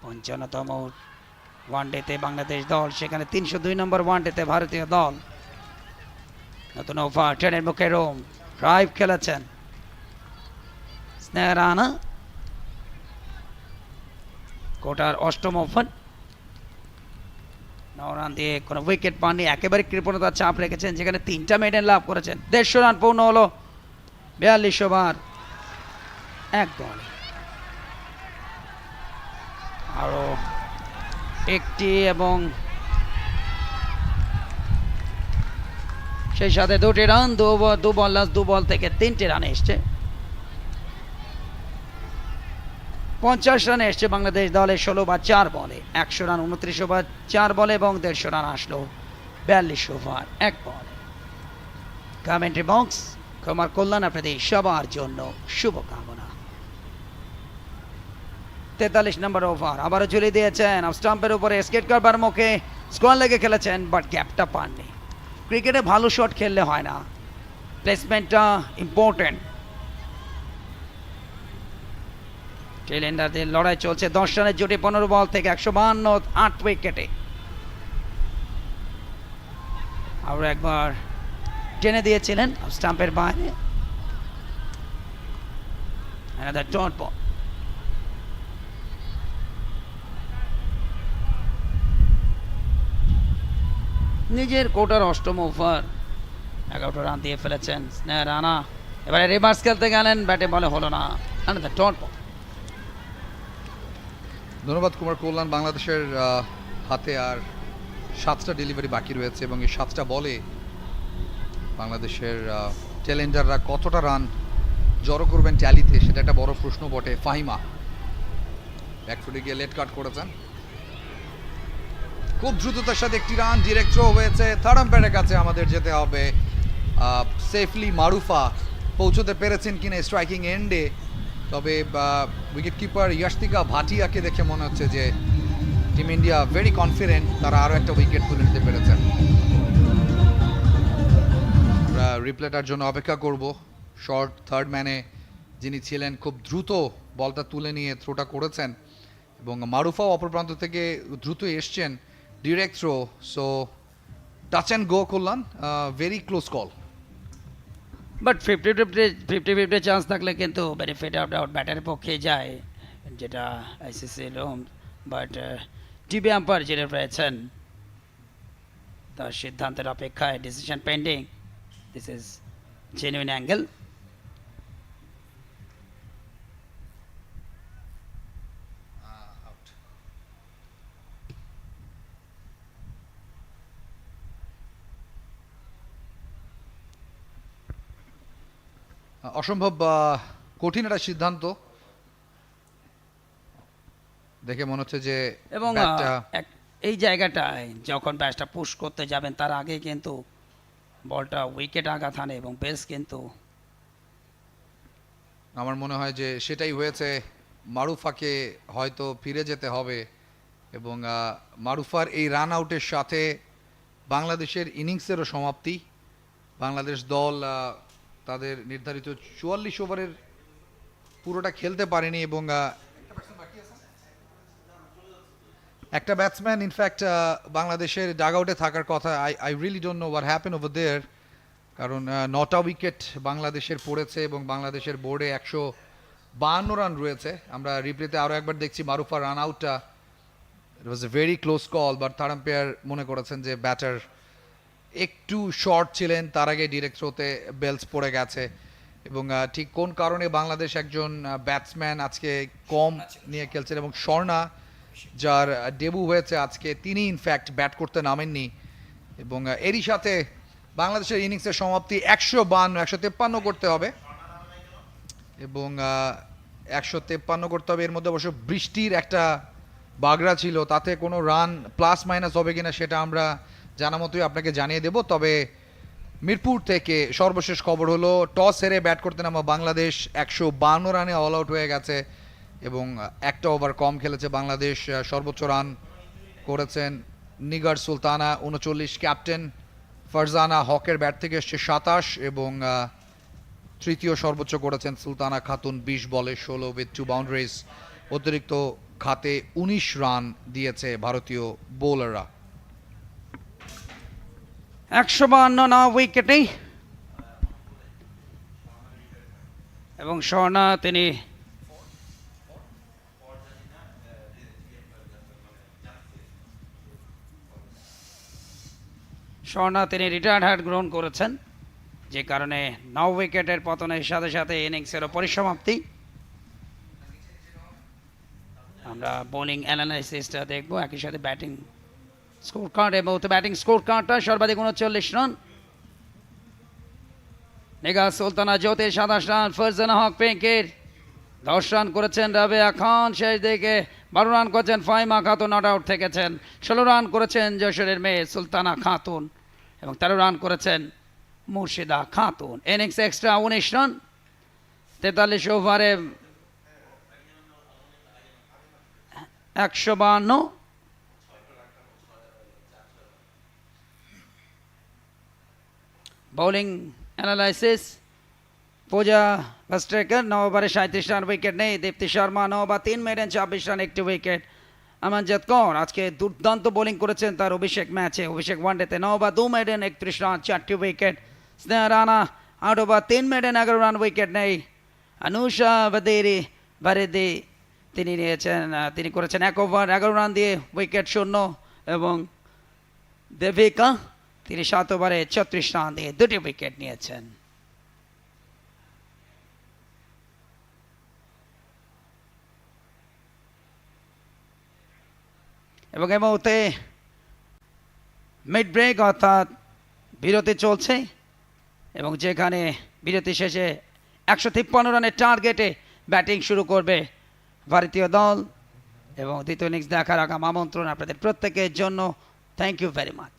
55তম ওয়ানডেতে বাংলাদেশ দল, সেখানে 302 নম্বর ওয়ানডেতে ভারতীয় দল। নতুন ওভার, ট্রেনের মুখে রোম, ড্রাইভ খেলেছেন স্নেহা রানা। কোটার অষ্টম ওভার, 9 রান দিয়ে কোনো উইকেট পাননি, একেবারে কৃপণতার চাপ রেখেছেন, যেখানে 3টা মেডেন লাভ করেছেন। 150 রান পূর্ণ হলো 42 ওভার 1 বলে। আরও একটি এবং সেই সাথে 2টি রান, দু বল লাস্ট 2 বল থেকে 3টে রান এসছে। 50 রানে এসছে বাংলাদেশ দলের 16 বা 4 বলে। 100 রান 29 ওভার 4 বলে এবং 150 রান আসলো 42 ওভার 1 বলে। কমেন্ট্রি বক্স, কুমার কল্যাণ আপনাদের সবার জন্য শুভকামনা। 43 নম্বর ওভার, আবারও ঝুলিয়ে দিয়েছেন অফ স্টাম্পের উপরে, স্কেট করবার মুখে স্কোয়ার লেগে খেলেছেন, বাট গ্যাপটা পাননি। ক্রিকেটে ভালো শট খেললে হয় না, প্লেসমেন্টটা ইম্পর্টেন্ট। টেলেন্ডারদের লড়াই চলছে, 10 রানের জুটি 15 বল থেকে 152 8 উইকেটে। আরও একবার টেনে দিয়েছিলেন স্টাম্পের বাইরে। Another dot ball. নিজের কোটার অষ্টম ওভার, 11টা রান দিয়ে ফেলেছেন স্নেহা রানা। এবারে রিভার্স খেলতে গেলেন, ব্যাটে বলে হলো না। Another dot ball. ধন্যবাদ কুমার কল্যাণ। বাংলাদেশের হাতে আর 7টা ডেলিভারি বাকি রয়েছে এবং এই 7টা বলে বাংলাদেশের চ্যালেঞ্জাররা কতটা রান জড়ো করবেন ট্যালিতে, সেটা একটা বড় প্রশ্ন বটে। ফাহিমা ব্যাকফুটে গিয়ে লেট কাট করেছেন, খুব দ্রুততার সাথে একটি রান ডিরেক্ট থ্রো হয়েছে। থার্ড আম্পায়ারের কাছে আমাদের যেতে হবে। সেফলি মারুফা পৌঁছতে পেরেছেন কিনা স্ট্রাইকিং এন্ডে, তবে উইকেট কিপার ইয়াশতিকা ভাটিয়াকে দেখে মনে হচ্ছে যে টিম ইন্ডিয়া ভেরি কনফিডেন্ট, তারা আরও একটা উইকেট তুলে নিতে পেরেছেন। আমরা রিপ্লেটার জন্য অপেক্ষা করব। শর্ট থার্ড ম্যানে যিনি ছিলেন খুব দ্রুত বলটা তুলে নিয়ে থ্রোটা করেছেন এবং মারুফাও অপর প্রান্ত থেকে দ্রুত এসছেন, direct throw. So touch and go করলাম, very close call. But 50-50 chance থাকলে কিন্তু বেনিফিট অফ ডাউট ব্যাটারের পক্ষে যায়, যেটা আইসিসি লোম। বাট টিভি আম্পায়ার যিনি রয়েছেন তার সিদ্ধান্তের অপেক্ষায়, decision pending. This is genuine angle. অসম্ভব কঠিন একটা সিদ্ধান্ত দেখে মনে হচ্ছে যে, এবং ব্যাটটা- এই জায়গাটায় যখন ব্যাটটা পুশ করতে যাবেন তার আগে কিন্তু বলটা উইকেট আঘাত হানে এবং বেস কিন্তু আমার মনে হয় যে সেটাই হয়েছে। মারুফাকে হয়তো ফিরে যেতে হবে এবং মারুফার এই রান আউটের সাথে বাংলাদেশের ইনিংসেরও সমাপ্তি। বাংলাদেশ দল তাদের নির্ধারিত 44 ওভারের পুরোটা খেলতে পারেনি এবং একটা ব্যাটসম্যান ইনফ্যাক্ট বাংলাদেশের ডাগ আউটে থাকার কথা। I really don't know what happen over there. কারণ 9টা উইকেট বাংলাদেশের পড়েছে এবং বাংলাদেশের বোর্ডে 152 রান রয়েছে। আমরা রিপ্লেতে আরও একবার দেখছি মারুফার রান আউটটা, it was a very close call, but third umpire মনে করেছেন যে ব্যাটার একটু শর্ট ছিলেন, তার আগে ডিরেক্ট থ্রোতে বেলস পড়ে গেছে। এবং ঠিক কোন কারণে বাংলাদেশ একজন ব্যাটসম্যান আজকে কম নিয়ে খেলছেন, এবং স্বর্ণা যার ডেবু হয়েছে আজকে, তিনি ইনফ্যাক্ট ব্যাট করতে নামেননি। এবং এরই সাথে বাংলাদেশের ইনিংসের সমাপ্তি 152 করতে হবে, এবং 153 করতে হবে। এর মধ্যে অবশ্য বৃষ্টির একটা বাগড়া ছিল, তাতে কোনো রান প্লাস মাইনাস হবে কিনা সেটা আমরা জানা মতোই আপনাকে জানিয়ে দেব। তবে মিরপুর থেকে সর্বশেষ খবর হলো টস হেরে ব্যাট করতে নামা বাংলাদেশ 152 রানে অল আউট হয়ে গেছে, এবং একটা ওভার কম খেলেছে বাংলাদেশ। সর্বোচ্চ রান করেছেন নিগার সুলতানা 39, ক্যাপ্টেন ফারজানা হকের ব্যাট থেকে এসছে 27, এবং তৃতীয় সর্বোচ্চ করেছেন সুলতানা খাতুন 20 বলে 16 উইথ 2 বাউন্ডারিজ। অতিরিক্ত খাতে 19 রান দিয়েছে ভারতীয় বোলাররা। 152 উইকেটে, এবং স্বর্ণা তিনি রিটায়ার্ড হার্ট গ্রহণ করেছেন, যে কারণে 9 উইকেটের পতনের সাথে সাথে ইনিংসেরও পরিসমাপ্তি। আমরা বোলিং অ্যানালাইসিসটা দেখবো, একই সাথে ব্যাটিং স্কোর কার্ড, এবং ব্যাটিং স্কোর কার্ডটা সর্বাধিক 39 রান নিগার সুলতানা জ্যোতি 27 রান, ফারজানা হক পিঙ্কের 10 রান করেছেন রাবেয়া খান, শেষ দিকে 12 রান করেছেন ফাহিমা খাতুন, নট আউট থেকেছেন। 16 রান করেছেন যশোরের মেয়ে সুলতানা খাতুন, এবং 13 রান করেছেন মুর্শিদা খাতুন। ইনিংস এক্সট্রা 19 রান, 43 ওভারে 152। বোলিং অ্যানালাইসিস, পূজা ভাস্ট্রেকার 9 ওভারে 37 রান, উইকেট নেই। Deepti Sharma 9 over 3 maiden 26 run, একটি উইকেট। আমানজাত কৌর আজকে দুর্দান্ত বোলিং করেছেন তার অভিষেক ম্যাচে, অভিষেক ওয়ানডেতে 9 ওভার 2 মেডেন 31 রান, 4টি wicket. Sneha Rana 8 over 3 maiden 11 run, wicket নেই। অনুষা বারেদি তিনি করেছেন 1 ওভার 11 রান দিয়ে উইকেট শূন্য, এবং দেবিকা তিনি 7 ওভারে 36 রান দিয়ে 2টি উইকেট নিয়েছেন। এবং এই মুহূর্তে মিড ব্রেক অর্থাৎ বিরতি চলছে, এবং যেখানে বিরতি শেষে 153 রানের টার্গেটে ব্যাটিং শুরু করবে ভারতীয় দল। এবং দ্বিতীয় ইনিংস দেখার আগাম আমন্ত্রণ আপনাদের প্রত্যেকের জন্য। Thank you very much.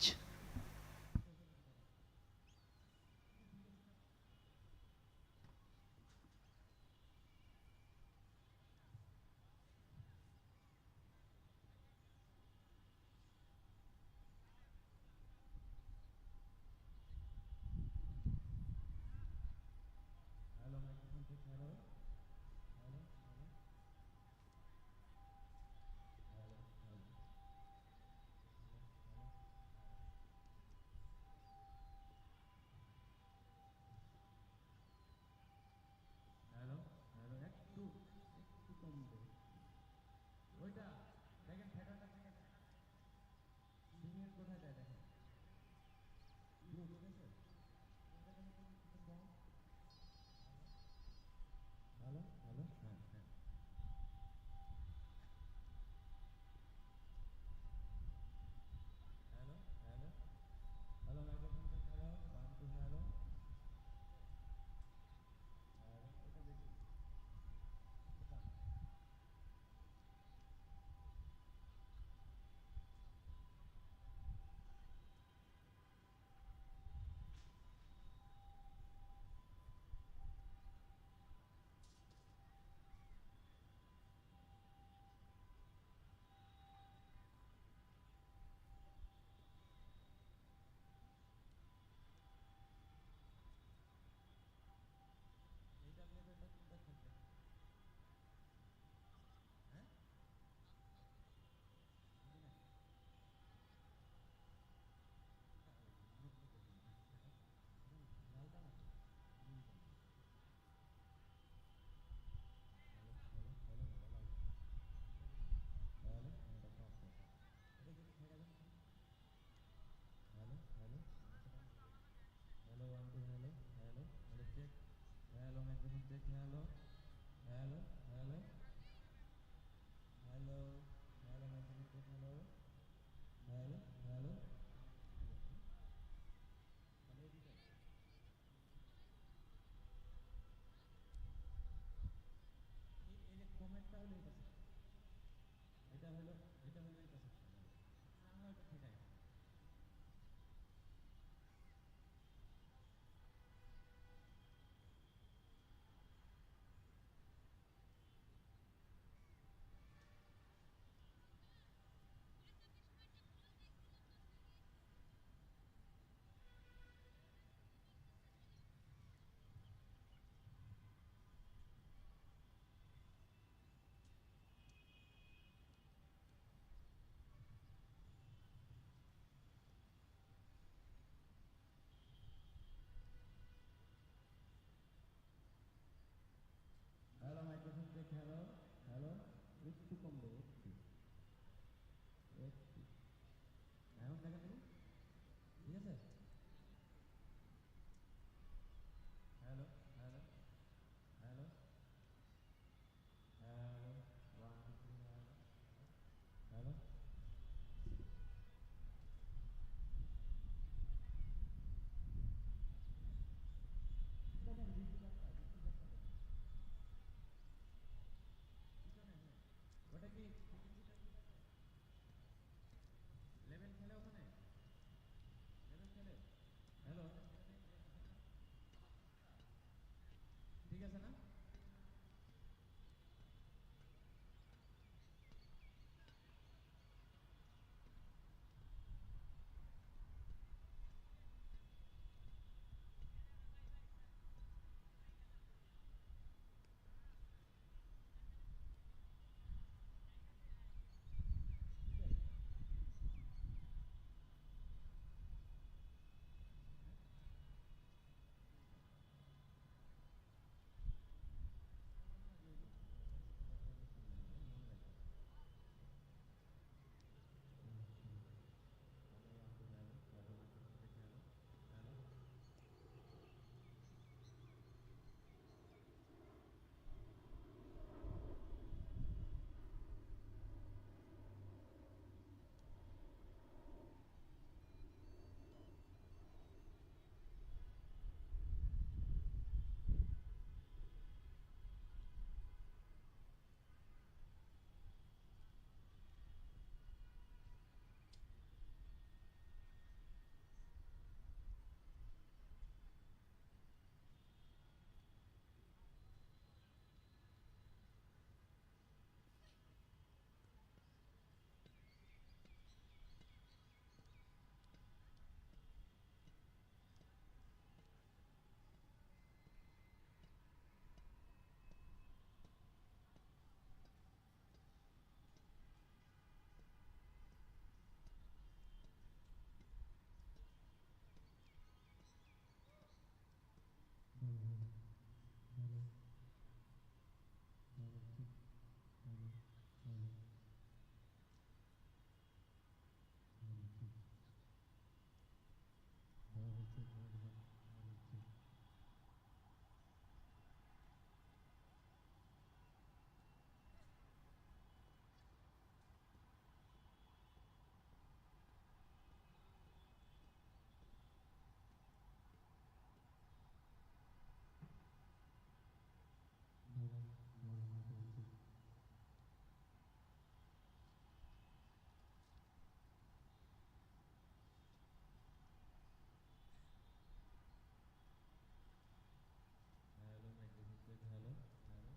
Hello, microphone check. Hello, hello.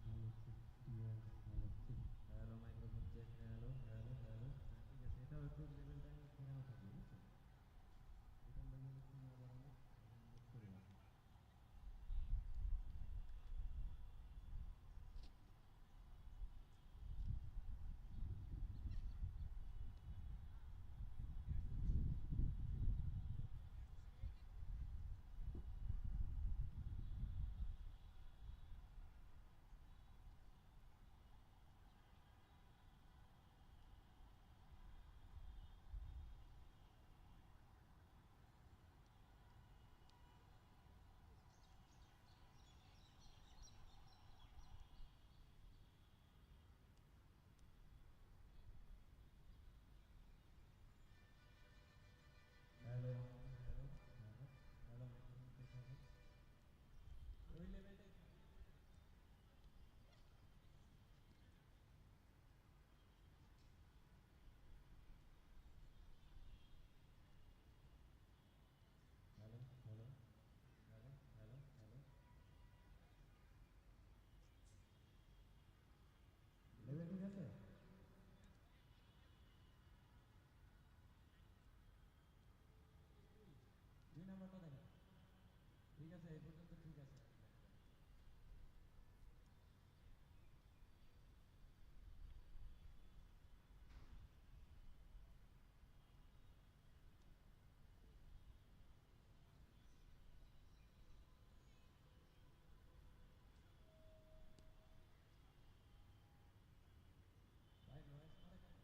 Hello, check. Yes, hello, check. Hello, microphone check. Hello, hello, hello. ঠিক আছে, এটাও একটু লেভেলটা ফেরাও থাকবে, বুঝছো? এটার লেভেল একটু না বাড়ালে বুঝ করে না। Hello, hello, hello, hello, microphone check. Hello. ওই লেভেলটাই hello, hello, hello, hello, hello. Level ঠিক আছে? দুই নাম্বারটা দেখেন। ঠিক আছে, এই পর্যন্ত ঠিক আছে। ভাই নয়েজ করে কেন?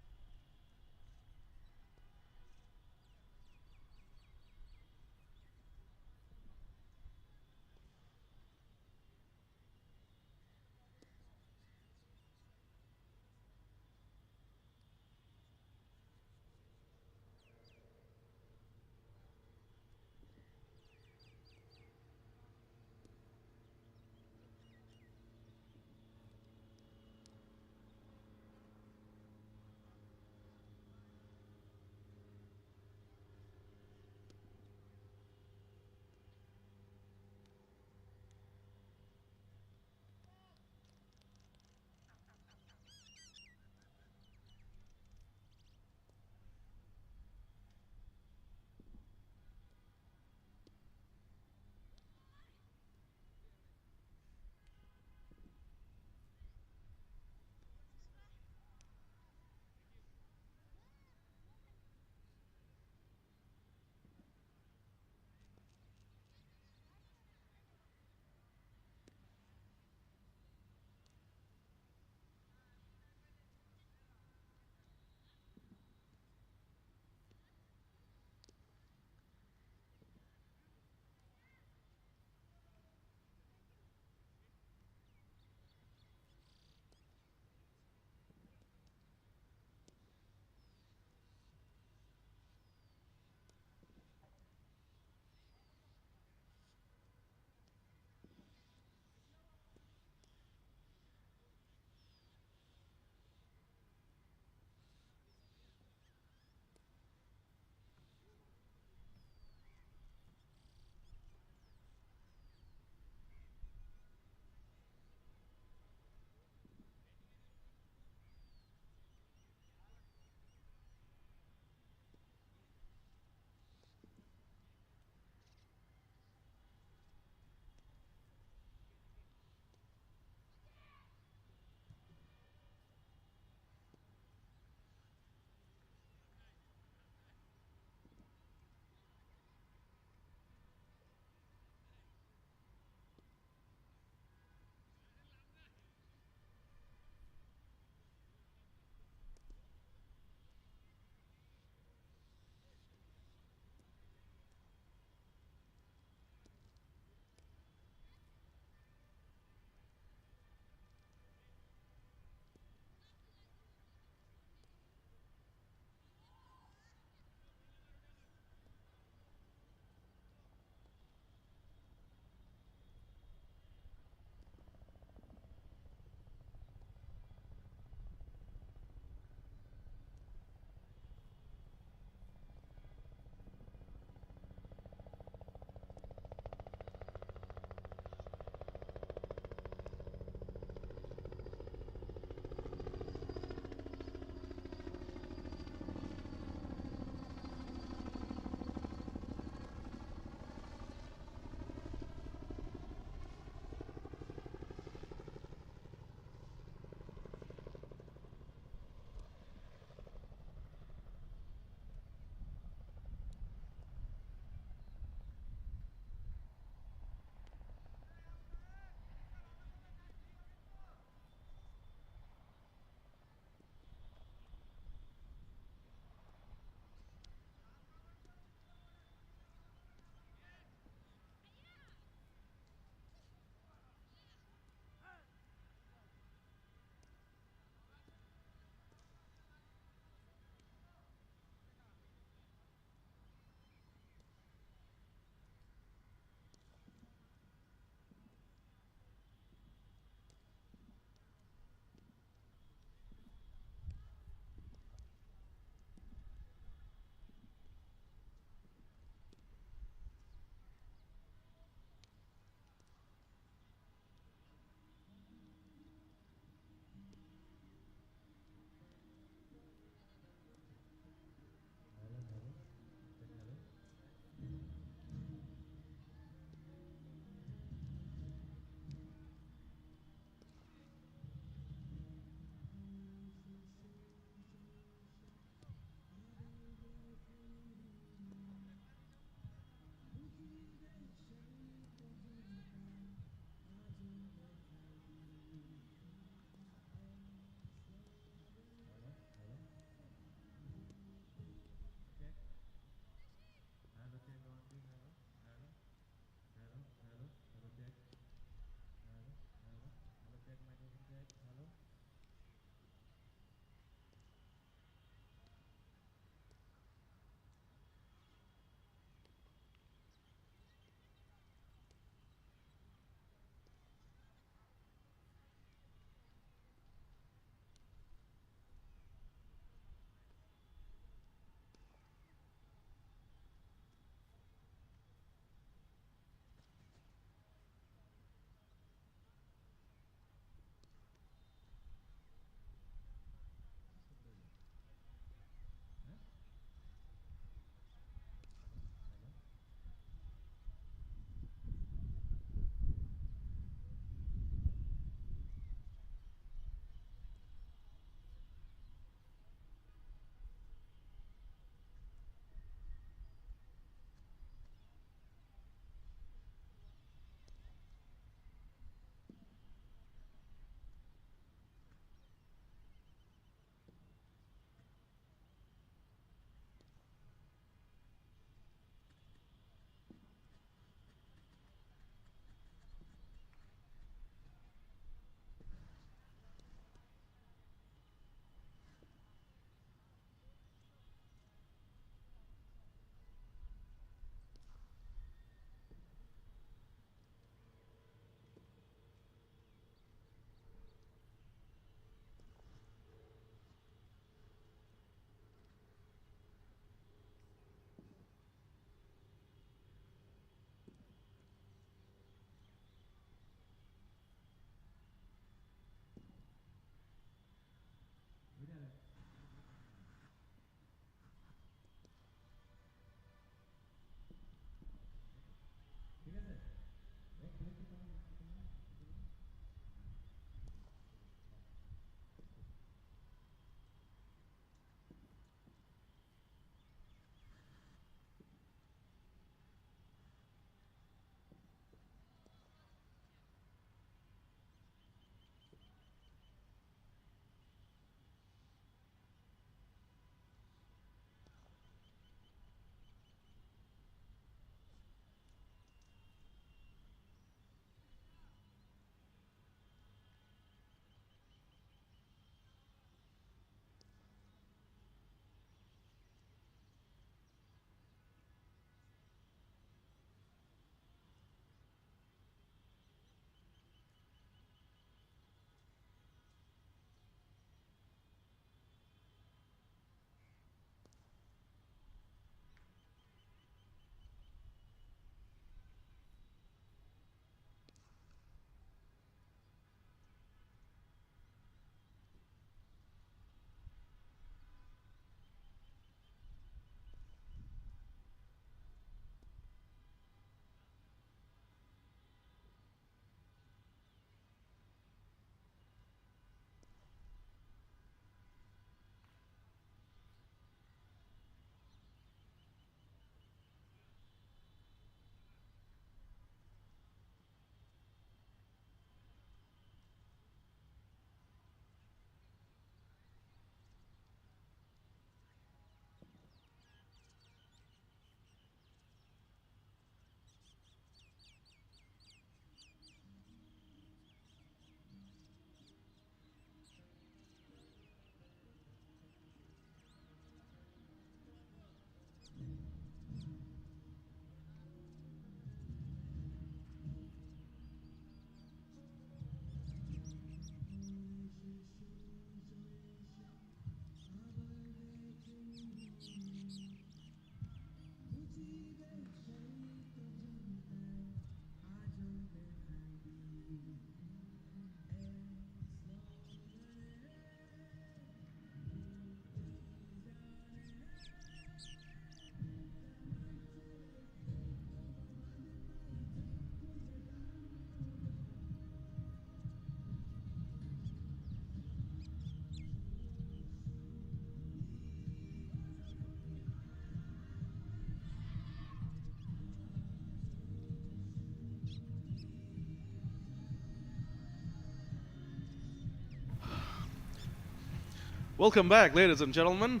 Welcome back, ladies and gentlemen.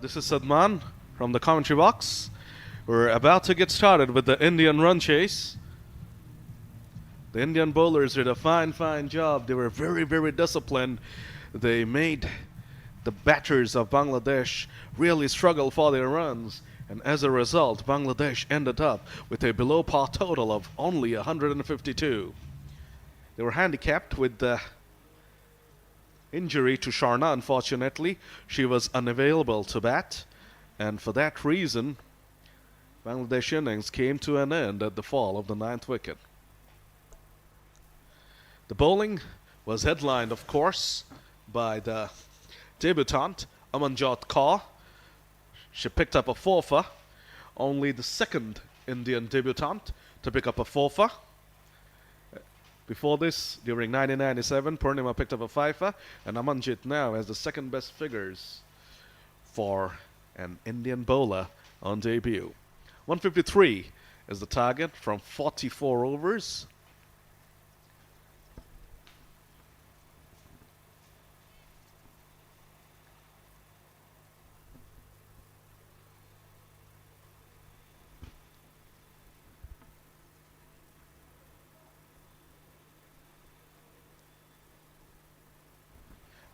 This is Sadman from the commentary box. We're about to get started with the Indian run chase. The Indian bowlers did a fine job. They were very disciplined. They made the batters of Bangladesh really struggle for their runs. And as a result, Bangladesh ended up with a below par total of only 152. They were handicapped with the injury to Sher-e, unfortunately. She was unavailable to bat, and for that reason, Bangladesh innings came to an end at the fall of the 9th wicket. The bowling was headlined, of course, by the debutant, Amanjot Kaur. She picked up a four-fer, only the second Indian debutant to pick up a four-fer. Before this, during 1997, Purnima picked up a fiver, and Amanjit now has the second best figures for an Indian bowler on debut. 153 is the target from 44 overs.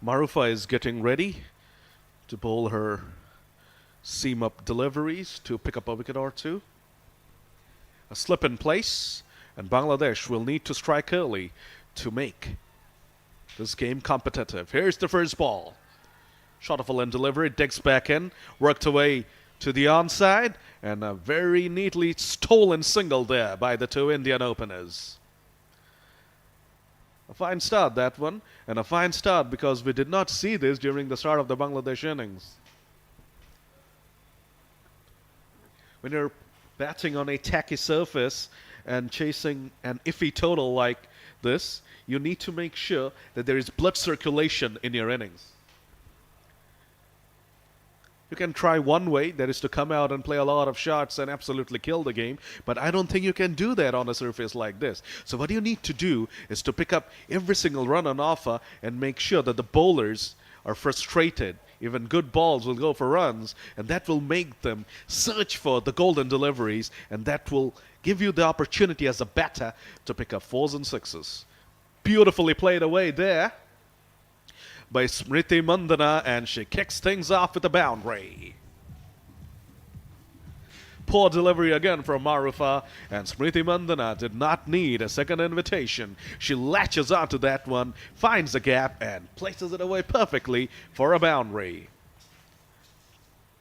Marufa is getting ready to bowl her seam-up deliveries to pick up a wicket or two. A slip in place, and Bangladesh will need to strike early to make this game competitive. Here's the first ball. Shot of a line delivery, digs back in, worked away to the onside, and a very neatly stolen single there by the two Indian openers. A fine start, that one, and a fine start because we did not see this during the start of the Bangladesh innings. When you're batting on a tacky surface and chasing an iffy total like this, you need to make sure that there is blood circulation in your innings. You can try one way, that is to come out and play a lot of shots and absolutely kill the game, but I don't think you can do that on a surface like this. So what you need to do is to pick up every single run on offer and make sure that the bowlers are frustrated. Even good balls will go for runs, and that will make them search for the golden deliveries, and that will give you the opportunity as a batter to pick up fours and sixes. Beautifully played away there by Smriti Mandana, and she kicks things off with a boundary. Poor delivery again from Marufa, and Smriti Mandana did not need a second invitation. She latches onto that one, finds the gap, and places it away perfectly for a boundary.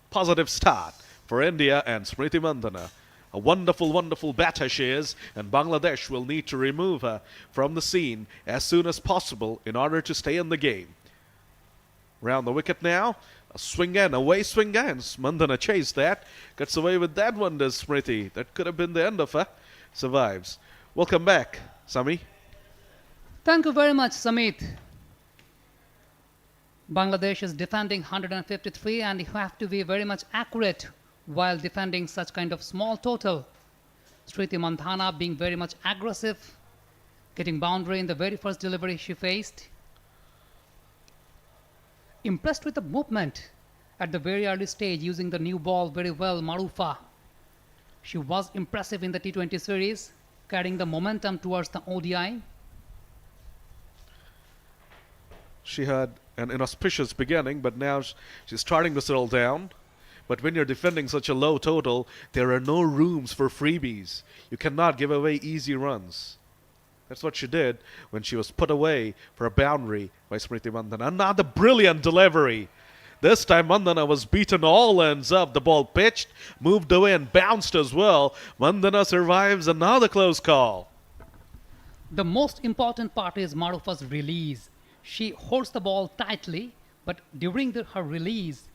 Positive start for India and Smriti Mandana. A wonderful batter she is, and Bangladesh will need to remove her from the scene as soon as possible in order to stay in the game. Round the wicket now, a swing and away swing and Mandana chased that, gets away with that one, does Smriti. That could have been the end of her. Survives. Welcome back, Sami. Thank you very much, Samit. Bangladesh is defending 153, and you have to be very much accurate while defending such kind of small total. Smriti Mandana being very much aggressive, getting boundary in the very first delivery she faced. Impressed with the movement at the very early stage, using the new ball very well, Marufa. She was impressive in the T20 series, carrying the momentum towards the ODI. She had an inauspicious beginning, but now she's starting to settle down. But when you're defending such a low total, there are no rooms for freebies. You cannot give away easy runs. That's what she did when she was put away for a boundary by Smriti Mandana. Another brilliant delivery. This time Mandana was beaten all ends up. The ball pitched, moved away and bounced as well. Mandana survives another close call. The most important part is Marufa's release. She holds the ball tightly, but during her release,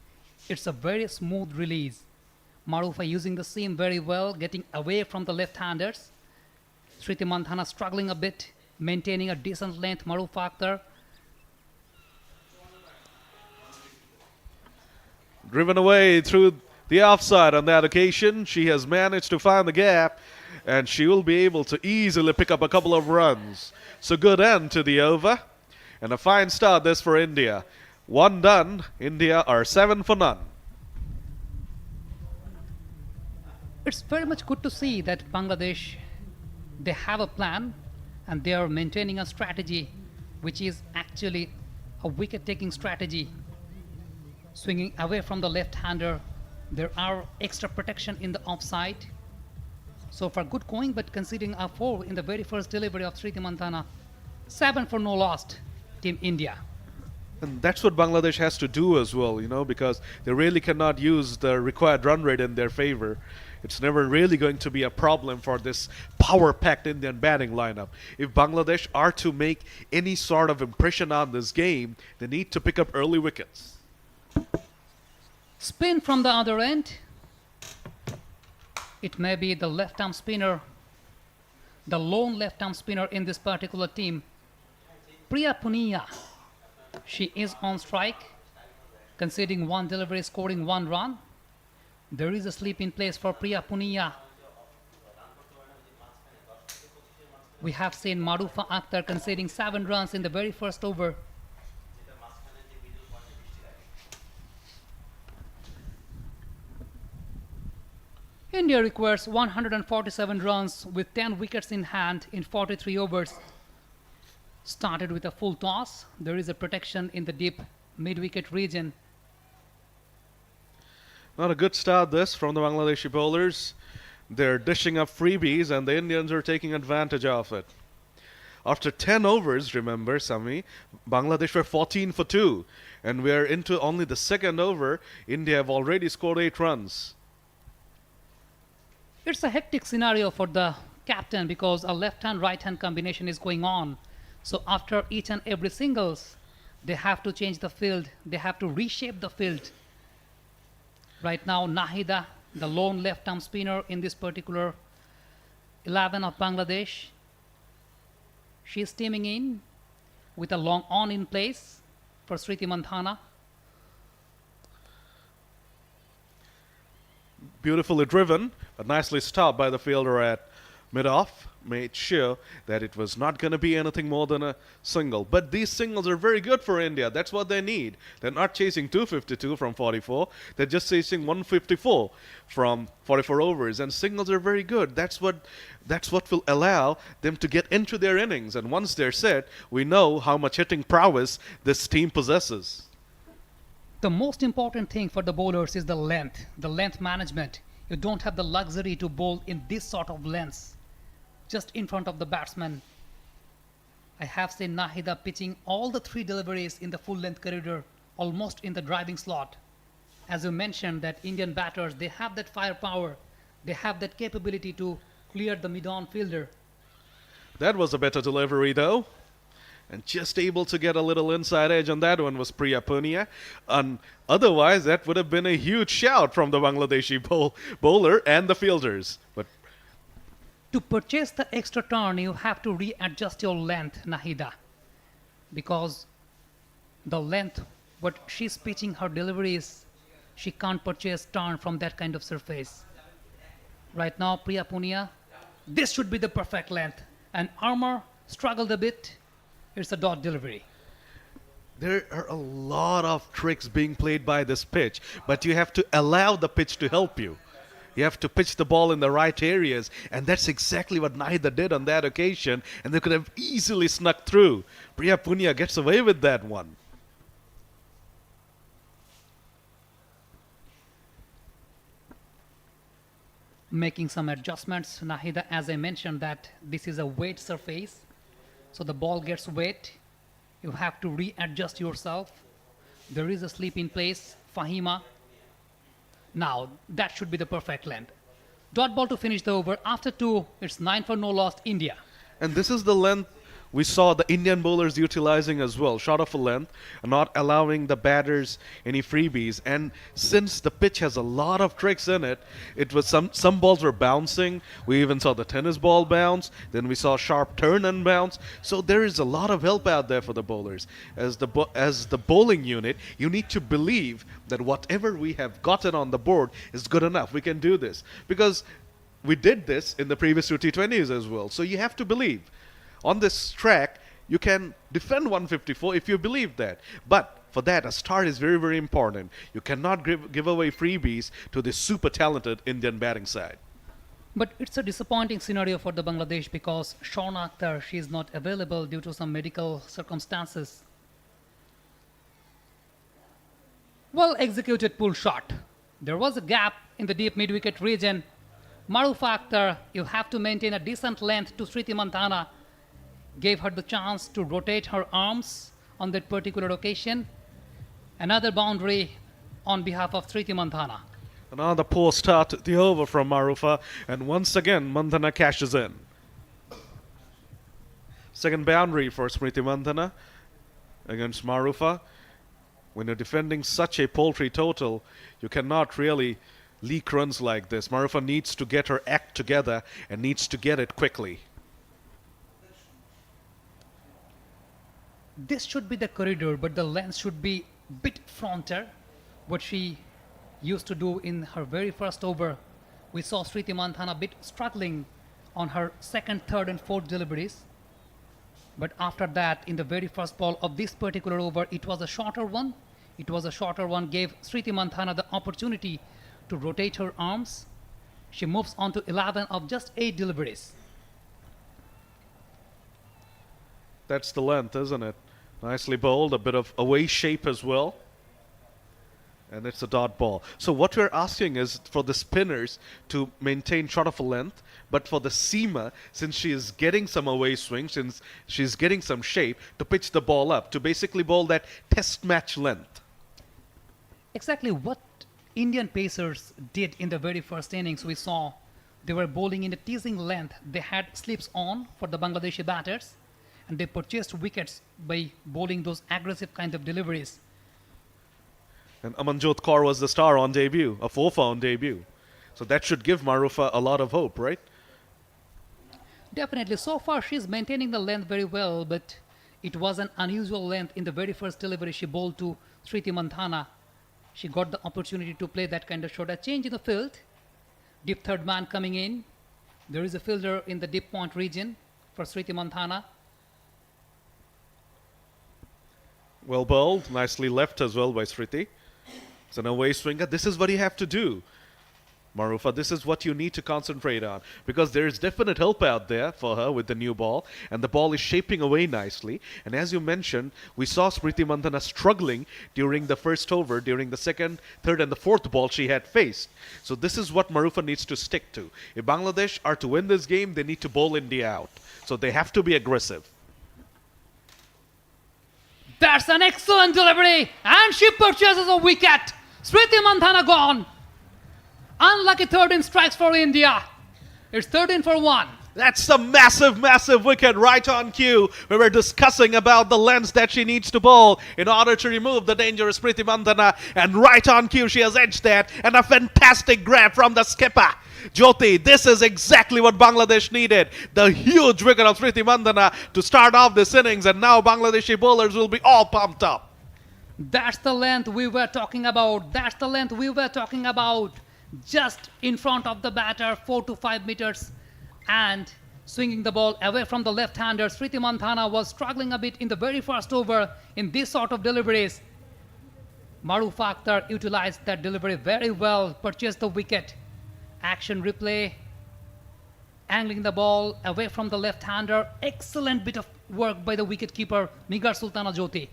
it's a very smooth release. Marufa using the seam very well, getting away from the left-handers. Smriti Mandana struggling a bit, maintaining a decent length. Marufa Akhtar driven away through the offside on that occasion. She has managed to find the gap, and she will be able to easily pick up a couple of runs. So good end to the over, and a fine start this for India. One done. India are 7 for none. It's very much good to see that Bangladesh, they have a plan and they are maintaining a strategy which is actually a wicket-taking strategy. Swinging away from the left-hander, there are extra protection in the offside. So far good going, but conceding a 4 in the very first delivery of Sriti Mantana. 7 for no lost, Team India. And that's what Bangladesh has to do as well, because they really cannot use the required run rate in their favor. It's never really going to be a problem for this power-packed Indian batting lineup. If Bangladesh are to make any sort of impression on this game, they need to pick up early wickets. Spin from the other end. It may be the left-arm spinner, the lone left-arm spinner in this particular team. Priya Punia. She is on strike, conceding 1 delivery, scoring 1 run. There is a sleep in place for Priya Punia. We have seen Marufa Akhtar conceding 7 runs in the very first over. India requires 147 runs with 10 wickets in hand in 43 overs. Started with a full toss. There is a protection in the deep mid-wicket region. Not a good start this from the Bangladeshi bowlers. They're dishing up freebies and the Indians are taking advantage of it. After 10 overs, remember, Sami, Bangladesh were 14 for 2. And we're into only the second over. India have already scored 8 runs. It's a hectic scenario for the captain because a left-hand, right-hand combination is going on. So after each and every singles, they have to change the field. They have to reshape the field. Right now, Nahida, the lone left-arm spinner in this particular 11 of Bangladesh, she's steaming in with a long on in place for Sriti Mantana. Beautifully driven, but nicely stopped by the fielder at mid-off. Made sure that it was not going to be anything more than a single. But these singles are very good for India. That's what they need. They're not chasing 252 from 44. They're just chasing 154 from 44 overs. And singles are very good. That's what will allow them to get into their innings. And once they're set, we know how much hitting prowess this team possesses. The most important thing for the bowlers is the length management. You don't have the luxury to bowl in this sort of lengths, just in front of the batsman. I have seen Nahida pitching all the 3 deliveries in the full length corridor, almost in the driving slot. As you mentioned, that Indian batters, they have that firepower, they have that capability to clear the mid-on fielder. That was a better delivery though. And just able to get a little inside edge on that one was Priya Punia. And otherwise, that would have been a huge shout from the Bangladeshi bowler and the fielders. But to purchase the extra turn, you have to readjust your length, Nahida. Because the length, what she's pitching her deliveries, she can't purchase turn from that kind of surface. Right now, Priya Punia, this should be the perfect length. And Armour struggled a bit. It's a dot delivery. there are a lot of tricks being played by this pitch, but you have to allow the pitch to help you. You have to pitch the ball in the right areas, and that's exactly what Nahida did on that occasion, and they could have easily snuck through. Priya Punia gets away with that one. Making some adjustments, Nahida, as I mentioned, that this is a wet surface, so the ball gets wet. You have to readjust yourself. There is a sleep in place, Fahima. Now, that should be the perfect length. Dot ball to finish the over. After 2, it's 9 for no lost, India. And this is the length we saw the Indian bowlers utilizing as well. Short of a length, not allowing the batters any freebies. And since the pitch has a lot of tricks in it, it was some balls were bouncing. We even saw the tennis ball bounce. Then we saw sharp turn and bounce. So there is a lot of help out there for the bowlers. As the bowling unit, you need to believe that whatever we have gotten on the board is good enough. We can do this. Because we did this in the previous two T20s as well. So you have to believe. On this track, you can defend 154 if you believe that. But for that, a start is very, very important. You cannot give away freebies to the super talented Indian batting side. But it's a disappointing scenario for the Bangladesh because Shauna Akhtar, she is not available due to some medical circumstances. Well executed pull shot. There was a gap in the deep mid-wicket region. Marufa Akhtar, you have to maintain a decent length to Smriti Mandhana. Gave her the chance to rotate her arms on that particular occasion. Another boundary on behalf of Smriti Mandhana. Another poor start to the over from Marufa, and once again Mandhana cashes in. Second boundary for Smriti Mandhana against Marufa. When you're defending such a paltry total, you cannot really leak runs like this. Marufa needs to get her act together and needs to get it quickly. This should be the corridor, but the length should be a bit fronter. What she used to do in her very first over. We saw Smriti Mandhana a bit struggling on her second, third and fourth deliveries. But after that, in the very first ball of this particular over, it was a shorter one. It was a shorter one, gave Smriti Mandhana the opportunity to rotate her arms. She moves on to 11 of just 8 deliveries. That's the length, isn't it? Nicely bowled, a bit of away shape as well. And it's a dot ball. So what we're asking is for the spinners to maintain short of a length, but for the seamer, since she is getting some away swing, since she's getting some shape, to pitch the ball up, to basically bowl that test match length. Exactly what Indian pacers did in the very first innings. We saw they were bowling in a teasing length. They had slips on for the Bangladeshi batters, and they purchased wickets by bowling those aggressive kind of deliveries. And Amanjot Kaur was the star on debut, a 4 on debut. So that should give Marufa a lot of hope, right? Definitely. So far, she's maintaining the length very well, but it was an unusual length in the very first delivery she bowled to Smriti Mandhana. She got the opportunity to play that kind of shot. A change in the field. Deep third man coming in. There is a fielder in the deep point region for Smriti Mandhana. Well bowled, nicely left as well by Smriti. It's an away swinger. This is what you have to do, Marufa. This is what you need to concentrate on, because there is definite help out there for her with the new ball, and the ball is shaping away nicely. And as you mentioned, we saw Smriti Mandhana struggling during the first over, during the second, third and the fourth ball she had faced. So this is what Marufa needs to stick to. If Bangladesh are to win this game, they need to bowl India out. So they have to be aggressive. That's an excellent delivery, and she purchases a wicket. Smriti Mandhana gone. Unlucky 13 strikes for India. It's 13 for 1. That's a massive, massive wicket right on cue. We were discussing about the lengths that she needs to bowl in order to remove the dangerous Smriti Mandhana. And right on cue, she has edged that. And a fantastic grab from the skipper. Jyoti, this is exactly what Bangladesh needed. The huge wicket of Smriti Mandhana to start off this innings. And now Bangladeshi bowlers will be all pumped up. That's the length we were talking about. That's the length we were talking about. Just in front of the batter, 4 to 5 meters, and swinging the ball away from the left-hander. Smriti Mandhana was struggling a bit in the very first over in this sort of deliveries. Marufa Akhtar utilized that delivery very well, purchased the wicket. Action replay, angling the ball away from the left-hander. Excellent bit of work by the wicketkeeper, Nigar Sultana Jyoti.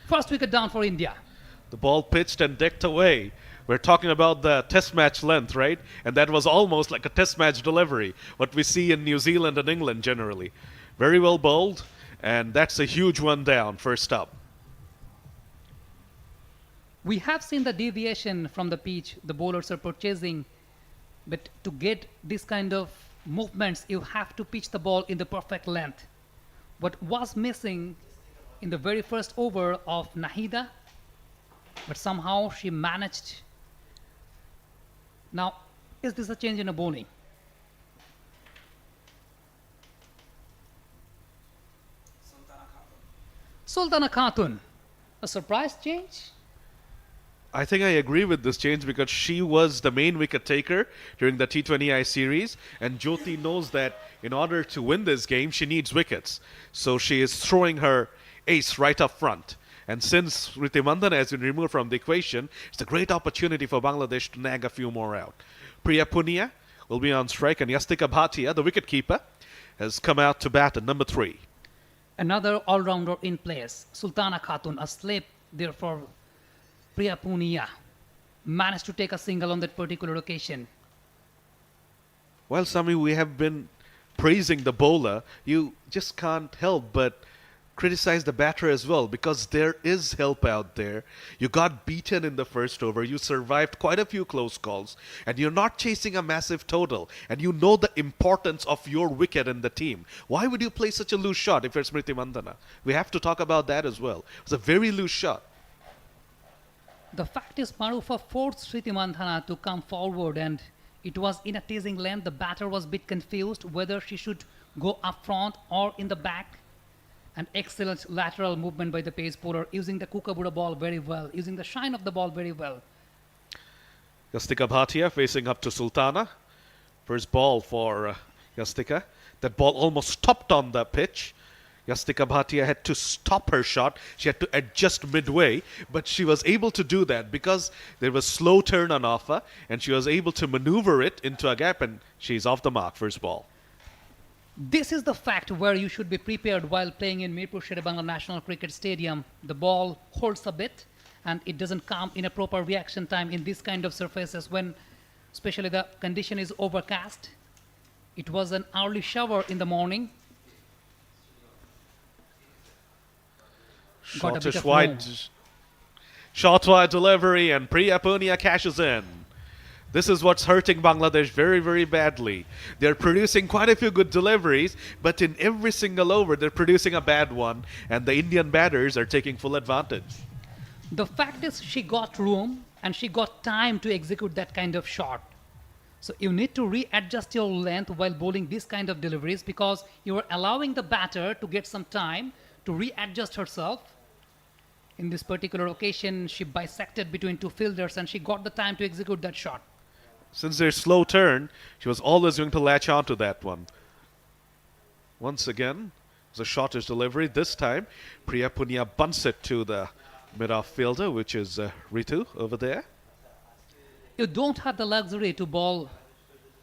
First wicket down for India. The ball pitched and decked away. We're talking about the test match length, right? And that was almost like a test match delivery, what we see in New Zealand and England generally. Very well bowled, and that's a huge one down, first up. We have seen the deviation from the pitch the bowlers are purchasing, but to get this kind of movements, you have to pitch the ball in the perfect length. What was missing in the very first over of Nahida, but somehow she managed. Now, is this a change in a bowling? Sultana Khatun, a surprise change? I think I agree with this change because she was the main wicket taker during the T20I series, and Jyoti knows that in order to win this game, she needs wickets. So she is throwing her ace right up front. And since Smriti Mandhana has been removed from the equation, it's a great opportunity for Bangladesh to nag a few more out. Priya Punia will be on strike, and Yastika Bhatia, the wicketkeeper, has come out to bat at number 3. Another all-rounder in place, Sultana Khatun, a slip there for Priya Punia, managed to take a single on that particular occasion. Well, Sami, we have been praising the bowler. You just can't help but criticize the batter as well, because there is help out there. You got beaten in the first over. You survived quite a few close calls, and you're not chasing a massive total. And you know the importance of your wicket in the team. Why would you play such a loose shot if you're Smriti Mandhana? We have to talk about that as well. It's a very loose shot. The fact is, Marufa forced Smriti Mandhana to come forward, and it was in a teasing length. The batter was a bit confused whether she should go up front or in the back. An excellent lateral movement by the pace bowler, using the Kookaburra ball very well, using the shine of the ball very well. Yastika Bhatia facing up to Sultana. First ball for Yastika. That ball almost stopped on the pitch. Yastika Bhatia had to stop her shot. She had to adjust midway, but she was able to do that because there was slow turn on offer, and she was able to maneuver it into a gap, and she's off the mark. First ball. This is the fact where you should be prepared while playing in Mirpur Sher-e Bangla National Cricket Stadium. The ball holds a bit and it doesn't come in a proper reaction time in this kind of surfaces when especially the condition is overcast. It was an early shower in the morning. Got a bit Shortish of wide, room. short wide delivery, and Priya Punia cashes in. This is what's hurting Bangladesh very, very badly. They're producing quite a few good deliveries, but in every single over, they're producing a bad one, and the Indian batters are taking full advantage. The fact is she got room and she got time to execute that kind of shot. So you need to readjust your length while bowling this kind of deliveries because you are allowing the batter to get some time to readjust herself. In this particular occasion, she bisected between two fielders and she got the time to execute that shot. Since their slow turn, she was always going to latch on to that one. Once again, it was a shortish delivery. This time, Priya Punia bunts it to the mid-off fielder, which is Ritu over there. You don't have the luxury to bowl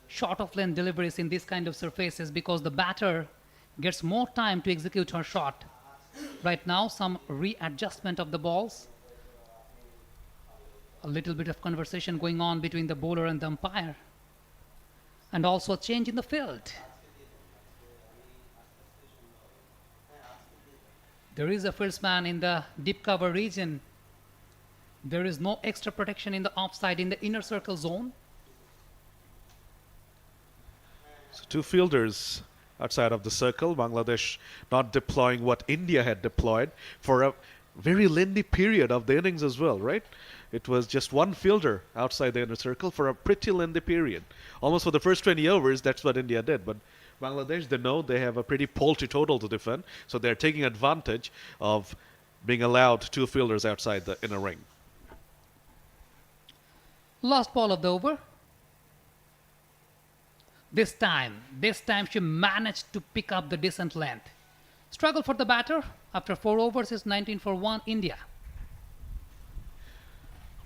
short of length deliveries in this kind of surfaces because the batter gets more time to execute her shot. Right now, some readjustment of the balls. A little bit of conversation going on between the bowler and the umpire. And also a change in the field. There is a fieldsman in the deep cover region. There is no extra protection in the offside in the inner circle zone. So two fielders outside of the circle. Bangladesh not deploying what India had deployed for a very lengthy period of the innings as well, right? It was just one fielder outside the inner circle for a pretty lengthy period. Almost for the first 20 overs, that's what India did. But Bangladesh, they know they have a pretty paltry total to defend, so they're taking advantage of being allowed two fielders outside the inner ring. Last ball of the over. This time she managed to pick up the decent length. Struggle for the batter. After 4 overs is 19 for 1 India.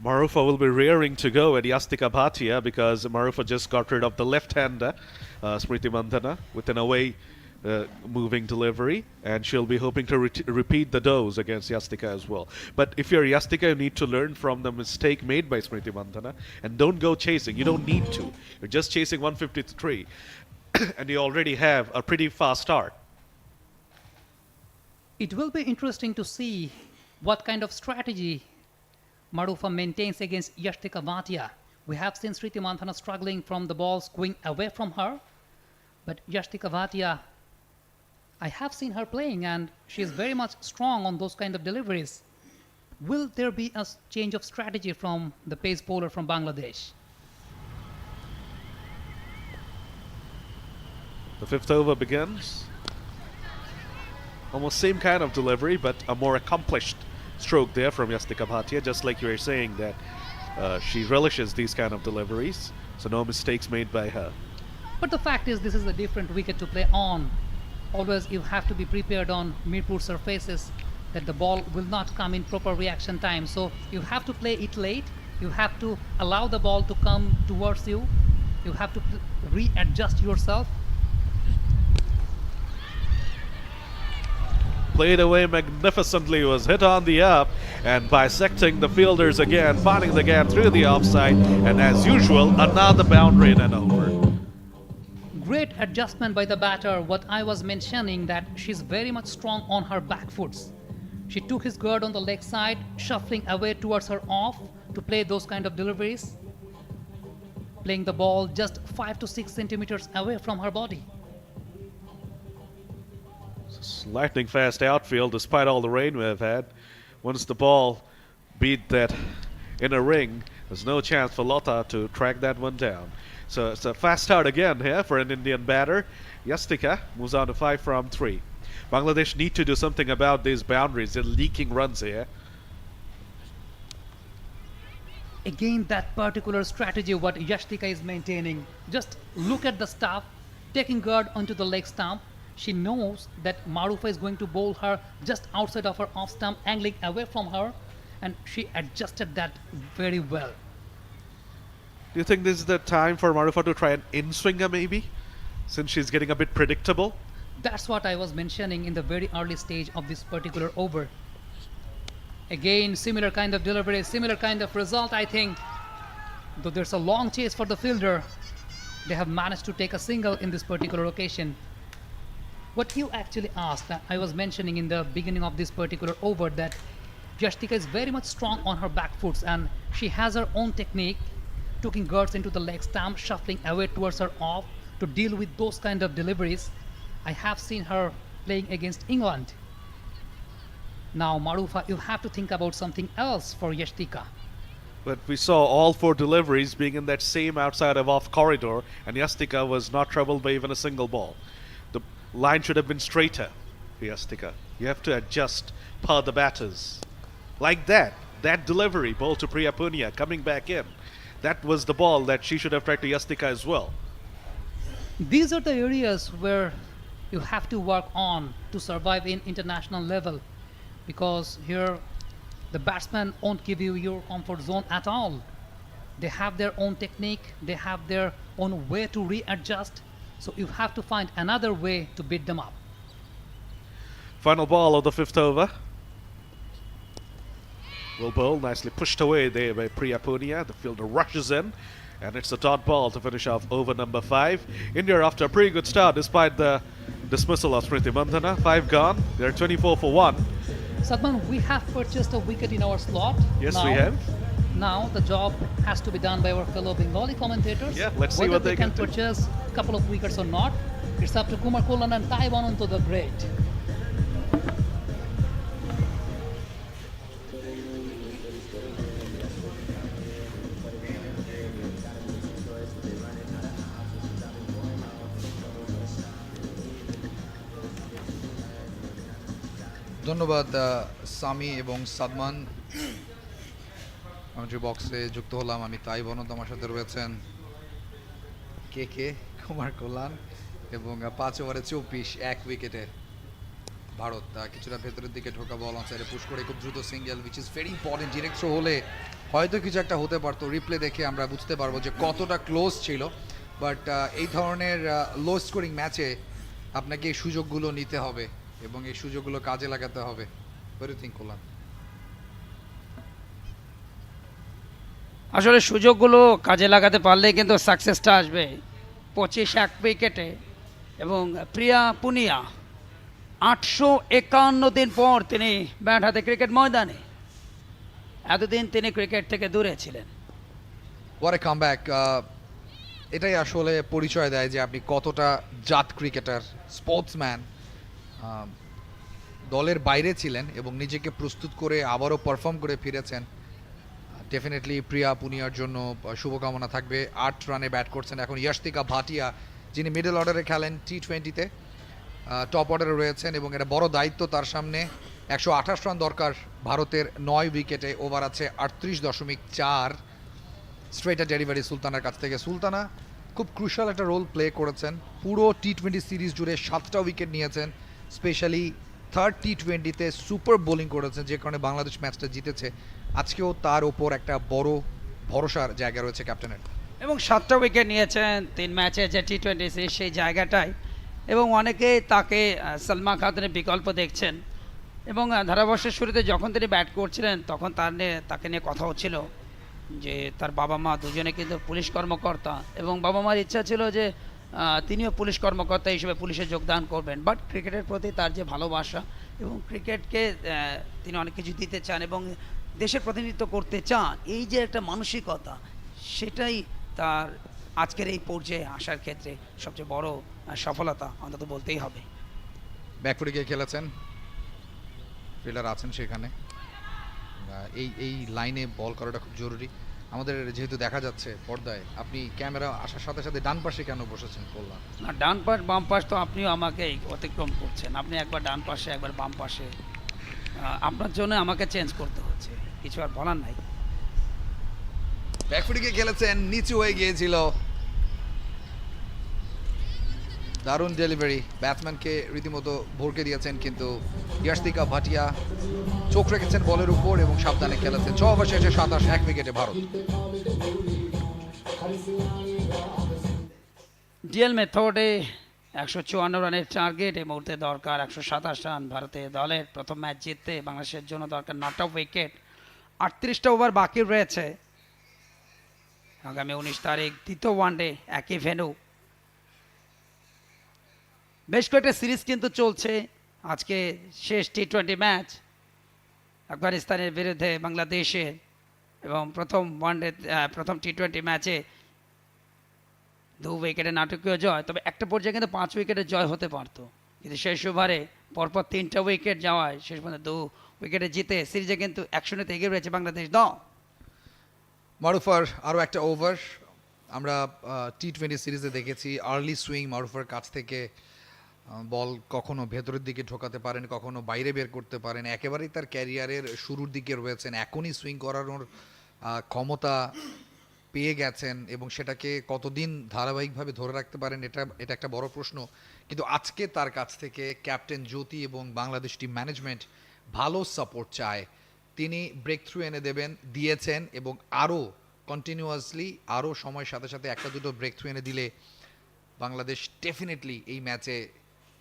Marufa will be rearing to go at Yastika Bhatia because Marufa just got rid of the left-hander, Smriti Mandhana, with an away moving delivery, and she'll be hoping to repeat the dose against Yastika as well. But if you're Yastika, you need to learn from the mistake made by Smriti Mandhana and don't go chasing. You don't need to. You're just chasing 153 and you already have a pretty fast start. It will be interesting to see what kind of strategy Marufa maintains against Yastika Bhatia. We have seen Smriti Mandhana struggling from the balls going away from her, but Yastika Bhatia, I have seen her playing and she is very much strong on those kind of deliveries. Will there be a change of strategy from the pace bowler from Bangladesh? The 5th over begins. Almost same kind of delivery, but a more accomplished stroke there from Yastika Bhatia, just like you were saying that she relishes these kind of deliveries, so no mistakes made by her. But the fact is, this is a different wicket to play on. Always you have to be prepared on Mirpur surfaces that the ball will not come in proper reaction time. So you have to play it late. You have to allow the ball to come towards you. You have to readjust yourself. Played away magnificently, was hit on the up and bisecting the fielders again, finding the gap through the offside, and as usual, another boundary and over. Great adjustment by the batter. What I was mentioning, that she's very much strong on her back foots. She took his guard on the leg side, shuffling away towards her off to play those kind of deliveries, playing the ball just 5 to 6 centimeters away from her body. Lightning fast outfield despite all the rain we've had. Once the ball beat that inner ring, there's no chance for Lota to track that one down. So it's a fast start again here for an Indian batter. Yastika moves on to 5 from 3. Bangladesh need to do something about these boundaries. They're leaking runs here. Again, that particular strategy what Yastika is maintaining. Just look at the stuff, taking guard onto the leg stump. She knows that Marufa is going to bowl her just outside of her off stump, angling away from her, and she adjusted that very well. Do you think this is the time for Marufa to try an in-swinger maybe? Since she's getting a bit predictable? That's what I was mentioning in the very early stage of this particular over. Again, similar kind of delivery, similar kind of result, I think. Though there's a long chase for the fielder, they have managed to take a single in this particular occasion. What you actually asked, I was mentioning in the beginning of this particular over that Yastika is very much strong on her back foots and she has her own technique, taking guards into the leg stump, shuffling away towards her off to deal with those kind of deliveries. I have seen her playing against England. Now, Marufa, you have to think about something else for Yastika. But we saw all 4 deliveries being in that same outside of off corridor, and Yastika was not troubled by even a single ball. The line should have been straighter for Yastika. You have to adjust per the batters. Like that delivery, ball to Priya Punia coming back in. That was the ball that she should have tried to Yastika as well. These are the areas where you have to work on to survive in international level, because here the batsmen won't give you your comfort zone at all. They have their own technique, they have their own way to readjust, so you have to find another way to beat them up. Final ball of the 5th over. Will bowl, nicely pushed away there by Priya Punia. The fielder rushes in, and it's a dot ball to finish off over number 5. India after a pretty good start despite the dismissal of Smriti Mandhana. 5 gone, they're 24 for 1. Sadman, we have purchased a wicket in our slot. Yes, now, we have. Now the job has to be done by our fellow Bengali commentators. Yeah, let's see whether what they can can do. purchase a couple of wickets or not. It's up to Kumar Kullan and Taiwan to the great. ধন্যবাদ সামি এবং সাদমান। আমি যে বক্সে যুক্ত হলাম, আমি তাইবনও আমার সাথে রয়েছেন, কে কুমার কল্যাণ, এবং 5 ওভারে 24 1 উইকেটে ভারত। কিছুটা ভেতরের দিকে ঢোকা বল অন সাইডে পুশ করে খুব দ্রুত single, which is very important. Direct throw হলে হয়তো কিছু একটা হতে পারতো, রিপ্লে দেখে আমরা বুঝতে পারবো যে কতটা ক্লোজ ছিল। বাট এই ধরনের লো স্কোরিং ম্যাচে আপনাকে এই সুযোগগুলো নিতে হবে এবং এই সুযোগগুলো কাজে লাগাতে হবে। What do you think, কল্যাণ? আসলে সুযোগগুলো কাজে লাগাতে পারলে কিন্তু সাকসেসটা আসবে। 25 1 উইকেটে, এবং প্রিয়া পুনিয়া 851 দিন পর তিনি ব্যাট হাতে ক্রিকেট ময়দানে। এতদিন তিনি ক্রিকেট থেকে দূরে ছিলেন। What a comeback! এটাই আসলে পরিচয় দেয় যে আপনি কতটা জাত ক্রিকেটার, স্পোর্টসম্যান। দলের বাইরে ছিলেন এবং নিজেকে প্রস্তুত করে আবারও পারফর্ম করে ফিরেছেন। ডেফিনেটলি প্রিয়া পুনিয়ার জন্য শুভকামনা থাকবে। 8 রানে ব্যাট করছেন এখন ইয়াশতিকা ভাটিয়া, যিনি মিডল অর্ডারে খেলেন T20-তে, টপ অর্ডারে রয়েছেন এবং এটা বড় দায়িত্ব তার সামনে। 128 রান দরকার ভারতের 9 উইকেটে, ওভার আছে 38.4। স্ট্রেটা ডেলিভারি সুলতানার কাছ থেকে। সুলতানা খুব ক্রুশাল একটা রোল প্লে করেছেন পুরো টি20 সিরিজ জুড়ে, 7টা উইকেট নিয়েছেন। স্পেশালি থার্ড টি20তে সুপার বোলিং করেছেন, যে কারণে বাংলাদেশ ম্যাচটা জিতেছে। আজকেও তার ওপর একটা বড় ভরসার জায়গা রয়েছে ক্যাপ্টেনের। এবং 7টা উইকেট নিয়েছেন 3 ম্যাচে যে টি20 সিরিজ, সেই জায়গাটায়। এবং অনেকে তাকে সালমা খাতুনের বিকল্প দেখছেন। এবং ধারাভাষ্যের শুরুতে যখন তিনি ব্যাট করছিলেন তখন তাকে নিয়ে কথা হচ্ছিল যে তার বাবা মা দুজনে কিন্তু পুলিশ কর্মকর্তা, এবং বাবা মার ইচ্ছা ছিল যে তিনিও পুলিশ কর্মকর্তা হিসেবে পুলিশে যোগদান করবেন। বাট ক্রিকেটের প্রতি তার যে ভালোবাসা এবং ক্রিকেটকে তিনি অনেক কিছু দিতে চান এবং দেশের প্রতিনিধিত্ব করতে চান, এই যে একটা মানসিকতা, সেটাই তার আজকের এই পর্যায়ে আসার ক্ষেত্রে সবচেয়ে বড় সফলতা অন্তত বলতেই হবে। ব্যাকফুটে গিয়ে খেলেছেন, ফিল্ডার আছেন সেখানে। এই লাইনে বল করাটা খুব জরুরি। আমাদের যেহেতু দেখা যাচ্ছে পর্দায়, আপনি ক্যামেরা আসার সাথে সাথে ডান পাশে কেন বসেছেন কল্যাণ? না, ডান পাশ বাম পাশ তো আপনিও আমাকে অতিক্রম করছেন। আপনি একবার ডান পাশে একবার বাম পাশে, আপনার জন্য আমাকে চেঞ্জ করতে হচ্ছে, কিছু আর বলার নাই। ব্যাকফুটে গিয়ে খেলেছেন, নিচু হয়ে গিয়েছিল। দারুণ ডেলিভারি, ব্যাটসম্যানকে রীতিমতো ভরকে দিয়েছেন, কিন্তু ইয়াশতিকা ভাটিয়া চোখ রেখেছেন বলের উপর এবং সাবধানে খেলেছেন। 6 ওভার শেষে 27, 1 উইকেটে ভারত। ডিএল মেথডে 154 রানের টার্গেট, এই মুহূর্তে দরকার 127 রান। ভারতের দলের প্রথম ম্যাচ জিততে বাংলাদেশের জন্য দরকার 9টা উইকেট। 38টা ওভার বাকি রয়েছে। আগামী 19 তারিখ দ্বিতীয় ওয়ানডে, একই ভেন্যু। বেশ কয়েকটা সিরিজ কিন্তু চলছে। আজকে শেষ টি20 ম্যাচ আফগানিস্তানের বিরুদ্ধে বাংলাদেশের, এবং প্রথম টি20 ম্যাচে 2 উইকেটে নাটকীয় জয়। তবে একটা পর্যায়ে কিন্তু 5 উইকেটে জয় হতে পারত, কিন্তু শেষ ওভারে পরপর 3টা উইকেট যাওয়ায় শেষ পর্যন্ত 2 উইকেটে জিতে সিরিজে কিন্তু 1-0 এগিয়ে রয়েছে বাংলাদেশ দল। মারুফার আরও একটা ওভার আমরা টি20 সিরিজে দেখেছি। আর্লি সুইং মারুফার কাছ থেকে, বল কখনো ভেতরের দিকে ঢোকাতে পারেন, কখনো বাইরে বের করতে পারেন। একেবারেই তার ক্যারিয়ারের শুরুর দিকে রয়েছেন, এখনই সুইং করানোর ক্ষমতা পেয়ে গেছেন, এবং সেটাকে কতদিন ধারাবাহিকভাবে ধরে রাখতে পারেন এটা একটা বড় প্রশ্ন। কিন্তু আজকে তার কাছ থেকে ক্যাপ্টেন জ্যোতি এবং বাংলাদেশ টিম ম্যানেজমেন্ট ভালো সাপোর্ট চায়। তিনি ব্রেক থ্রু এনে দিয়েছেন, এবং আরও কন্টিনিউয়াসলি আরও সময়ের সাথে সাথে 1-2 ব্রেক থ্রু এনে দিলে বাংলাদেশ ডেফিনেটলি এই ম্যাচে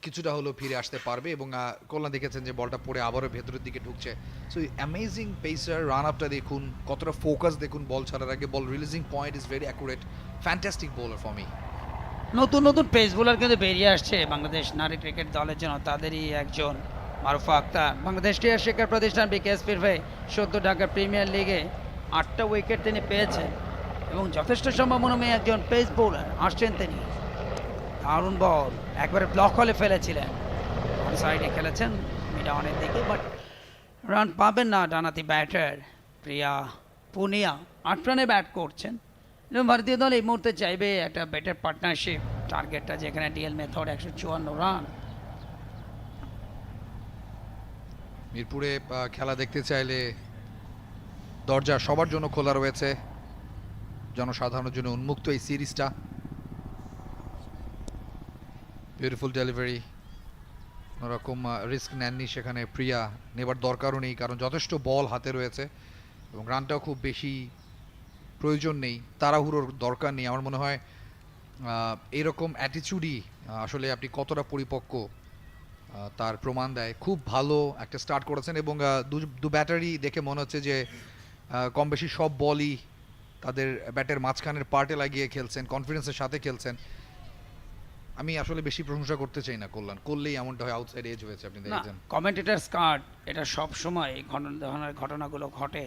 কিছুটা হলেও ফিরে আসতে পারবে। এবং কল্যাণ দেখেছেন যে বলটা পড়ে আবারও ভেতরের দিকে ঢুকছে। সো অ্যামেজিং পেসার, রান আপটা দেখুন, কতটা ফোকাস দেখুন বল ছাড়ার আগে। Ball releasing point is very accurate, fantastic bowler for me. নতুন নতুন পেস বোলার কিন্তু বেরিয়ে আসছে বাংলাদেশ নারী ক্রিকেট দলের জন্য, তাদেরই একজন মারুফা আক্তার। বাংলাদেশ ক্রীড়া শিক্ষা প্রতিষ্ঠান বিকেএসপির হয়ে সদ্য ঢাকা প্রিমিয়ার লিগে 8টা উইকেট তিনি পেয়েছেন, এবং যথেষ্ট সম্ভাবনাময় একজন পেস বোলার আসছেন তিনি। দারুণ বল, একবারে ব্লক হলে ফেলেছিলেন, অন সাইডে খেলেছেন মিড অনের দিকে, বাট রান পাবেন না। ডানাতি ব্যাটার প্রিয়া পুনিয়া 8 রানে ব্যাট করছেন, এবং ভারতীয় দল এই মুহূর্তে চাইবে একটা বেটার পার্টনারশিপ। টার্গেটটা যেখানে ডিএল মেথড 154 রান। মিরপুরে খেলা দেখতে চাইলে দরজা সবার জন্য খোলা রয়েছে, জনসাধারণের জন্য উন্মুক্ত এই সিরিজটা। বিউটিফুল ডেলিভারি, কোনোরকম রিস্ক নেননি সেখানে প্রিয়া, নেবার দরকারও নেই কারণ যথেষ্ট বল হাতে রয়েছে এবং রানটাও খুব বেশি প্রয়োজন নেই, তাড়াহুড়োর দরকার নেই। আমার মনে হয় এরকম অ্যাটিটিউডই আসলে আপনি কতটা পরিপক্ক তার প্রমাণ দেয়। খুব ভালো একটা স্টার্ট করেছেন এবং দু ব্যাটারি দেখে মনে হচ্ছে যে কম বেশি সব বলই তাদের ব্যাটের মাঝখানের পার্টে লাগিয়ে খেলছেন, কনফিডেন্সের সাথে খেলছেন। আমি আসলে বেশি প্রশংসা করতে চাই না, কল্যাণ করলেই এমনটা হয়, আউটসাইড এজ হয়েছে আপনি দেখেছেন। কমেন্টেটার্স কার্ড, এটা সব সময় এই ধরনের ঘটনাগুলো ঘটে,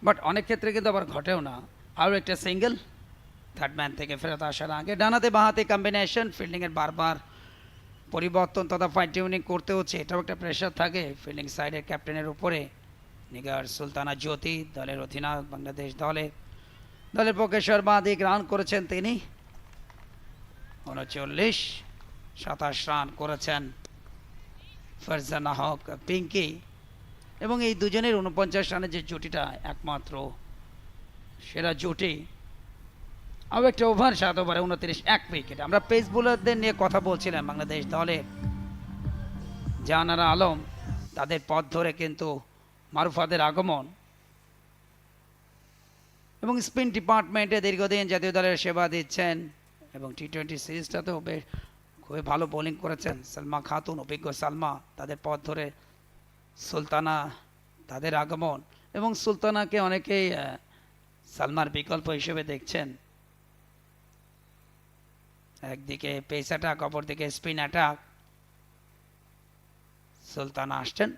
বাট অনেক ক্ষেত্রে কিন্তু আবার ঘটেও না। আরও একটা সিঙ্গেল থার্ড ম্যান থেকে ফেরত আসার আগে ডানাতে বাঁহাতে কম্বিনেশন, ফিল্ডিংয়ের বারবার পরিবর্তন তথা ফাইন টিউনিং করতে হচ্ছে, এটাও একটা প্রেশার থাকে ফিল্ডিং সাইডের ক্যাপ্টেনের উপরে। নিগার সুলতানা জ্যোতি দলের অধিনায়ক বাংলাদেশ দলের পক্ষে সর্বাধিক রান করেছেন তিনি, 39, 27 রান করেছেন। ফারজানা হক, পিঙ্কি, এবং এই দুজনের 49 রানের যে জুটিটা একমাত্র সেরা জুটি। আরও একটা ওভার 7 ওভারে 29 1 উইকেট। আমরা পেস বোলারদের নিয়ে কথা বলছিলাম বাংলাদেশ দলের, জাহানারা আলম, তাদের পথ ধরে কিন্তু মারুফাদের আগমন, এবং স্পিন ডিপার্টমেন্টে দীর্ঘদিন জাতীয় দলের সেবা দিচ্ছেন এবং টি-20 সিরিজটাতেও বেশ খুবই ভালো বোলিং করেছেন সালমা খাতুন, অভিজ্ঞ সালমা, তাদের পথ ধরে সুলতানা, তাদের আগমন, এবং সুলতানাকে অনেকেই সালমার বিকল্প হিসেবে দেখছেন। একদিকে পেস অ্যাটাক, অপরদিকে স্পিন অ্যাটাক। সুলতানা আসছেন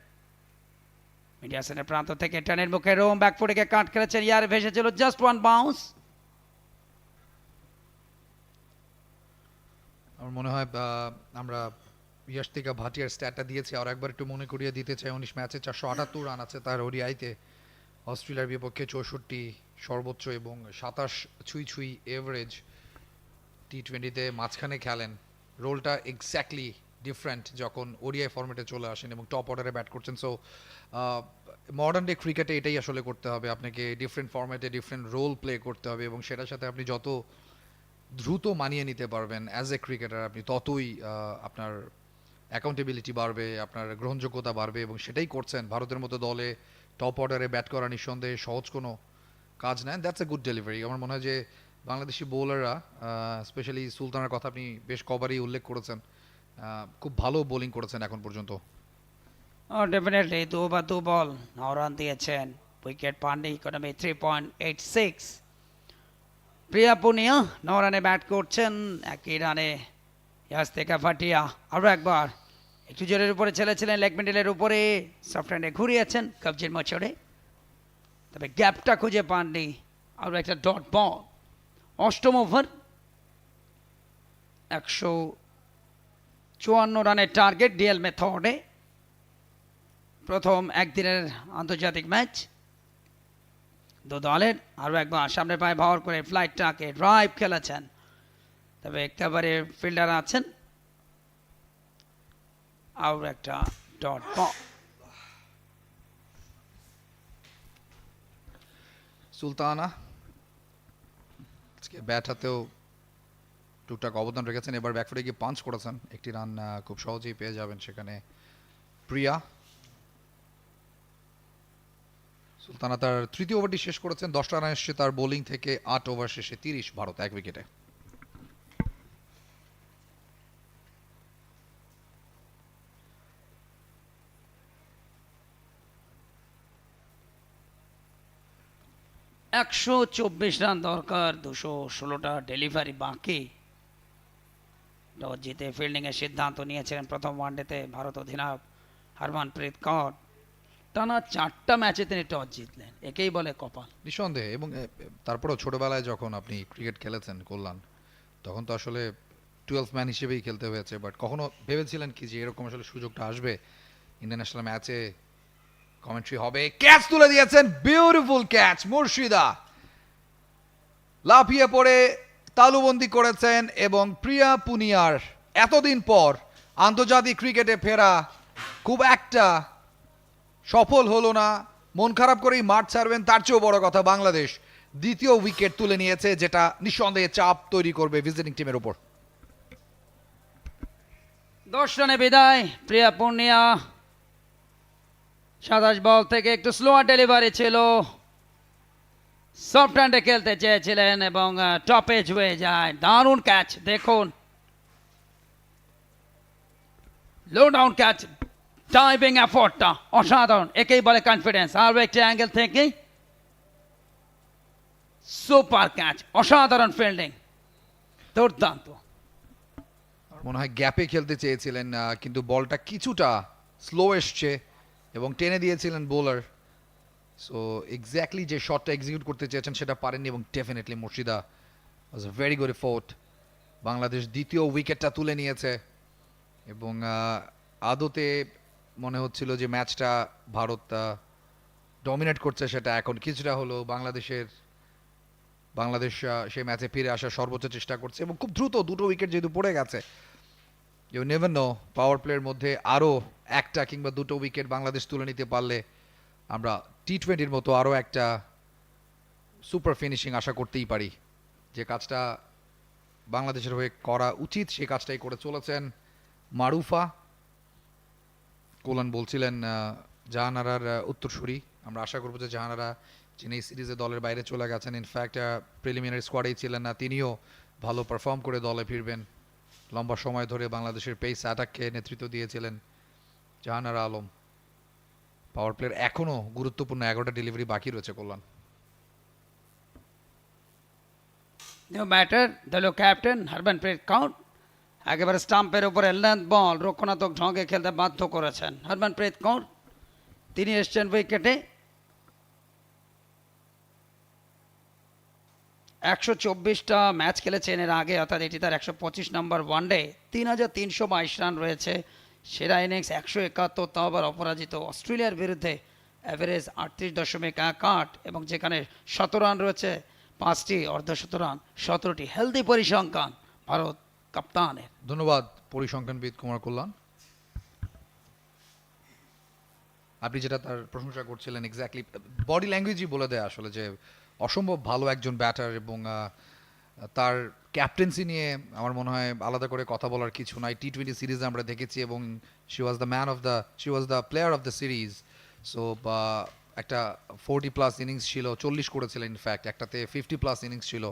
মিডিয়া সেন্টার প্রান্ত থেকে, টানের মুখে রোম ব্যাকফুটে কাট খেলেছেন, ইয়ার ভেসেছিল জাস্ট ওয়ান বাউন্স। আমার মনে হয় আমরা ইয়াশতিকা ভাটিয়ার স্ট্যাটটা দিয়েছি, আর একবার একটু মনে করিয়ে দিতে চাই। 19 ম্যাচে 478 রান আছে তার ওডিআইতে, অস্ট্রেলিয়ার বিপক্ষে 64 সর্বোচ্চ এবং 27 ছুঁই এভারেজ। টি-20তে মাঝখানে খেলেন, রোলটা এক্স্যাক্টলি ডিফারেন্ট যখন ওডিআই ফরম্যাটে চলে আসেন এবং টপ অর্ডারে ব্যাট করছেন। সো মডার্ন ডে ক্রিকেটে এটাই আসলে করতে হবে, আপনাকে ডিফারেন্ট ফরম্যাটে ডিফারেন্ট রোল প্লে করতে হবে, এবং সেটার সাথে আপনি যত দ্রুত মানিয়ে নিতে পারবেন অ্যাজ এ ক্রিকেটার, আপনি ততই আপনার অ্যাকাউন্টেবিলিটি বাড়বে, আপনার গ্রহণযোগ্যতা বাড়বে, এবং সেটাই করছেন। ভারতের মতো দলে টপ অর্ডারে ব্যাট করা নিঃসন্দেহে সহজ কোনো কাজ নয়। That's a good delivery. আমার মনে হয় যে বাংলাদেশি বোলাররা, স্পেশালি সুলতানের কথা আপনি বেশ কবারই উল্লেখ করেছেন, খুব ভালো বোলিং করেছেন এখন পর্যন্ত। ডেফিনেটলি 2 ওভার 2 বল 9 রান দিয়েছেন, উইকেট পাননি, ইকোনমি 3.86। প্রিয়া পুনিয়া 9 রানে ব্যাট করছেন, একই রানে ইয়াশতিকা ভাটিয়া আরও একবার একটু জোরের উপরে ছেলেছিলেন, লেগ মিডলের উপরে সফট হ্যান্ডে ঘুরিয়েছেন কবজির মোচড়ে, তবে গ্যাপটা খুঁজে পাননি। আরও একটা ডট বল। অষ্টম ওভার, 154 রানের টার্গেট ডিএল মেথডে, প্রথম একদিনের আন্তর্জাতিক ম্যাচ দু দলের। আরও একবার সামনে পায়ে ভর করে ফ্লাইটটাকে ড্রাইভ খেলেছেন, তবে একেবারে ফিল্ডার আছেন। আরও একটা ডট বল। সুলতানা আজকে ব্যাট হাতেও টুকটাক অবদান রেখেছেন, এবার ব্যাকফুটে গিয়ে পাঞ্চ করেছেন, একটি রান খুব সহজেই পেয়ে যাবেন সেখানে। প্রিয়া সুলতানা তার তৃতীয় ওভারটি শেষ করেছেন, 10 রান এসছে তার বোলিং থেকে। 8 ওভার শেষে 30, ভারত 1 উইকেটে। একশো 24 রান দরকার, 216টা ডেলিভারি বাকি। টস জিতে ফিল্ডিংয়ের সিদ্ধান্ত নিয়েছিলেন প্রথম ওয়ানডেতে ভারত অধিনায়ক হরমনপ্রীত কৌর। টানা 4টা ম্যাচে তিনি টস জিতলেন, একেই বলে কপাল। নিঃসন্দেহে, এবং তারপরেও ছোটবেলায় যখন আপনি ক্রিকেট খেলেছেন কল্যাণ, তখন তো আসলে 12 ম্যান হিসেবেই খেলতে হয়েছে, বাট কখনো ভেবেছিলেন কি যে এরকম আসলে সুযোগটা আসবে, ইন্টারন্যাশনাল ম্যাচে কমেন্ট্রি হবে? ক্যাচ তুলে দিয়েছেন, বিউটিফুল ক্যাচ, মুর্শিদা লাফিয়ে পড়ে তালুবন্দি করেছেন, এবং প্রিয়া পুনিয়ার এতদিন পর আন্তর্জাতিক ক্রিকেটে ফেরা খুব একটা সফল হলো না, মন খারাপ করেই মাঠ ছাড়বেন। তার চেয়েও বড় কথা, বাংলাদেশ দ্বিতীয় উইকেট তুলে নিয়েছে, যেটা নিঃসন্দেহে চাপ তৈরি করবে ভিজিটিং টিমের উপর। 10 রানে বিদায় প্রিয়া পুনিয়া। 27 বল থেকে একটু স্লোয়ার ডেলিভারি ছিল, সফট হ্যান্ডে খেলতে চেয়েছিলেন এবং টপেজ হয়ে যায়। দারুণ ক্যাচ, দেখুন লো ডাউন ক্যাচ, ডাইভিং এফোর্টটা অসাধারণ, একেই বলে কনফিডেন্স। আর একটি অ্যাঙ্গেল থেকে সুপার ক্যাচ, অসাধারণ ফিল্ডিং, দুর্দান্ত। মনে হয় গ্যাপে খেলতে চেয়েছিলেন, কিন্তু বলটা কিছুটা স্লো এসছে এবং টেনে দিয়েছিলেন বোলার। সো এক্স্যাক্টলি যে শটটা এক্সিকিউট করতে চেয়েছেন সেটা পারেননি, এবং definitely Murshida was a very good effort. Bangladesh দ্বিতীয় উইকেটটা তুলে নিয়েছে, এবং আদতে মনে হচ্ছিল যে ম্যাচটা ভারত ডমিনেট করছে, সেটা এখন কিছুটা হলো বাংলাদেশ সেই ম্যাচে ফিরে আসার সর্বোচ্চ চেষ্টা করছে, এবং খুব দ্রুত 2টো উইকেট যেহেতু পড়ে গেছে, ইউ নেভার নো, পাওয়ার প্লের মধ্যে আরও একটা কিংবা দুটো উইকেট বাংলাদেশ তুলে নিতে পারলে আমরা টি-20-র মতো আরও একটা সুপার ফিনিশিং আশা করতেই পারি। যে কাজটা বাংলাদেশের হয়ে করা উচিত সেই কাজটাই করে চলেছেন মারুফা। কোলান বলছিলেন জাহানারার উত্তরসূরি, আমরা আশা করবো যে জাহানারা যিনি এই সিরিজে দলের বাইরে চলে গেছেন, ইনফ্যাক্ট প্রিলিমিনারি স্কোয়াডেই ছিলেন না, তিনিও ভালো পারফর্ম করে দলে ফিরবেন। লম্বা সময় ধরে বাংলাদেশের পেস অ্যাটাককে নেতৃত্ব দিয়েছিলেন জাহানারা আলম। পাওয়ার প্লের এখনও গুরুত্বপূর্ণ 11টা ডেলিভারি বাকি রয়েছে কল্যাণ। নিউ ব্যাটার দলীয় ক্যাপ্টেন হরমনপ্রীত কৌর একেবারে স্টাম্পের উপরে লেন্থ বল রক্ষণাত্মক ঢঙ্গে খেলতে বাধ্য করেছেন হরমনপ্রীত কৌর। তিনি এসছেন উইকেটে। 124টা ম্যাচ খেলেছেন এর আগে, অর্থাৎ এটি তার 125 নম্বর ওয়ানডে। 3322 রান রয়েছে, সেরা ইনিংস 171, তাও আবার অপরাজিত। অস্ট্রেলিয়ার বিরুদ্ধে অ্যাভারেজ 38.18 এবং যেখানে 17 রান রয়েছে, 5টি অর্ধশত রান, 17টি হেলদি পরিসংখ্যান ভারত কাপ্তানের। ধন্যবাদ পরিসংখ্যানবিদ কুমার কল্যাণ। আপনি যেটা তার প্রশংসা করছিলেন, এক্স্যাক্টলি বডি ল্যাঙ্গুয়েজই বলে দেয় আসলে যে অসম্ভব ভালো একজন ব্যাটার, এবং তার ক্যাপ্টেন্সি নিয়ে আমার মনে হয় আলাদা করে কথা বলার কিছু নাই। টি-20 সিরিজে আমরা দেখেছি এবং she was the player of the series. So একটা 40+ ইনিংস ছিল, 40 করেছিলেন ইনফ্যাক্ট, একটাতে 50+ ইনিংস ছিল।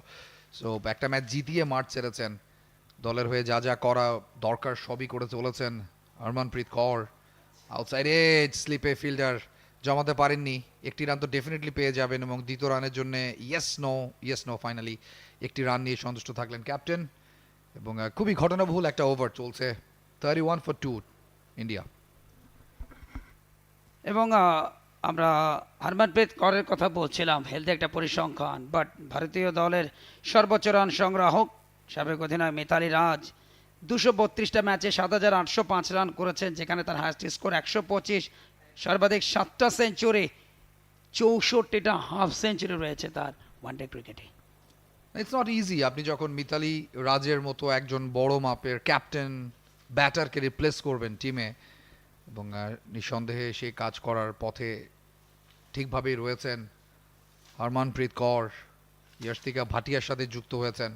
সো একটা ম্যাচ জিতিয়ে মাঠ ছেড়েছেন, দলের হয়ে যা যা করা দরকার সবই করে চলেছেন। হরমনপ্রীত কৌর আউটসাইড এজ স্লিপে ফিল্ডার জমাতে পারেননি, একটি রান তো ডেফিনেটলি পেয়ে যাবেন, এবং দ্বিতীয় রানের জন্য ইয়েস নো ফাইনালি একটি রান নিয়ে সন্তুষ্ট থাকলেন ক্যাপ্টেন। এবং খুবই ঘটনাবহুল একটা ওভার চলছে, 31 for 2 ইন্ডিয়া। এবং আমরা হরমনপ্রীত কৌরের কথা বলছিলাম, হেলদি একটা পরিসংখ্যান, বাট ভারতীয় দলের সর্বোচ্চ রান সংগ্রাহক সাবেক অধিনায়ক মিতালি রাজ 232টা ম্যাচে 7805 রান করেছেন, যেখানে তার হাইয়েস্ট স্কোর 125, সর্বাধিক 7টা সেঞ্চুরি, 64টা হাফ সেঞ্চুরি রয়েছে তার ওয়ানডে ক্রিকেটে। ইটস নট ইজি, আপনি যখন মিতালি রাজের মতো একজন বড় মাপের ক্যাপ্টেন ব্যাটারকে রিপ্লেস করবেন টিমে, এবং নিঃসন্দেহে সেই কাজ করার পথে ঠিকভাবেই রয়েছেন হরমনপ্রীত কৌর। ইয়াশতিকা ভাটিয়ার সাথে যুক্ত হয়েছেন,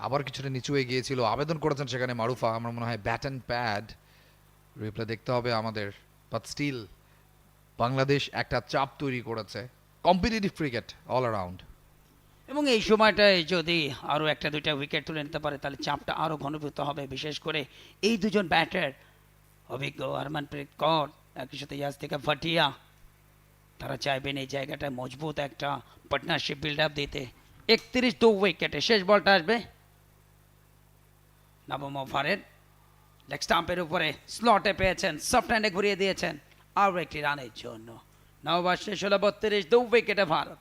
আবার কিছুটা নিচু হয়ে গিয়েছিল, আবেদন করেছেন সেখানে মারুফা। আমার মনে হয় ব্যাট অ্যান্ড প্যাড রিপ্লে দেখতে হবে আমাদের, বাট স্টিল বাংলাদেশ একটা চাপ তৈরি করেছে। কম্পিটিটিভ ক্রিকেট অল অ্যারাউন্ড, এবং এই সময়টায় যদি আরও একটা দুইটা উইকেট তুলে নিতে পারে তাহলে চাপটা আরও ঘনীভূত হবে, বিশেষ করে এই দুজন ব্যাটার অভিজ্ঞ হরমনপ্রীত কৌর একই সাথে ইয়াশতিকা ভাটিয়া, তারা চাইবেন এই জায়গাটায় মজবুত একটা পার্টনারশিপ বিল্ড আপ দিতে। 31 উইকেটে শেষ বলটা আসবে নবম ওভারের, লেগ স্টাম্পের উপরে স্লটে পেয়েছেন, সফট হ্যান্ডে ঘুরিয়ে দিয়েছেন আরও একটি রানের জন্য। নববার শেষ হলো 32 উইকেটে ভারত।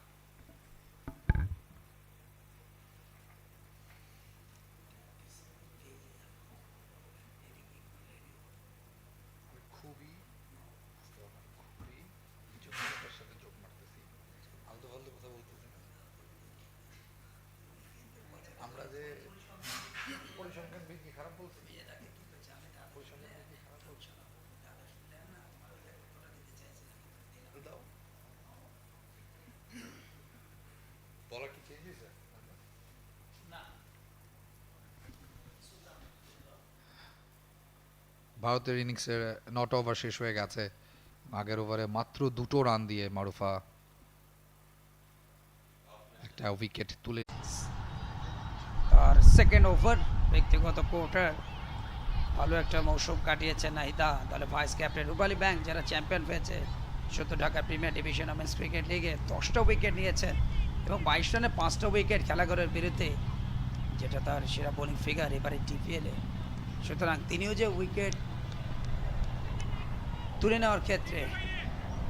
ভারতের ইনিংসের 9টা ওভার শেষ হয়ে গেছে, আগের ওভারে মাত্র 2টো রান দিয়ে মারুফা একটা উইকেট তুলে। আর সেকেন্ড ওভার ব্যক্তিগত কোর্টার ভালো একটা মৌসুম কাটিয়েছেন নাহিদা, দলে ভাইস ক্যাপ্টেন রুপালি ব্যাংক যারা চ্যাম্পিয়ন হয়েছে সত্য Dhaka premier division women's cricket লিগে 10টা উইকেট নিয়েছেন এবং 22 রানে 5টা উইকেট খেলাঘরের বিরুদ্ধে, যেটা তার সেরা বোলিং ফিগার এবারে টিপিএলে। সুতরাং তিনিও যে উইকেট তুলে নেওয়ার ক্ষেত্রে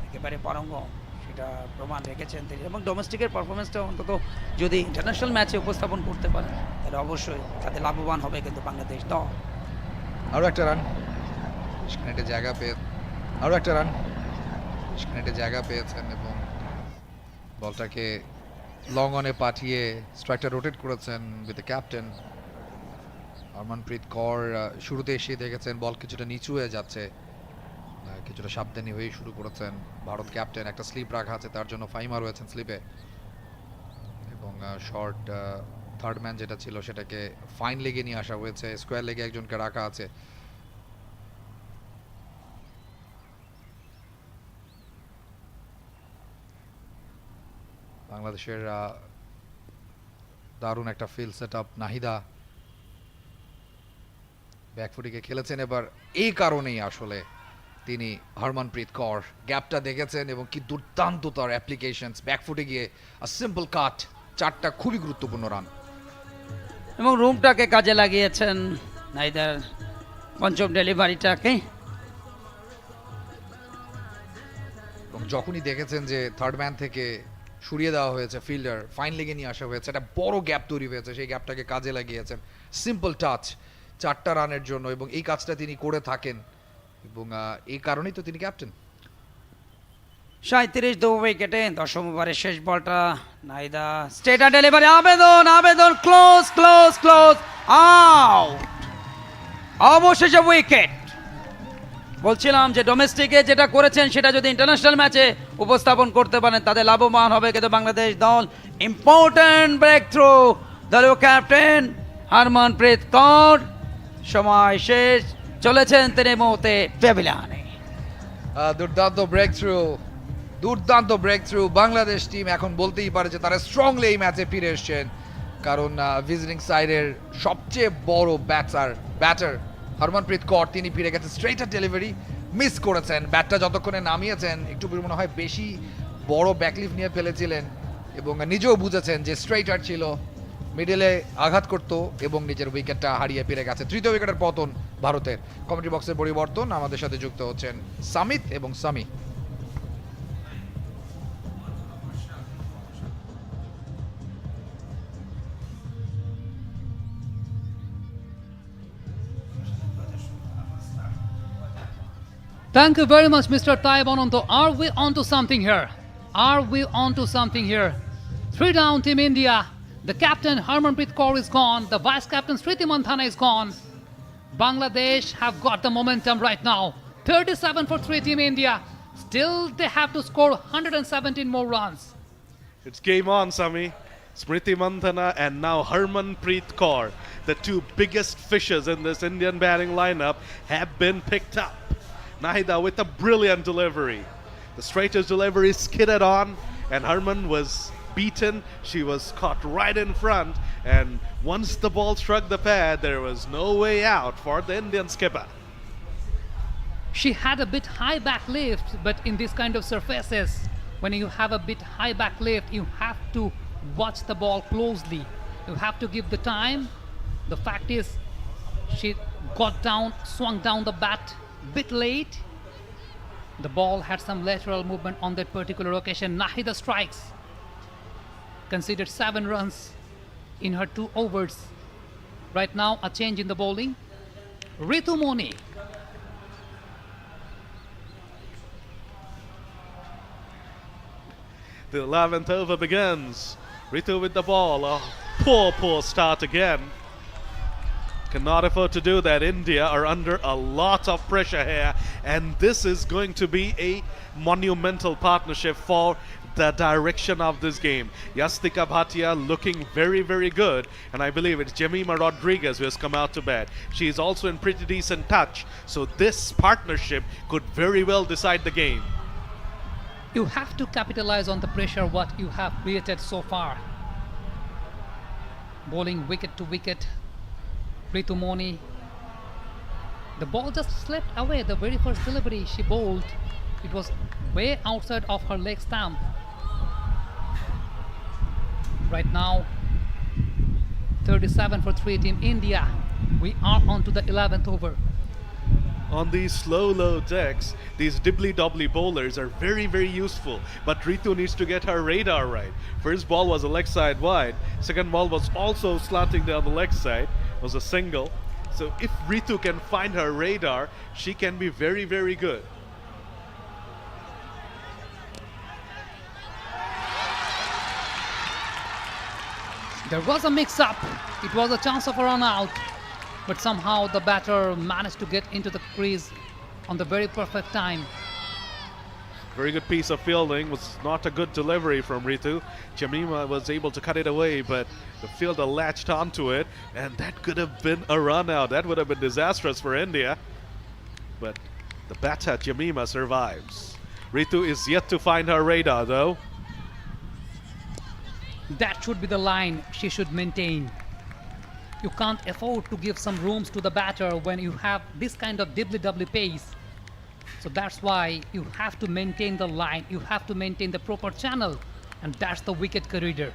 একেবারে পারঙ্গম সেটা প্রমাণ রেখেছেন তিনি, এবং ডোমেস্টিকের পারফরমেন্সটা অন্তত যদি ইন্টারন্যাশনাল ম্যাচে উপস্থাপন করতে পারেন তাহলে অবশ্যই তাতে লাভবান হবে কিন্তু বাংলাদেশ দল। আরও একটা রান সেখানে জায়গা পেয়ে জায়গা পেয়েছেন এবং বলটাকে লং অনে পাঠিয়ে স্ট্রাইকটা রোটেট করেছেন with the captain. Harmanpreet Kaur শুরুতে এসে দেখেছেন বল কিছুটা নিচু হয়ে যাচ্ছে, কিছুটা সাবধানী হয়ে শুরু করেছেন। ভারত ক্যাপ্টেন একটা স্লিপ রাখা আছে, তার জন্য ফাইমা রয়েছেন স্লিপে, এবং শর্ট থার্ড ম্যান যেটা ছিল সেটাকে ফাইন লেগে নিয়ে আসা হয়েছে, স্কোয়ার লেগে একজনকে রাখা আছে। বাংলাদেশের দারুণ একটা ফিল্ড সেট আপ। নাহিদা ব্যাকফুটিকে খেলেছেন এবার, এই কারণেই আসলে তিনি হরমনপ্রীত কৌর গ্যাপটা দেখেছেন এবং কি দুর্দান্ত তার অ্যাপ্লিকেশনস, ব্যাকফুটে গিয়ে সিম্পল কাট, চারটা খুবই গুরুত্বপূর্ণ রান। এবং রুমটাকে কাজে লাগিয়েছেন নাইদার পঞ্চম ডেলিভারিটাকে। এবং যখনই দেখেছেন যে থার্ড ম্যান থেকে সরিয়ে দেওয়া হয়েছে, ফিল্ডার ফাইন লেগে নিয়ে আসা হয়েছে, একটা বড় গ্যাপ তৈরি হয়েছে, সেই গ্যাপটাকে কাজে লাগিয়েছেন। সিম্পল টাচ, চারটা রানের জন্য, এবং এই কাজটা তিনি করে থাকেন এবং এই কারণেই তো তিনি ক্যাপ্টেন। 37 2 উইকেটে 10ম ওভারের শেষ বলটা নাইদা স্ট্রেট ডেলিভারি, আবেদন ক্লোজ আউট, অবশেষে উইকেট। বলছিলাম যে ডোমেস্টিকে যেটা করেছেন সেটা যদি ইন্টারন্যাশনাল ম্যাচে উপস্থাপন করতে পারেন তাদের লাভবান হবে, কিন্তু বাংলাদেশ দল ইম্পর্ট্যান্ট ব্রেক থ্রু, দলীয় ক্যাপ্টেন হরমনপ্রীত কৌর সময় শেষ, চলেছেন তিনি মুহূর্তে প্যাভিলিয়নে। দুর্দান্ত ব্রেক থ্রু। বাংলাদেশ টিম এখন বলতেই পারে যে তারা স্ট্রংলি এই ম্যাচে ফিরে এসছেন, কারণ ভিজিটিং সাইডের সবচেয়ে বড় ব্যাটার হরমনপ্রীত কৌর তিনি ফিরে গেছেন। স্ট্রেইটার ডেলিভারি মিস করেছেন, ব্যাটটা যতক্ষণে নামিয়েছেন একটু মনে হয় বেশি বড় ব্যাকলিফ নিয়ে ফেলেছিলেন, এবং নিজেও বুঝেছেন যে স্ট্রেইটার ছিল, মিডলে আঘাত করতো এবং নিজের উইকেটটা হারিয়ে ফিরে গেছে। তৃতীয় উইকেটের পতন ভারতের। কমেন্ট্রি বক্সের পরিবর্তন, আমাদের সাথে যুক্ত হচ্ছেন সামিত এবং Sami. Thank you very much, Mr. Taib Ananto. Are we onto something here? 3 down, Team India. The captain Harmanpreet Kaur is gone. The vice captain Smriti Manthana is gone. Bangladesh have got the momentum right now. 37 for 3, Team India. Still, they have to score 117 more runs. It's game on, Sami. Smriti Manthana and now Harmanpreet Kaur, the two biggest fishes in this Indian batting lineup, have been picked up. Nahida with a brilliant delivery. The straightest delivery skidded on, and Harman was beaten. She was caught right in front, and once the ball struck the pad, there was no way out for the Indian skipper. She had a bit high back lift, but in this kind of surfaces, when you have a bit high back lift, you have to watch the ball closely. You have to give the time. The fact is, she got down, swung down the bat bit late. The ball had some lateral movement on that particular occasion. Nahida strikes, considered 7 runs in her 2 overs. Right now, a change in the bowling. Ritu Moni. The 11th over begins. Ritu with the ball. A poor start again. Cannot afford to do that. India are under a lot of pressure here, and this is going to be a monumental partnership for the direction of this game. Yastika Bhatia looking very good, and I believe it's Jemima Rodriguez who has come out to bat. She is also in pretty decent touch, so this partnership could very well decide the game. You have to capitalize on the pressure what you have created so far. Bowling wicket to wicket. Ritu Moni. The ball just slipped away. The very first delivery she bowled, it was way outside of her leg stump. Right now, 37 for 3, Team India. We are on to the 11th over. On these slow low decks, these dibbly-dobbly bowlers are very useful, but Ritu needs to get her radar right. First ball was a leg side wide, second ball was also slanting down the leg side, was a single. So if Ritu can find her radar, she can be very good. There was a mix-up. It was a chance of a run out. but somehow the batter managed to get into the crease on the very perfect time. Very good piece of fielding. Was not a good delivery from Ritu. Jemima was able to cut it away, but the fielder latched onto it, and that could have been a run out. That would have been disastrous for India. But the batter Jemima survives. Ritu is yet to find her radar, though. That should be the line she should maintain. You can't afford to give some rooms to the batter when you have this kind of dibbly-doubly pace. So that's why you have to maintain the line, you have to maintain the proper channel, and that's the wicket corridor.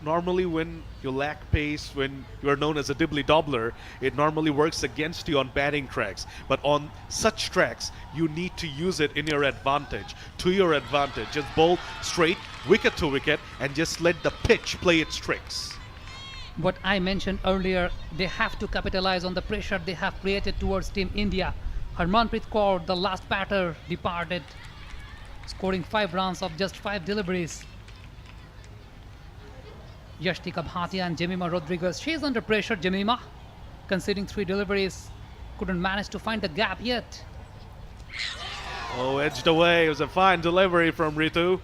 Normally when you lack pace, when you are known as a dibbly-dobbler, it normally works against you on batting tracks. But on such tracks, you need to use it in your advantage, to your advantage. Just bowl straight, wicket to wicket, and just let the pitch play its tricks. What I mentioned earlier, they have to capitalize on the pressure they have created towards Team India. Harmanpreet Kaur, the last batter, departed, scoring 5 runs of just 5 deliveries. Yashtika Bhatia and Jemima Rodriguez. She's under pressure, Jemima. Conceding 3 deliveries. Couldn't manage to find the gap yet. Oh, edged away. It was a fine delivery from Ritu.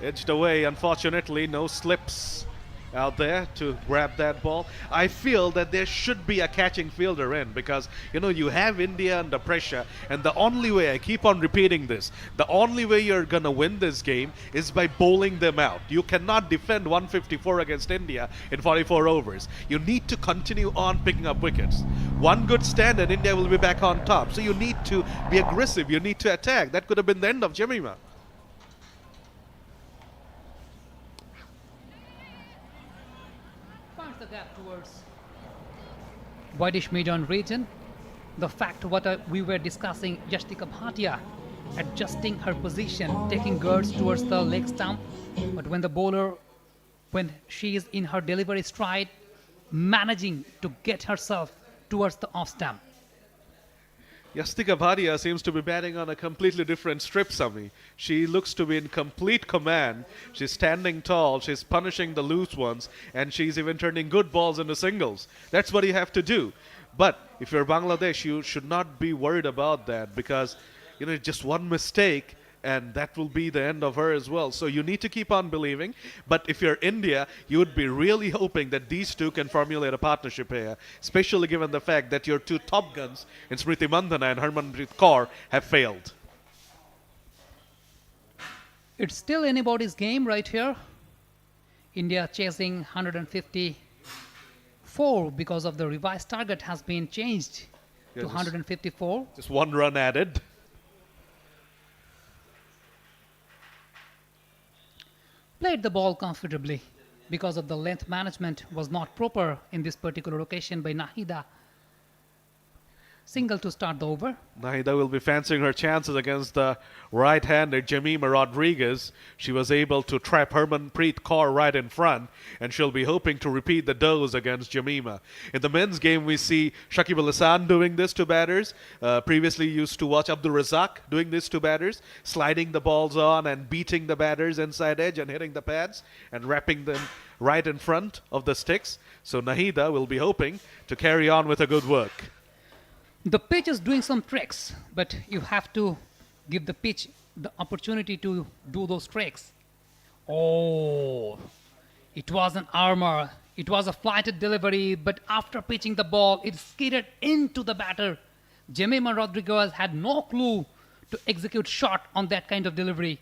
Edged away, unfortunately. No slips out there to grab that ball. I feel that there should be a catching fielder in because, you know, you have India under pressure, and the only way, I keep on repeating this, the only way you're gonna win this game is by bowling them out. You cannot defend 154 against India in 44 overs. You need to continue on picking up wickets. One good stand and India will be back on top. So you need to be aggressive, you need to attack. That could have been the end of Jemima. The gap towards whitish median region. The fact what we were discussing, Yashtika Bhatia adjusting her position, taking girds towards the leg stump, but when the bowler, when she is in her delivery stride, managing to get herself towards the off stump. Yastika Bhatia seems to be batting on a completely different strip, Sami. She looks to be in complete command. She's standing tall, she's punishing the loose ones, and she's even turning good balls into singles. That's what you have to do. But if you're Bangladesh, you should not be worried about that because, you know, just one mistake and that will be the end of her as well. So you need to keep on believing. But if you're India, you would be really hoping that these two can formulate a partnership here, especially given the fact that your two top guns in Smriti Mandhana and Harmanpreet Kaur have failed. It's still anybody's game right here. India chasing 154 because of the revised target has been changed to 154. Just one run added. Played the ball comfortably because of the length management was not proper in this particular occasion by Nahida. Single to start the over. Nahida will be fancying her chances against the right-hander Jemima Rodriguez. She was able to trap Harmanpreet Kaur right in front, and she'll be hoping to repeat the dose against Jemima. In the men's game, we see Shakib Al Hasan doing this to batters. Previously used to watch Abdul Razak doing this to batters, sliding the balls on and beating the batters inside edge and hitting the pads and wrapping them right in front of the sticks. So Nahida will be hoping to carry on with a good work. The pitch is doing some tricks, but you have to give the pitch the opportunity to do those tricks. Oh, it was an armor. It was a flighted delivery, but after pitching the ball, it skidded into the batter. Jemima Rodriguez had no clue to execute shot on that kind of delivery.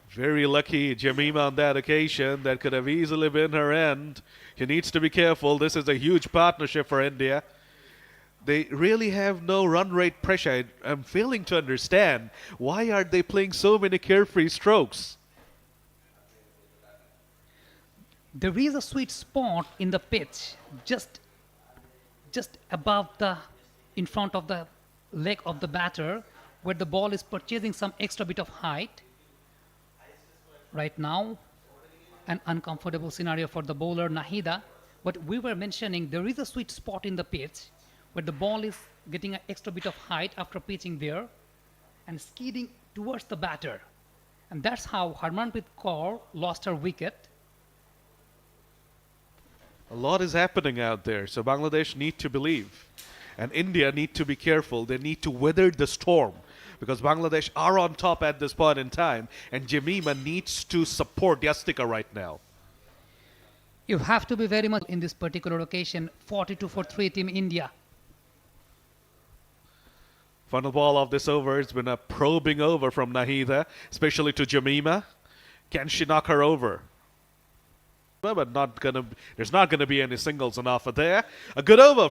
Very lucky Jemima on that occasion. That could have easily been her end. She needs to be careful. This is a huge partnership for India. They really have no run rate pressure. I'm failing to understand why are they playing so many carefree strokes. There is a sweet spot in the pitch, just above the, in front of the leg of the batter, where the ball is purchasing some extra bit of height. Right now, an uncomfortable scenario for the bowler Nahida, but we were mentioning there is a sweet spot in the pitch where the ball is getting an extra bit of height after pitching there and skidding towards the batter. And that's how Harmanpreet Kaur lost her wicket. A lot is happening out there, so Bangladesh need to believe. And India need to be careful. They need to weather the storm because Bangladesh are on top at this point in time, and Jemima needs to support Yastika right now. You have to be very much in this particular occasion. 42 for 3 Team India. Final ball of this over. It's been a probing over from Nahida, especially to Jemima. Can she knock her over? But there's not gonna be any singles on offer there. A good over